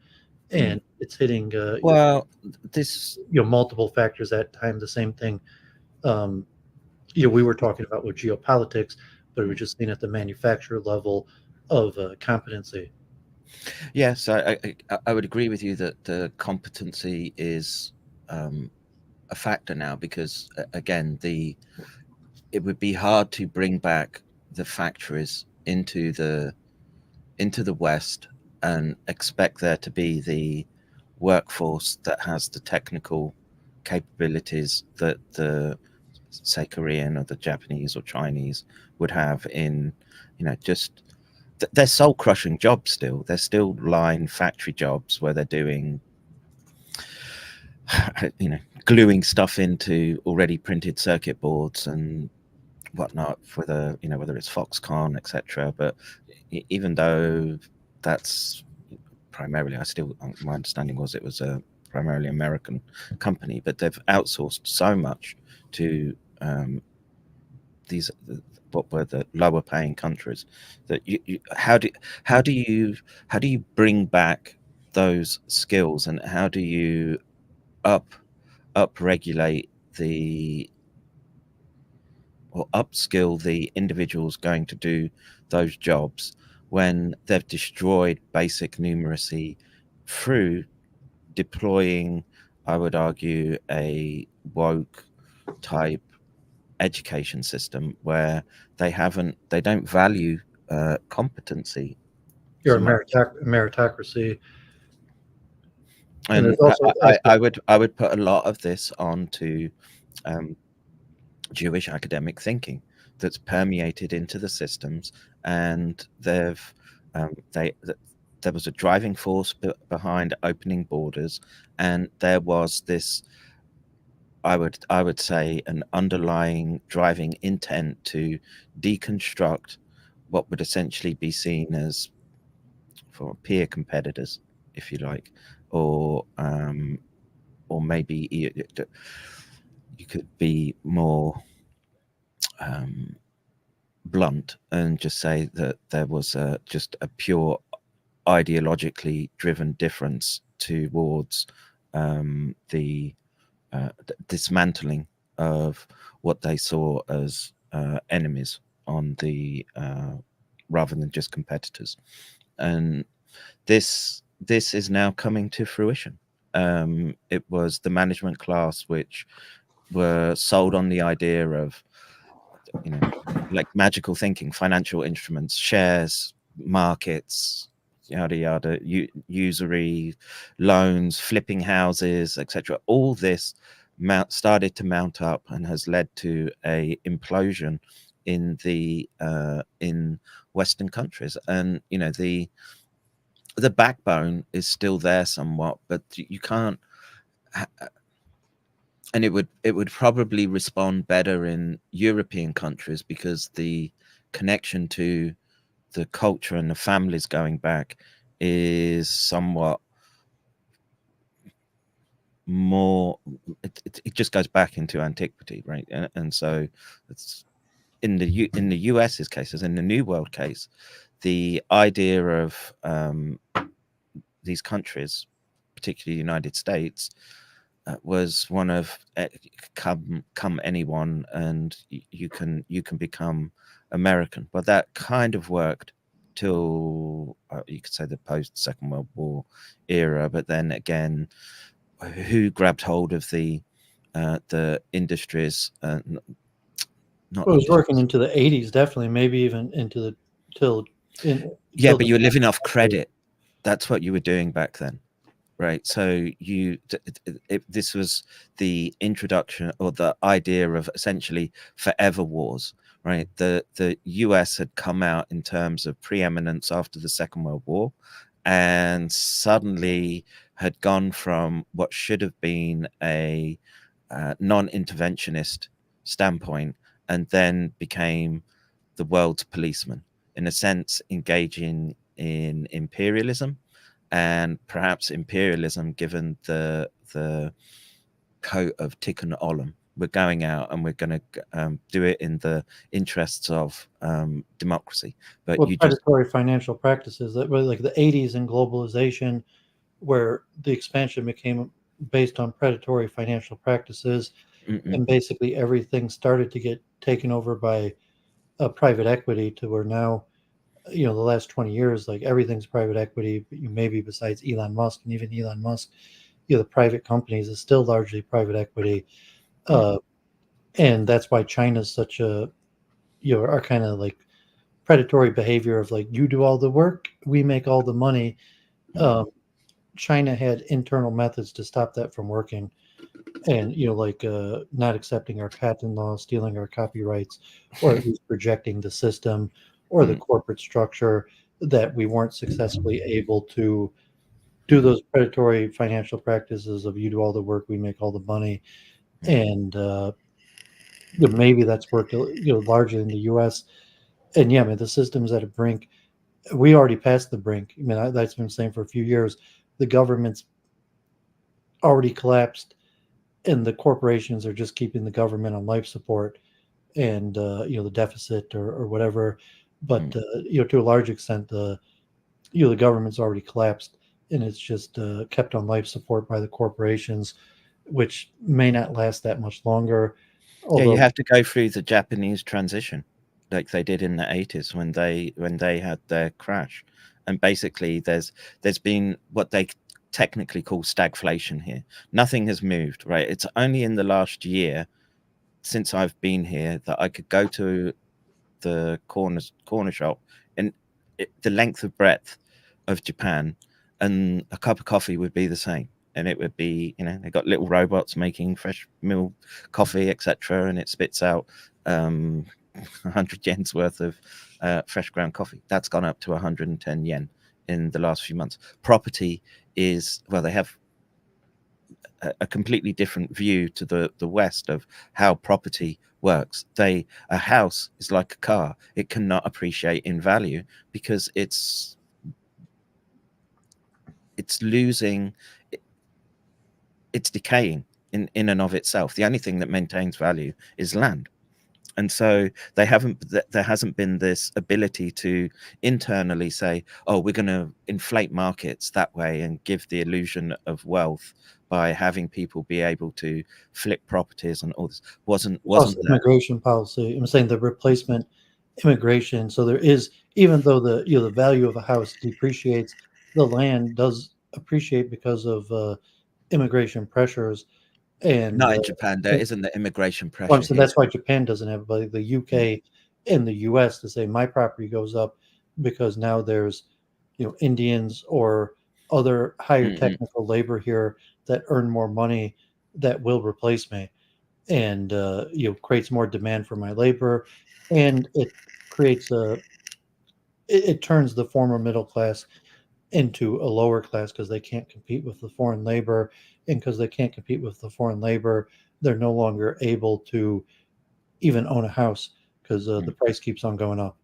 and it's hitting well, this multiple factors at time. The same thing we were talking about with geopolitics, but we're just seeing at the manufacturer level of competency. Yes, I would agree with you that the competency is a factor now, because again, it would be hard to bring back the factories into the West and expect there to be the workforce that has the technical capabilities that the, say, Korean or the Japanese or Chinese would have in, just they're soul crushing jobs still. They're still line factory jobs where they're doing, gluing stuff into already printed circuit boards and whatnot for the, whether it's Foxconn, etc. But even though that's primarily, my understanding was it was a primarily American company, but they've outsourced so much to these what were the lower paying countries that how do you bring back those skills, and how do you upregulate or upskill the individuals going to do those jobs when they've destroyed basic numeracy through deploying, I would argue, a woke type education system where they don't value competency. Your meritocracy. And also I would put a lot of this onto Jewish academic thinking that's permeated into the systems, and there was a driving force behind opening borders, and there was this, I would say, an underlying driving intent to deconstruct what would essentially be seen as, for peer competitors, if you like, or maybe you could be more blunt and just say that there was just a pure ideologically driven difference towards the dismantling of what they saw as enemies on the rather than just competitors. And this is now coming to fruition. It was the management class which were sold on the idea of, like magical thinking, financial instruments, shares, markets, yada yada, usury, loans, flipping houses, etc. All this started to mount up and has led to a implosion in the in Western countries. And the backbone is still there somewhat, but you can't. And it would probably respond better in European countries because the connection to the culture and the families going back is somewhat more. It just goes back into antiquity, right? And so it's in the US's case, as in the New World case, the idea of these countries, particularly the United States, was one of come anyone and you can become American. But that kind of worked till you could say the post Second World War era. But then again, who grabbed hold of the industries? Not It was working into the 80s, definitely, maybe even into the yeah, but you were living off credit. That's what you were doing back then, right? So this was the introduction or the idea of essentially forever wars, right? The US had come out in terms of preeminence after the Second World War, and suddenly had gone from what should have been a non-interventionist standpoint, and then became the world's policeman, in a sense, engaging in imperialism, and perhaps imperialism given the coat of Tikkun Olam. We're going out and we're going to do it in the interests of democracy. But well, predatory financial practices that were like the 80s and globalization, where the expansion became based on predatory financial practices, and basically everything started to get taken over by private equity, to where now, the last 20 years, like everything's private equity, maybe besides Elon Musk, and even Elon Musk, the private companies is still largely private equity. And that's why China's such a, our kind of like predatory behavior of like, you do all the work, we make all the money. China had internal methods to stop that from working. And, like not accepting our patent law, stealing our copyrights, or at least projecting the system or the corporate structure, that we weren't successfully able to do those predatory financial practices of you do all the work, we make all the money. And maybe that's worked, largely in the US. And yeah, I mean, the system's at a brink. We already passed the brink. I mean, that's been saying for a few years. The government's already collapsed, and the corporations are just keeping the government on life support and the deficit or whatever. But to a large extent, the government's already collapsed, and it's just kept on life support by the corporations, which may not last that much longer. Although, yeah, you have to go through the Japanese transition, like they did in the 80s when they had their crash, and basically there's been what they technically call stagflation here. Nothing has moved, right? It's only in the last year since I've been here that I could go to the corner shop and the length of breadth of Japan, and a cup of coffee would be the same. And it would be, they got little robots making fresh mill coffee, etc., and it spits out 100 yen's worth of fresh ground coffee. That's gone up to 110 yen in the last few months. Property is, well, they have a completely different view to the West of how property works. A house is like a car. It cannot appreciate in value because it's losing, it's decaying in and of itself. The only thing that maintains value is land. And so there hasn't been this ability to internally say, oh, we're going to inflate markets that way and give the illusion of wealth by having people be able to flip properties and all this. Wasn't immigration policy. I'm saying the replacement immigration. So there is, even though the value of a house depreciates, the land does appreciate because of immigration pressures. And not in Japan, there isn't the immigration pressure. So that's why Japan doesn't have, but the UK and the US, to say my property goes up because now there's Indians or other higher technical labor here that earn more money that will replace me, and creates more demand for my labor, and it creates it turns the former middle class into a lower class because they can't compete with the foreign labor, and because they can't compete with the foreign labor, they're no longer able to even own a house because the price keeps on going up.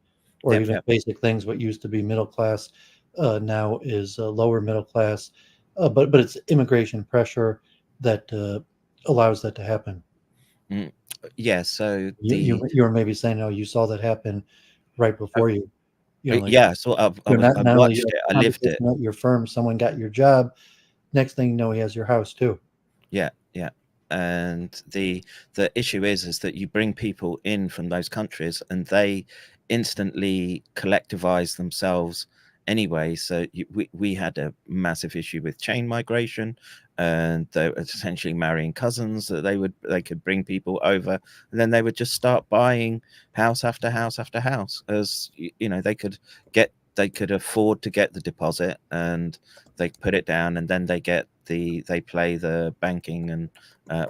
Or Yep, even yep. basic things, what used to be middle class now is lower middle class. But it's immigration pressure that allows that to happen. Yeah, so You were maybe saying, oh, you saw that happen right before you. You know, like yeah, so I not only watched you it, I have lived it. competition at your firm, someone got your job. Next thing you know, he has your house too. Yeah, yeah. And the issue is that you bring people in from those countries and they instantly collectivize themselves anyway. So we had a massive issue with chain migration, and they were essentially marrying cousins that they could bring people over, and then they would just start buying house after house after house, as you know, they could afford to get the deposit, and they put it down, and then they play the banking and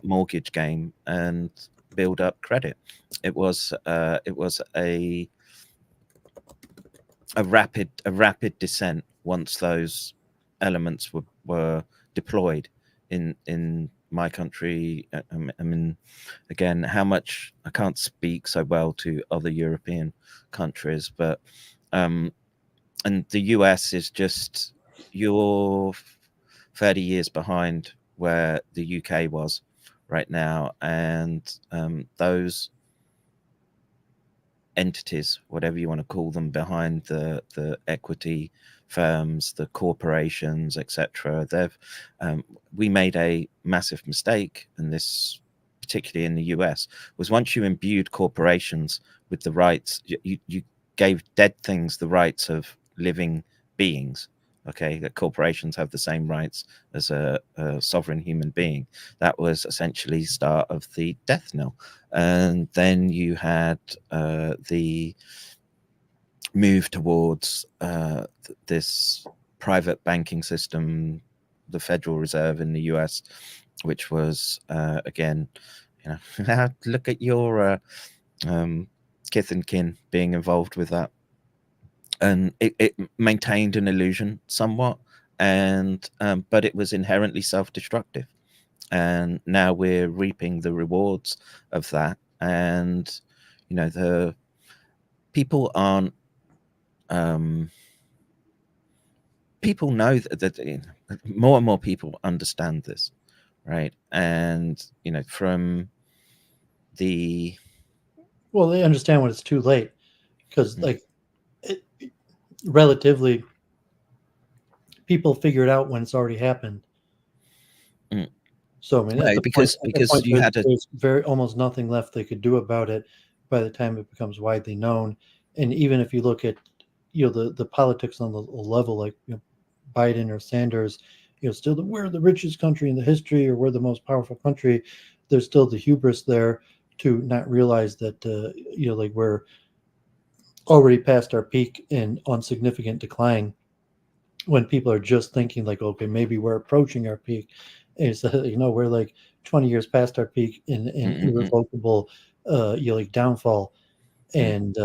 mortgage game and build up credit. It was a rapid descent once those elements were deployed in my country. I mean, again, how much I can't speak so well to other European countries, but and the US is just, you're 30 years behind where the UK was right now, and those entities, whatever you want to call them, behind the equity firms, the corporations, etc. We made a massive mistake, and this, particularly in the US, was once you imbued corporations with the rights, you gave dead things the rights of living beings. Okay, that corporations have the same rights as a sovereign human being. That was essentially start of the death knell. And then you had the move towards this private banking system, the Federal Reserve in the US, which was again, you know, look at your kith and kin being involved with that. And it maintained an illusion somewhat, and but it was inherently self-destructive. And now we're reaping the rewards of that. And you know, the people aren't people know that more and more people understand this, right? And you know, from the Well, they understand when it's too late because, like, relatively, people figure it out when it's already happened. So, I mean, at right, the point, because you had a there's very almost nothing left they could do about it by the time it becomes widely known. And even if you look at, the politics on the level, like, Biden or Sanders, still we're the richest country in the history, or we're the most powerful country. There's still the hubris there to not realize that, like, we're already past our peak and on significant decline, when people are just thinking like, okay, maybe we're approaching our peak. And it's we're like 20 years past our peak in irrevocable like downfall. And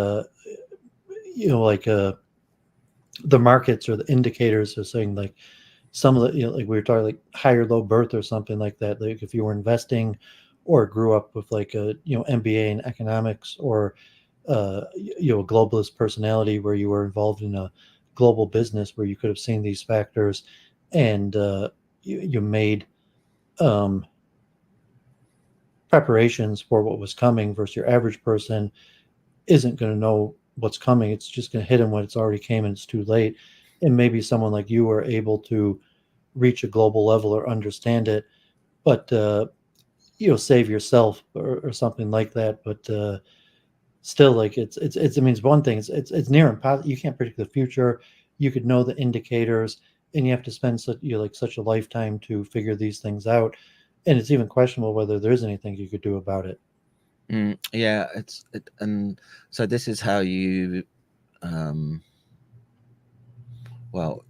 like the markets or the indicators are saying, like, some of the, like we were talking, like higher low birth or something like that. Like if you were investing or grew up with like a MBA in economics, or a globalist personality where you were involved in a global business where you could have seen these factors, and you made preparations for what was coming, versus your average person isn't going to know what's coming. It's just going to hit them when it's already came and it's too late. And maybe someone like you are able to reach a global level or understand it, but save yourself, or something like that. But still, like, it's I mean, it's one thing, it's near impossible. You can't predict the future. You could know the indicators, and you have to spend such a lifetime to figure these things out, and it's even questionable whether there is anything you could do about it. Yeah, and so this is how you well,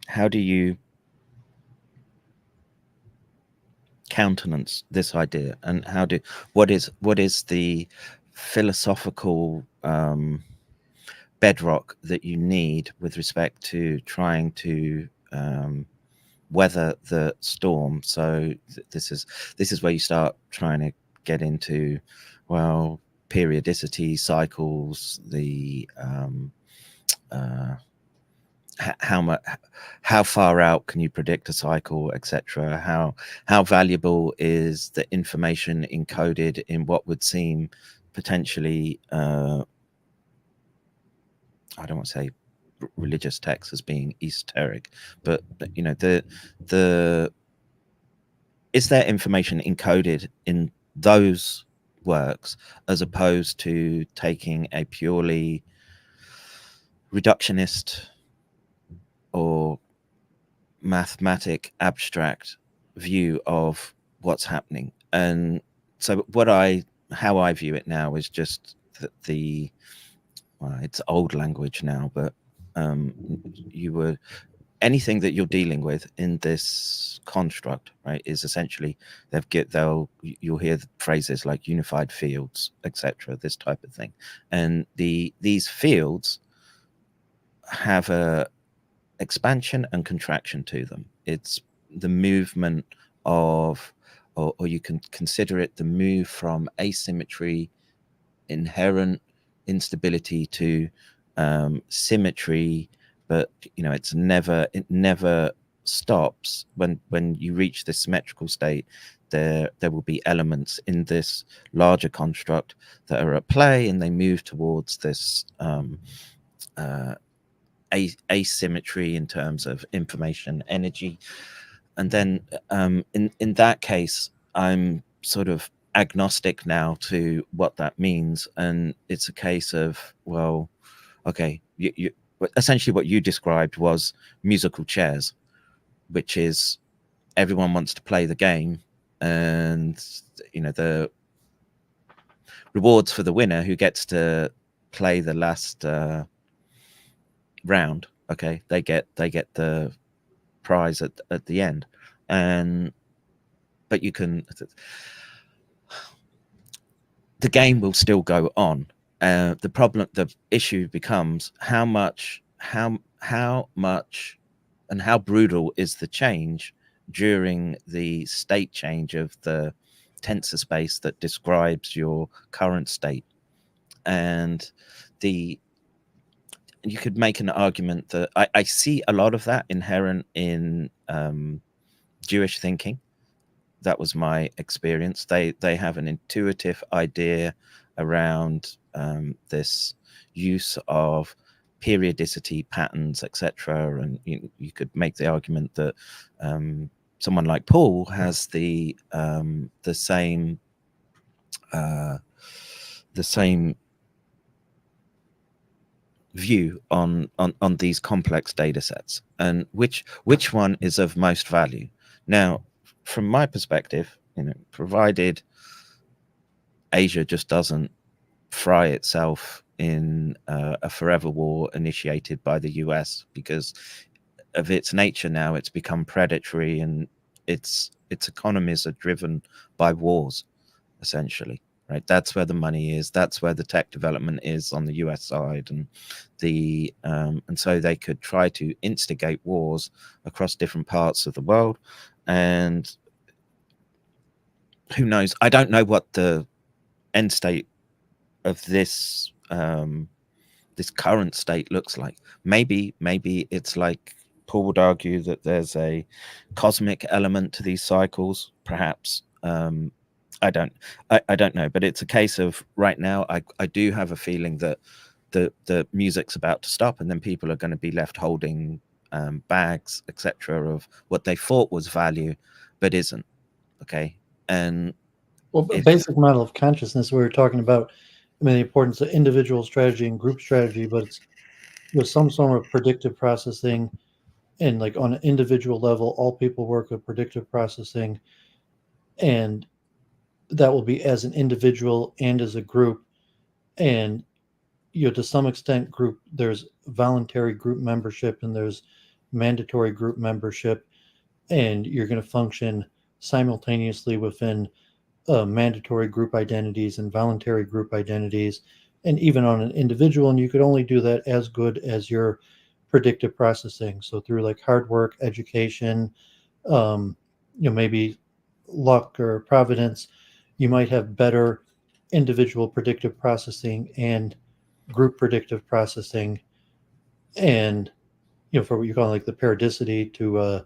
how do you countenance this idea, and what is the philosophical bedrock that you need with respect to trying to weather the storm. So this is where you start trying to get into, well, periodicity, cycles, the how far out can you predict a cycle, etc. How valuable is the information encoded in what would seem potentially I don't want to say religious texts as being esoteric, but you know, the is there information encoded in those works as opposed to taking a purely reductionist or mathematic abstract view of what's happening? And so how I view it now is just that well, it's old language now, but anything that you're dealing with in this construct, right, is essentially you'll hear phrases like unified fields, etc., this type of thing, and these fields have a expansion and contraction to them. It's the movement of, or you can consider it the move from asymmetry, inherent instability, to symmetry, but you know, it never stops. When you reach this symmetrical state, there will be elements in this larger construct that are at play, and they move towards this asymmetry in terms of information energy. And then in that case, I'm sort of agnostic now to what that means, and it's a case of, well, okay, you essentially what you described was musical chairs, which is everyone wants to play the game, and you know, the rewards for the winner who gets to play the last round, okay, they get the prize at the end. And but you can, the game will still go on. The issue becomes how much and how brutal is the change during the state change of the tensor space that describes your current state. And you could make an argument that I see a lot of that inherent in Jewish thinking. That was my experience. They have an intuitive idea around this use of periodicity, patterns, etc. And you could make the argument that someone like Paul has the same view on these complex data sets, and which one is of most value. Now, from my perspective, you know, provided Asia just doesn't fry itself in a forever war initiated by the US, because of its nature now, it's become predatory, and its economies are driven by wars, essentially. Right, that's where the money is. That's where the tech development is on the US side, and and so they could try to instigate wars across different parts of the world. And who knows? I don't know what the end state of this this current state looks like. Maybe it's like Paul would argue that there's a cosmic element to these cycles, perhaps. I don't know, but it's a case of right now I do have a feeling that the music's about to stop, and then people are going to be left holding bags, etc., of what they thought was value but isn't. Okay. And well, a basic model of consciousness, we were talking about, I mean, the importance of individual strategy and group strategy, but it's with some sort of predictive processing, and like on an individual level, all people work with predictive processing, and that will be as an individual and as a group. And you know, to some extent, there's voluntary group membership and there's mandatory group membership, and you're going to function simultaneously within mandatory group identities and voluntary group identities. and even on an individual, and you could only do that as good as your predictive processing. So through like hard work, education, maybe luck or providence, you might have better individual predictive processing and group predictive processing, and for what you call like the periodicity to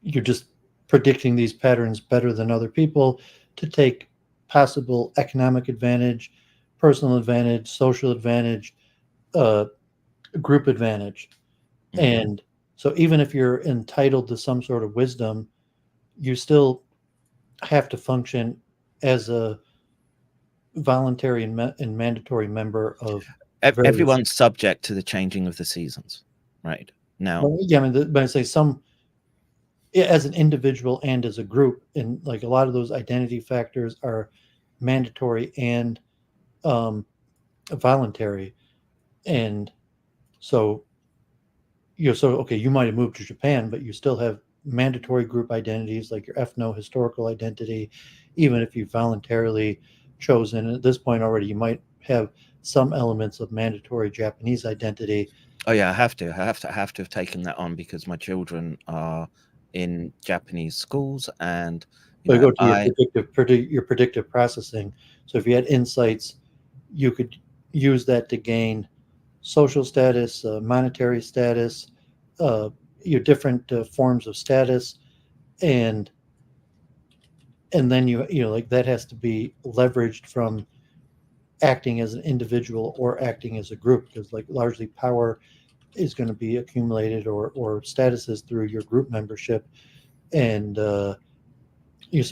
you're just predicting these patterns better than other people to take possible economic advantage, personal advantage, social advantage, group advantage. Mhm. And so even if you're entitled to some sort of wisdom, you still have to function as a voluntary and mandatory member of various. Everyone's subject to the changing of the seasons, right? Now, Well, yeah, I mean, but I say some as an individual and as a group, and like a lot of those identity factors are mandatory and voluntary, and so okay, you might have moved to Japan, but you still have mandatory group identities like your ethno-historical identity, even if you voluntarily chosen. At this point already, you might have some elements of mandatory Japanese identity. oh yeah, I have to have taken that on because my children are in Japanese schools, and So go to your predictive processing. So if you had insights, you could use that to gain social status, monetary status, your different forms of status, and then like that has to be leveraged from acting as an individual or acting as a group, because like largely power is going to be accumulated or statuses through your group membership, and so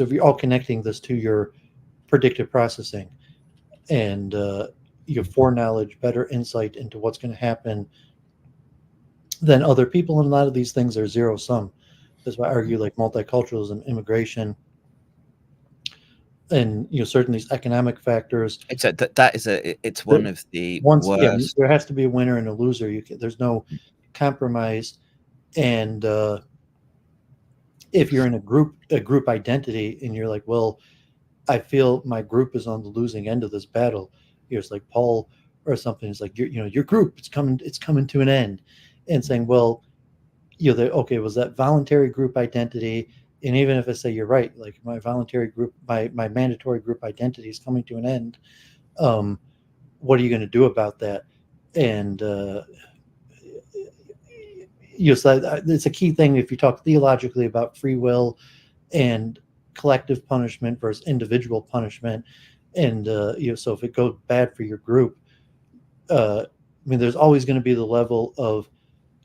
if you're all connecting this to your predictive processing and your foreknowledge, better insight into what's going to happen than other people, and a lot of these things are zero sum. That's why I argue like multiculturalism, immigration, and certain these economic factors. It's one of the worst. There has to be a winner and a loser. There's no compromise, and if you're in a group identity and you're like, well, I feel my group is on the losing end of this battle. It's like Paul or something. It's like your group, it's coming to an end, and saying, well, okay, was that voluntary group identity? And even if I say you're right, like my voluntary group, my mandatory group identity is coming to an end. What are you going to do about that? And so it's a key thing if you talk theologically about free will and collective punishment versus individual punishment. And so if it goes bad for your group, I mean, there's always going to be the level of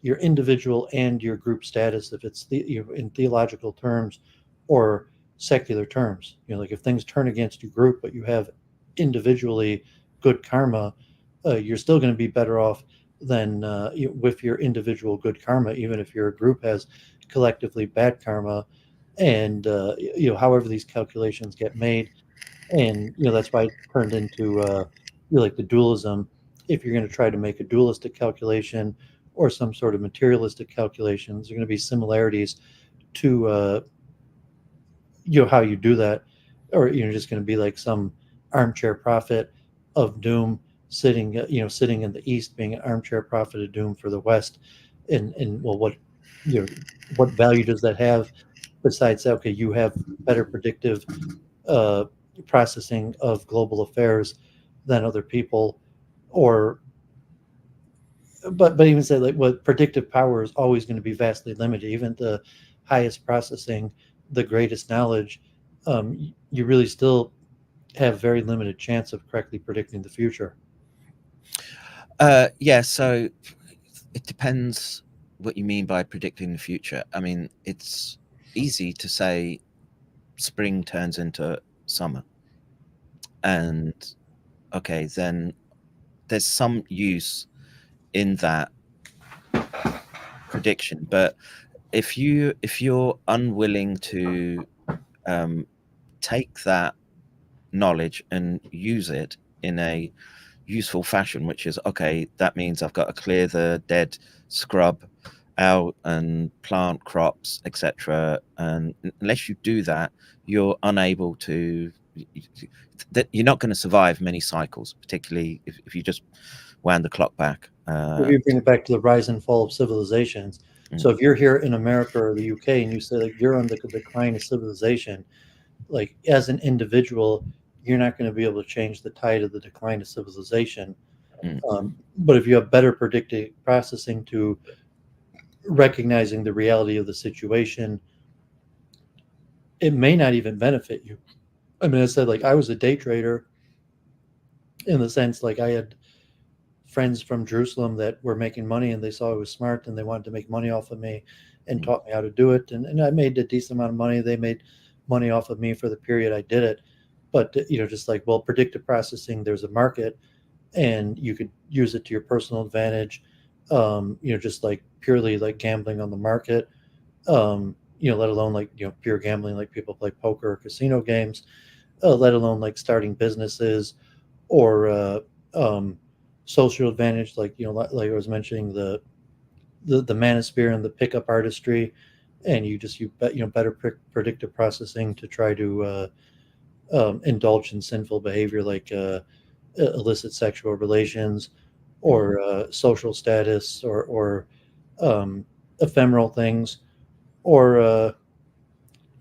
your individual and your group status, if it's in theological terms or secular terms. Like if things turn against your group, but you have individually good karma, you're still going to be better off than with your individual good karma, even if your group has collectively bad karma. And however these calculations get made, and that's why it turned into like the dualism. If you're going to try to make a dualistic calculation or some sort of materialistic calculations, there are going to be similarities to how you do that, or just going to be like some armchair prophet of doom sitting in the East, being an armchair prophet of doom for the West. And well, what value does that have besides that? Okay, you have better predictive processing of global affairs than other people, or but even say like what predictive power is always going to be vastly limited. Even the highest processing, the greatest knowledge, you really still have very limited chance of correctly predicting the future. Yeah, so it depends what you mean by predicting the future. I mean, it's easy to say spring turns into summer, and okay, then there's some use in that prediction. But if you're unwilling to take that knowledge and use it in a useful fashion, which is okay, that means I've got to clear the dead scrub out and plant crops, etc. And unless you do that, you're unable to that you're not going to survive many cycles, particularly if you just wound the clock back. If you bring it back to the rise and fall of civilizations. So if you're here in America or the UK and you say like you're on the decline of civilization, like as an individual, you're not going to be able to change the tide of the decline of civilization. But if you have better predictive processing to recognizing the reality of the situation, it may not even benefit you. I mean, I said, like, I was a day trader in the sense, like, I had friends from Jerusalem that were making money and they saw I was smart and they wanted to make money off of me and taught me how to do it. And I made a decent amount of money. They made money off of me for the period I did it. But, just like, well, predictive processing, there's a market and you could use it to your personal advantage, just like purely like gambling on the market, let alone like, pure gambling, like people play poker or casino games, let alone like starting businesses or social advantage, like, like I was mentioning the manosphere and the pickup artistry, and better predictive processing to try to indulge in sinful behavior like illicit sexual relations or social status or ephemeral things, or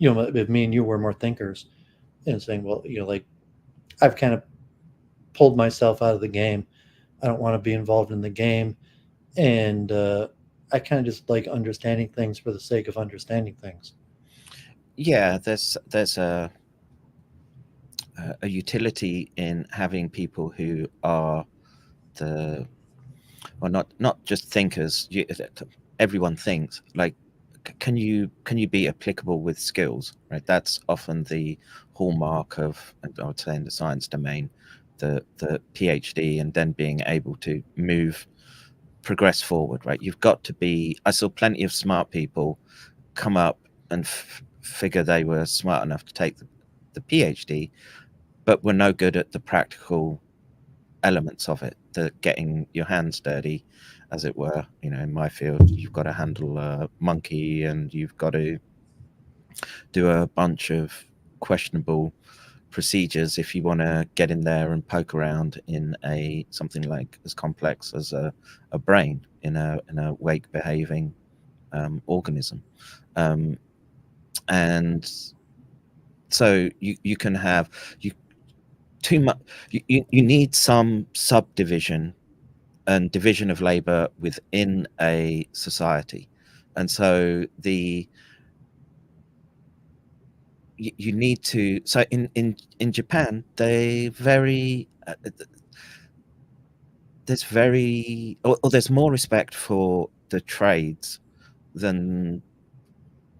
if me and you were more thinkers and saying, well, like, I've kind of pulled myself out of the game. I don't want to be involved in the game, and I kind of just like understanding things for the sake of understanding things. Yeah, there's a utility in having people who are not just thinkers. Everyone thinks. Like, can you be applicable with skills, right? That's often the hallmark of, I would say, in the science domain, the PhD, and then being able to progress forward, right? You've got to be. I saw plenty of smart people come up and figure they were smart enough to take the PhD, but were no good at the practical elements of it, the getting your hands dirty, as it were. In my field, you've got to handle a monkey and you've got to do a bunch of questionable procedures if you want to get in there and poke around in something like as complex as a brain in a wake behaving organism, and so you can have too much. You need some subdivision and division of labor within a society, and so you need to. So in Japan, there's more respect for the trades than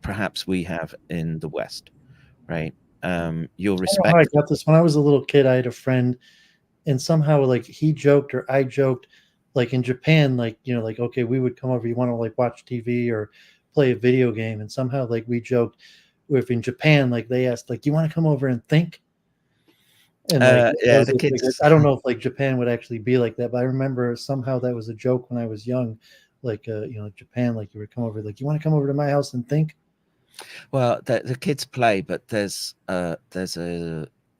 perhaps we have in the West, right? You'll respect. I got this when I was a little kid. I had a friend, and somehow like he joked or I joked, like in Japan, like like, okay, we would come over. You want to like watch TV or play a video game, and somehow like we joked, if in Japan like they asked like, you want to come over and think, and like yeah, the kids. Like, I don't know if like Japan would actually be like that, but I remember somehow that was a joke when I was young, like Japan, like you would come over, like, you want to come over to my house and think. Well, the kids play, but there's a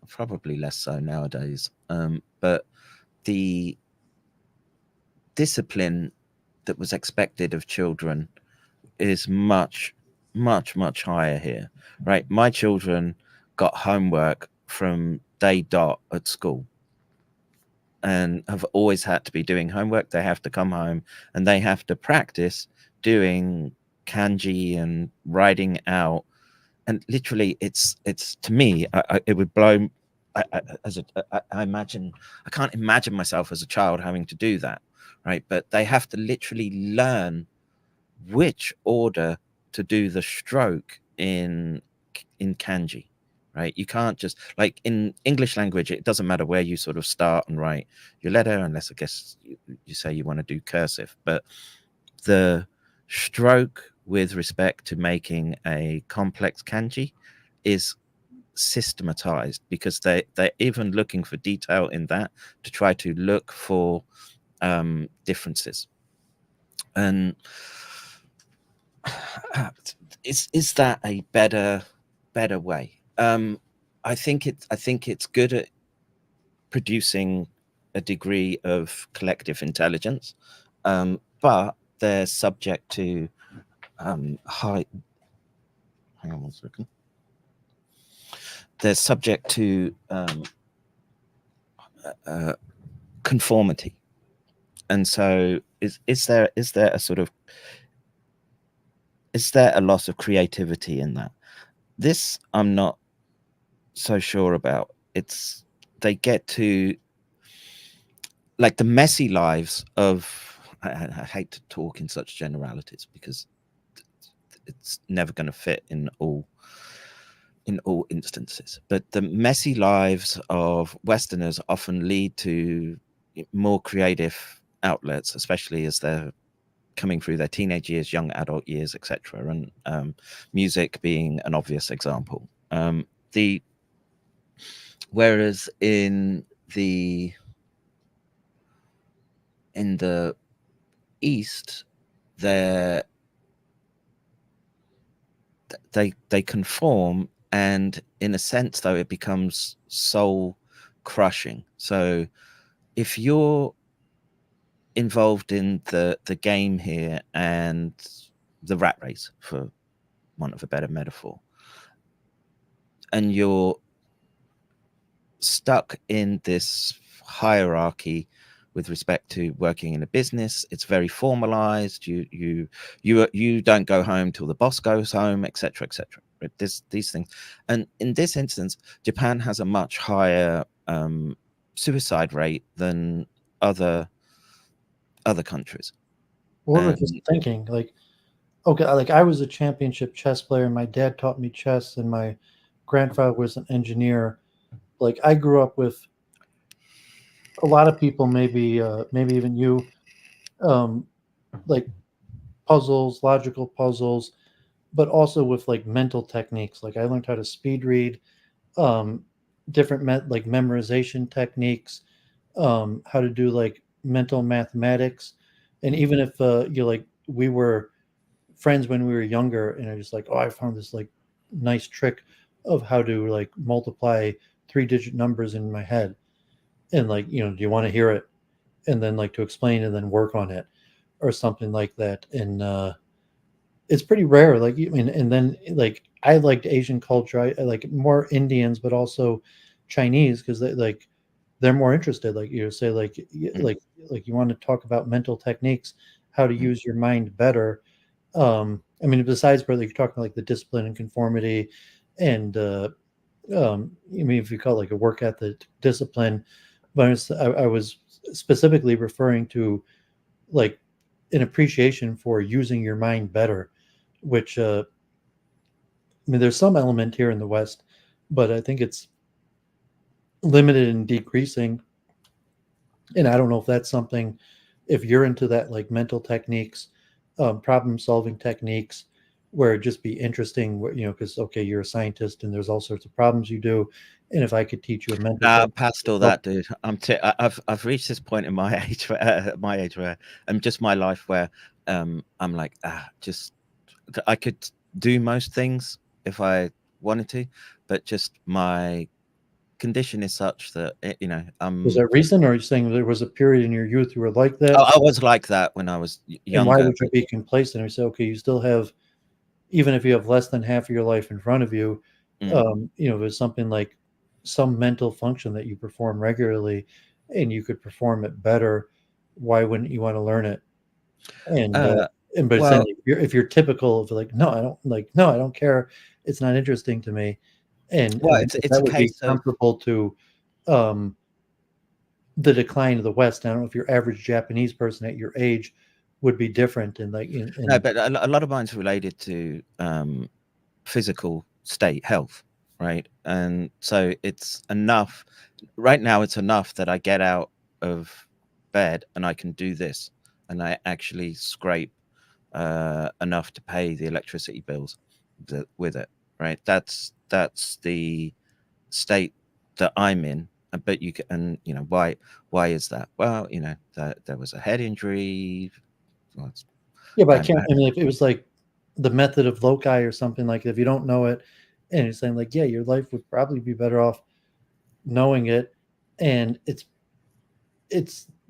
probably less so nowadays. But the discipline that was expected of children is much, much, much higher here, right? My children got homework from day dot at school and have always had to be doing homework. They have to come home and they have to practice doing kanji and writing out, and literally it's to me, it would blow. I imagine, I can't imagine myself as a child having to do that, right? But they have to literally learn which order to do the stroke in kanji, right? You can't just, like in English language, it doesn't matter where you sort of start and write your letter, unless I guess you say you want to do cursive, but the stroke with respect to making a complex kanji is systematized, because they're even looking for detail in that to try to look for differences. And is that a better way? I think it's good at producing a degree of collective intelligence, but they're subject to high. Hang on one second. They're subject to conformity, and so is there a sort of a loss of creativity in that? This I'm not so sure about. They get to like the messy lives of. I hate to talk in such generalities because it's never going to fit in all instances, but the messy lives of Westerners often lead to more creative outlets, especially as they're coming through their teenage years, young adult years, etc. And music being an obvious example. Whereas in the East, they conform, and in a sense, though, it becomes soul crushing. So if you're involved in the game here and the rat race, for want of a better metaphor, and you're stuck in this hierarchy with respect to working in a business, it's very formalized. You don't go home till the boss goes home, etc., etc. These things, and in this instance, Japan has a much higher suicide rate than other countries. What we're just thinking, like, okay, like I was a championship chess player, and my dad taught me chess, and my grandfather was an engineer. Like I grew up with a lot of people, maybe even you, like puzzles, logical puzzles, but also with like mental techniques. Like I learned how to speed read, different like memorization techniques, how to do like mental mathematics, and even if you like we were friends when we were younger, and I just like, oh, I found this like nice trick of how to like multiply 3-digit numbers in my head, and like, do you want to hear it, and then like to explain and then work on it or something like that. And it's pretty rare. Like, I mean, and then like I liked Asian culture. I like more Indians, but also Chinese, because they're more interested. Like you say, like you want to talk about mental techniques, how to use your mind better. I mean, besides, brother, you're talking like the discipline and conformity, and I mean, if you call it like a work ethic, discipline, but I was specifically referring to like an appreciation for using your mind better, which I mean, there's some element here in the West, but I think it's limited and decreasing. And I don't know if that's something, if you're into that, like mental techniques, problem solving techniques, where it'd just be interesting, because okay, you're a scientist and there's all sorts of problems you do, and if I could teach you a mental past all that, dude. I've reached this point in my age where and just my life where I'm like, just I could do most things if I wanted to, but just my condition is such that Was that recent, or are you saying there was a period in your youth you were like that? I was like that when I was younger. And why would you be complacent and say, okay, you still have, even if you have less than half of your life in front of you, there's something like some mental function that you perform regularly and you could perform it better, why wouldn't you want to learn it? And but well, if you're typical of like, no, I don't care, it's not interesting to me, and it's that a would be case of comparable to the decline of the West. I don't know if your average Japanese person at your age would be different, and like no, but a lot of mine's related to physical state, health, right? And so it's enough right now, it's enough that I get out of bed and I can do this, and I actually scrape enough to pay the electricity bills with it, right? That's the state that I'm in. But you can, and why is that? Well, that there was a head injury. Well, yeah, but I can't. I mean, if it was like the method of loci or something, like if you don't know it, And he's saying like, yeah, your life would probably be better off knowing it, and it's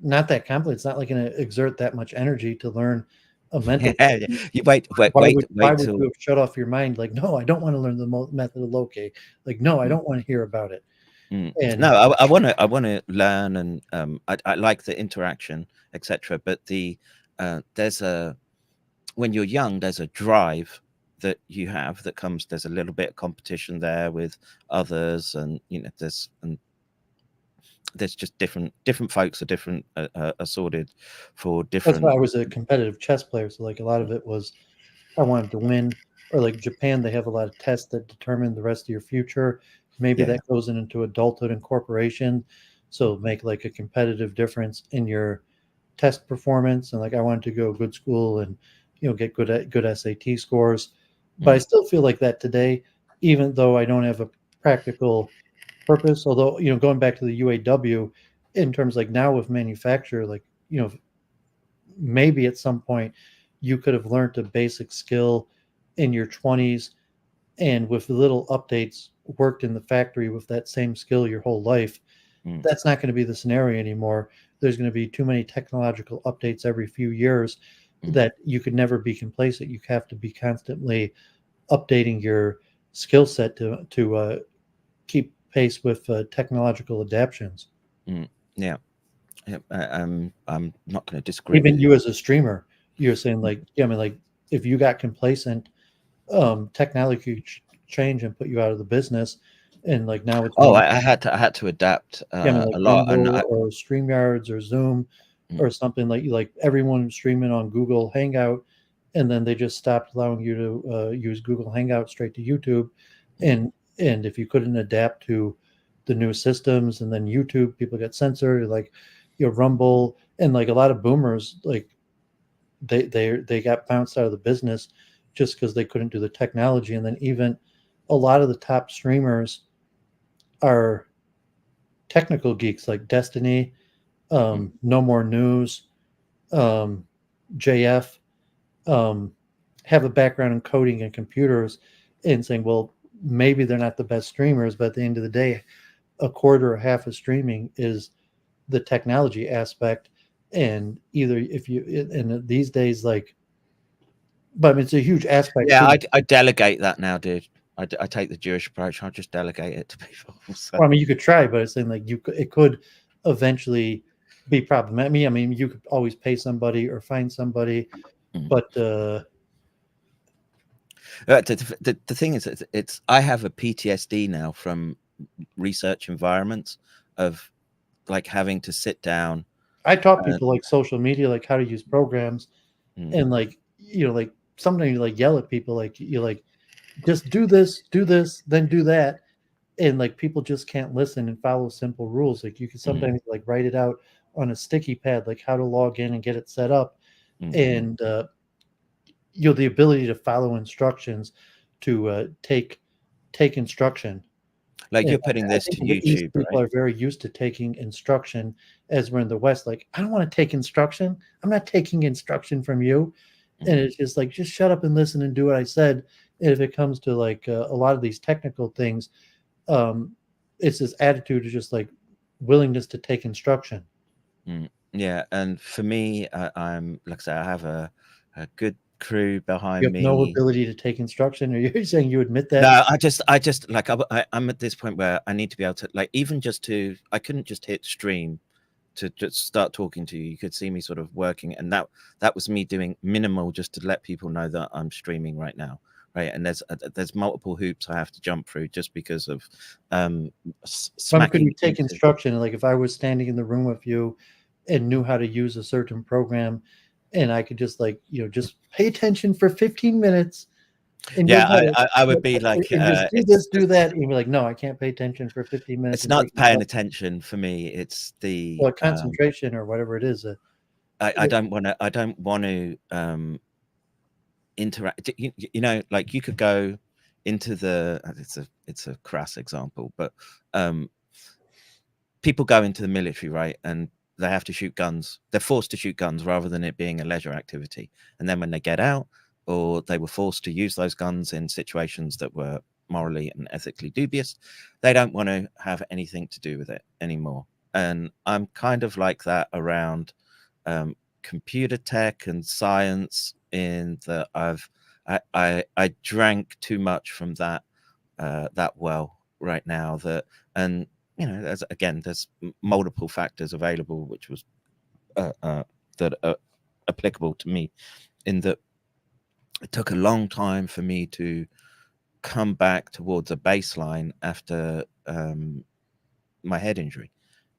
not that complex. It's not like going to exert that much energy to learn a mental. Yeah, you wait Why would till you have shut off your mind? Like, no, I don't want to learn the method of locate. Like, no, I don't want to hear about it. And no, I want to learn, and I like the interaction, etc. But there's when you're young, there's a drive that you have that comes. There's a little bit of competition there with others, and there's just different folks are different, assorted for different. that's why I was a competitive chess player. So like a lot of it was I wanted to win. Or like Japan, they have a lot of tests that determine the rest of your future. Maybe that goes into adulthood and corporation. So make like a competitive difference in your test performance. And like I wanted to go good school and get good SAT scores. But I still feel like that today, even though I don't have a practical purpose. Although going back to the UAW, in terms like now with manufacture, like maybe at some point you could have learned a basic skill in your 20s and with little updates worked in the factory with that same skill your whole life. That's not going to be the scenario anymore. There's going to be too many technological updates every few years that you could never be complacent. You have to be constantly updating your skill set to keep pace with technological adaptions. Yeah. I'm not going to disagree. Even you as a streamer, you're saying like, I mean, like if you got complacent, technology could change and put you out of the business. And like now it's I had to adapt like a lot, or StreamYards or Zoom or something like everyone streaming on Google Hangout, and then they just stopped allowing you to use Google Hangout straight to YouTube, and if you couldn't adapt to the new systems, and then YouTube people get censored, like Rumble, and like a lot of boomers, like they got bounced out of the business just because they couldn't do the technology. And then even a lot of the top streamers are technical geeks like Destiny, No More News, JF, have a background in coding and computers, and saying, well, maybe they're not the best streamers, but at the end of the day, a quarter or half of streaming is the technology aspect. And either if you, and these days, like, but I mean, it's a huge aspect. Yeah, I delegate that now, dude. I take the Jewish approach. I'll just delegate it to people. So. Well, I mean, you could try, but it's saying like it could eventually be problematic. I mean, you could always pay somebody or find somebody, but the thing is, it's I have a PTSD now from research environments of like having to sit down. I taught people like social media, like how to use programs, and like like sometimes you like yell at people, like just do this, then do that, and like people just can't listen and follow simple rules. Like you can sometimes like write it out on a sticky pad, like how to log in and get it set up, and the ability to follow instructions, to take instruction. Like you're putting this to YouTube, people are very used to taking instruction, as we're in the West. Like, I don't want to take instruction. I'm not taking instruction from you. And it's just like, just shut up and listen and do what I said. And if it comes to like a lot of these technical things, it's this attitude of just like willingness to take instruction. Yeah, and for me, I'm like I say, I have a good crew behind me. You have no ability to take instruction, or you're saying you admit that? No, I just like I'm at this point where I need to be able to, like, even just to, I couldn't just hit stream to just start talking to you. You could see me sort of working, and that was me doing minimal just to let people know that I'm streaming right now, right? And there's multiple hoops I have to jump through just because of could you take instruction? Like if I was standing in the room with you and knew how to use a certain program, and I could just like just pay attention for 15 minutes. And yeah, I would be like, just do this, do that. And you'd be like, no, I can't pay attention for 15 minutes. It's not paying attention for me. It's the concentration or whatever it is. I don't want to interact. Like you could go into the. It's a crass example, but people go into the military, right, and they have to shoot guns. They're forced to shoot guns rather than it being a leisure activity. And then when they get out, or they were forced to use those guns in situations that were morally and ethically dubious, they don't want to have anything to do with it anymore. And I'm kind of like that around computer tech and science, in that I drank too much from that well right now. That, and there's multiple factors available which was that are applicable to me, in that it took a long time for me to come back towards a baseline after my head injury,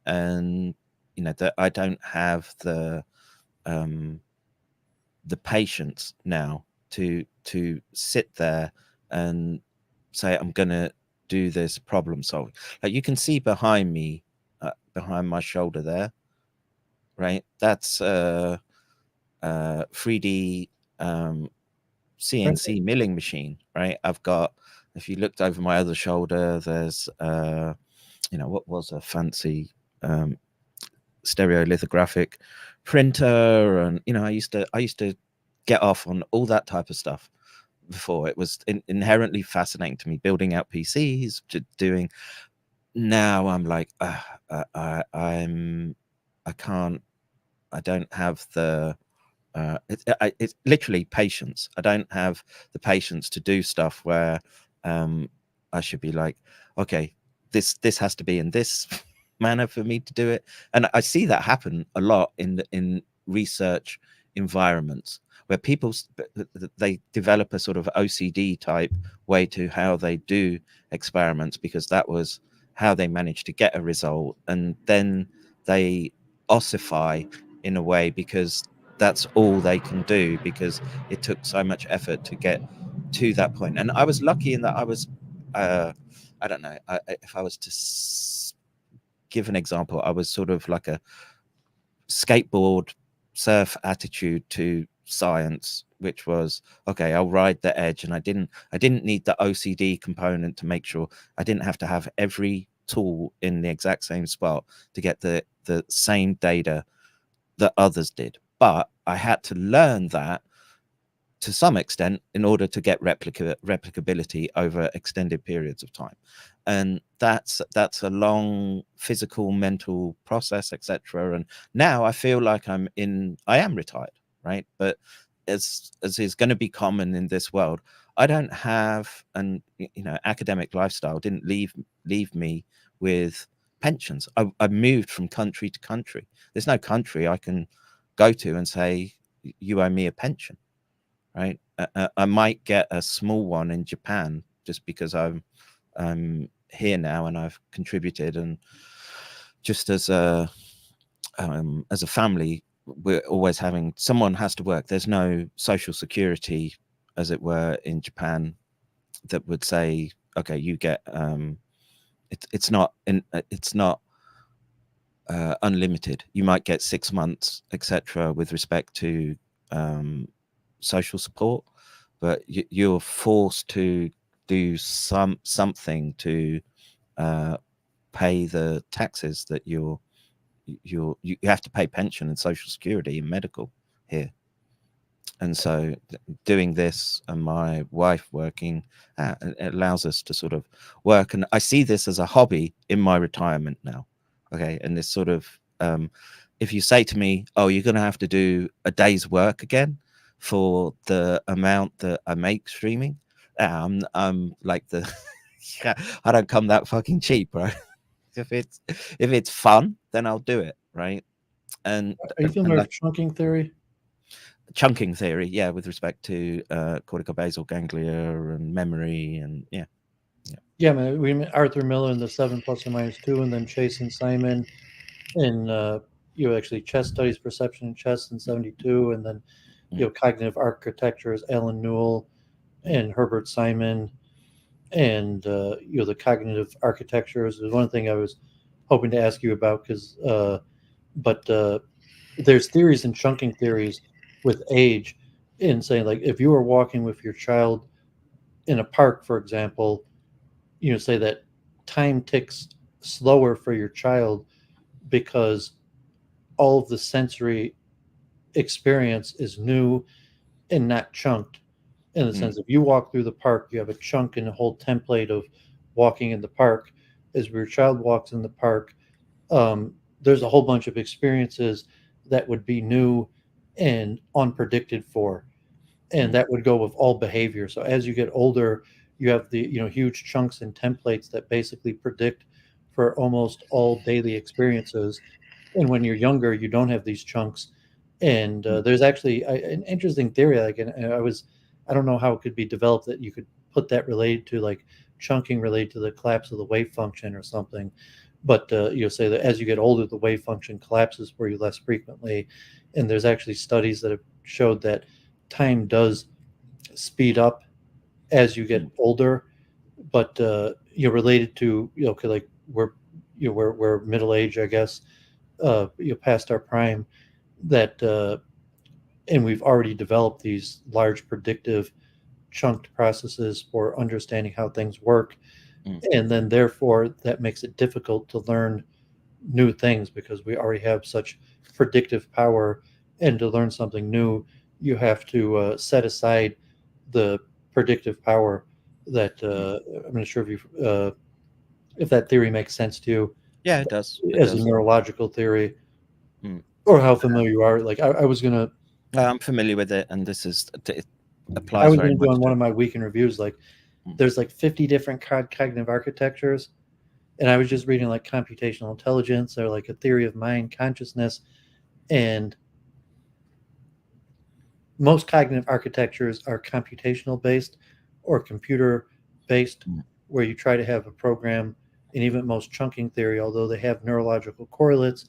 and that I don't have the patience now to sit there and say I'm gonna do this problem solving. Like, you can see behind me, behind my shoulder there, right? That's 3D CNC milling machine, right? I've got, if you looked over my other shoulder, there's what was a fancy stereolithographic printer, and I used to get off on all that type of stuff before. It was inherently fascinating to me, building out PCs, doing. Now I'm like, I don't have the it's literally patience. I don't have the patience to do stuff where I should be like, okay, this has to be in this manner for me to do it. And I see that happen a lot in research environments, where people, they develop a sort of OCD type way to how they do experiments, because that was how they managed to get a result, and then they ossify in a way because that's all they can do, because it took so much effort to get to that point. And I was lucky in that I was I don't know, if I was to give an example, I was sort of like a skateboard surf attitude to science, which was, okay, I'll ride the edge. And I didn't need the OCD component to make sure I didn't have to have every tool in the exact same spot to get the same data that others did. But I had to learn that to some extent in order to get replicability over extended periods of time. And that's a long physical, mental process, etc. And now I feel like I am retired, right? But as is going to be common in this world, I don't have an academic lifestyle didn't leave me with pensions. I moved from country to country. There's no country I can go to and say, you owe me a pension, right? I might get a small one in Japan just because I'm here now and I've contributed, and just as a family, we're always having, someone has to work. There's no social security, as it were, in Japan that would say, okay, you get it's not unlimited. You might get 6 months, etc., with respect to social support, but you're forced to do something to pay the taxes that you have to pay pension and social security and medical here. And so doing this and my wife working, it allows us to sort of work. And I see this as a hobby in my retirement now. Okay. And this sort of, if you say to me, oh, you're going to have to do a day's work again for the amount that I make streaming, I'm like I don't come that fucking cheap, right? If it's fun, then I'll do it, right? And are you familiar with chunking theory? Chunking theory, yeah, with respect to corticobasal ganglia and memory, and yeah, man. We met Arthur Miller in the 7 + or -2, and then Chase and Simon in actually chess studies, perception in chess in 72, and then cognitive architecture is Alan Newell and Herbert Simon, and the cognitive architectures is one thing I was hoping to ask you about, because there's theories and chunking theories with age, in saying, like, if you are walking with your child in a park, for example, say that time ticks slower for your child because all of the sensory experience is new and not chunked. in the sense if you walk through the park, you have a chunk and a whole template of walking in the park. As your child walks in the park, there's a whole bunch of experiences that would be new and unpredicted for, and that would go with all behavior. So as you get older, you have the huge chunks and templates that basically predict for almost all daily experiences. And when you're younger, you don't have these chunks. And there's actually an interesting theory, like, and I don't know how it could be developed that you could put that related to like chunking related to the collapse of the wave function or something. But you'll say that as you get older, the wave function collapses for you less frequently. And there's actually studies that have showed that time does speed up as you get older, but related to like we're middle age, I guess, past our prime, that and we've already developed these large predictive chunked processes for understanding how things work. And then therefore that makes it difficult to learn new things because we already have such predictive power. And to learn something new, you have to set aside the predictive power that I'm not sure if that theory makes sense to you. Yeah, it does. As a neurological theory, or how familiar you are. Like I was gonna. I'm familiar with it, and this is it applies. I was very going to do much on one of my weekend reviews. Like, there's like 50 different cognitive architectures, and I was just reading like computational intelligence or like a theory of mind consciousness, and most cognitive architectures are computational based or computer based, where you try to have a program. And even most chunking theory, although they have neurological correlates,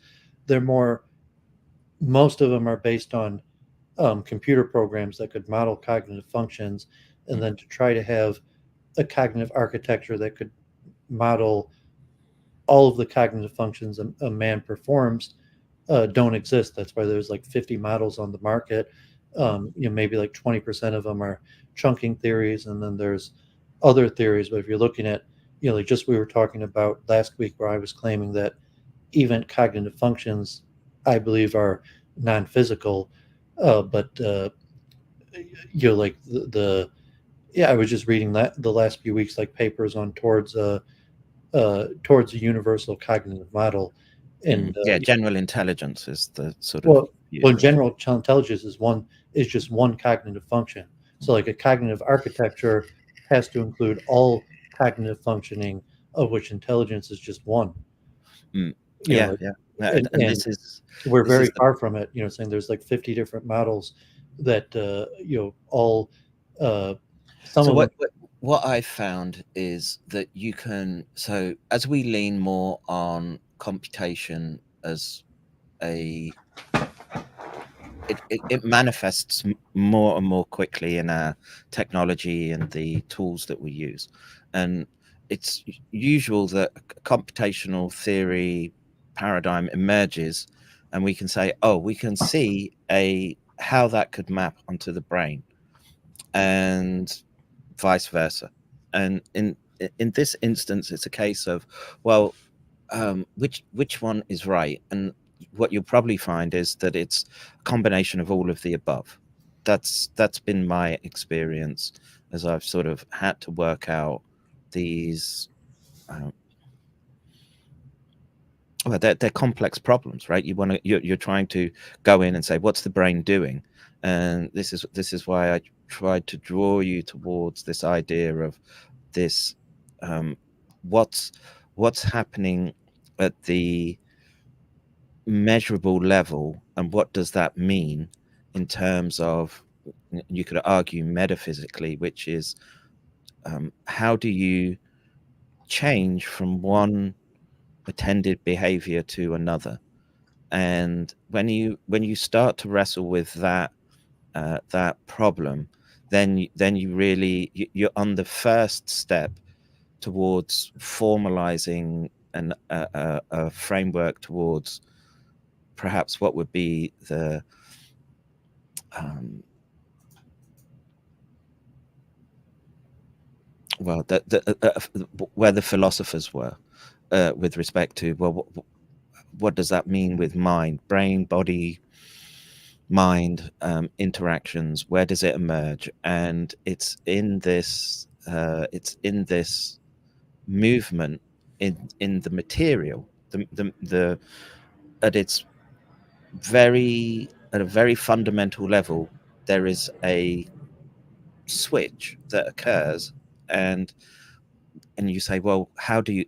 most of them are based on computer programs that could model cognitive functions, and then to try to have a cognitive architecture that could model all of the cognitive functions a man performs don't exist. That's why there's like 50 models on the market. Maybe like 20% of them are chunking theories, and then there's other theories. But if you're looking at, like just we were talking about last week, where I was claiming that event cognitive functions, I believe, are non-physical, but like I was just reading that the last few weeks, like papers on towards a universal cognitive model. And general intelligence is the sort of general intelligence is just one cognitive function. So like a cognitive architecture has to include all cognitive functioning, of which intelligence is just one. And we're very far from it. Saying there's like 50 different models that all some of what I found is that you can, so as we lean more on computation as it manifests more and more quickly in our technology and the tools that we use, and it's usual that a computational theory paradigm emerges, and we can say, oh, we can see how that could map onto the brain, and vice versa. And in this instance, it's a case of, well, which one is right? And what you'll probably find is that it's a combination of all of the above. That's been my experience as I've sort of had to work out these they're complex problems, right? You're trying to go in and say, what's the brain doing? And this is why I tried to draw you towards this idea of this what's happening at the measurable level, and what does that mean in terms of, you could argue, metaphysically, which is how do you change from one attended behavior to another? And when you start to wrestle with that problem, then you're on the first step towards formalizing a framework towards perhaps what would be the where the philosophers were with respect to, well, what does that mean with mind, brain, body, mind interactions. Where does it emerge? And it's in this movement in the material, the at its at a very fundamental level, there is a switch that occurs, and you say, well, how do you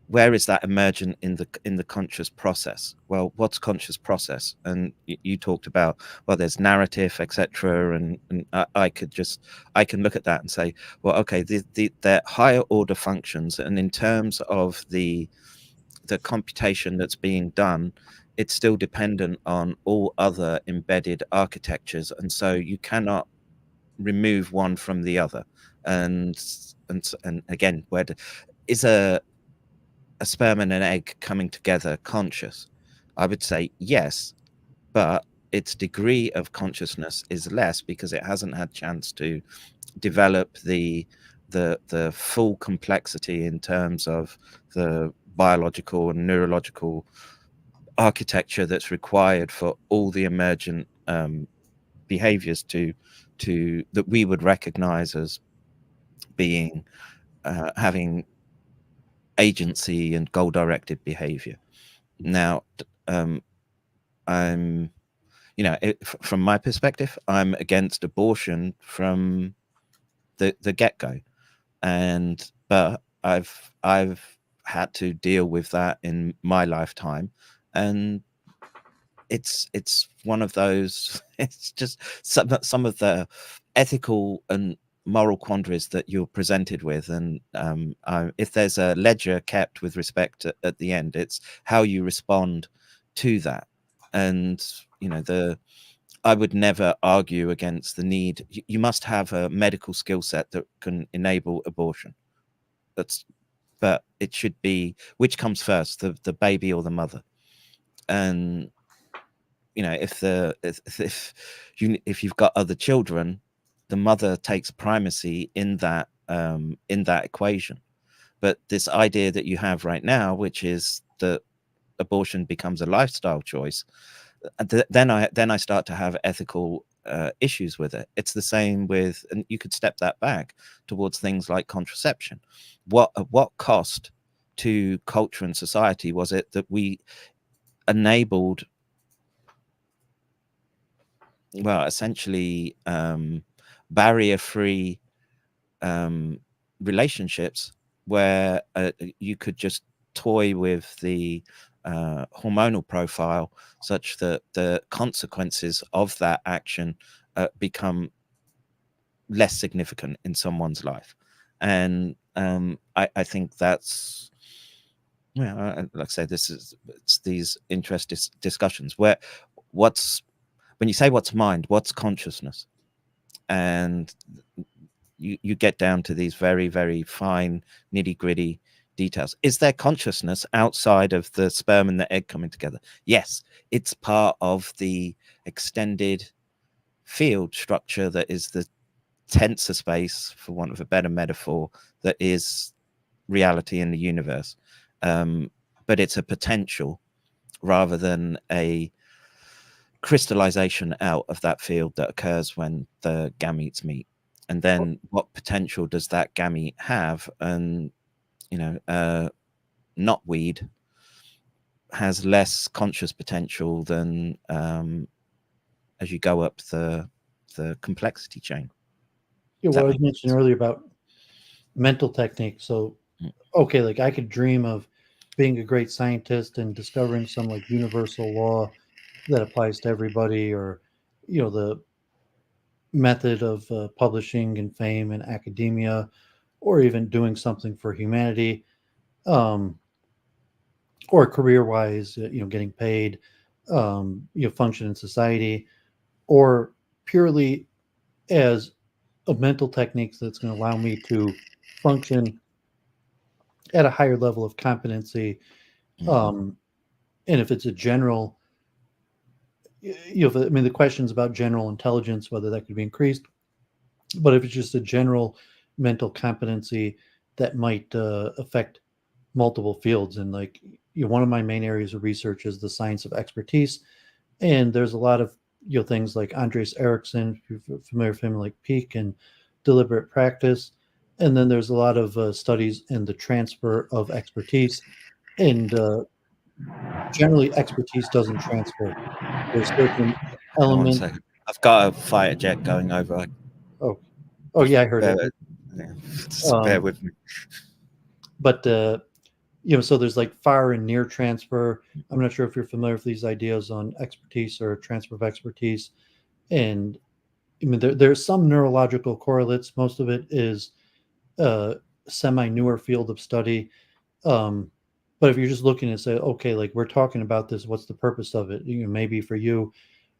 where is that emergent in the conscious process? Well, what's conscious process? And you talked about, well, there's narrative, etc. And I can look at that and say, well, okay, they're higher order functions, and in terms of the computation that's being done, it's still dependent on all other embedded architectures, and so you cannot remove one from the other. And again, is a sperm and an egg coming together conscious? I would say yes, but its degree of consciousness is less because it hasn't had chance to develop the full complexity in terms of the biological and neurological architecture that's required for all the emergent behaviors to that we would recognize as being having agency and goal-directed behavior. Now, I'm, from my perspective, I'm against abortion from the get-go, but I've had to deal with that in my lifetime, and it's one of those. It's just some of the ethical and moral quandaries that you're presented with, and if there's a ledger kept with respect to, at the end, it's how you respond to that. And I would never argue against the need. You must have a medical skill set that can enable abortion. But it should be, which comes first, the baby or the mother? And if you've got other children, the mother takes primacy in that equation. But this idea that you have right now, which is that abortion becomes a lifestyle choice, then I start to have ethical issues with it. It's the same with, and you could step that back towards things like contraception. At what cost to culture and society was it that we enabled, well, essentially barrier-free relationships where you could just toy with the hormonal profile such that the consequences of that action become less significant in someone's life? And I think that's, like I said, it's these interesting discussions where when you say what's mind, what's consciousness? And you get down to these very, very fine, nitty-gritty details. Is there consciousness outside of the sperm and the egg coming together? Yes, it's part of the extended field structure that is the tensor space, for want of a better metaphor, that is reality in the universe. But it's a potential rather than a crystallization out of that field that occurs when the gametes meet. And then what potential does that gamete have? And not weed has less conscious potential than as you go up the complexity chain. Yeah, what I was mentioning earlier about mental techniques. So, okay, like I could dream of being a great scientist and discovering some like universal law that applies to everybody, or the method of publishing and fame and academia, or even doing something for humanity, or career-wise, getting paid, function in society, or purely as a mental technique that's going to allow me to function at a higher level of competency. And if it's a general, the questions about general intelligence, whether that could be increased, but if it's just a general mental competency that might affect multiple fields. And like, one of my main areas of research is the science of expertise. And there's a lot of things like Andres Ericsson, if you're familiar with him, like peak and deliberate practice. And then there's a lot of studies in the transfer of expertise. And generally, expertise doesn't transfer. There's certain Hang on one elements. second. I've got a fighter jet going over. Oh yeah, I heard Bear, it. just bear with me. But so there's like far and near transfer. I'm not sure if you're familiar with these ideas on expertise or transfer of expertise. And I mean, there's some neurological correlates. Most of it is semi-newer field of study. But if you're just looking and say, okay, like we're talking about this, what's the purpose of it? Maybe for you,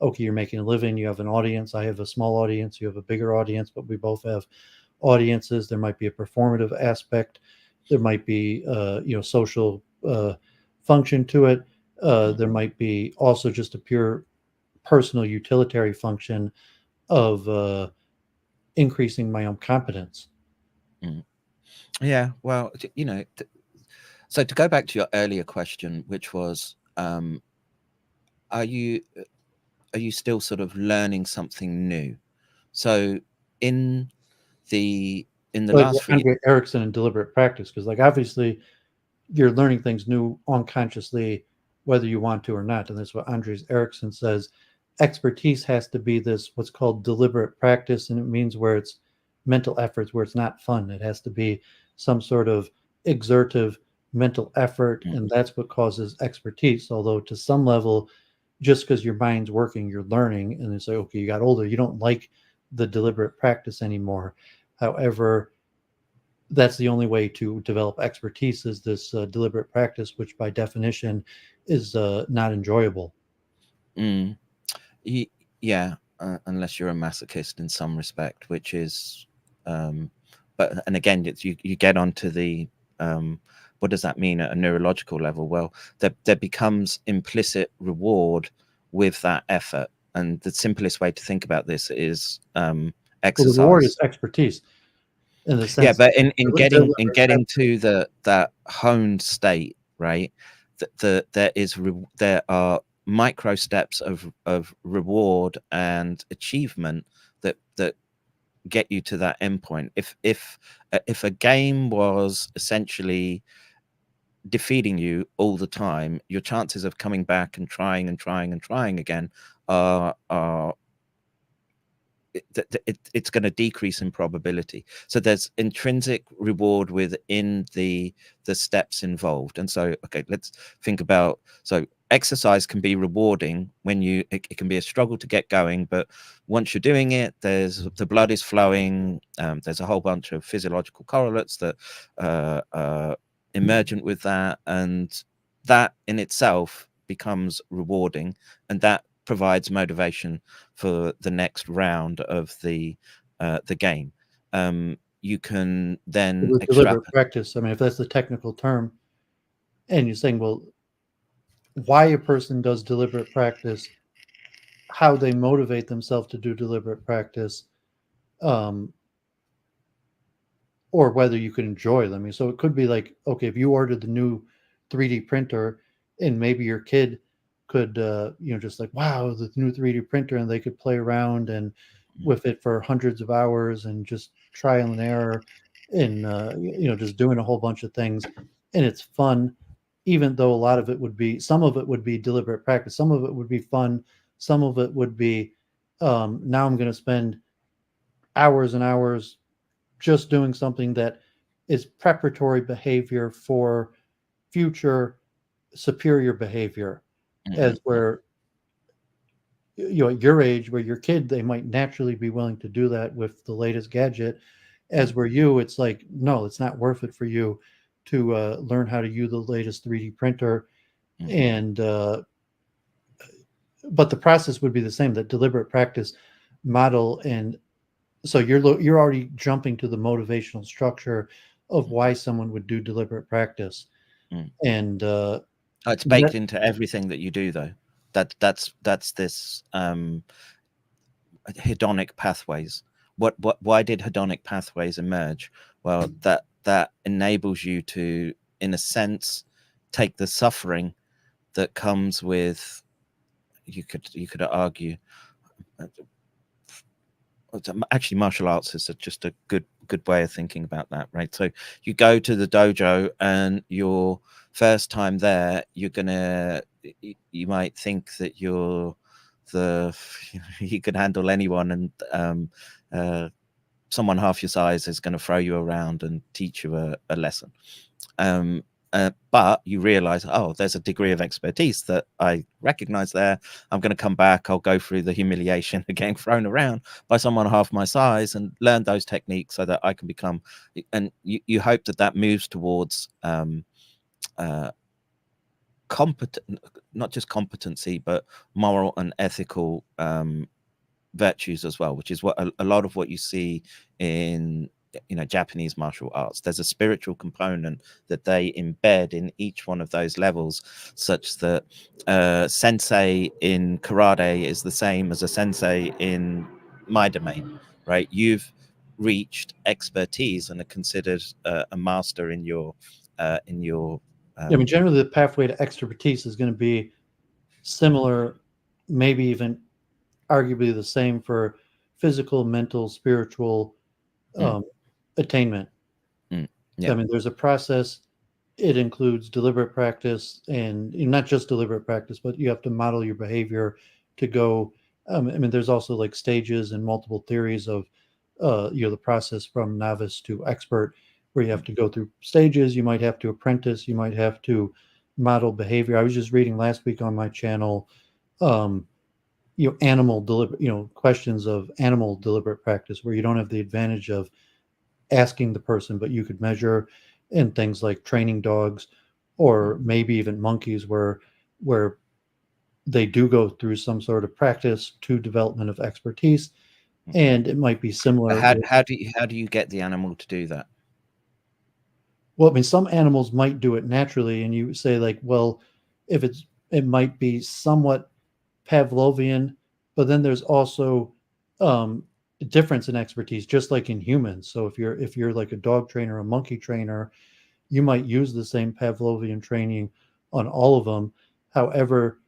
okay, you're making a living, you have an audience. I have a small audience, you have a bigger audience, but we both have audiences. There might be a performative aspect. There might be, social function to it. There might be also just a pure personal utilitarian function of increasing my own competence. Yeah, well, so to go back to your earlier question, which was, are you still sort of learning something new? So in the last 3 Andre Ericsson and deliberate practice, because like obviously you're learning things new unconsciously, whether you want to or not. And that's what Andres Ericsson says. Expertise has to be this what's called deliberate practice, and it means where it's mental efforts, where it's not fun. It has to be some sort of exertive mental effort, and that's what causes expertise. Although to some level, just because your mind's working, you're learning, and it's like, okay, you got older, you don't like the deliberate practice anymore. However, that's the only way to develop expertise is this deliberate practice, which by definition is not enjoyable. Yeah, unless you're a masochist in some respect, which is, but and again, you get onto the what does that mean at a neurological level? Well, there becomes implicit reward with that effort, and the simplest way to think about this is exercise. Well, the reward is expertise, in the sense. Yeah, but in getting to that honed state, right? There are micro steps of reward and achievement that get you to that endpoint. If a game was essentially defeating you all the time, your chances of coming back and trying again are it's going to decrease in probability. So there's intrinsic reward within the steps involved. And so, okay, let's think about, so exercise can be rewarding when it can be a struggle to get going, but once you're doing it, the blood is flowing. There's a whole bunch of physiological correlates that are emergent with that, and that in itself becomes rewarding, and that provides motivation for the next round of the game. You can then deliberate practice. I mean, if that's the technical term, and you're saying, well, why a person does deliberate practice, how they motivate themselves to do deliberate practice, or whether you could enjoy them. I mean, so it could be like, okay, if you ordered the new 3D printer, and maybe your kid could, just like, wow, the new 3D printer, and they could play around and with it for hundreds of hours and just trial and error, and just doing a whole bunch of things, and it's fun. Even though a lot of it would be, some of it would be deliberate practice, some of it would be fun, some of it would be, now I'm going to spend hours and hours just doing something that is preparatory behavior for future superior behavior. As where, at your age, where your kid, they might naturally be willing to do that with the latest gadget. As where you, it's like, no, it's not worth it for you to learn how to use the latest 3D printer. And but the process would be the same, that deliberate practice model. And so you're already jumping to the motivational structure of why someone would do deliberate practice. And it's baked into everything that you do, though. That's this hedonic pathways. Why did hedonic pathways emerge? Well, that enables you to, in a sense, take the suffering that comes with you could argue. Actually, martial arts is just a good way of thinking about that, right? So you go to the dojo, and your first time there, you might think that you can handle anyone, and someone half your size is going to throw you around and teach you a lesson. But you realize, oh, there's a degree of expertise that I recognize there. I'm going to come back. I'll go through the humiliation of getting thrown around by someone half my size and learn those techniques so that I can become, and you hope that moves towards competent, not just competency, but moral and ethical virtues as well, which is what a lot of what you see in Japanese martial arts. There's a spiritual component that they embed in each one of those levels, such that sensei in karate is the same as a sensei in my domain, right? You've reached expertise and are considered a master in your I mean, generally the pathway to expertise is going to be similar, maybe even arguably the same for physical, mental, spiritual attainment. Yeah. I mean, there's a process. It includes deliberate practice, and not just deliberate practice, but you have to model your behavior to go. I mean, there's also like stages and multiple theories of the process from novice to expert, where you have to go through stages. You might have to apprentice. You might have to model behavior. I was just reading last week on my channel, questions of animal deliberate practice, where you don't have the advantage of asking the person, but you could measure in things like training dogs, or maybe even monkeys, where they do go through some sort of practice to development of expertise, and it might be similar. How do you get the animal to do that? Well, I mean, some animals might do it naturally, and you say like, well, it might be somewhat Pavlovian, but then there's also a difference in expertise, just like in humans. So if you're like a dog trainer, a monkey trainer, you might use the same Pavlovian training on all of them. However,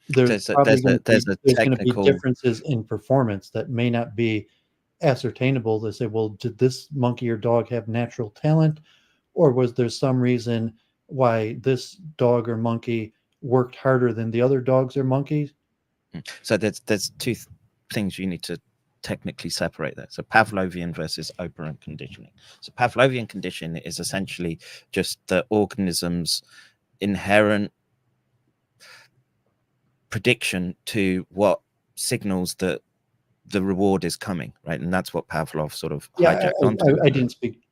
there's going to be differences in performance that may not be ascertainable. They say, well, did this monkey or dog have natural talent, or was there some reason why this dog or monkey worked harder than the other dogs or monkeys? So there's two things you need to technically separate that. So Pavlovian versus operant conditioning. So Pavlovian conditioning is essentially just the organism's inherent prediction to what signals that the reward is coming, right? And that's what Pavlov sort of hijacked onto. I didn't speak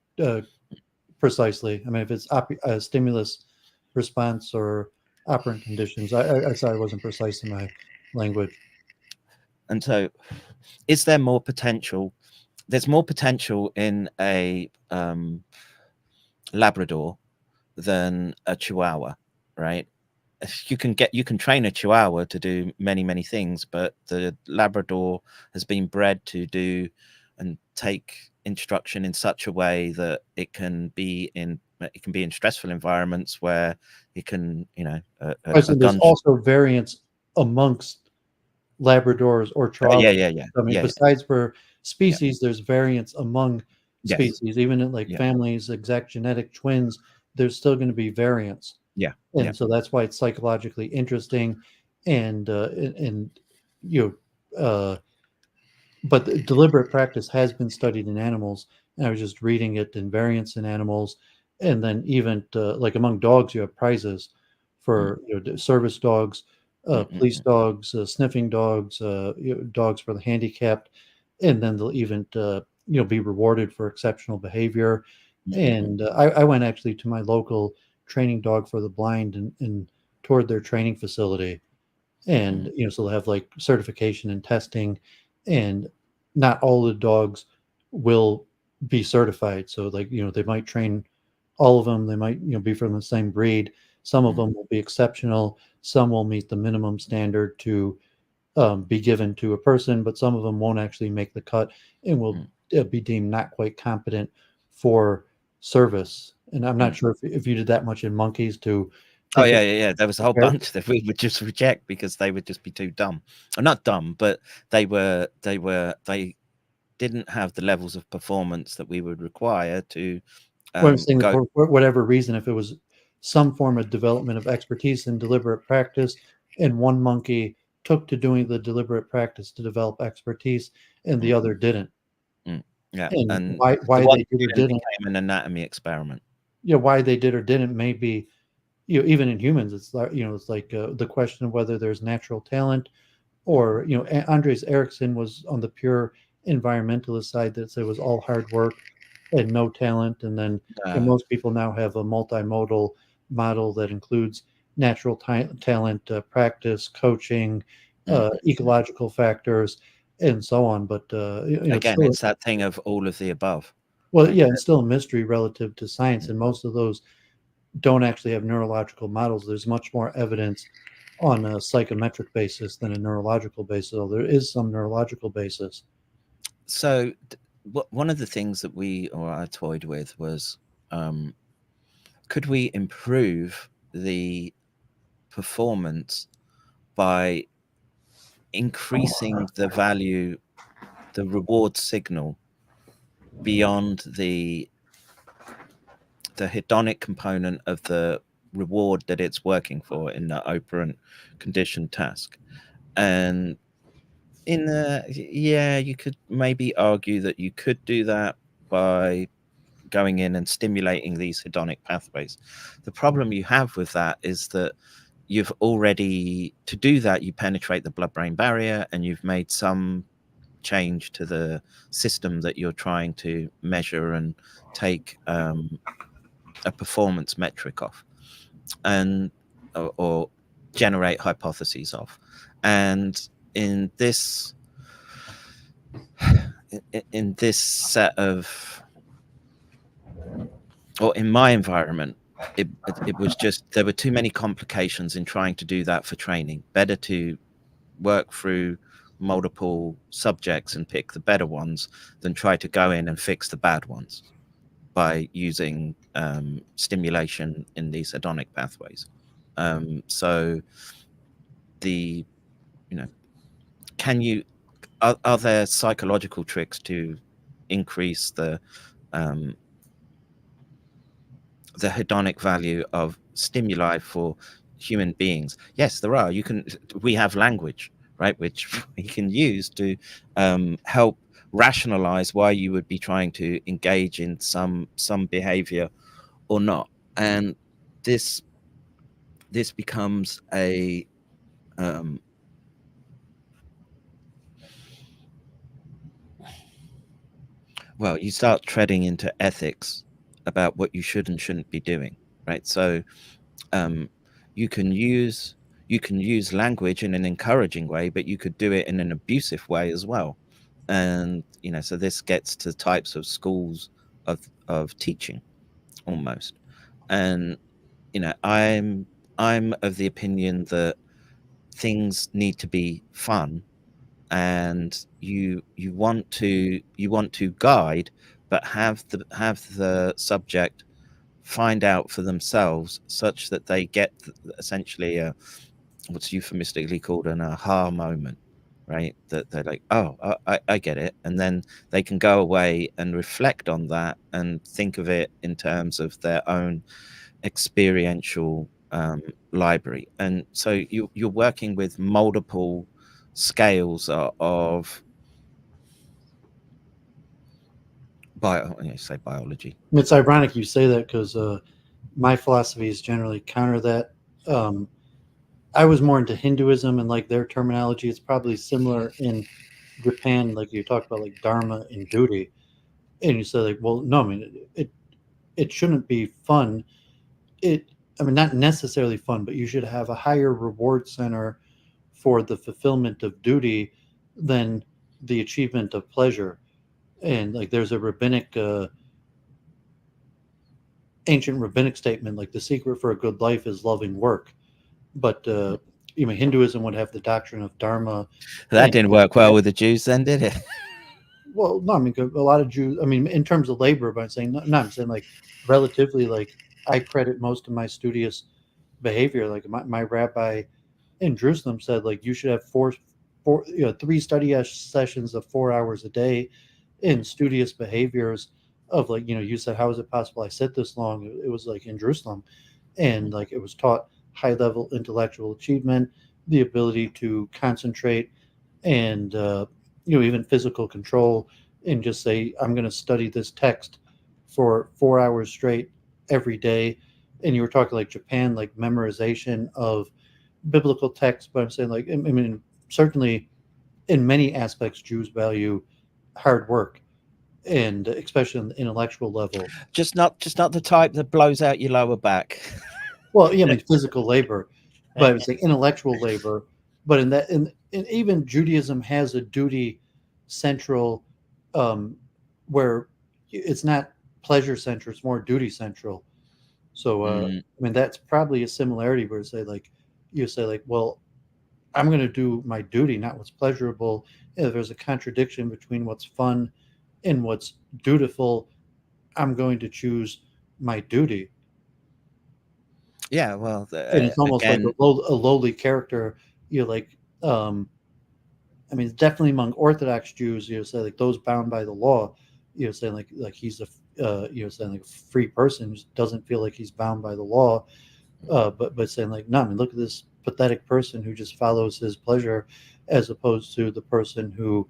precisely. I mean, if it's a stimulus response or operant conditions, I sorry, I wasn't precise in my language. And so, is there more potential? There's more potential in a Labrador than a Chihuahua, right? You can train a Chihuahua to do many things, but the Labrador has been bred to do and take instruction in such a way that it can be in stressful environments where it can, there's also variance amongst Labradors or Chihuahuas. Yeah. I mean, besides for species, there's variance among species, even in like families, exact genetic twins, there's still going to be variance. So that's why it's psychologically interesting, and but the deliberate practice has been studied in animals, and I was just reading it in variance in animals, and then even like among dogs, you have prizes for service dogs, police dogs, sniffing dogs, dogs for the handicapped, and then they'll even be rewarded for exceptional behavior. And I went actually to my local training dog for the blind and toured their training facility, and so they'll have like certification and testing, and not all the dogs will be certified. So like they might train all of them, they might be from the same breed. Some of them will be exceptional, some will meet the minimum standard to be given to a person, but some of them won't actually make the cut and will be deemed not quite competent for service. And I'm not sure if you did that much in monkeys to Oh yeah. There was a whole bunch that we would just reject because they would just be too dumb. Or not dumb, but they didn't have the levels of performance that we would require to for whatever reason, if it was some form of development of expertise in deliberate practice, and one monkey took to doing the deliberate practice to develop expertise, and the other didn't. Yeah, and why they did or didn't became an anatomy experiment. Yeah, why they did or didn't may be, even in humans, it's like it's like the question of whether there's natural talent, or Andres Ericsson was on the pure environmentalist side that said it was all hard work and no talent, and then most people now have a multimodal model that includes natural talent, practice, coaching, ecological factors, and so on. But again, it's that thing of all of the above. Well, yeah, it's still a mystery relative to science, and most of those don't actually have neurological models. There's much more evidence on a psychometric basis than a neurological basis, although there is some neurological basis. So one of the things that I toyed with was, could we improve the performance by increasing the value, the reward signal, beyond the hedonic component of the reward that it's working for in the operant conditioned task? And you could maybe argue that you could do that by going in and stimulating these hedonic pathways. The problem you have with that is that to do that, you penetrate the blood-brain barrier, and you've made some change to the system that you're trying to measure and take a performance metric off, and or generate hypotheses of. And in this set of, or in my environment, it was just, there were too many complications in trying to do that for training. Better to work through multiple subjects and pick the better ones than try to go in and fix the bad ones by using stimulation in these hedonic pathways. So the, are there psychological tricks to increase the hedonic value of stimuli for human beings? Yes, there are. We have language, right, which we can use to help rationalize why you would be trying to engage in some behavior or not. And this becomes a well, you start treading into ethics about what you should and shouldn't be doing, right? So you can use language in an encouraging way, but you could do it in an abusive way as well. And so this gets to types of schools of teaching almost. And I'm of the opinion that things need to be fun, and you want to guide, but have the subject find out for themselves, such that they get essentially what's euphemistically called an aha moment, right? That they're like, oh, I get it, and then they can go away and reflect on that and think of it in terms of their own experiential library. And so you're working with multiple scales of biology. It's ironic you say that, because my philosophy is generally counter that. I was more into Hinduism, and like their terminology, it's probably similar in Japan. Like you talked about like dharma and duty, and you say like, well, no, I mean it shouldn't be fun. Not necessarily fun, but you should have a higher reward center for the fulfillment of duty than the achievement of pleasure. And like there's a ancient rabbinic statement, like the secret for a good life is loving work. But Hinduism would have the doctrine of dharma. That didn't work well with the Jews then, did it? Well, no, a lot of Jews, in terms of labor, but I'm saying, no, I'm saying like relatively, like I credit most of my studious behavior. Like my rabbi in Jerusalem said, like you should have three study sessions of 4 hours a day in studious behaviors of like, you said, how is it possible I sit this long? It was like in Jerusalem, and like it was taught high level intellectual achievement, the ability to concentrate, and even physical control, and just say, I'm going to study this text for 4 hours straight every day. And you were talking like Japan, like memorization of biblical text, but I'm saying like, I mean, certainly in many aspects, Jews value hard work, and especially on the intellectual level. Just not the type that blows out your lower back. Well, yeah, I mean physical labor, but I would say intellectual labor. But in even Judaism has a duty central, where it's not pleasure central; it's more duty central. So, I mean, that's probably a similarity where you say like, well, I'm going to do my duty, not what's pleasurable. If there's a contradiction between what's fun and what's dutiful, I'm going to choose my duty. Yeah, well, And it's almost again, like a lowly character. Like, I mean, definitely among Orthodox Jews, say like those bound by the law, saying like he's saying like a free person who doesn't feel like he's bound by the law, but saying like, no, I mean, look at this pathetic person who just follows his pleasure, as opposed to the person who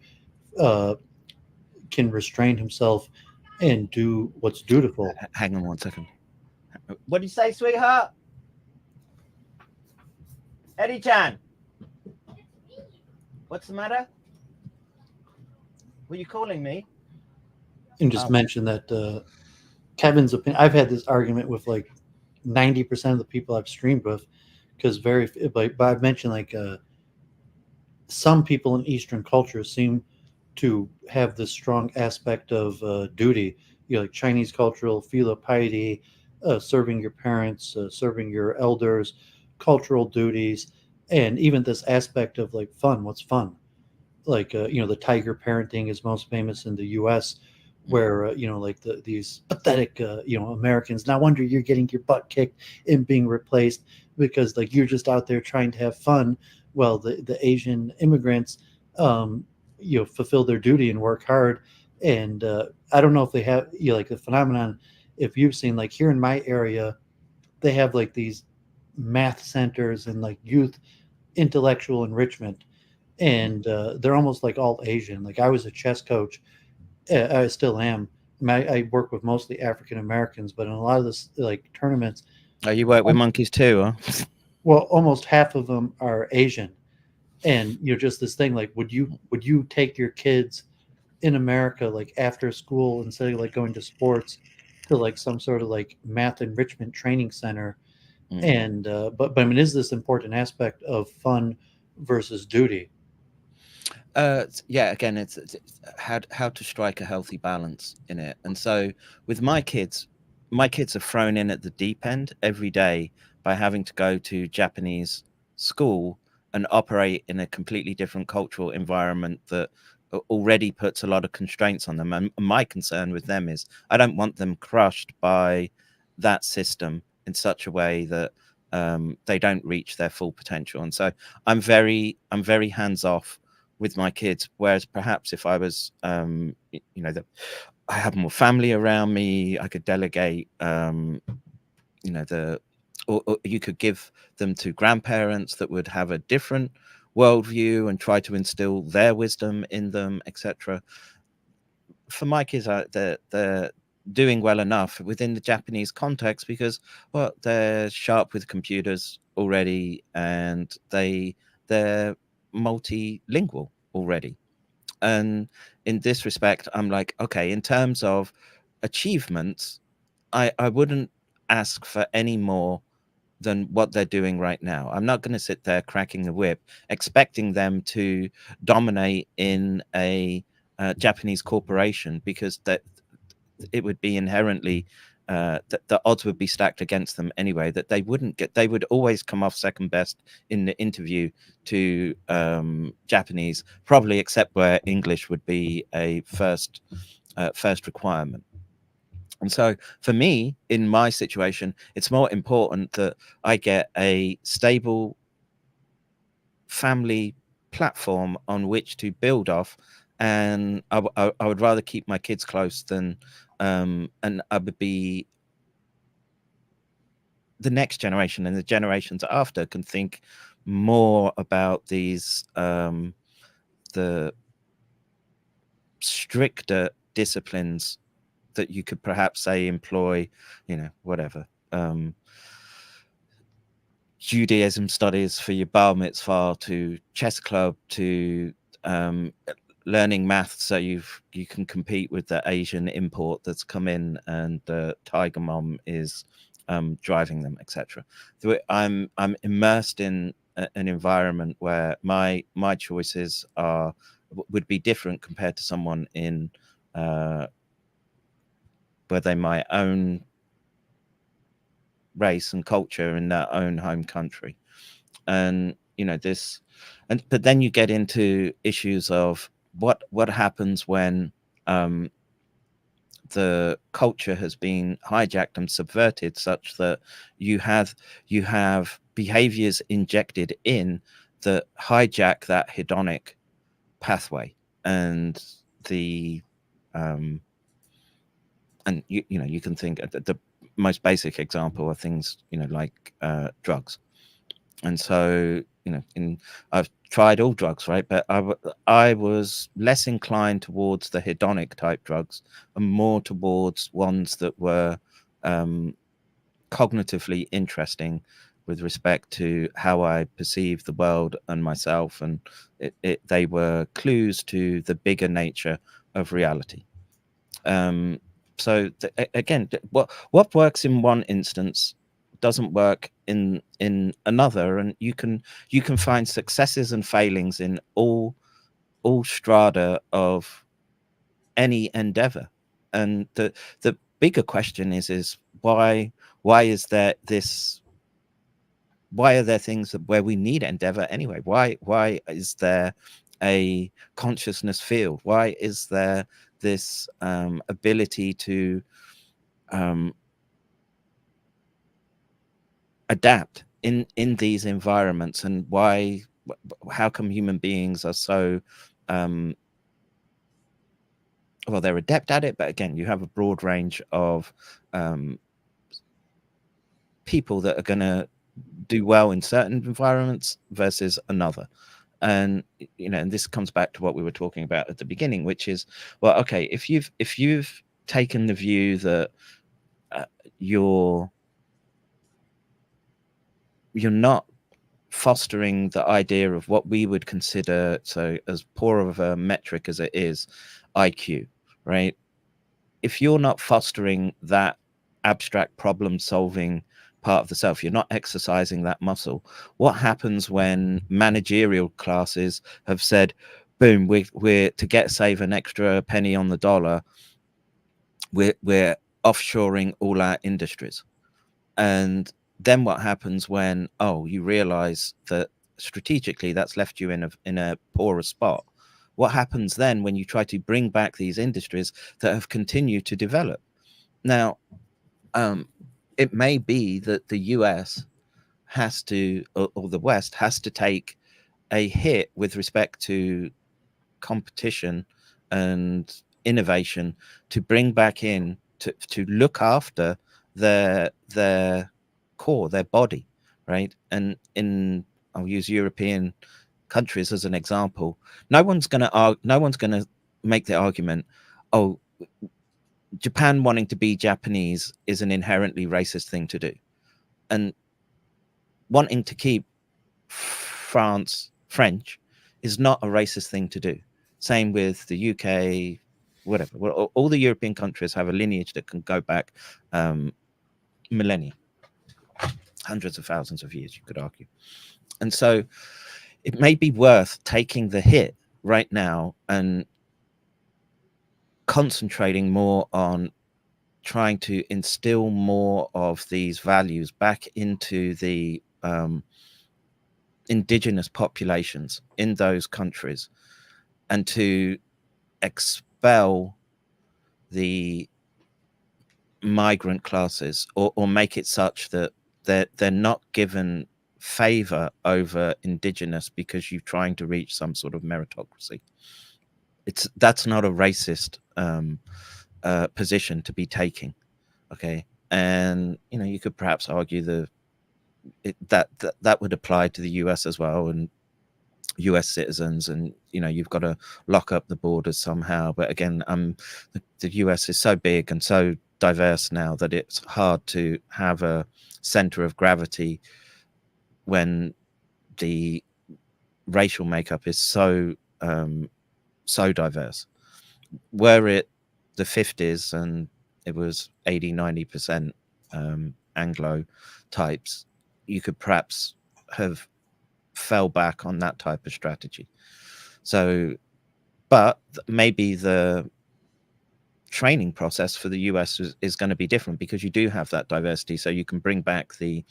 can restrain himself and do what's dutiful. Hang on 1 second. What did you say, sweetheart? Eddie-chan, what's the matter? Were you calling me? And just mention that Kevin's opinion. I've had this argument with like 90% of the people I've streamed with, because but I've mentioned like some people in Eastern culture seem to have this strong aspect of duty. Like Chinese cultural filial piety, serving your parents, serving your elders, cultural duties, and even this aspect of like fun. What's fun? Like the tiger parenting is most famous in the U.S., where like these pathetic Americans. No wonder you're getting your butt kicked and being replaced, because like you're just out there trying to have fun. Well, the Asian immigrants fulfill their duty and work hard. And I don't know if they have like the phenomenon, if you've seen like here in my area, they have like these math centers and like youth intellectual enrichment, and they're almost like all Asian. Like I was a chess coach, I still am. I work with mostly African Americans, but in a lot of this like tournaments, you work with monkeys too, huh? Well, almost half of them are Asian, and just this thing like, would you take your kids in America like after school, instead of like going to sports, to like some sort of like math enrichment training center? And but I mean, is this important aspect of fun versus duty? Yeah, again, it's how to strike a healthy balance in it. And so with my kids are thrown in at the deep end every day by having to go to Japanese school and operate in a completely different cultural environment that already puts a lot of constraints on them. And my concern with them is I don't want them crushed by that system in such a way that they don't reach their full potential. And so I'm very hands off with my kids, whereas perhaps if I was I have more family around me, I could delegate or you could give them to grandparents that would have a different worldview and try to instill their wisdom in them, etc. For my kids, they're doing well enough within the Japanese context because, well, they're sharp with computers already, and they're multilingual already. And in this respect, I'm like, okay, in terms of achievements, I wouldn't ask for any more than what they're doing right now. I'm not going to sit there cracking the whip, expecting them to dominate in a Japanese corporation, because that it would be inherently that the odds would be stacked against them anyway, that they would always come off second best in the interview to Japanese, probably except where English would be a first requirement. And so for me, in my situation, it's more important that I get a stable family platform on which to build off. And I would rather keep my kids close than, and I would be, the next generation and the generations after can think more about these, the stricter disciplines that you could perhaps say employ, you know, whatever, Judaism studies for your bar mitzvah, to chess club, to learning math so you can compete with the Asian import that's come in and the tiger mom is driving them, etc. So I'm immersed in an environment where my choices would be different compared to someone in where they might own race and culture in their own home country. And you know this, and but then you get into issues of what happens when the culture has been hijacked and subverted such that you have behaviors injected in that hijack that hedonic pathway. And the and you know, you can think the most basic example are things, you know, like drugs. And so, you know, I've tried all drugs, right? But I was less inclined towards the hedonic type drugs and more towards ones that were cognitively interesting with respect to how I perceive the world and myself. And they were clues to the bigger nature of reality. So again, what works in one instance doesn't work in another, and you can find successes and failings in all strata of any endeavor. And the bigger question is why is there this, why are there things where we need endeavor anyway? Why is there a consciousness field? Why is there this ability to adapt in these environments? And how come human beings are so well, they're adept at it, but again, you have a broad range of people that are going to do well in certain environments versus another. And you know, and this comes back to what we were talking about at the beginning, which is, well, okay, if you've taken the view that you're not fostering the idea of what we would consider, so as poor of a metric as it is, IQ, right? If you're not fostering that abstract problem solving part of the self, you're not exercising that muscle. What happens when managerial classes have said, boom, we're to save an extra penny on the dollar, we're offshoring all our industries? And then what happens when you realize that strategically that's left you in a poorer spot? What happens then when you try to bring back these industries that have continued to develop? Now, it may be that the US has to, or the West has to take a hit with respect to competition and innovation to bring back in, to look after their core, their body, right? And I'll use European countries as an example. No one's going to make the argument, Japan wanting to be Japanese is an inherently racist thing to do, and wanting to keep France French is not a racist thing to do. Same with the UK, whatever. Well, all the European countries have a lineage that can go back millennia, hundreds of thousands of years, you could argue. And so it may be worth taking the hit right now and concentrating more on trying to instill more of these values back into the indigenous populations in those countries, and to expel the migrant classes, or make it such that they're not given favor over indigenous because you're trying to reach some sort of meritocracy. That's not a racist position to be taking. Okay. And you could perhaps argue that would apply to the US as well, and US citizens, and you've got to lock up the borders somehow. But again, the US is so big and so diverse now that it's hard to have a center of gravity when the racial makeup is so diverse. Were it the 50s and it was 80-90% Anglo types, you could perhaps have fell back on that type of strategy. So, but maybe the training process for the US is going to be different, because you do have that diversity, so you can bring back those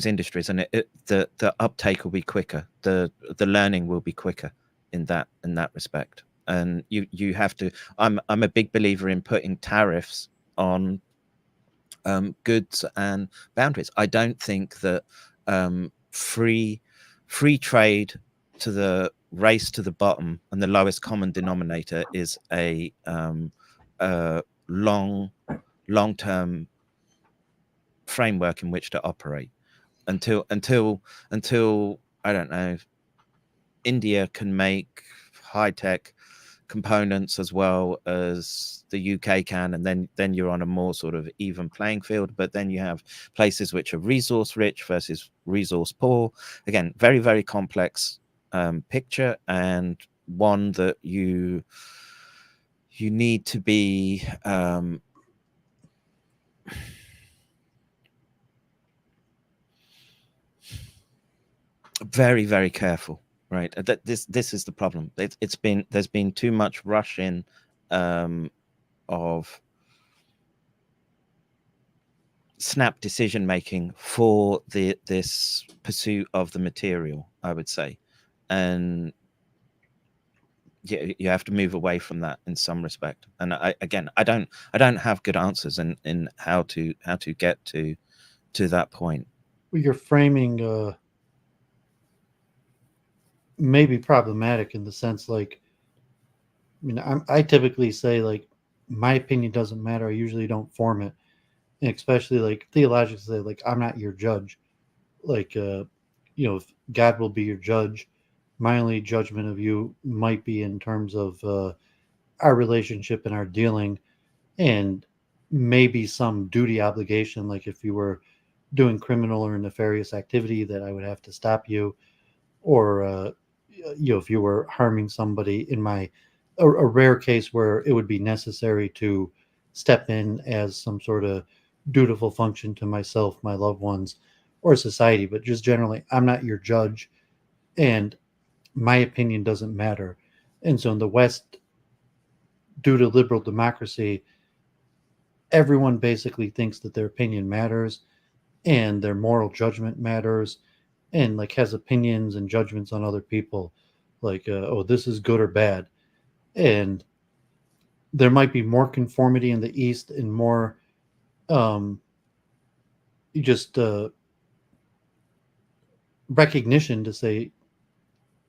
industries, and the uptake will be quicker, the learning will be quicker in that respect. And you have to, I'm a big believer in putting tariffs on goods and boundaries. I don't think that free trade to the race to the bottom and the lowest common denominator is a long-term framework in which to operate until I don't know, India can make high-tech components as well as the UK can, and then you're on a more sort of even playing field. But then you have places which are resource rich versus resource poor. Again, very, very complex picture, and one that you need to be very, very careful. Right, this is the problem. There's been too much rush in of snap decision making for this pursuit of the material, I would say, and you have to move away from that in some respect. And I don't have good answers in how to get to that point. Well, you're framing maybe problematic in the sense, like, I mean, I typically say, like, my opinion doesn't matter. I usually don't form it, and especially like theologically, say, like, I'm not your judge. Like, if God will be your judge, my only judgment of you might be in terms of our relationship and our dealing, and maybe some duty obligation, like if you were doing criminal or nefarious activity that I would have to stop you, or if you were harming somebody, in a rare case where it would be necessary to step in as some sort of dutiful function to myself, my loved ones, or society. But just generally, I'm not your judge, and my opinion doesn't matter. And so in the West, due to liberal democracy, everyone basically thinks that their opinion matters and their moral judgment matters, and like has opinions and judgments on other people, like oh, this is good or bad. And there might be more conformity in the East and more just recognition to say,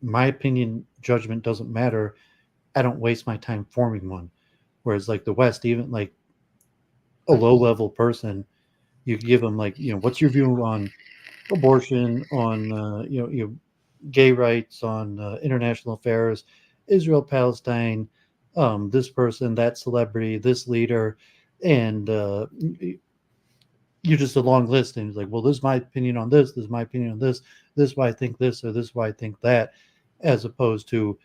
my opinion judgment doesn't matter, I don't waste my time forming one. Whereas like the West, even like a low level person, you give them like, what's your view on abortion, on gay rights, on international affairs, Israel, Palestine, this person, that celebrity, this leader, and you're just a long list, and it's like, well, this is my opinion on this, this is my opinion on this is why I think this, or this is why I think that, as opposed to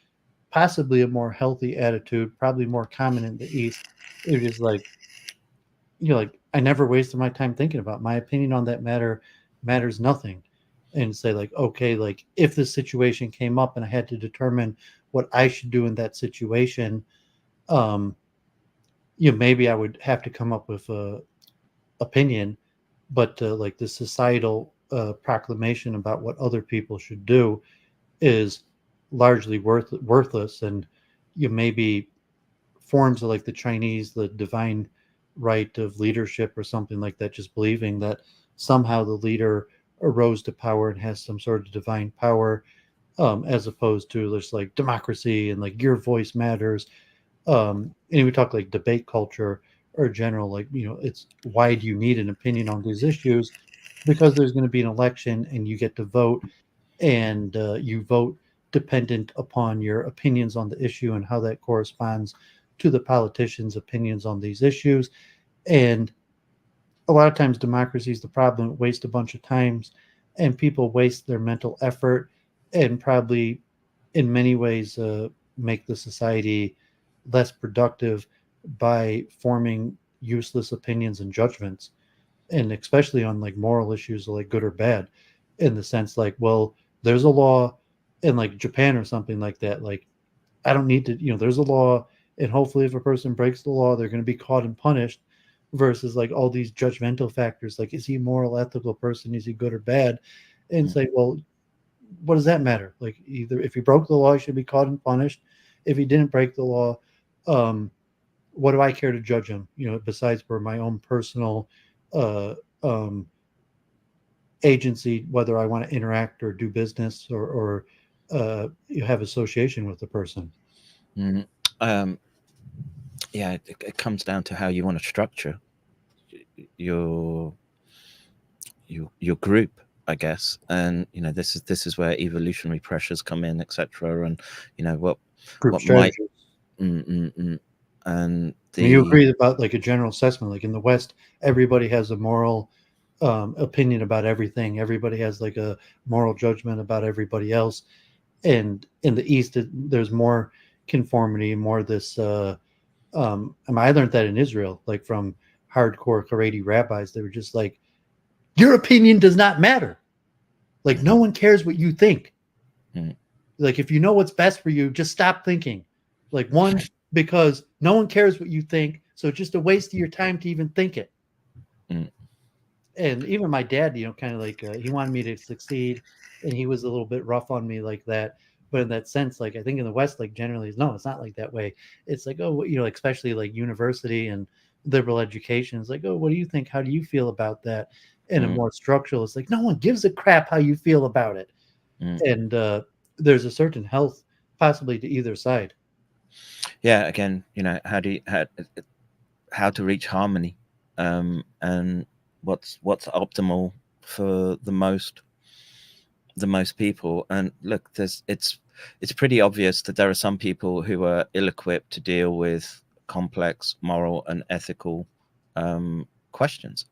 possibly a more healthy attitude, probably more common in the East. It is like, like, I never wasted my time thinking about my opinion on that matters nothing. And say like, okay, like if this situation came up and I had to determine what I should do in that situation, maybe I would have to come up with a opinion, but like the societal proclamation about what other people should do is largely worthless. And you maybe forms of like the Chinese, the divine right of leadership or something like that, just believing that somehow the leader arose to power and has some sort of divine power, as opposed to just like democracy and like your voice matters. And we talk like debate culture or general, like, it's why do you need an opinion on these issues? Because there's going to be an election and you get to vote, and you vote dependent upon your opinions on the issue and how that corresponds to the politicians' opinions on these issues. And a lot of times democracy is the problem. It wastes a bunch of times, and people waste their mental effort, and probably in many ways make the society less productive by forming useless opinions and judgments, and especially on like moral issues like good or bad, in the sense like, well, there's a law in like Japan or something like that, like I don't need to, there's a law, and hopefully if a person breaks the law they're going to be caught and punished, versus like all these judgmental factors like, is he a moral, ethical person, is he good or bad? And say, well, what does that matter? Like, either if he broke the law he should be caught and punished. If he didn't break the law, what do I care to judge him, besides for my own personal agency, whether I want to interact or do business or you have association with the person. Yeah, it comes down to how you want to structure your group, I guess. And this is where evolutionary pressures come in, etc. And what Group what strategies. And you agree about like a general assessment, like in the West everybody has a moral opinion about everything, everybody has like a moral judgment about everybody else, and in the East there's more conformity, more this I learned that in Israel, like from hardcore Haredi rabbis. They were just like, your opinion does not matter, like no one cares what you think. Like, if you know what's best for you, just stop thinking. Like, one, because no one cares what you think, so it's just a waste of your time to even think it. And even my dad, kind of like he wanted me to succeed, and he was a little bit rough on me like that. But in that sense, like I think in the West, like generally, no, it's not like that way. It's like, oh, especially like university and liberal education. It's like, oh, what do you think? How do you feel about that? And a more structural, it's like, no one gives a crap how you feel about it. And there's a certain health possibly to either side. Yeah, again, how to reach harmony, and what's optimal for the most people. And look, it's pretty obvious that there are some people who are ill-equipped to deal with complex moral and ethical questions.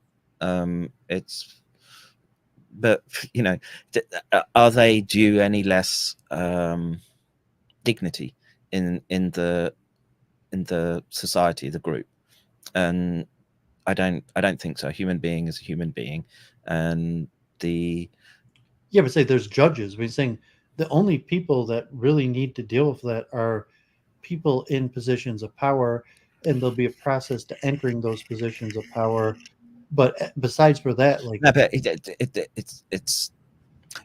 But are they due any less dignity in the society, the group? And I don't think so. A human being is a human being, and but say there's judges. We're saying the only people that really need to deal with that are people in positions of power, and there'll be a process to entering those positions of power. But besides for that, like, no, but it's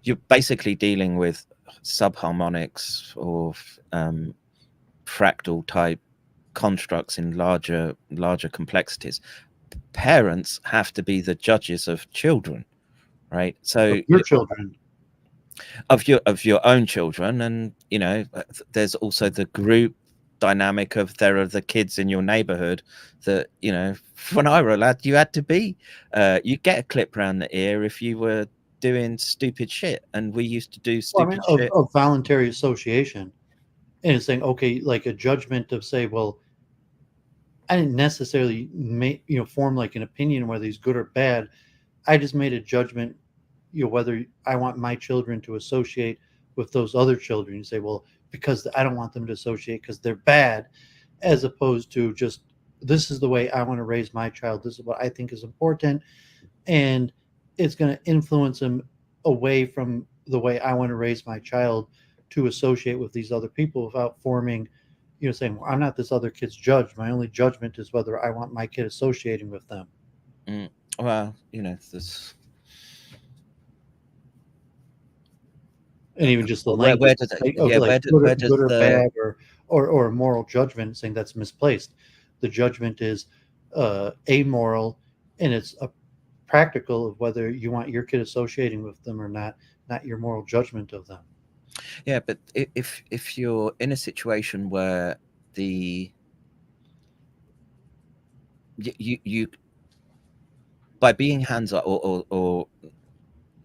you're basically dealing with subharmonics or fractal type constructs in larger complexities. Parents have to be the judges of children, right? So your children, of your own children, and there's also the group dynamic of there are the kids in your neighborhood that when I were a lad, you had to be you get a clip around the ear if you were doing stupid shit, and we used to do stupid shit. Of voluntary association, and it's saying, okay, like a judgment of say, well, I didn't necessarily form like an opinion whether he's good or bad. I just made a judgment, whether I want my children to associate with those other children. You say, well, because I don't want them to associate because they're bad, as opposed to just, this is the way I want to raise my child. This is what I think is important. And it's going to influence them away from the way I want to raise my child to associate with these other people without forming, saying, well, I'm not this other kid's judge. My only judgment is whether I want my kid associating with them. Well, this. And even just the where language, does it, good or bad, or a moral judgment, saying that's misplaced. The judgment is amoral, and it's a practical of whether you want your kid associating with them or not your moral judgment of them. Yeah, but if you're in a situation where you by being hands-on or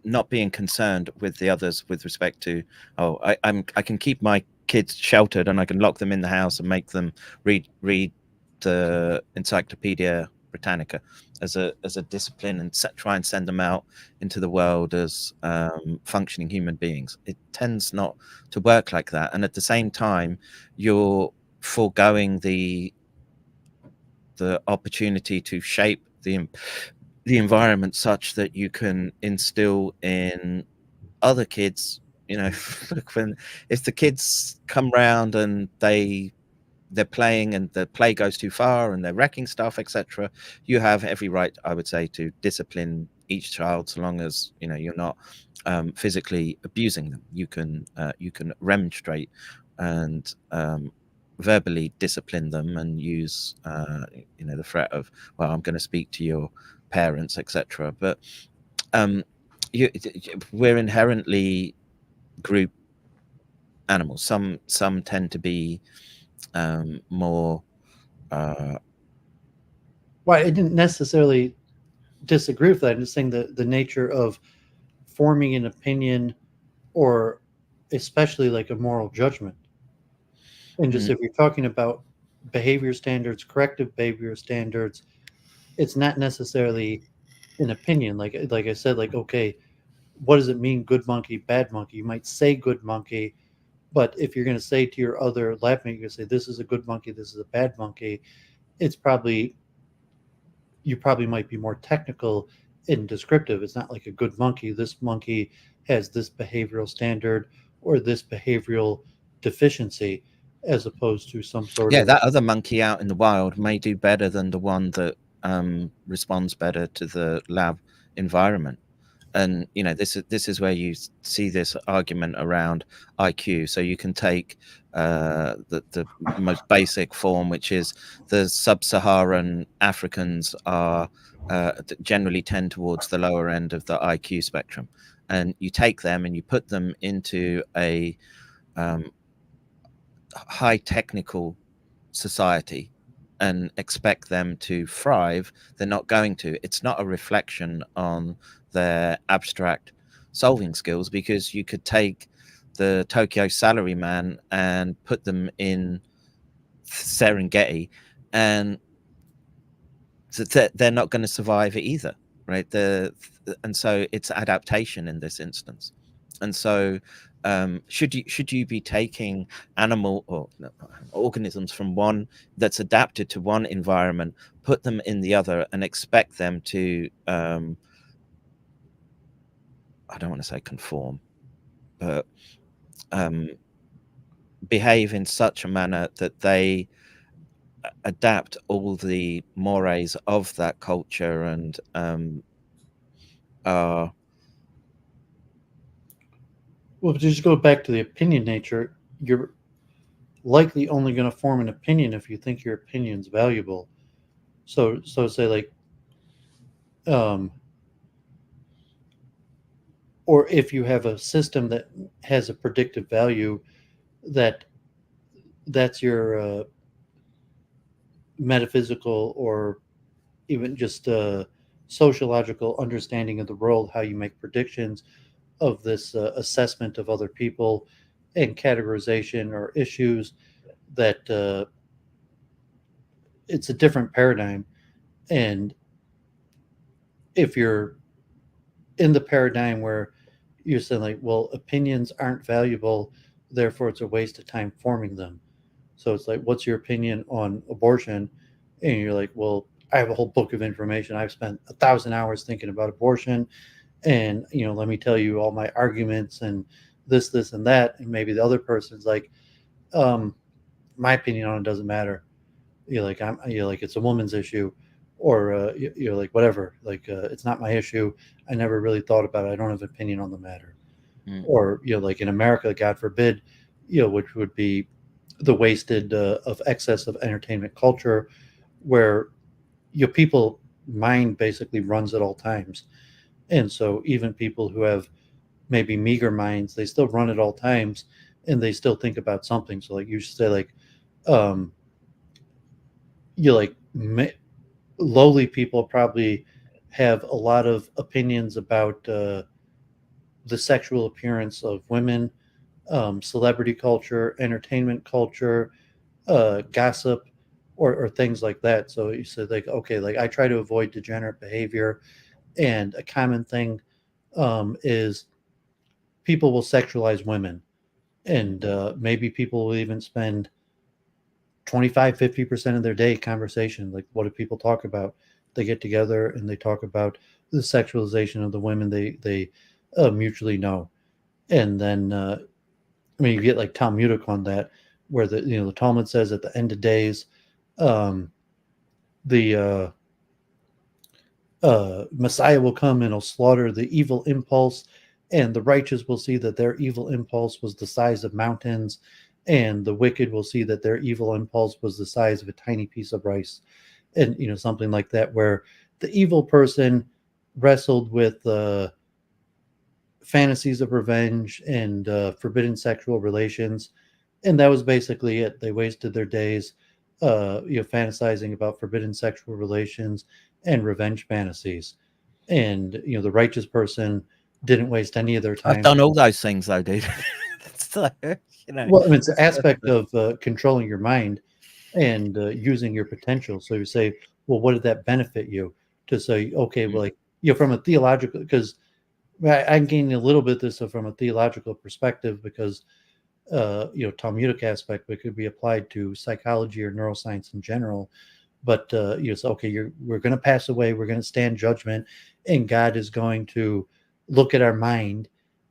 not being concerned with the others with respect to, I can keep my kids sheltered and I can lock them in the house and make them read the Encyclopedia Britannica as a discipline and try and send them out into the world as functioning human beings. It tends not to work like that, and at the same time you're foregoing the opportunity to shape the environment such that you can instill in other kids, if the kids come round and they're playing and the play goes too far and they're wrecking stuff, etc., you have every right, I would say, to discipline each child, so long as you're not physically abusing them. You can remonstrate and verbally discipline them and use the threat of, well, I'm going to speak to your parents, etc. But we're inherently group animals. Some tend to be more Well, I didn't necessarily disagree with that. I'm just saying that the nature of forming an opinion, or especially like a moral judgment, and just if you're talking about behavior standards, corrective behavior standards, it's not necessarily an opinion. Like I said, like, okay, what does it mean, good monkey, bad monkey? You might say good monkey, but if you're going to say to your other lab mate, you're going to say this is a good monkey, this is a bad monkey, it's probably, you probably might be more technical and descriptive. It's not like a good monkey. This monkey has this behavioral standard or this behavioral deficiency, as opposed to some sort of... that other monkey out in the wild may do better than the one that responds better to the lab environment. And this is where you see this argument around IQ. So you can take the most basic form, which is the sub-Saharan Africans are generally tend towards the lower end of the IQ spectrum, and you take them and you put them into a high technical society and expect them to thrive. They're not going to. It's not a reflection on their abstract solving skills, because you could take the Tokyo salaryman and put them in Serengeti and they're not going to survive it either, right? And so it's adaptation in this instance. And so should you be taking organisms from one that's adapted to one environment, put them in the other, and expect them to I don't want to say conform, but behave in such a manner that they adapt all the mores of that culture and Well, to just go back to the opinion nature, you're likely only going to form an opinion if you think your opinion's valuable. So say like, or if you have a system that has a predictive value, that's your metaphysical or even just sociological understanding of the world, how you make predictions of this assessment of other people and categorization or issues, that it's a different paradigm. And if you're in the paradigm where you're saying like, well, opinions aren't valuable, therefore it's a waste of time forming them. So it's like, what's your opinion on abortion? And you're like, well, I have a whole book of information. I've spent 1,000 hours thinking about abortion, and let me tell you all my arguments and this and that. And maybe the other person's like, my opinion on it doesn't matter. You're like, it's a woman's issue, or you're like, whatever, like it's not my issue. I never really thought about it. I don't have an opinion on the matter. Or like in America, God forbid, which would be the wasted of excess of entertainment culture, where your people mind basically runs at all times. And so even people who have maybe meager minds, they still run at all times, and they still think about something. So like you should say like um you like lowly people probably have a lot of opinions about the sexual appearance of women, celebrity culture, entertainment culture, gossip, or things like that. So you said like, okay, like I try to avoid degenerate behavior, and a common thing is people will sexualize women, and maybe people will even spend 25-50% of their day conversation. Like, what do people talk about? They get together and they talk about the sexualization of the women they mutually know. And then I mean, you get like Talmudic on that, where the Talmud says at the end of days, um, the Messiah will come and he'll slaughter the evil impulse, and the righteous will see that their evil impulse was the size of mountains, and the wicked will see that their evil impulse was the size of a tiny piece of rice, and something like that, where the evil person wrestled with fantasies of revenge and forbidden sexual relations, and that was basically it. They wasted their days, fantasizing about forbidden sexual relations and revenge fantasies. And the righteous person didn't waste any of their I've time. done all those things though, dude. So, Well, I mean, it's an aspect of controlling your mind and using your potential. So you say, well, what did that benefit you? To say, okay, well, like from a theological, because I'm gaining a little bit this from a theological perspective, because Talmudic aspect, but could be applied to psychology or neuroscience in general. But so, okay, we're going to pass away, we're going to stand judgment, and God is going to look at our mind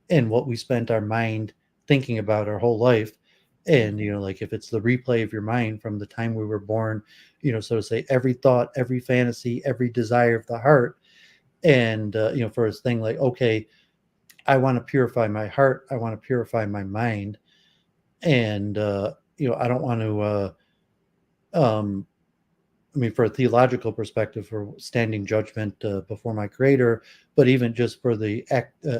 and what we spent our mind thinking about our whole life. And like if it's the replay of your mind from the time we were born, so to say, every thought, every fantasy, every desire of the heart. And for his thing, like, okay, I want to purify my heart, I want to purify my mind, and I don't want to I mean, for a theological perspective, for standing judgment before my creator, but even just for the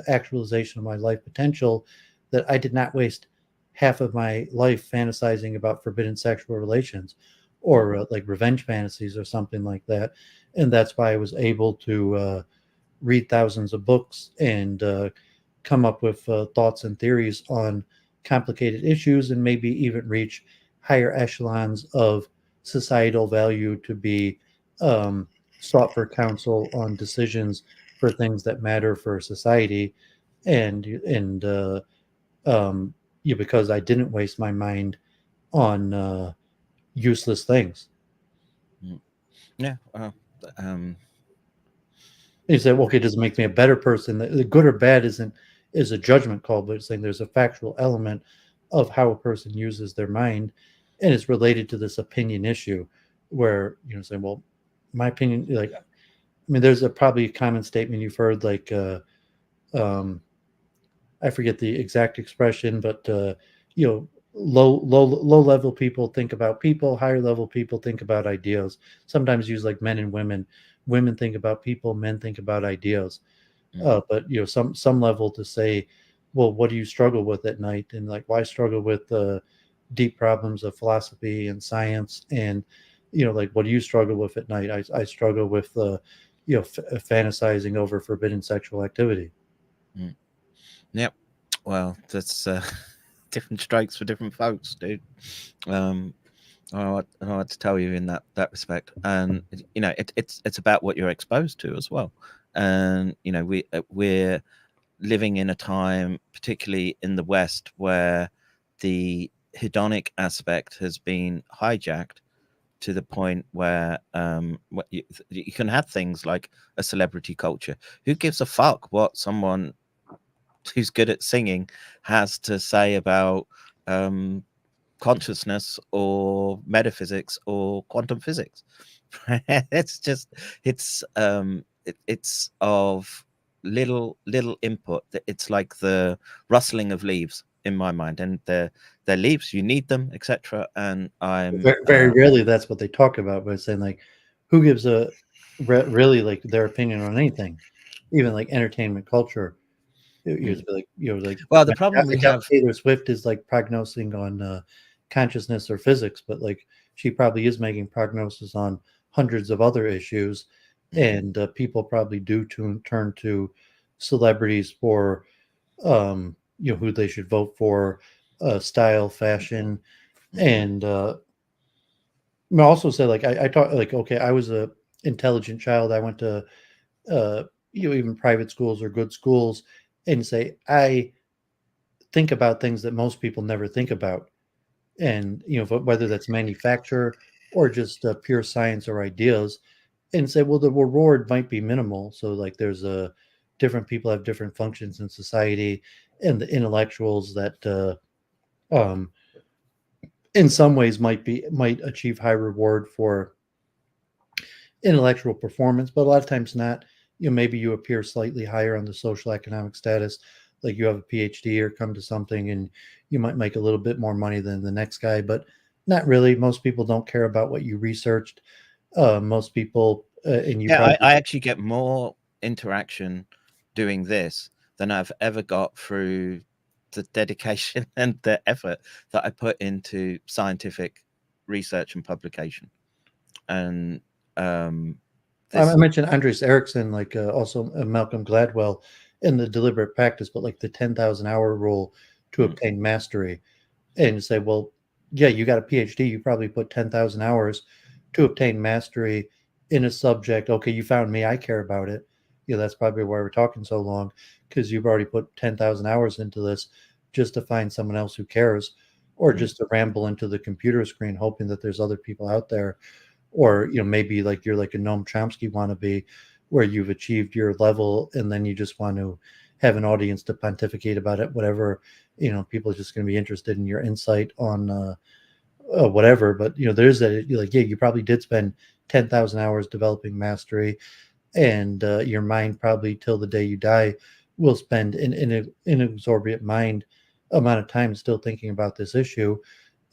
actualization of my life potential, that I did not waste half of my life fantasizing about forbidden sexual relations or like revenge fantasies or something like that. And that's why I was able to read thousands of books and come up with thoughts and theories on complicated issues, and maybe even reach higher echelons of societal value to be sought for counsel on decisions for things that matter for society. And because I didn't waste my mind on useless things. Yeah. You say, well, okay, does it make me a better person? The good or bad is a judgment call, but it's saying there's a factual element of how a person uses their mind, and it's related to this opinion issue, where saying, well, my opinion, like, I mean, there's probably a common statement you've heard, like, I forget the exact expression, but low level people think about people, higher level people think about ideas. Sometimes use like men and women. Women think about people, men think about ideas. But some level to say, well, what do you struggle with at night? And like, why struggle with deep problems of philosophy and science? And like, what do you struggle with at night? I struggle with fantasizing over forbidden sexual activity. Yep. Well, that's different strokes for different folks, dude. I don't know what to tell you in that respect. And it's about what you're exposed to as well. And we're living in a time, particularly in the West, where the hedonic aspect has been hijacked to the point where you can have things like a celebrity culture. Who gives a fuck what someone who's good at singing has to say about consciousness or metaphysics or quantum physics? It's of little input. It's like the rustling of leaves. in my mind, and they're leaves. You need them, etc. And I'm very rarely that's what they talk about, but saying like, who gives a really like their opinion on anything, even like entertainment culture. Like well, the problem we I doubt have. Taylor Swift is like prognosing on consciousness or physics, but like she probably is making prognosis on hundreds of other issues, and people probably do turn to celebrities for who they should vote for, style, fashion, and I also said like I taught like okay, I was a intelligent child. I went to even private schools or good schools, and say I think about things that most people never think about, and whether that's manufacture or just pure science or ideas, and say well the reward might be minimal. So like there's a different people have different functions in society, and the intellectuals that in some ways might achieve high reward for intellectual performance, but a lot of times not. Maybe you appear slightly higher on the social economic status, like you have a PhD or come to something, and you might make a little bit more money than the next guy, but not really. Most people don't care about what you researched. Most people, and you probably I actually get more interaction doing this than I've ever got through the dedication and the effort that I put into scientific research and publication. And I mentioned Andres Erickson, like also Malcolm Gladwell, in the deliberate practice, but like the 10,000 hour rule to obtain mastery, and you say, well, yeah, you got a PhD, you probably put 10,000 hours to obtain mastery in a subject. Okay, you found me, I care about it. That's probably why we're talking so long, because you've already put 10,000 hours into this just to find someone else who cares, or just to ramble into the computer screen hoping that there's other people out there. Or maybe like you're like a Noam Chomsky wannabe, where you've achieved your level and then you just want to have an audience to pontificate about it, whatever. People are just going to be interested in your insight on whatever. But there's that, like, yeah, you probably did spend 10,000 hours developing mastery, and your mind probably till the day you die will spend an inexorbitant amount of time still thinking about this issue,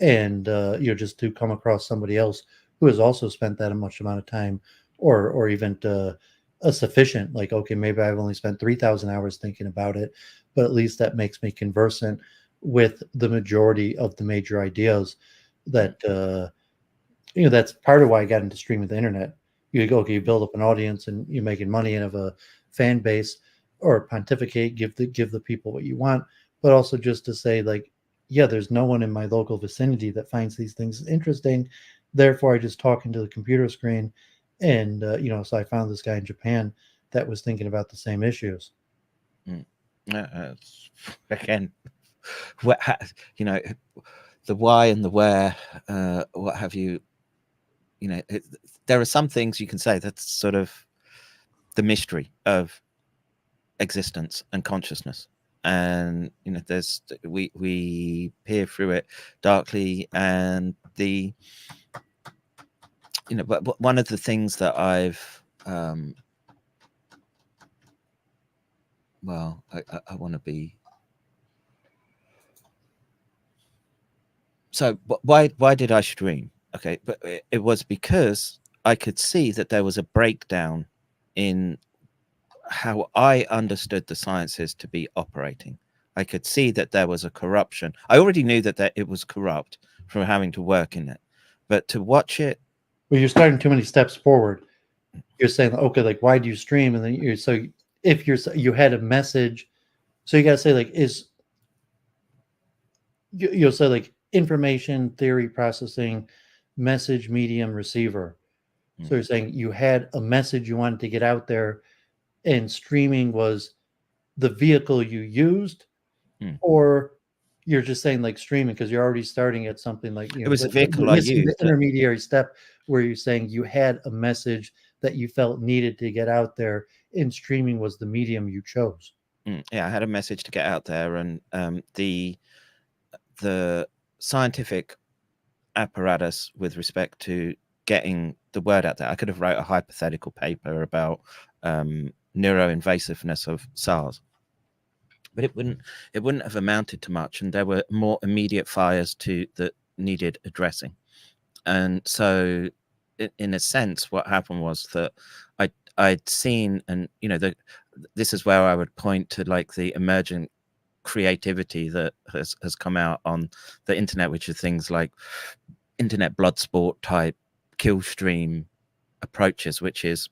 and just to come across somebody else who has also spent that much amount of time, or even a sufficient, like, okay, maybe I've only spent 3,000 hours thinking about it, but at least that makes me conversant with the majority of the major ideas that that's part of why I got into streaming the internet. You go, okay, you build up an audience and you're making money and have a fan base, or pontificate, give the people what you want, but also just to say like, yeah, there's no one in my local vicinity that finds these things interesting. Therefore, I just talk into the computer screen, and so I found this guy in Japan that was thinking about the same issues. Again, the why and the where, what have you. There are some things you can say that's sort of the mystery of existence and consciousness, and there's we peer through it darkly, and but one of the things that I've I want to be. So why did I stream? Okay, but it was because I could see that there was a breakdown in how I understood the sciences to be operating. I could see that there was a corruption. I already knew that it was corrupt from having to work in it, but to watch it. Well, you're starting too many steps forward. You're saying, okay, like, why do you stream? And then if you had a message, so you got to say like, you'll say like information theory processing, message, medium, receiver. So you're saying you had a message you wanted to get out there, and streaming was the vehicle you used, or you're just saying like streaming because you're already starting at something like it was a vehicle I used. The intermediary step where you're saying you had a message that you felt needed to get out there, and streaming was the medium you chose. Yeah, I had a message to get out there, and the scientific apparatus with respect to getting the word out there. I could have wrote a hypothetical paper about neuroinvasiveness of SARS, but it wouldn't have amounted to much, and there were more immediate fires that needed addressing. And so in a sense what happened was that I'd seen, and this is where I would point to like the emergent creativity that has come out on the internet, which are things like internet blood sport type kill stream approaches, which is,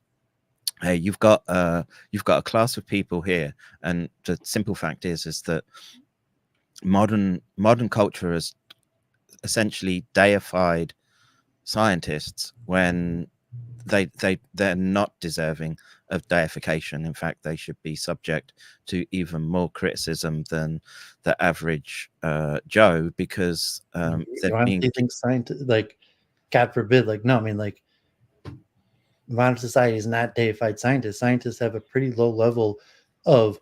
hey, you've got a class of people here, and the simple fact is that modern culture has essentially deified scientists when they're not deserving of deification. In fact, they should be subject to even more criticism than the average Joe, because they're being... Do you think scientists, like, God forbid, like, no, I mean, like, modern society is not deified scientists. Scientists have a pretty low level of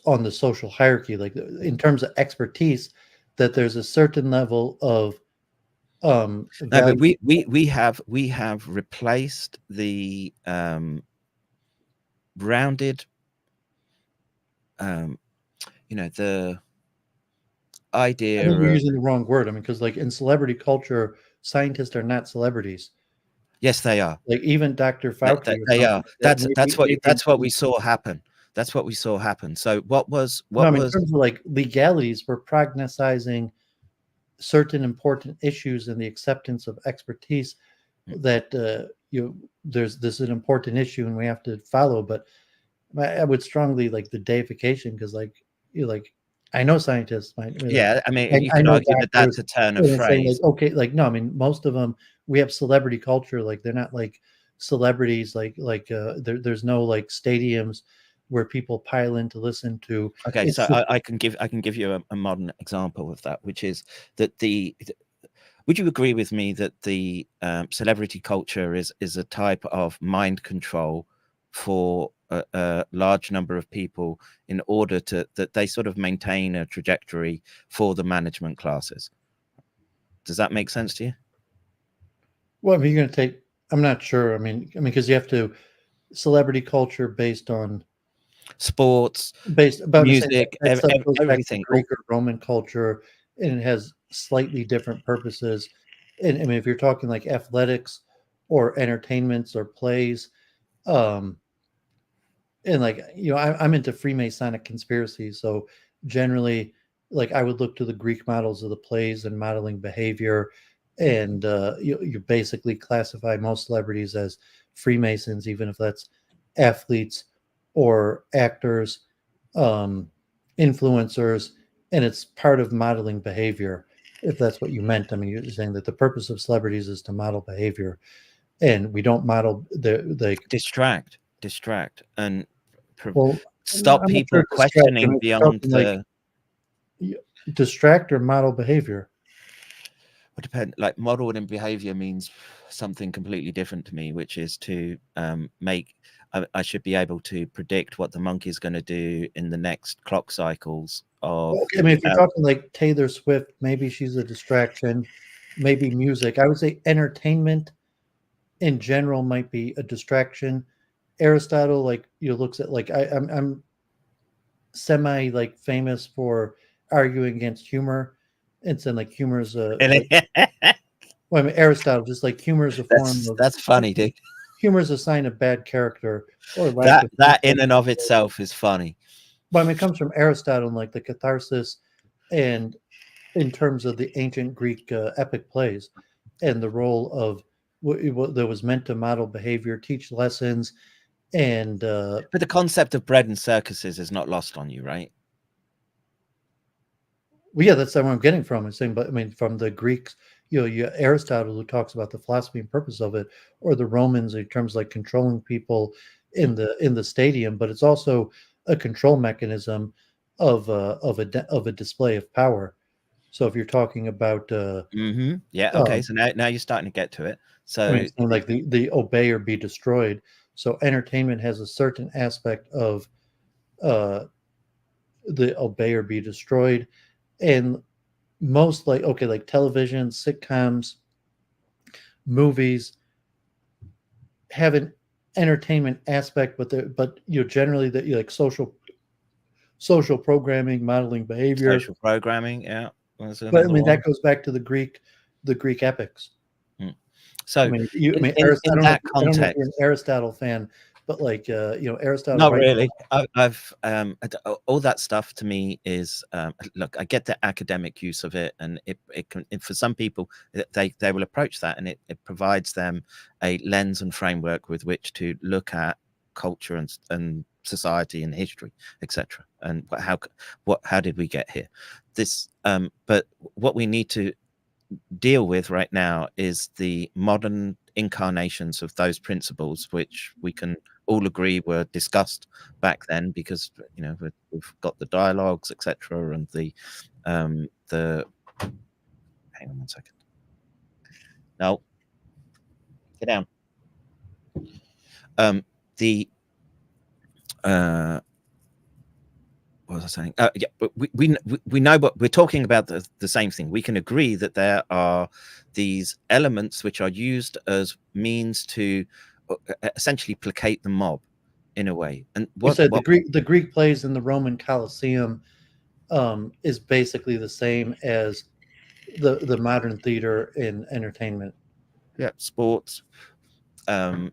on the social hierarchy, like in terms of expertise, that there's a certain level of No, but we have replaced the rounded the idea. I think you're using the wrong word. I mean, because like in celebrity culture, scientists are not celebrities. Yes, they are. Like even Dr. Fauci. They are. That's what we saw happen. That's what we saw happen. So what was in terms of like legalities, we're prognosizing certain important issues and the acceptance of expertise that this is an important issue and we have to follow. But I would strongly like the deification, because like I know scientists might, yeah, I mean, you could argue that that's a turn of phrase. Like, okay, like no, I mean most of them, we have celebrity culture, like they're not like celebrities, there's no like stadiums where people pile in to listen to. Okay, so I can give you a modern example of that, which is that would you agree with me that the celebrity culture is a type of mind control for a large number of people in order that they sort of maintain a trajectory for the management classes? Does that make sense to you? Well, I mean, you're going to take, I'm not sure. I mean, because you have to, celebrity culture based on sports, music, everything, Greek or Roman culture, and it has slightly different purposes. And I mean, if you're talking like athletics or entertainments or plays, and like I'm into Freemasonic conspiracies, so generally, like I would look to the Greek models of the plays and modeling behavior, and you basically classify most celebrities as Freemasons, even if that's athletes or actors, influencers, and it's part of modeling behavior, if that's what you meant. I mean, you're saying that the purpose of celebrities is to model behavior, and we don't model the distract and stop people questioning beyond the distract or model behavior. It depends. Like modeling behavior means something completely different to me, which is to I should be able to predict what the monkey's going to do in the next clock cycles of. Okay, I mean, if you're talking like Taylor Swift, maybe she's a distraction. Maybe music. I would say entertainment in general might be a distraction. Aristotle, like looks at like I'm semi like famous for arguing against humor, and saying like humor is a. Well, I mean, Aristotle, just like humor is a form of. That's funny, dude. Humor is a sign of bad character, or that in and of itself is funny. But I mean, it comes from Aristotle, and like the catharsis, and in terms of the ancient Greek epic plays, and the role of what that was meant to model behavior, teach lessons, and. But the concept of bread and circuses is not lost on you, right? Well, yeah, that's what I'm getting from. I'm saying, but I mean, from the Greeks, Aristotle, who talks about the philosophy and purpose of it, or the Romans in terms of like controlling people in the stadium, but it's also a control mechanism of a display of power. So if you're talking about, yeah, okay, so now you're starting to get to it. So I mean, like the obey or be destroyed. So entertainment has a certain aspect of the obey or be destroyed. And most like television, sitcoms, movies have an entertainment aspect, but generally that you like social programming, modeling behavior, social programming. Yeah. but I mean that goes back to the Greek epics. So I mean, in I that don't know if context, you're an Aristotle fan, but like Aristotle. not really. I've all that stuff to me is look. I get the academic use of it, and it can for some people they will approach that, and it provides them a lens and framework with which to look at culture and society and history, etc. And how did we get here? This but what we need to deal with right now is the modern incarnations of those principles, which we can all agree were discussed back then, because we've got the dialogues, etc., and the hang on one second. No, get down. What was I saying? Yeah, but we know, but we're talking about the same thing. We can agree that there are these elements which are used as means to essentially placate the mob in a way. And the Greek plays in the Roman Colosseum is basically the same as the modern theater in entertainment. Yeah, sports. And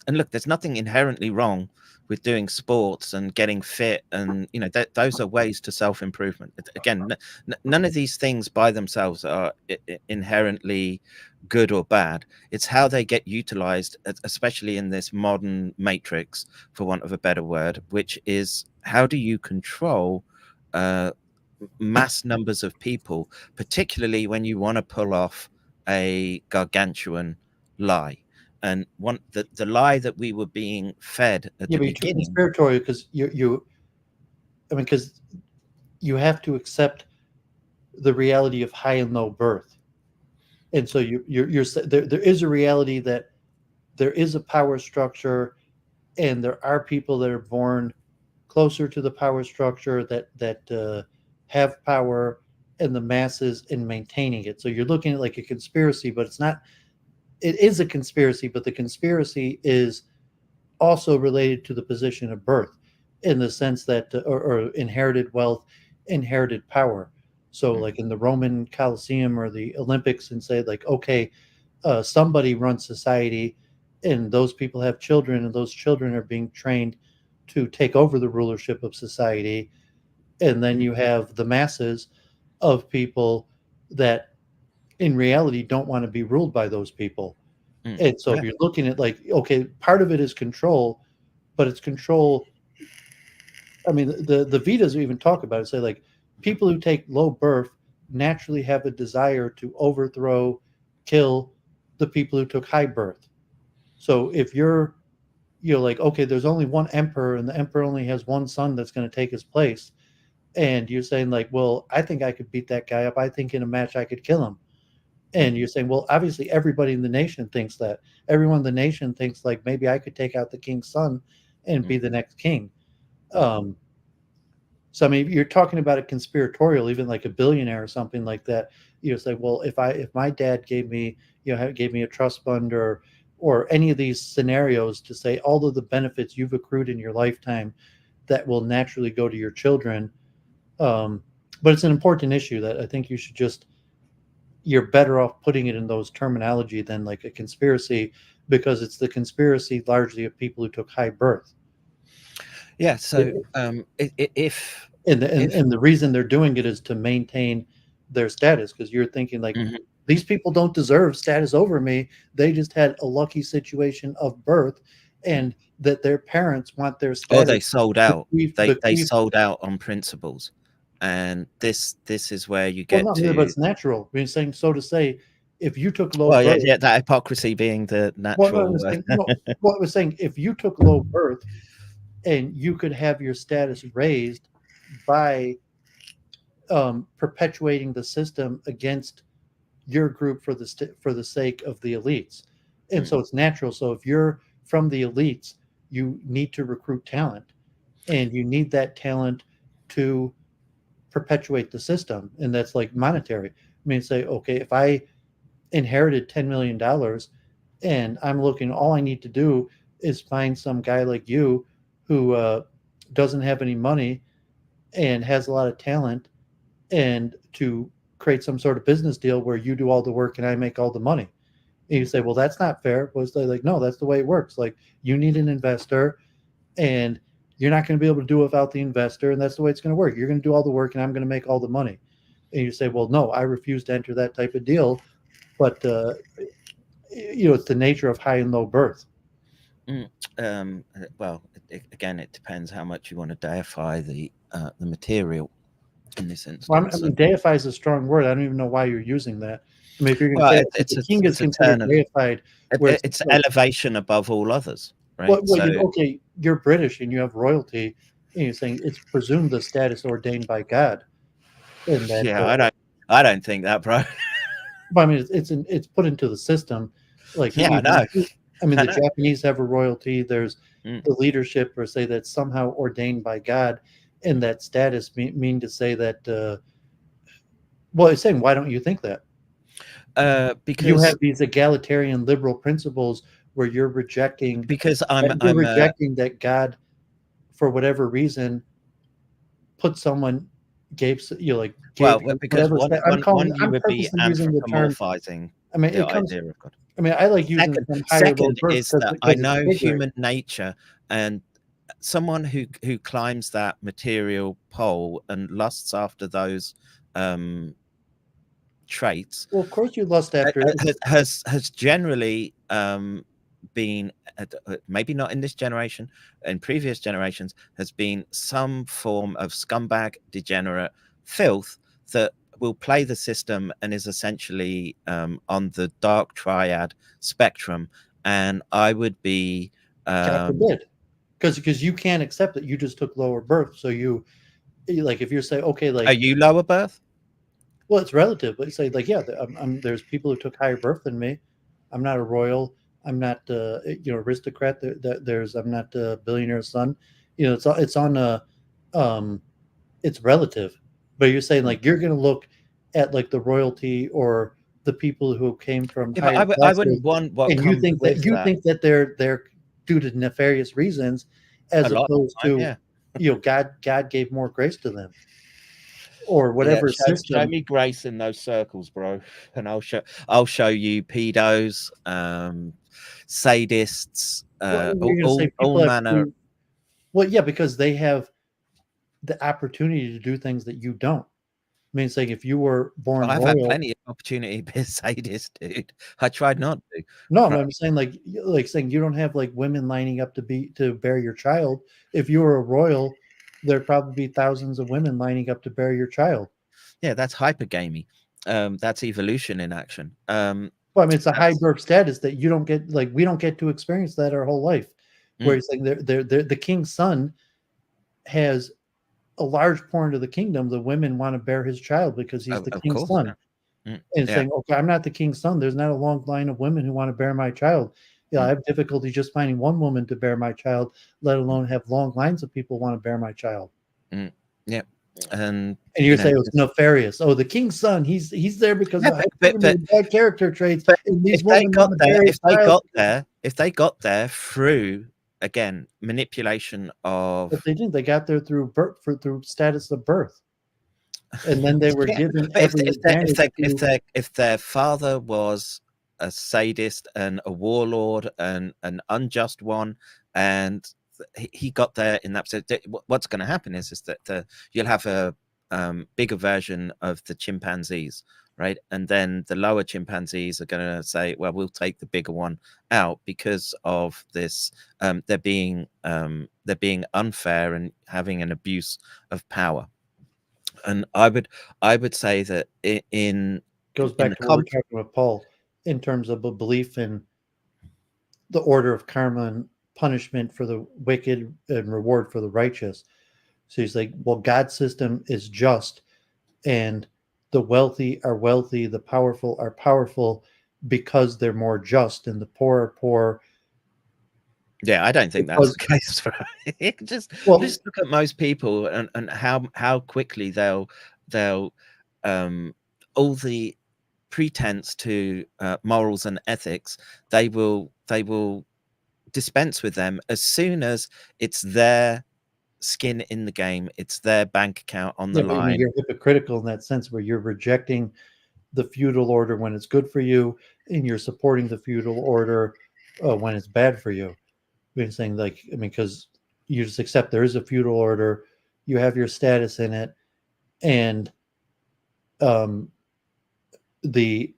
look, there's nothing inherently wrong with doing sports and getting fit, and those are ways to self-improvement. Again, none of these things by themselves are inherently good or bad. It's how they get utilized, especially in this modern matrix, for want of a better word, which is how do you control mass numbers of people, particularly when you want to pull off a gargantuan lie. And the lie that we were being fed at the beginning. Conspiratorial, because because you have to accept the reality of high and low birth, and so you're there is a reality that there is a power structure, and there are people that are born closer to the power structure that have power, and the masses in maintaining it. So you're looking at like a conspiracy, but it's not. It is a conspiracy, but the conspiracy is also related to the position of birth, in the sense that or inherited wealth, inherited power. So like in the Roman Colosseum or the Olympics, and say like, okay, somebody runs society, and those people have children, and those children are being trained to take over the rulership of society. And then you have the masses of people that in reality don't want to be ruled by those people. And so if you're looking at like, okay, part of it is control, but it's control. I mean, the Vedas even talk about it, say like people who take low birth naturally have a desire to overthrow, kill the people who took high birth. So if you're like, okay, there's only one emperor, and the emperor only has one son that's going to take his place, and you're saying like, well, I think I could beat that guy up. I think in a match I could kill him. And you're saying, well, obviously everybody in the nation thinks that. Everyone in the nation thinks like maybe I could take out the king's son and be the next king. So I mean, you're talking about a conspiratorial, even like a billionaire or something like that. You say, well, if my dad gave me a trust fund or any of these scenarios to say all of the benefits you've accrued in your lifetime that will naturally go to your children. But it's an important issue that I think you should you're better off putting it in those terminology than like a conspiracy, because it's the conspiracy largely of people who took high birth. Yeah. So if the reason they're doing it is to maintain their status, because you're thinking like these people don't deserve status over me. They just had a lucky situation of birth, and that their parents want their status. Or they sold out. They sold out on principles. And this is where you get to. But it's natural. We're saying, so to say, if you took low birth, that hypocrisy being the natural. What I was saying, if you took low birth, and you could have your status raised by perpetuating the system against your group for the sake of the elites, and so it's natural. So if you're from the elites, you need to recruit talent, and you need that talent to perpetuate the system, and that's like monetary. I mean, say, okay, if I inherited $10 million and I'm looking, all I need to do is find some guy like you who doesn't have any money and has a lot of talent, and to create some sort of business deal where you do all the work and I make all the money. And you say, well, that's not fair. Well, it's like, no, that's the way it works. Like, you need an investor, and you're not going to be able to do it without the investor, and that's the way it's going to work. You're going to do all the work, and I'm going to make all the money. And you say, well, no, I refuse to enter that type of deal. But it's the nature of high and low birth. Well, again, it depends how much you want to deify the material in this instance. Well, I mean, deify is a strong word. I don't even know why you're using that. I mean, if you're going to say the king is considered deified, it's elevation above all others, right? Okay, you're British and you have royalty, and you're saying it's presumed the status ordained by God. And that, I don't think that, bro. But I mean, it's put into the system. Like, I know. I mean, the Japanese have a royalty. There's the leadership, or say that's somehow ordained by God, and that status mean to say that. Well, it's saying, why don't you think that? Because you have these egalitarian liberal principles where you're rejecting. Because you're rejecting that God, for whatever reason, put someone because you would be anthropomorphizing. I mean, the idea of God. I mean, I like using second is that I know human nature, and someone who climbs that material pole and lusts after those traits. Well, of course, you lust after it. Has generally been, maybe not in this generation, in previous generations, has been some form of scumbag, degenerate filth that will play the system and is essentially on the dark triad spectrum. And I would be God forbid, because you can't accept that you just took lower birth. So you like, if you're saying, okay, like, are you lower birth? Well, it's relative. But say, like, yeah, there's people who took higher birth than me. I'm not a royal. I'm not aristocrat. I'm not a billionaire's son. It's relative. But you're saying, like, you're going to look at, like, the royalty or the people who came from higher classes, I wouldn't want what and you think that they're due to nefarious reasons, as opposed to God gave more grace to them, or whatever system. Show me grace in those circles, bro, and I'll show you pedos, sadists, all manner. Well, yeah, because they have the opportunity to do things that you don't. I mean, saying, if you were born I've had plenty of opportunity to be a sadist, dude. I tried not to. No, I'm saying, like saying you don't have, like, women lining up to bear your child. If you were a royal, there'd probably be thousands of women lining up to bear your child. Yeah, that's hypergamy. That's evolution in action. Well, I mean, it's a high birth status that you don't get. Like, we don't get to experience that our whole life. Where he's saying the king's son has a large portion of the kingdom. The women want to bear his child because he's the king's son. And saying, okay, I'm not the king's son. There's not a long line of women who want to bear my child. I have difficulty just finding one woman to bear my child, let alone have long lines of people want to bear my child. Yeah. And you're saying it's nefarious. Oh, the king's son, he's there because of bad character traits. And these women if they got there through, again, manipulation of. But they didn't. They got there through birth, through status of birth, and then they were given. If their father was a sadist and a warlord and an unjust one, and he got there in that, what's going to happen is that you'll have a bigger version of the chimpanzees, right? And then the lower chimpanzees are going to say, well, we'll take the bigger one out because of this. They're being unfair and having an abuse of power. And I would say that goes back to what we're talking about, Paul, in terms of a belief in the order of karma and punishment for the wicked and reward for the righteous. So he's like, well, God's system is just, and the wealthy are wealthy, the powerful are powerful because they're more just, and the poor are poor. Yeah, I don't think that's the case. Just look at most people and how quickly they'll all the pretense to morals and ethics, they will dispense with them as soon as it's their skin in the game, it's their bank account on the But I mean, line. you're hypocritical in that sense where you're rejecting the feudal order when it's good for you, and you're supporting the feudal order when it's bad for you. You're saying like, I mean, because you just accept there is a feudal order, you have your status in it, and the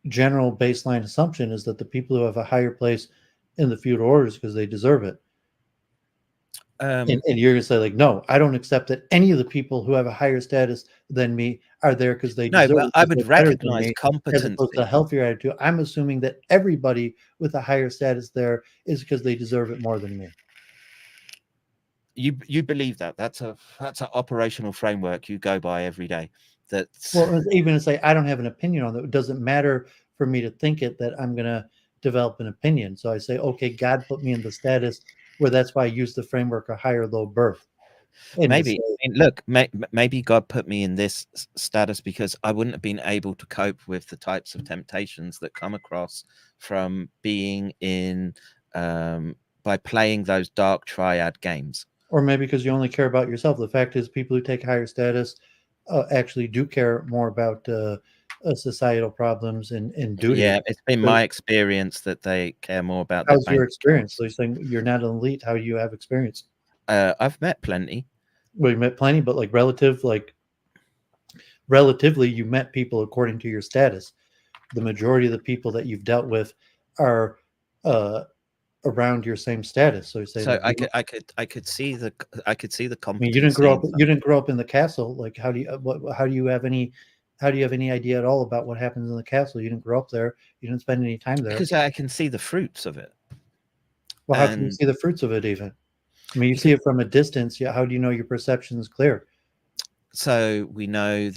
general baseline assumption is that the people who have a higher place in the feudal orders because they deserve it. And you're gonna say like, no, I don't accept that any of the people who have a higher status than me are there because they deserve but it. I would recognize As competency. opposed to a healthier attitude. I'm assuming that everybody with a higher status there is because they deserve it more than me. You believe that? That's an operational framework you go by every day. That's well, even to say I don't have an opinion on that. It doesn't matter for me to think it that I'm gonna develop an opinion. So I say, okay, God put me in the status where that's why I use the framework of high or low birth. Maybe, I mean, look, maybe God put me in this status because I wouldn't have been able to cope with the types of temptations that come across from being in by playing those dark triad games. Or maybe because you only care about yourself. The fact is, people who take higher status actually do care more about societal problems and duty. Yeah, it's been my experience that they care more about. How's your experience? So you're saying you're not an elite. How do you have experience? I've met plenty. Well, you met plenty, but like relatively, you met people according to your status. The majority of the people that you've dealt with are around your same status. So you say, so like, I could see the competence. I mean, you didn't grow up in the castle. Like, how do you have any idea at all about what happens in the castle? You didn't grow up there. You didn't spend any time there. Because I can see the fruits of it. Well, how can you see the fruits of it even? I mean, you see it from a distance. Yeah. How do you know your perception is clear? So we know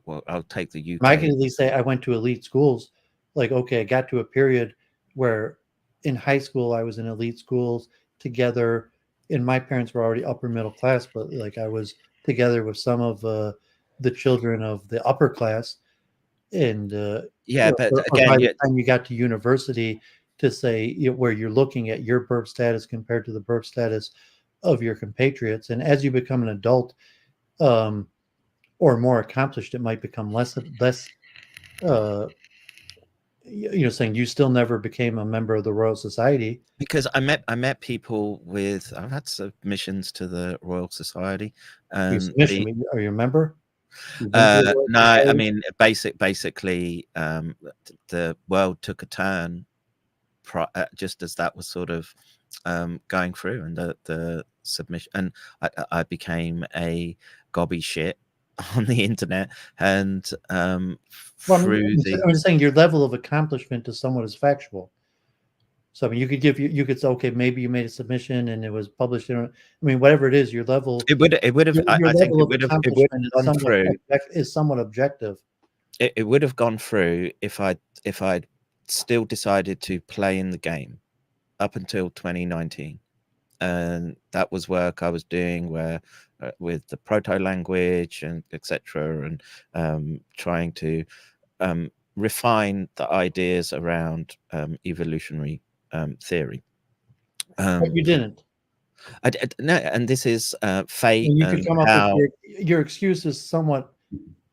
well, I'll take the UK. I can at least say I went to elite schools. Like, okay, I got to a period where in high school I was in elite schools together, and my parents were already upper middle class, but like I was together with some of the children of the upper class. And yeah, but again, by the time you got to university, to say where you're looking at your birth status compared to the birth status of your compatriots, and as you become an adult or more accomplished, it might become less saying you still never became a member of the Royal Society. Because I met people with, I've had submissions to the Royal Society. Are you a member? No, I mean, basically, the world took a turn just as that was sort of going through, and the submission, and I became a gobby shit on the internet, and I'm just saying your level of accomplishment to someone is factual. So I mean, you could say, okay, maybe you made a submission and it was published. I mean, whatever it is, your level. It would have. I think it would have gone through. Is somewhat objective. It would have gone through if I'd still decided to play in the game up until 2019, and that was work I was doing where with the proto language and etc. and trying to refine the ideas around evolutionary theory. But you didn't. No, and this is fate. You could come up with your excuse is somewhat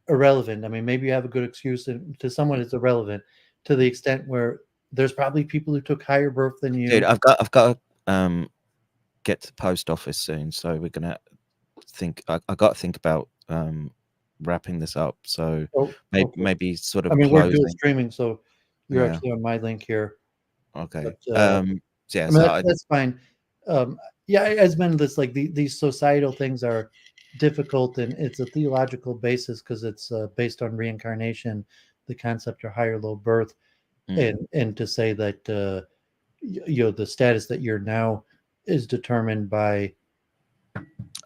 irrelevant. I mean, maybe you have a good excuse, and to someone it's irrelevant to the extent where there's probably people who took higher birth than you. Dude, I've got to get to the post office soon, so we're gonna think. I got to think about wrapping this up. So maybe sort of. I mean, closing. we're dual streaming, so you're actually on my link here. Okay. But, yeah, I mean, that's fine. Yeah, as been this like these societal things are difficult, and it's a theological basis because it's based on reincarnation, the concept of higher low birth, and to say that the status that you're now is determined by.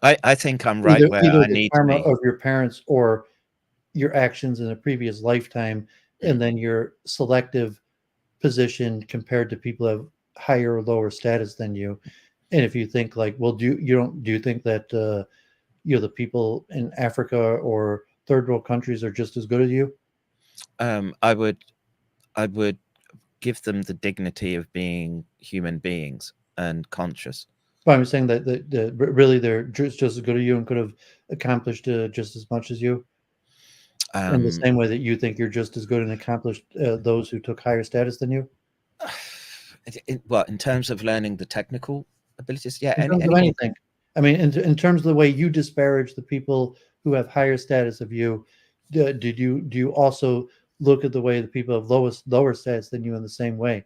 I think I'm right either I the need karma to be. of your parents or your actions in a previous lifetime, and then your selective position compared to people who have higher or lower status than you. And if you think like, well, do you think that the people in Africa or third world countries are just as good as you? I would give them the dignity of being human beings and conscious. But I'm saying that really they're just as good as you and could have accomplished just as much as you. In the same way that you think you're just as good and accomplished those who took higher status than you. What, in terms of learning the technical abilities? Yeah, in terms of anything. I mean, in terms of the way you disparage the people who have higher status of you, do you also look at the way the people have lower status than you in the same way?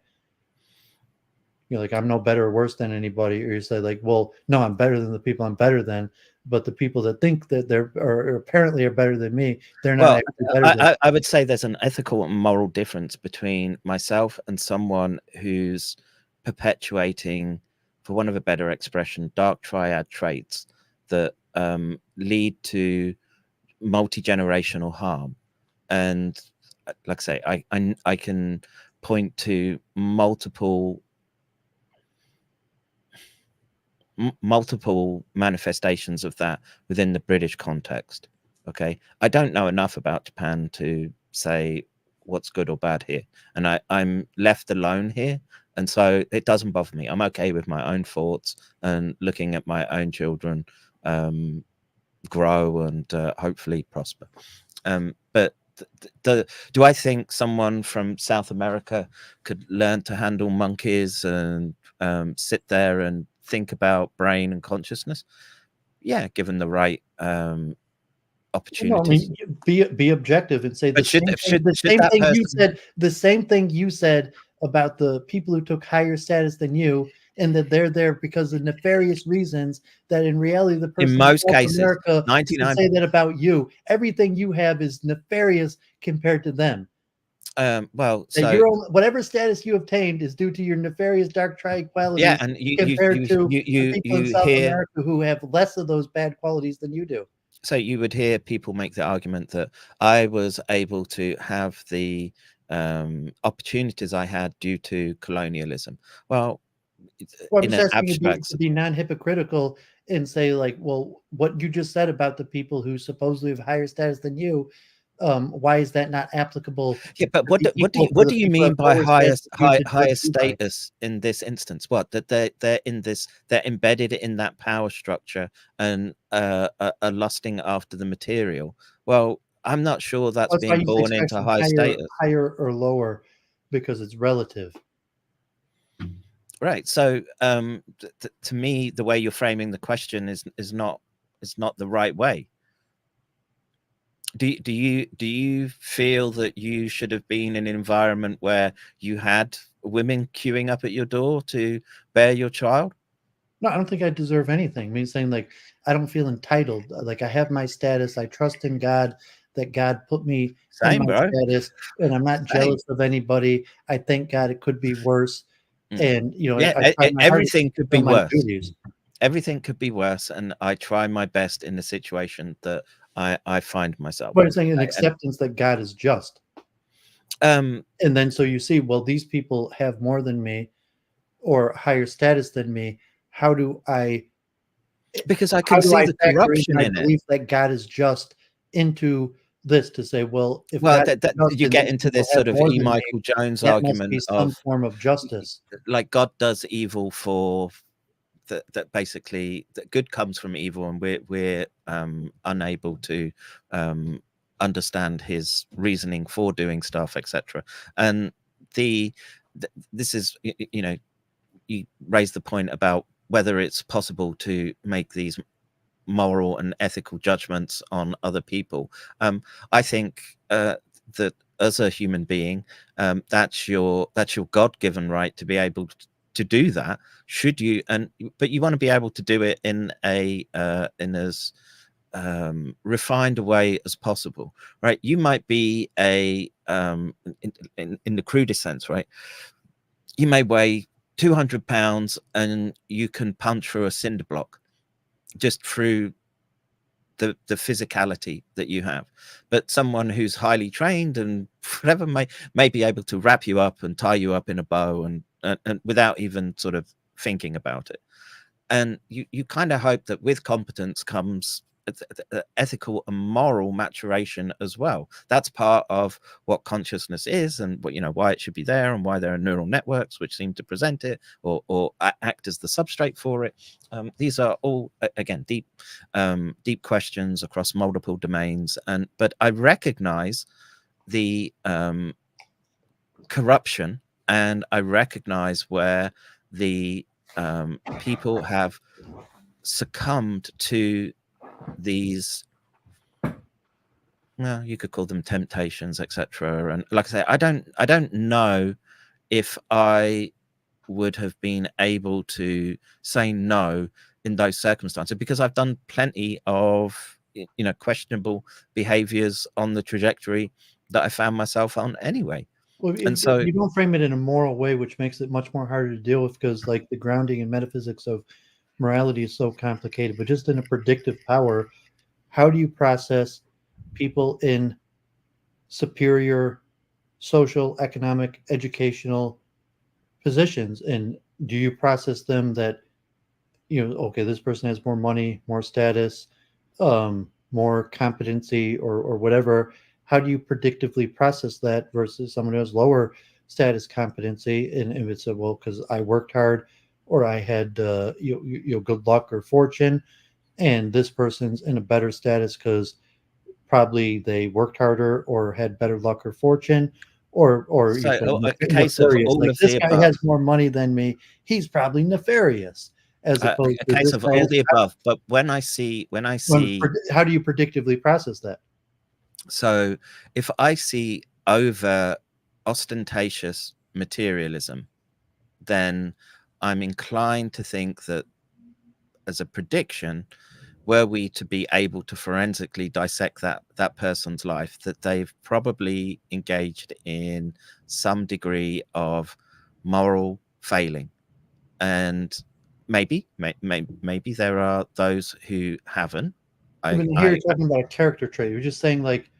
You're like, I'm no better or worse than anybody, or you say like, well, no, I'm better than the people I'm better than, but the people that think that they're or apparently are better than me, they're not actually better than. I would say there's an ethical and moral difference between myself and someone who's perpetuating, for want of a better expression, dark triad traits that lead to multi-generational harm. And like I say, I can point to multiple manifestations of that within the British context. Okay, I don't know enough about Japan to say what's good or bad here, and I'm left alone here, and so it doesn't bother me. I'm okay with my own thoughts and looking at my own children grow and hopefully prosper. But do I think someone from South America could learn to handle monkeys and sit there and think about brain and consciousness? Yeah, given the right opportunities. No, I mean, be objective and say the same thing you said about the people who took higher status than you, and that they're there because of nefarious reasons, that in reality the person in most in cases America 99 say that about you. Everything you have is nefarious compared to them. Well, so whatever status you obtained is due to your nefarious dark triad qualities. Yeah, and compared to people in South America who have less of those bad qualities than you do. So you would hear people make the argument that I was able to have the opportunities I had due to colonialism. Well, I'm just asking you to be non-hypocritical and say like, well, what you just said about the people who supposedly have higher status than you, why is that not applicable? Yeah, but what do you mean by higher status in this instance? What, that they're embedded in that power structure and are lusting after the material? Well, I'm not sure that's being born into high status, higher or lower, because it's relative. Right. So to me, the way you're framing the question is not the right way. Do you feel that you should have been in an environment where you had women queuing up at your door to bear your child? No, I don't think I deserve anything. I mean, saying like, I don't feel entitled. Like, I have my status. I trust in God that God put me in my status, and I'm not jealous of anybody. I thank God it could be worse. And everything could be worse. Everything could be worse, and I try my best in the situation that I find myself. But it's saying an acceptance that God is just. And then so you see, well, these people have more than me or higher status than me. How do I? Because I can see the corruption in it. I believe that God is just into this to say, well, if you get into this sort of E. Michael Jones argument must be some form of justice, like God does evil for that basically that good comes from evil, and we're unable to understand his reasoning for doing stuff, etc. And this is, you raise the point about whether it's possible to make these moral and ethical judgments on other people. I think that as a human being, that's your God-given right to be able to do that. Should you? But you want to be able to do it in in as refined a way as possible, right? You might be in the crudest sense, right? You may weigh 200 pounds and you can punch through a cinder block just through the physicality that you have. But someone who's highly trained and whatever may be able to wrap you up and tie you up in a bow and without even sort of thinking about it. And you kind of hope that with competence comes ethical and moral maturation as well. That's part of what consciousness is, and what, why it should be there, and why there are neural networks which seem to present it or act as the substrate for it. These are all, again, deep questions across multiple domains, but I recognize the corruption, and I recognize where the people have succumbed to these, well, you could call them temptations, etc. And like I say, I don't know if I would have been able to say no in those circumstances, because I've done plenty of questionable behaviors on the trajectory that I found myself on anyway. Well, And so you don't frame it in a moral way, which makes it much more harder to deal with, because like the grounding and metaphysics of morality is so complicated. But just in a predictive power, how do you process people in superior social, economic, educational positions? And do you process them that, okay, this person has more money, more status, more competency, or whatever? How do you predictively process that versus someone who has lower status, competency? And if it's well, because I worked hard, or I had good luck or fortune, and this person's in a better status because probably they worked harder or had better luck or fortune, or so a case of all like of this the guy above. has more money than me, he's probably nefarious, as opposed A to case this of guy all the above. But when I see how do you predictively process that? So if I see over ostentatious materialism, then I'm inclined to think that, as a prediction, were we to be able to forensically dissect that person's life, that they've probably engaged in some degree of moral failing. And maybe there are those who haven't. Here you're talking about a character trait. You're just saying, like,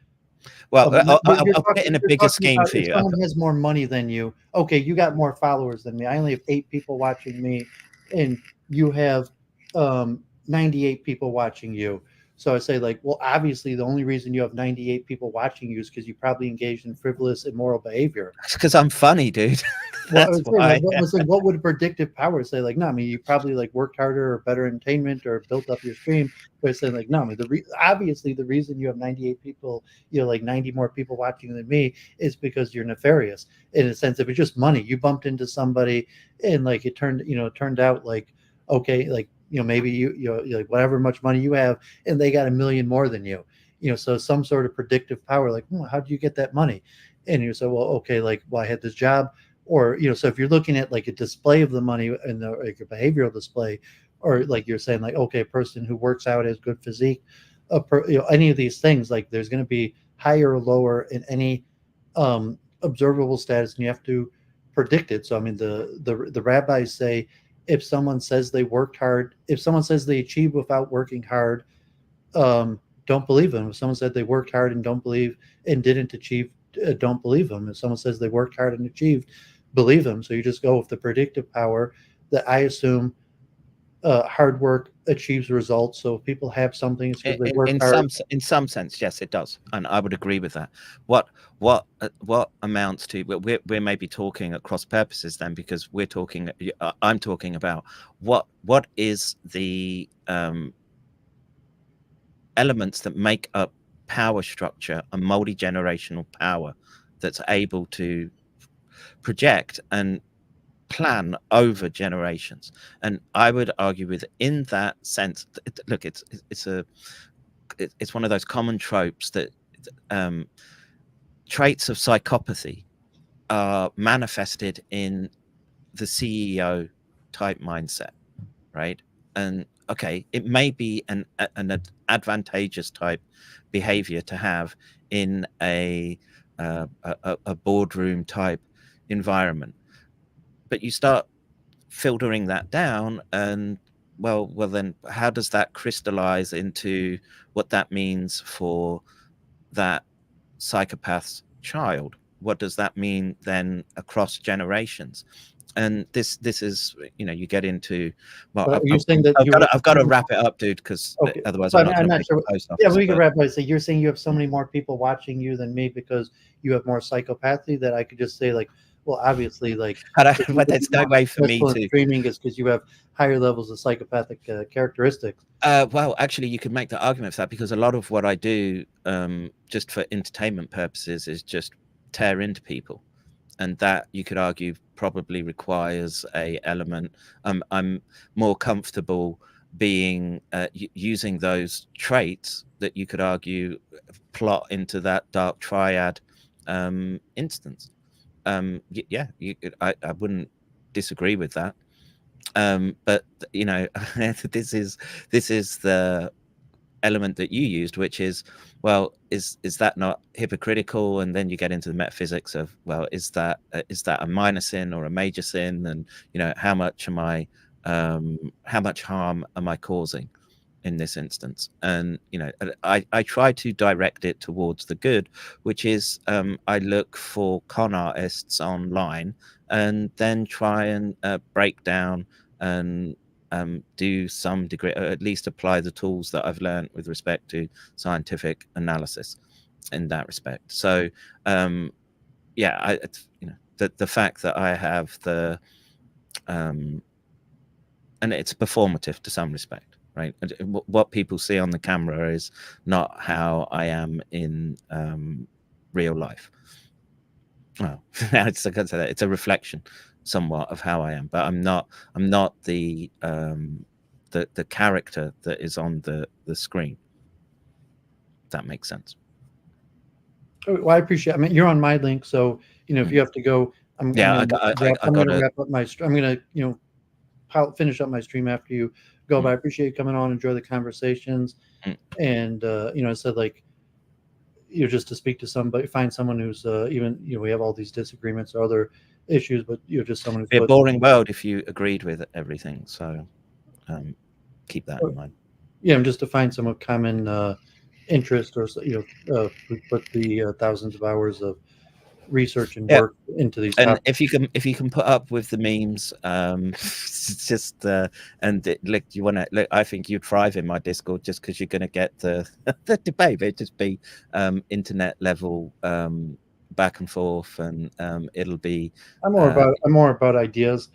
well, I'll you're put it in a you're bigger talking scheme about for if you. someone has more money than you, okay, you got more followers than me. I only have 8 people watching me, and you have 98 people watching you. So I say, like, well, obviously the only reason you have 98 people watching you is because you probably engaged in frivolous, immoral behavior. It's because I'm funny, dude. Well, That's why. what would predictive power say? Like, no, I mean, you probably like worked harder or better entertainment or built up your stream. But it's saying, like, no, I mean, obviously the reason you have 98 people, like 90 more people watching than me, is because you're nefarious. In a sense, if it's just money, you bumped into somebody and like it turned out like, okay, like, maybe you like whatever much money you have, and they got 1 million more than you. So some sort of predictive power, like, how do you get that money? And you say, well, okay, like, well, I had this job. Or, so if you're looking at like a display of the money and like a behavioral display, or like you're saying, like, okay, a person who works out has good physique, any of these things, like there's going to be higher or lower in any observable status, and you have to predict it. So I mean, the rabbis say, if someone says they worked hard, if someone says they achieved without working hard, don't believe them. If someone said they worked hard and don't believe and didn't achieve, don't believe them. If someone says they worked hard and achieved, believe them. So you just go with the predictive power that I assume hard work achieves results. So if people have something, it's because they work hard. In some sense, yes, it does, and I would agree with that. What amounts to, we're maybe talking at cross purposes then, because I'm talking about what is the elements that make up power structure, a multi-generational power that's able to project and plan over generations. And I would argue with, in that sense, look, it's one of those common tropes that traits of psychopathy are manifested in the CEO type mindset, right? And okay, it may be an advantageous type behavior to have in a boardroom type environment, but you start filtering that down, and well, then how does that crystallize into what that means for that psychopath's child? What does that mean then across generations? And this is, you know, you get into, well, But are you saying that I've got to wrap it up, dude, because okay. otherwise So I'm not I'm going to not make sure. a post Yeah, office. we can wrap by say you're saying you have so many more people watching you than me because you have more psychopathy that I could just say like, well, obviously, like, but there's no way for me to streaming is because you have higher levels of psychopathic characteristics. Well, actually, you could make the argument for that, because a lot of what I do, just for entertainment purposes, is just tear into people, and that, you could argue, probably requires a element. I'm more comfortable being using those traits that you could argue plot into that dark triad instance. Yeah, I wouldn't disagree with that. But you know, this is the element that you used, which is, well, is that not hypocritical? And then you get into the metaphysics of, well, is that a minor sin or a major sin? And, you know, how much harm am I causing in this instance? And, you know, I try to direct it towards the good, which is, I look for con artists online and then try and break down and do some degree, or at least apply the tools that I've learned with respect to scientific analysis in that respect. So, yeah, you know, the fact that I have the, and it's performative to some respect, right? What people see on the camera is not how I am in real life. Well, it's a reflection somewhat of how I am, but I'm not the character that is on the screen. That makes sense. Well, I appreciate. I mean, you're on my link, so you know if you have to go, I'm going to wrap up my. I'm going to finish up my stream after you go. But I appreciate you coming on, enjoy the conversations, and you know, I said like, you know, just to speak to somebody, find someone who's even, you know, we have all these disagreements or other issues, but you're just someone who's be a boring world if you agreed with everything. So keep that in mind. Yeah, and just to find some common interest, or you know, we put the thousands of hours of research and work into these and topics. if you can put up with the memes, it's just and look, you want to look, I think you'd thrive in my Discord just because you're going to get the debate. It'd just be internet level back and forth, and it'll be I'm more about ideas.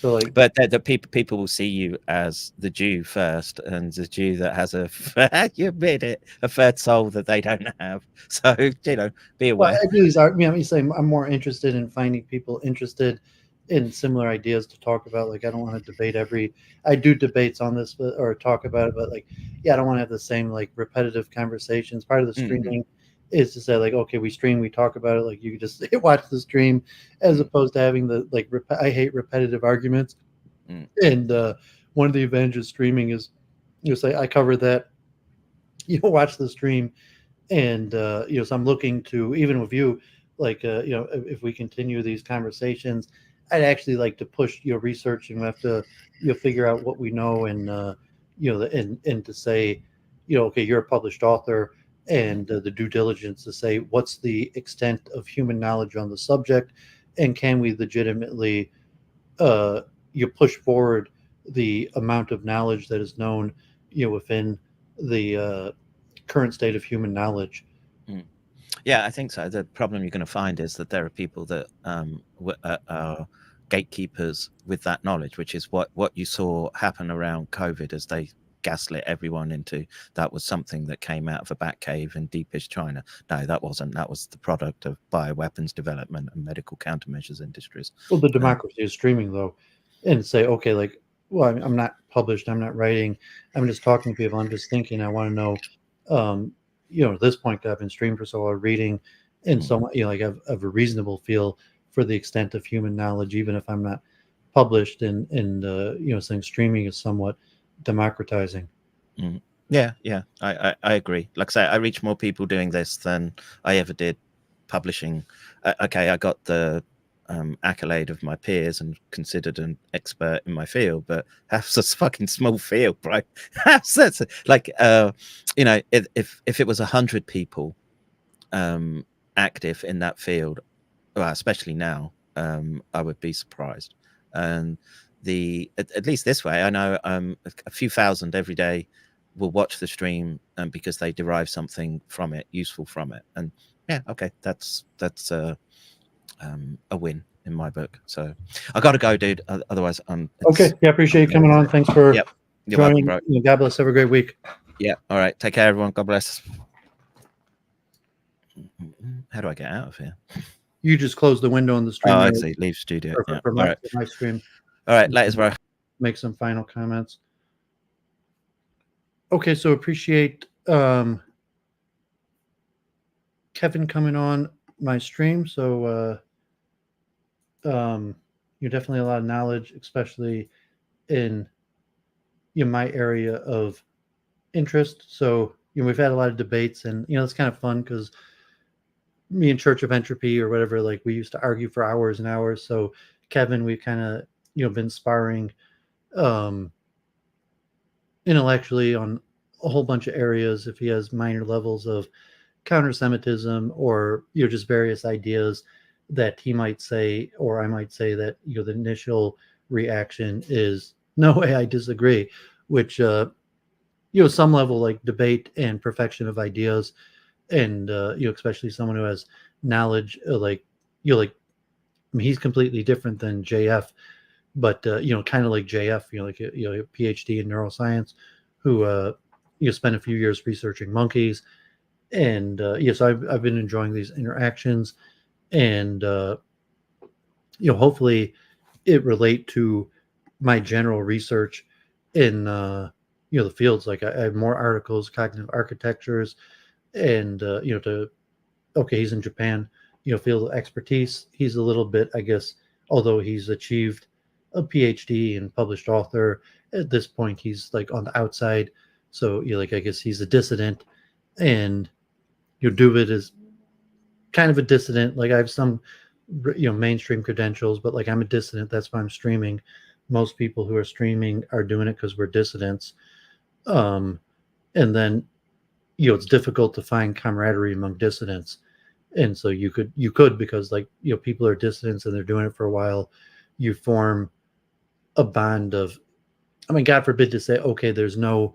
So like, but the people will see you as the Jew first, and the Jew that has you admit it, a third soul that they don't have. So, you know, be aware. Well, I do these I'm saying I'm more interested in finding people interested in similar ideas to talk about. Like, I don't want to debate I do debates on this, or talk about it, but like, yeah, I don't want to have the same like repetitive conversations. Part of the streaming is to say like, okay, we stream, we talk about it. Like, you just watch the stream, as opposed to having the like. I hate repetitive arguments. And one of the advantages of streaming is, you know, say I cover that. You watch the stream, and you know, so I'm looking to, even with you, like you know, if we continue these conversations, I'd actually like to push, you know, research, and we have to, you know, figure out what we know, and you know, and to say, you know, okay, you're a published author, and the due diligence to say what's the extent of human knowledge on the subject, and can we legitimately you push forward the amount of knowledge that is known, you know, within the current state of human knowledge. Yeah, I think so. The problem you're going to find is that there are people that are gatekeepers with that knowledge, which is what you saw happen around COVID, as they gaslit everyone into that was something that came out of a bat cave in deepest China. No, that wasn't. That was the product of bioweapons development and medical countermeasures industries. Well, the democracy is streaming, though, and say, okay, like, well, I'm not published, I'm not writing, I'm just talking to people, I'm just thinking, I want to know, you know, at this point, I've been streaming for so long, reading, and so much, you know, like, I have a reasonable feel for the extent of human knowledge, even if I'm not published, and you know, saying streaming is somewhat democratizing. Yeah, I agree. Like I say, I reach more people doing this than I ever did publishing. Okay, I got the accolade of my peers and considered an expert in my field, but that's a fucking small field, right? That's like, you know, if it was 100 people active in that field, well, especially now, I would be surprised. And at least this way, I know a few thousand every day will watch the stream because they derive something from it, useful from it. And yeah, okay, that's a win in my book. So I got to go, dude. Otherwise, okay. Yeah, appreciate you coming on. Thanks for You're welcome, bro. God bless. Have a great week. Yeah. All right. Take care, everyone. God bless. How do I get out of here? You just close the window on the stream. Oh, I see. Leave studio. For my stream. All right. Laters, bro. Make some final comments. Okay, so appreciate Kevin coming on my stream. So you're definitely a lot of knowledge, especially in my area of interest. So we've had a lot of debates, and it's kind of fun because me and Church of Entropy or whatever, like we used to argue for hours and hours. So Kevin, we've kind of been sparring intellectually on a whole bunch of areas. If he has minor levels of counter-Semitism or just various ideas that he might say, or I might say that the initial reaction is no way, I disagree, which some level like debate and perfection of ideas, and especially someone who has knowledge like I mean, he's completely different than JF, but kind of like JF, like a PhD in neuroscience, who spent a few years researching monkeys, and so I've been enjoying these interactions, and hopefully it relate to my general research in the fields. Like I have more articles, cognitive architectures, and he's in Japan, field of expertise. He's a little bit, I guess, although he's achieved a PhD and published author, at this point he's like on the outside. So I guess he's a dissident, and Duvid is kind of a dissident. Like I have some mainstream credentials, but like I'm a dissident. That's why I'm streaming. Most people who are streaming are doing it because we're dissidents. And then it's difficult to find camaraderie among dissidents, and so you could because like people are dissidents and they're doing it for a while, you form a bond of, I mean, God forbid to say, okay, there's no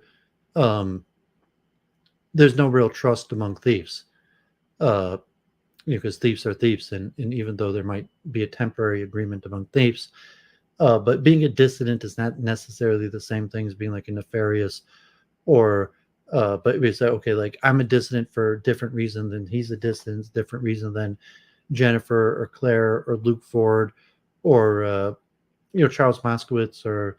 real trust among thieves, because thieves are thieves, and even though there might be a temporary agreement among thieves, but being a dissident is not necessarily the same thing as being like a nefarious, or but we say, okay, like I'm a dissident for a different reason than he's a dissident, different reason than Jennifer or Claire or Luke Ford or Charles Moskowitz or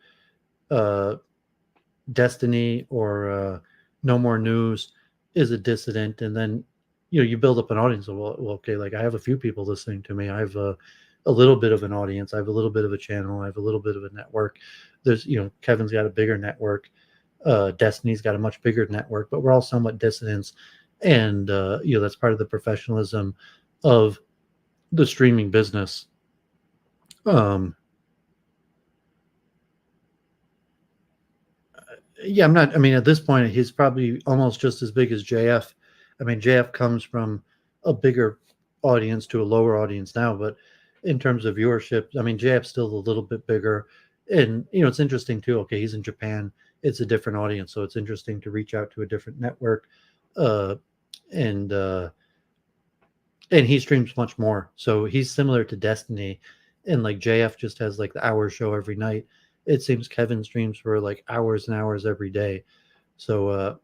Destiny or No More News is a dissident. And then you build up an audience of, well, okay, like I have a few people listening to me, I have a little bit of an audience, I have a little bit of a channel, I have a little bit of a network. There's Kevin's got a bigger network, Destiny's got a much bigger network, but we're all somewhat dissidents, and that's part of the professionalism of the streaming business. Yeah, I mean, at this point, he's probably almost just as big as JF. I mean, JF comes from a bigger audience to a lower audience now, but in terms of viewership, I mean, JF's still a little bit bigger. And, it's interesting too. Okay, he's in Japan. It's a different audience. So it's interesting to reach out to a different network. And he streams much more. So he's similar to Destiny. And like JF just has like the hour show every night. It seems Kevin streams for like hours and hours every day. So,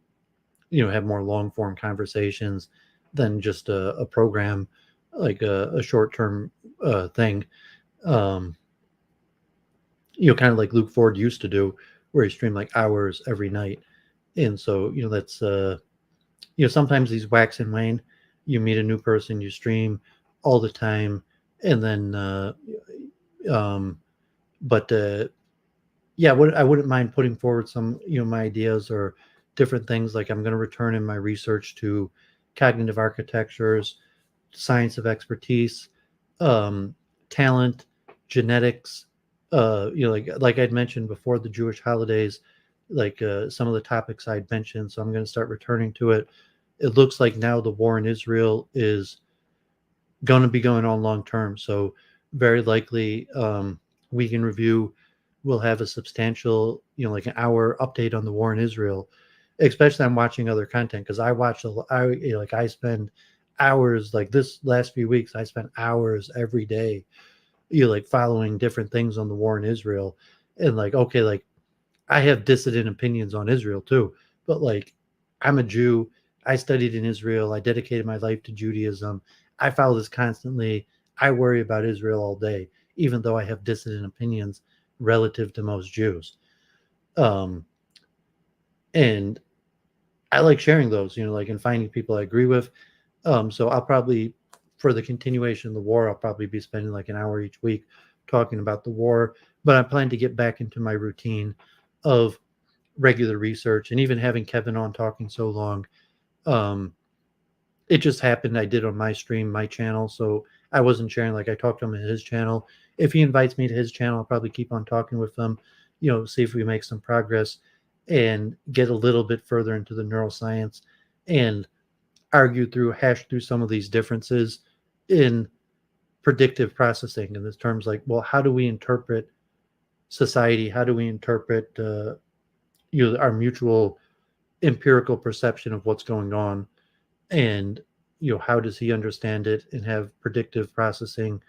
have more long form conversations than just a program, like a short-term thing. Kind of like Luke Ford used to do, where he streamed like hours every night. And so, that's, sometimes these wax and wane. You meet a new person, you stream all the time. And then, yeah, I wouldn't mind putting forward some, my ideas or different things. Like I'm going to return in my research to cognitive architectures, science of expertise, talent, genetics, like I'd mentioned before, the Jewish holidays, like some of the topics I'd mentioned. So I'm going to start returning to it. It looks like now the war in Israel is going to be going on long term. So very likely Week in Review will have a substantial, like an hour update on the war in Israel. Especially I'm watching other content because I spend hours, like this last few weeks, I spent hours every day, like following different things on the war in Israel. And like, okay, like I have dissident opinions on Israel too, but like I'm a Jew. I studied in Israel. I dedicated my life to Judaism. I follow this constantly. I worry about Israel all day, even though I have dissident opinions relative to most Jews. Um, and I like sharing those, like and finding people I agree with. So I'll probably, for the continuation of the war, I'll probably be spending like an hour each week talking about the war. But I plan to get back into my routine of regular research, and even having Kevin on talking so long. It just happened I did on my stream, my channel, so I wasn't sharing. Like I talked to him at his channel. If he invites me to his channel, I'll probably keep on talking with them, see if we make some progress and get a little bit further into the neuroscience and hash through some of these differences in predictive processing in this terms, like, well, how do we interpret society? How do we interpret our mutual empirical perception of what's going on? And how does he understand it and have predictive processing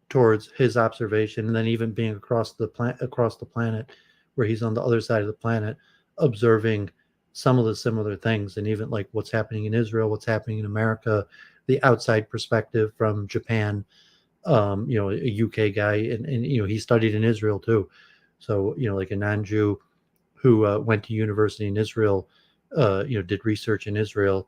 towards his observation, and then even being across the planet, where he's on the other side of the planet, observing some of the similar things, and even like what's happening in Israel, what's happening in America, the outside perspective from Japan, a UK guy, and he studied in Israel too, so like a non-Jew who went to university in Israel, did research in Israel,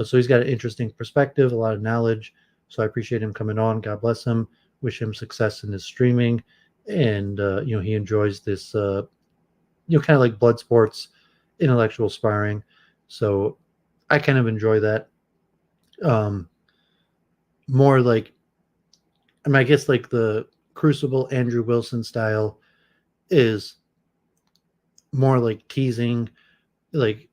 so he's got an interesting perspective, a lot of knowledge. So I appreciate him coming on. God bless him. Wish him success in his streaming, and he enjoys this, kind of like blood sports, intellectual sparring. So I kind of enjoy that. More like, I guess like the Crucible Andrew Wilson style is more like teasing. Like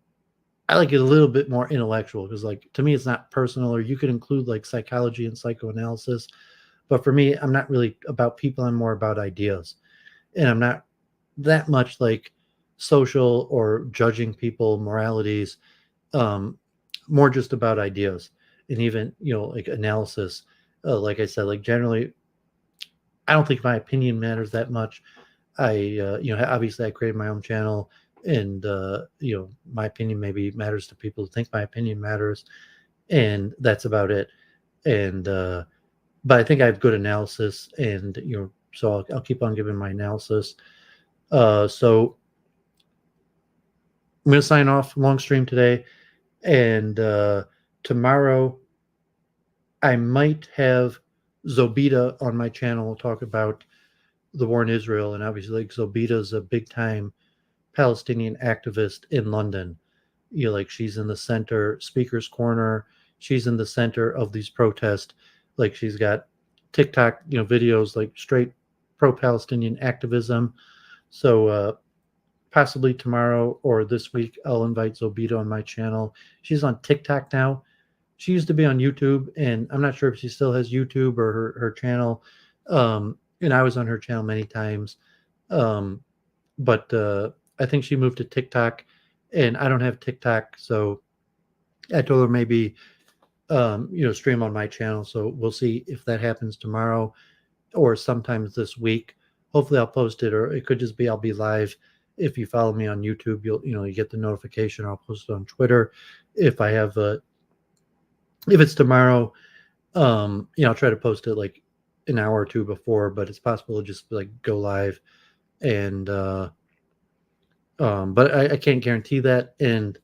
I like it a little bit more intellectual because, like, to me, it's not personal. Or you could include like psychology and psychoanalysis, but for me, I'm not really about people. I'm more about ideas, and I'm not that much like social or judging people moralities. More just about ideas, and even like analysis. Like I said, like generally, I don't think my opinion matters that much. Obviously I created my own channel, and my opinion maybe matters to people who think my opinion matters, and that's about it. And but I think I have good analysis, and so I'll keep on giving my analysis. So I'm gonna sign off. Long stream today, and tomorrow I might have Zobita on my channel. We'll talk about the war in Israel, and obviously like Zobita is a big time Palestinian activist in London. Like she's in the center, speaker's corner. She's in the center of these protests. Like she's got TikTok, videos like straight pro-Palestinian activism. So possibly tomorrow or this week, I'll invite Zobita on my channel. She's on TikTok now. She used to be on YouTube, and I'm not sure if she still has YouTube or her channel. And I was on her channel many times. But I think she moved to TikTok, and I don't have TikTok, so I told her maybe stream on my channel. So we'll see if that happens tomorrow or sometimes this week. Hopefully I'll post it, or it could just be I'll be live. If you follow me on YouTube, you get the notification. I'll post it on Twitter if I have if it's tomorrow. I'll try to post it like an hour or two before, but it's possible to just like go live. And but I can't guarantee that. And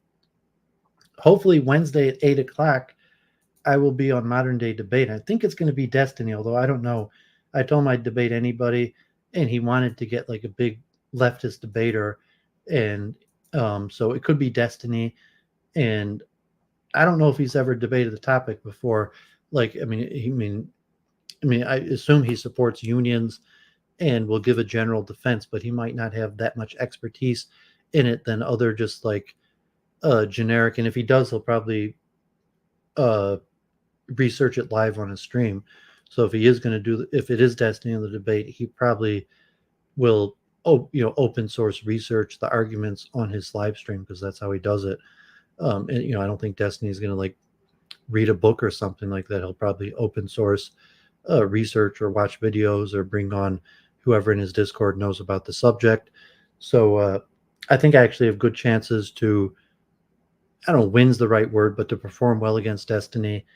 hopefully Wednesday at 8 o'clock, I will be on Modern Day Debate. I think it's going to be Destiny, although I don't know. I told him I'd debate anybody, and he wanted to get like a big leftist debater, and so it could be Destiny. And I don't know if he's ever debated the topic before. Like, I assume he supports unions and will give a general defense, but he might not have that much expertise in it than other just like generic. And if he does, he'll probably research it live on his stream. So if he is going to if it is Destiny in the debate, he probably will, open source research the arguments on his live stream, because that's how he does it. And I don't think Destiny is going to like read a book or something like that. He'll probably open source research or watch videos or bring on whoever in his Discord knows about the subject. So I think I actually have good chances to, I don't know, win's the right word, but to perform well against Destiny,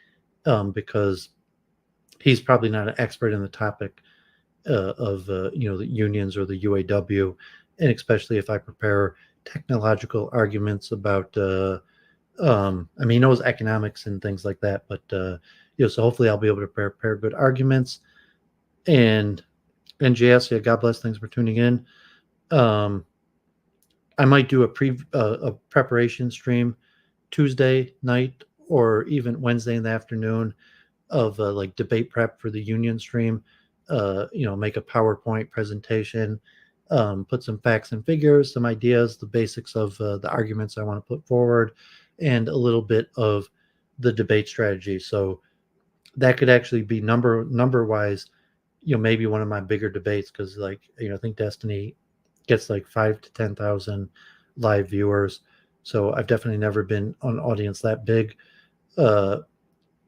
because he's probably not an expert in the topic of the unions or the UAW, and especially if I prepare technological arguments about he knows economics and things like that, but so hopefully I'll be able to prepare good arguments. And NJS, yeah, God bless, thanks for tuning in. I might do a preparation stream Tuesday night or even Wednesday in the afternoon of like debate prep for the union stream. Make a PowerPoint presentation, put some facts and figures, some ideas, the basics of the arguments I want to put forward, and a little bit of the debate strategy. So that could actually be number wise, maybe one of my bigger debates, because I think Destiny gets like 5,000 to 10,000 live viewers. So I've definitely never been on an audience that big.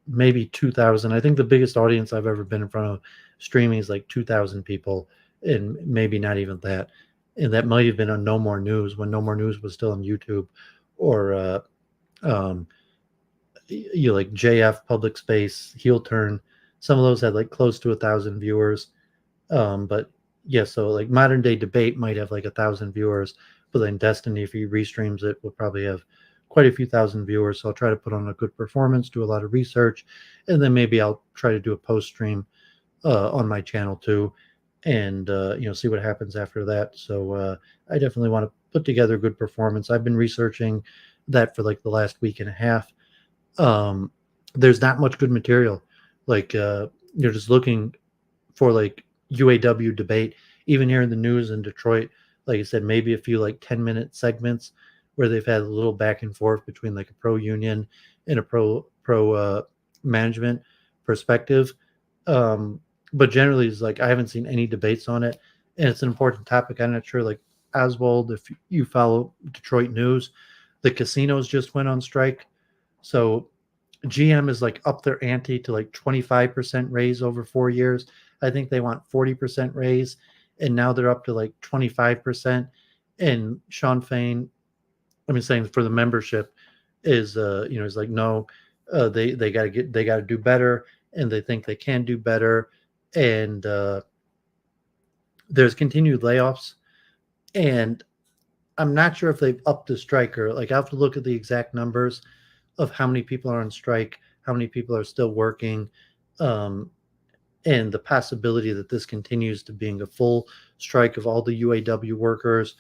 Maybe 2,000. I think the biggest audience I've ever been in front of streaming is like 2,000 people, and maybe not even that. And that might have been on No More News, when No More News was still on YouTube, or like JF Public Space, Heel Turn. Some of those had like close to 1,000 viewers. But yeah, so like modern day debate might have like 1,000 viewers, but then Destiny, if he restreams it, will probably have quite a few thousand viewers. So I'll try to put on a good performance, do a lot of research, and then maybe I'll try to do a post stream on my channel too, and see what happens after that. So I definitely want to put together a good performance. I've been researching that for like the last week and a half. There's not much good material. Like you're just looking for like UAW debate, even here in the news in Detroit. Like I said, maybe a few like 10-minute segments where they've had a little back and forth between like a pro union and a pro management perspective. But generally, it's like I haven't seen any debates on it, and it's an important topic. I'm not sure, like Oswald, if you follow Detroit news, the casinos just went on strike. So GM is like up their ante to like 25% raise over 4 years. I think they want 40% raise, and now they're up to like 25%. And Sean Fain, saying for the membership, is is like, no, they got to do better, and they think they can do better. And there's continued layoffs, and I'm not sure if they've upped the strike, or like I have to look at the exact numbers of how many people are on strike, how many people are still working, and the possibility that this continues to being a full strike of all the UAW workers,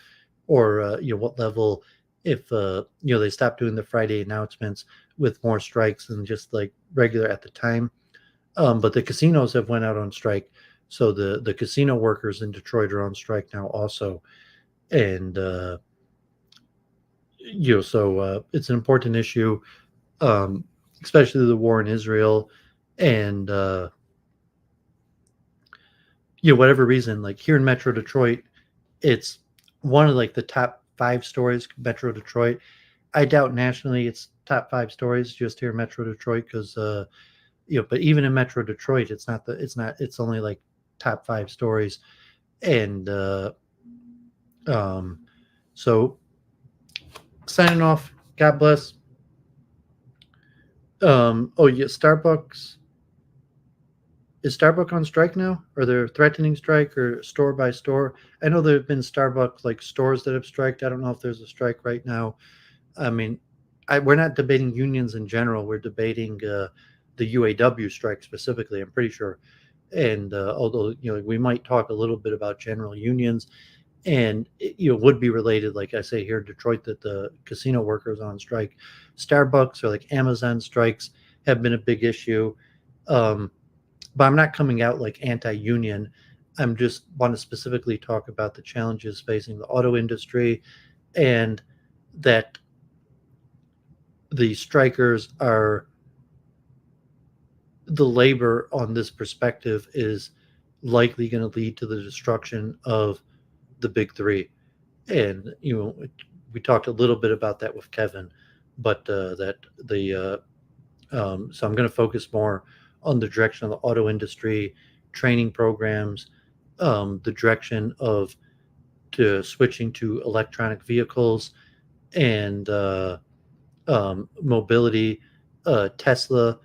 or what level, if they stop doing the Friday announcements with more strikes than just like regular at the time. But the casinos have went out on strike, so the casino workers in Detroit are on strike now also, and so it's an important issue, especially the war in Israel, and whatever reason, like here in Metro Detroit, it's one of like the top 5 stories. Metro Detroit, I doubt nationally it's top 5 stories just here in Metro Detroit, because but even in Metro Detroit, it's only like top 5 stories. And so signing off, God bless. Starbucks, is Starbucks on strike now? Or they're threatening strike, or store by store? I know there have been Starbucks like stores that have striked. I don't know if there's a strike right now. We're not debating unions in general. We're debating the UAW strike specifically, I'm pretty sure. And although we might talk a little bit about general unions, and it would be related, like I say here in Detroit, that the casino workers on strike. Starbucks or like Amazon strikes have been a big issue. But I'm not coming out like anti-union. I'm just want to specifically talk about the challenges facing the auto industry, and that the strikers are the labor on this perspective is likely going to lead to the destruction of the big three. And we talked a little bit about that with Kevin, but that the so I'm going to focus more on the direction of the auto industry, training programs, the direction of to switching to electronic vehicles and mobility, Tesla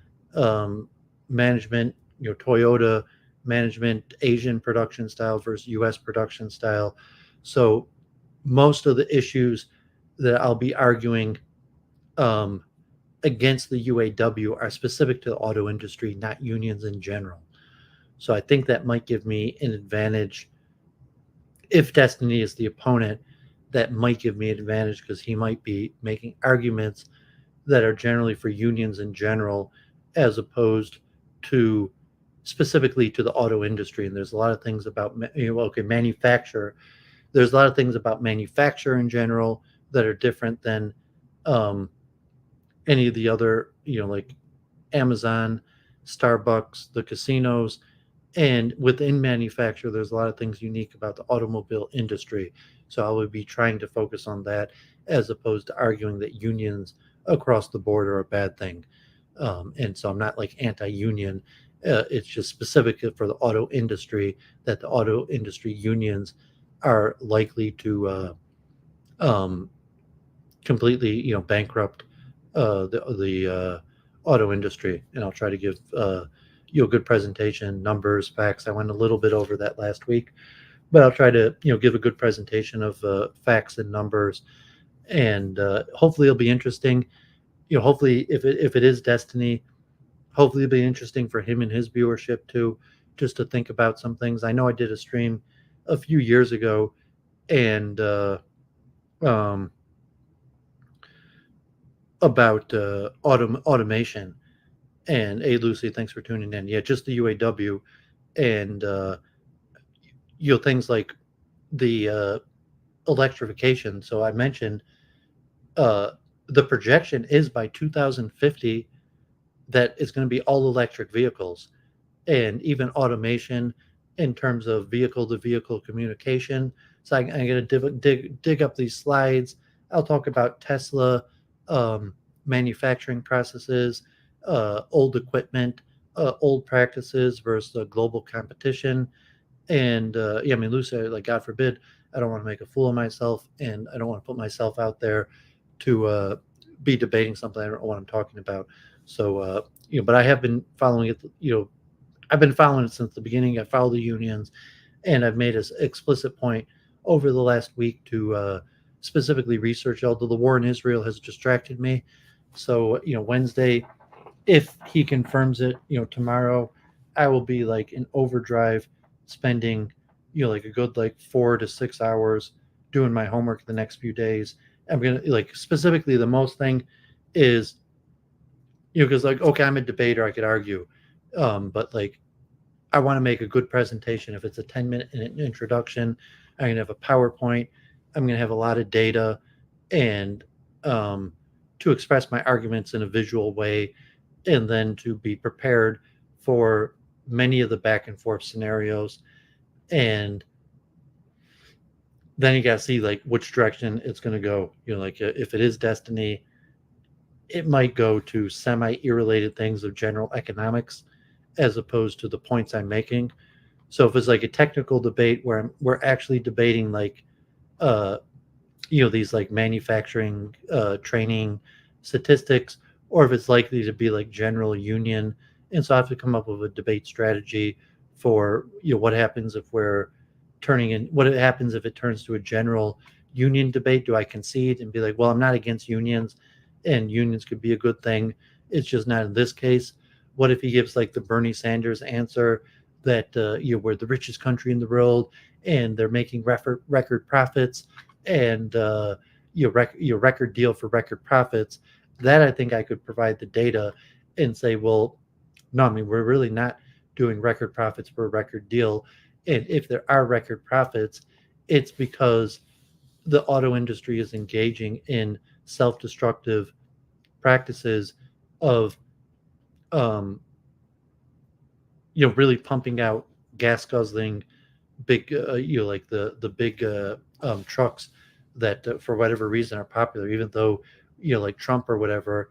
management, Toyota management, Asian production style versus U.S. production style. So most of the issues that I'll be arguing against the UAW are specific to the auto industry, not unions in general. So I think that might give me an advantage. If Destiny is the opponent, that might give me an advantage because he might be making arguments that are generally for unions in general, as opposed to specifically to the auto industry. And there's a lot of things about manufacture. There's a lot of things about manufacture in general that are different than any of the other, like Amazon, Starbucks, the casinos. And within manufacture, there's a lot of things unique about the automobile industry. So I would be trying to focus on that as opposed to arguing that unions across the board are a bad thing. And so I'm not like anti-union. It's just specific for the auto industry that the auto industry unions are likely to completely, bankrupt the auto industry. And I'll try to give a good presentation, numbers, facts. I went a little bit over that last week, but I'll try to give a good presentation of facts and numbers, and hopefully it'll be interesting. Hopefully if it is Destiny, hopefully it'll be interesting for him and his viewership too, just to think about some things. I know I did a stream a few years ago, and about automation. And hey, Lucy, thanks for tuning in. Yeah, just the UAW, and things like the electrification. So I mentioned the projection is by 2050 that it's going to be all electric vehicles, and even automation in terms of vehicle-to-vehicle communication. So I'm going to dig up these slides. I'll talk about Tesla, manufacturing processes, old equipment, old practices versus the global competition. And Lucy, like, God forbid, I don't want to make a fool of myself, and I don't want to put myself out there to be debating something I don't know what I'm talking about. So, but I have been following it. I've been following it since the beginning. I follow the unions, and I've made an explicit point over the last week to specifically research, although the war in Israel has distracted me. So, Wednesday, if he confirms it, tomorrow, I will be like in overdrive, spending, like a good 4 to 6 hours doing my homework the next few days. I'm gonna specifically the most thing is, because okay, I'm a debater, I could argue, but I want to make a good presentation. If it's a 10-minute introduction, I'm gonna have a PowerPoint. I'm gonna have a lot of data, and to express my arguments in a visual way, and then to be prepared for many of the back and forth scenarios. And then you got to see which direction it's going to go. If it is Destiny, it might go to semi-irrelated things of general economics as opposed to the points I'm making. So if it's a technical debate where we're actually debating these manufacturing training statistics, or if it's likely to be general union. And so I have to come up with a debate strategy for what happens if we're what happens if it turns to a general union debate. Do I concede and be well, I'm not against unions, and unions could be a good thing, it's just not in this case? What if he gives the Bernie Sanders answer that we're the richest country in the world and they're making record profits, and record deal for record profits? That I think I could provide the data and say, well, no, we're really not doing record profits for a record deal. And if there are record profits, it's because the auto industry is engaging in self-destructive practices of really pumping out gas guzzling big, like the big trucks that for whatever reason are popular, even though like Trump or whatever.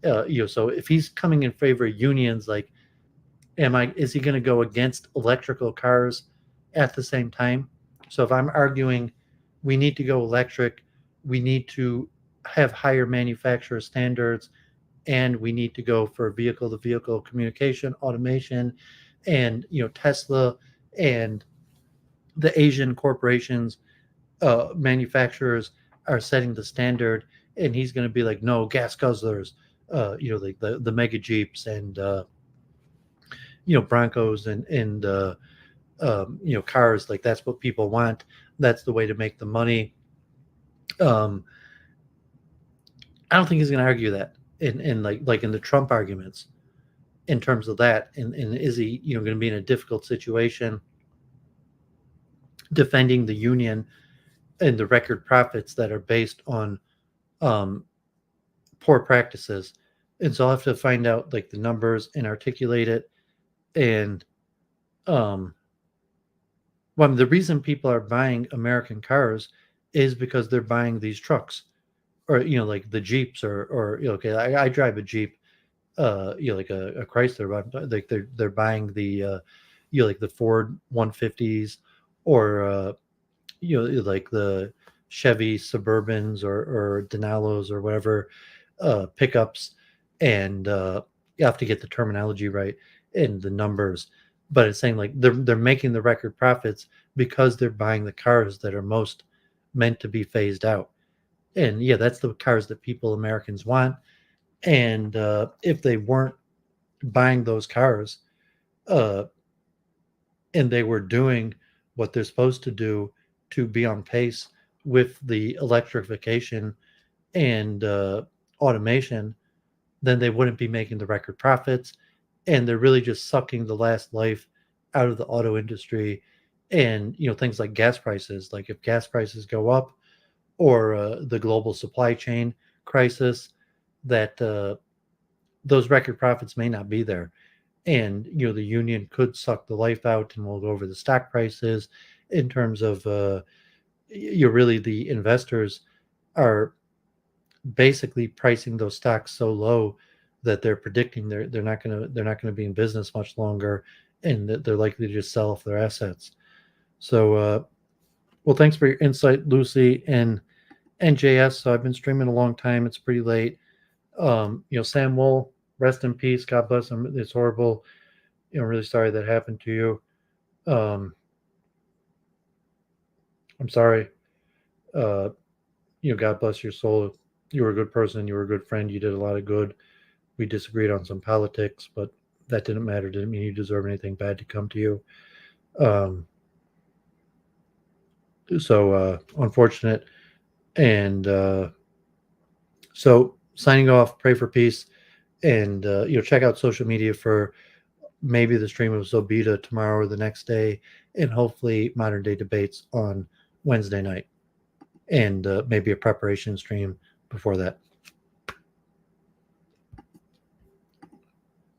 So if he's coming in favor of unions, like, is he going to go against electrical cars at the same time? So if I'm arguing we need to go electric, we need to have higher manufacturer standards, and we need to go for vehicle to vehicle communication, automation, and Tesla and the Asian corporations, manufacturers are setting the standard, and he's going to be like, no, gas guzzlers, like the mega Jeeps and Broncos and cars, like that's what people want. That's the way to make the money. I don't think he's going to argue that in like in the Trump arguments in terms of that. And is he going to be in a difficult situation defending the union and the record profits that are based on poor practices? And so I'll have to find out like the numbers and articulate it. And well, I mean, the reason people are buying American cars is because they're buying these trucks, or like the Jeeps, or okay, I drive a Jeep, like a Chrysler, but like they're buying the like the Ford 150s, or like the Chevy Suburbans or Denalos or whatever, pickups, and you have to get the terminology right and the numbers, but it's saying like they're making the record profits because they're buying the cars that are most meant to be phased out. And yeah, that's the cars that Americans want. And if they weren't buying those cars, and they were doing what they're supposed to do to be on pace with the electrification and automation, then they wouldn't be making the record profits. And they're really just sucking the last life out of the auto industry. And things like gas prices, like if gas prices go up, or the global supply chain crisis, that those record profits may not be there. And the union could suck the life out, and we'll go over the stock prices in terms of really the investors are basically pricing those stocks so low that they're predicting they're not gonna be in business much longer, and that they're likely to just sell off their assets. So well, thanks for your insight, Lucy and NJS. So I've been streaming a long time. It's pretty late. Sam Woll, rest in peace. God bless him. It's horrible. I'm really sorry that happened to you. I'm sorry. God bless your soul. You were a good person. You were a good friend. You did a lot of good. We disagreed on some politics, but that didn't matter. Didn't mean you deserve anything bad to come to you. So unfortunate. And so signing off, pray for peace, and check out social media for maybe the stream of Zobita tomorrow or the next day, and hopefully modern day debates on Wednesday night, and maybe a preparation stream before that.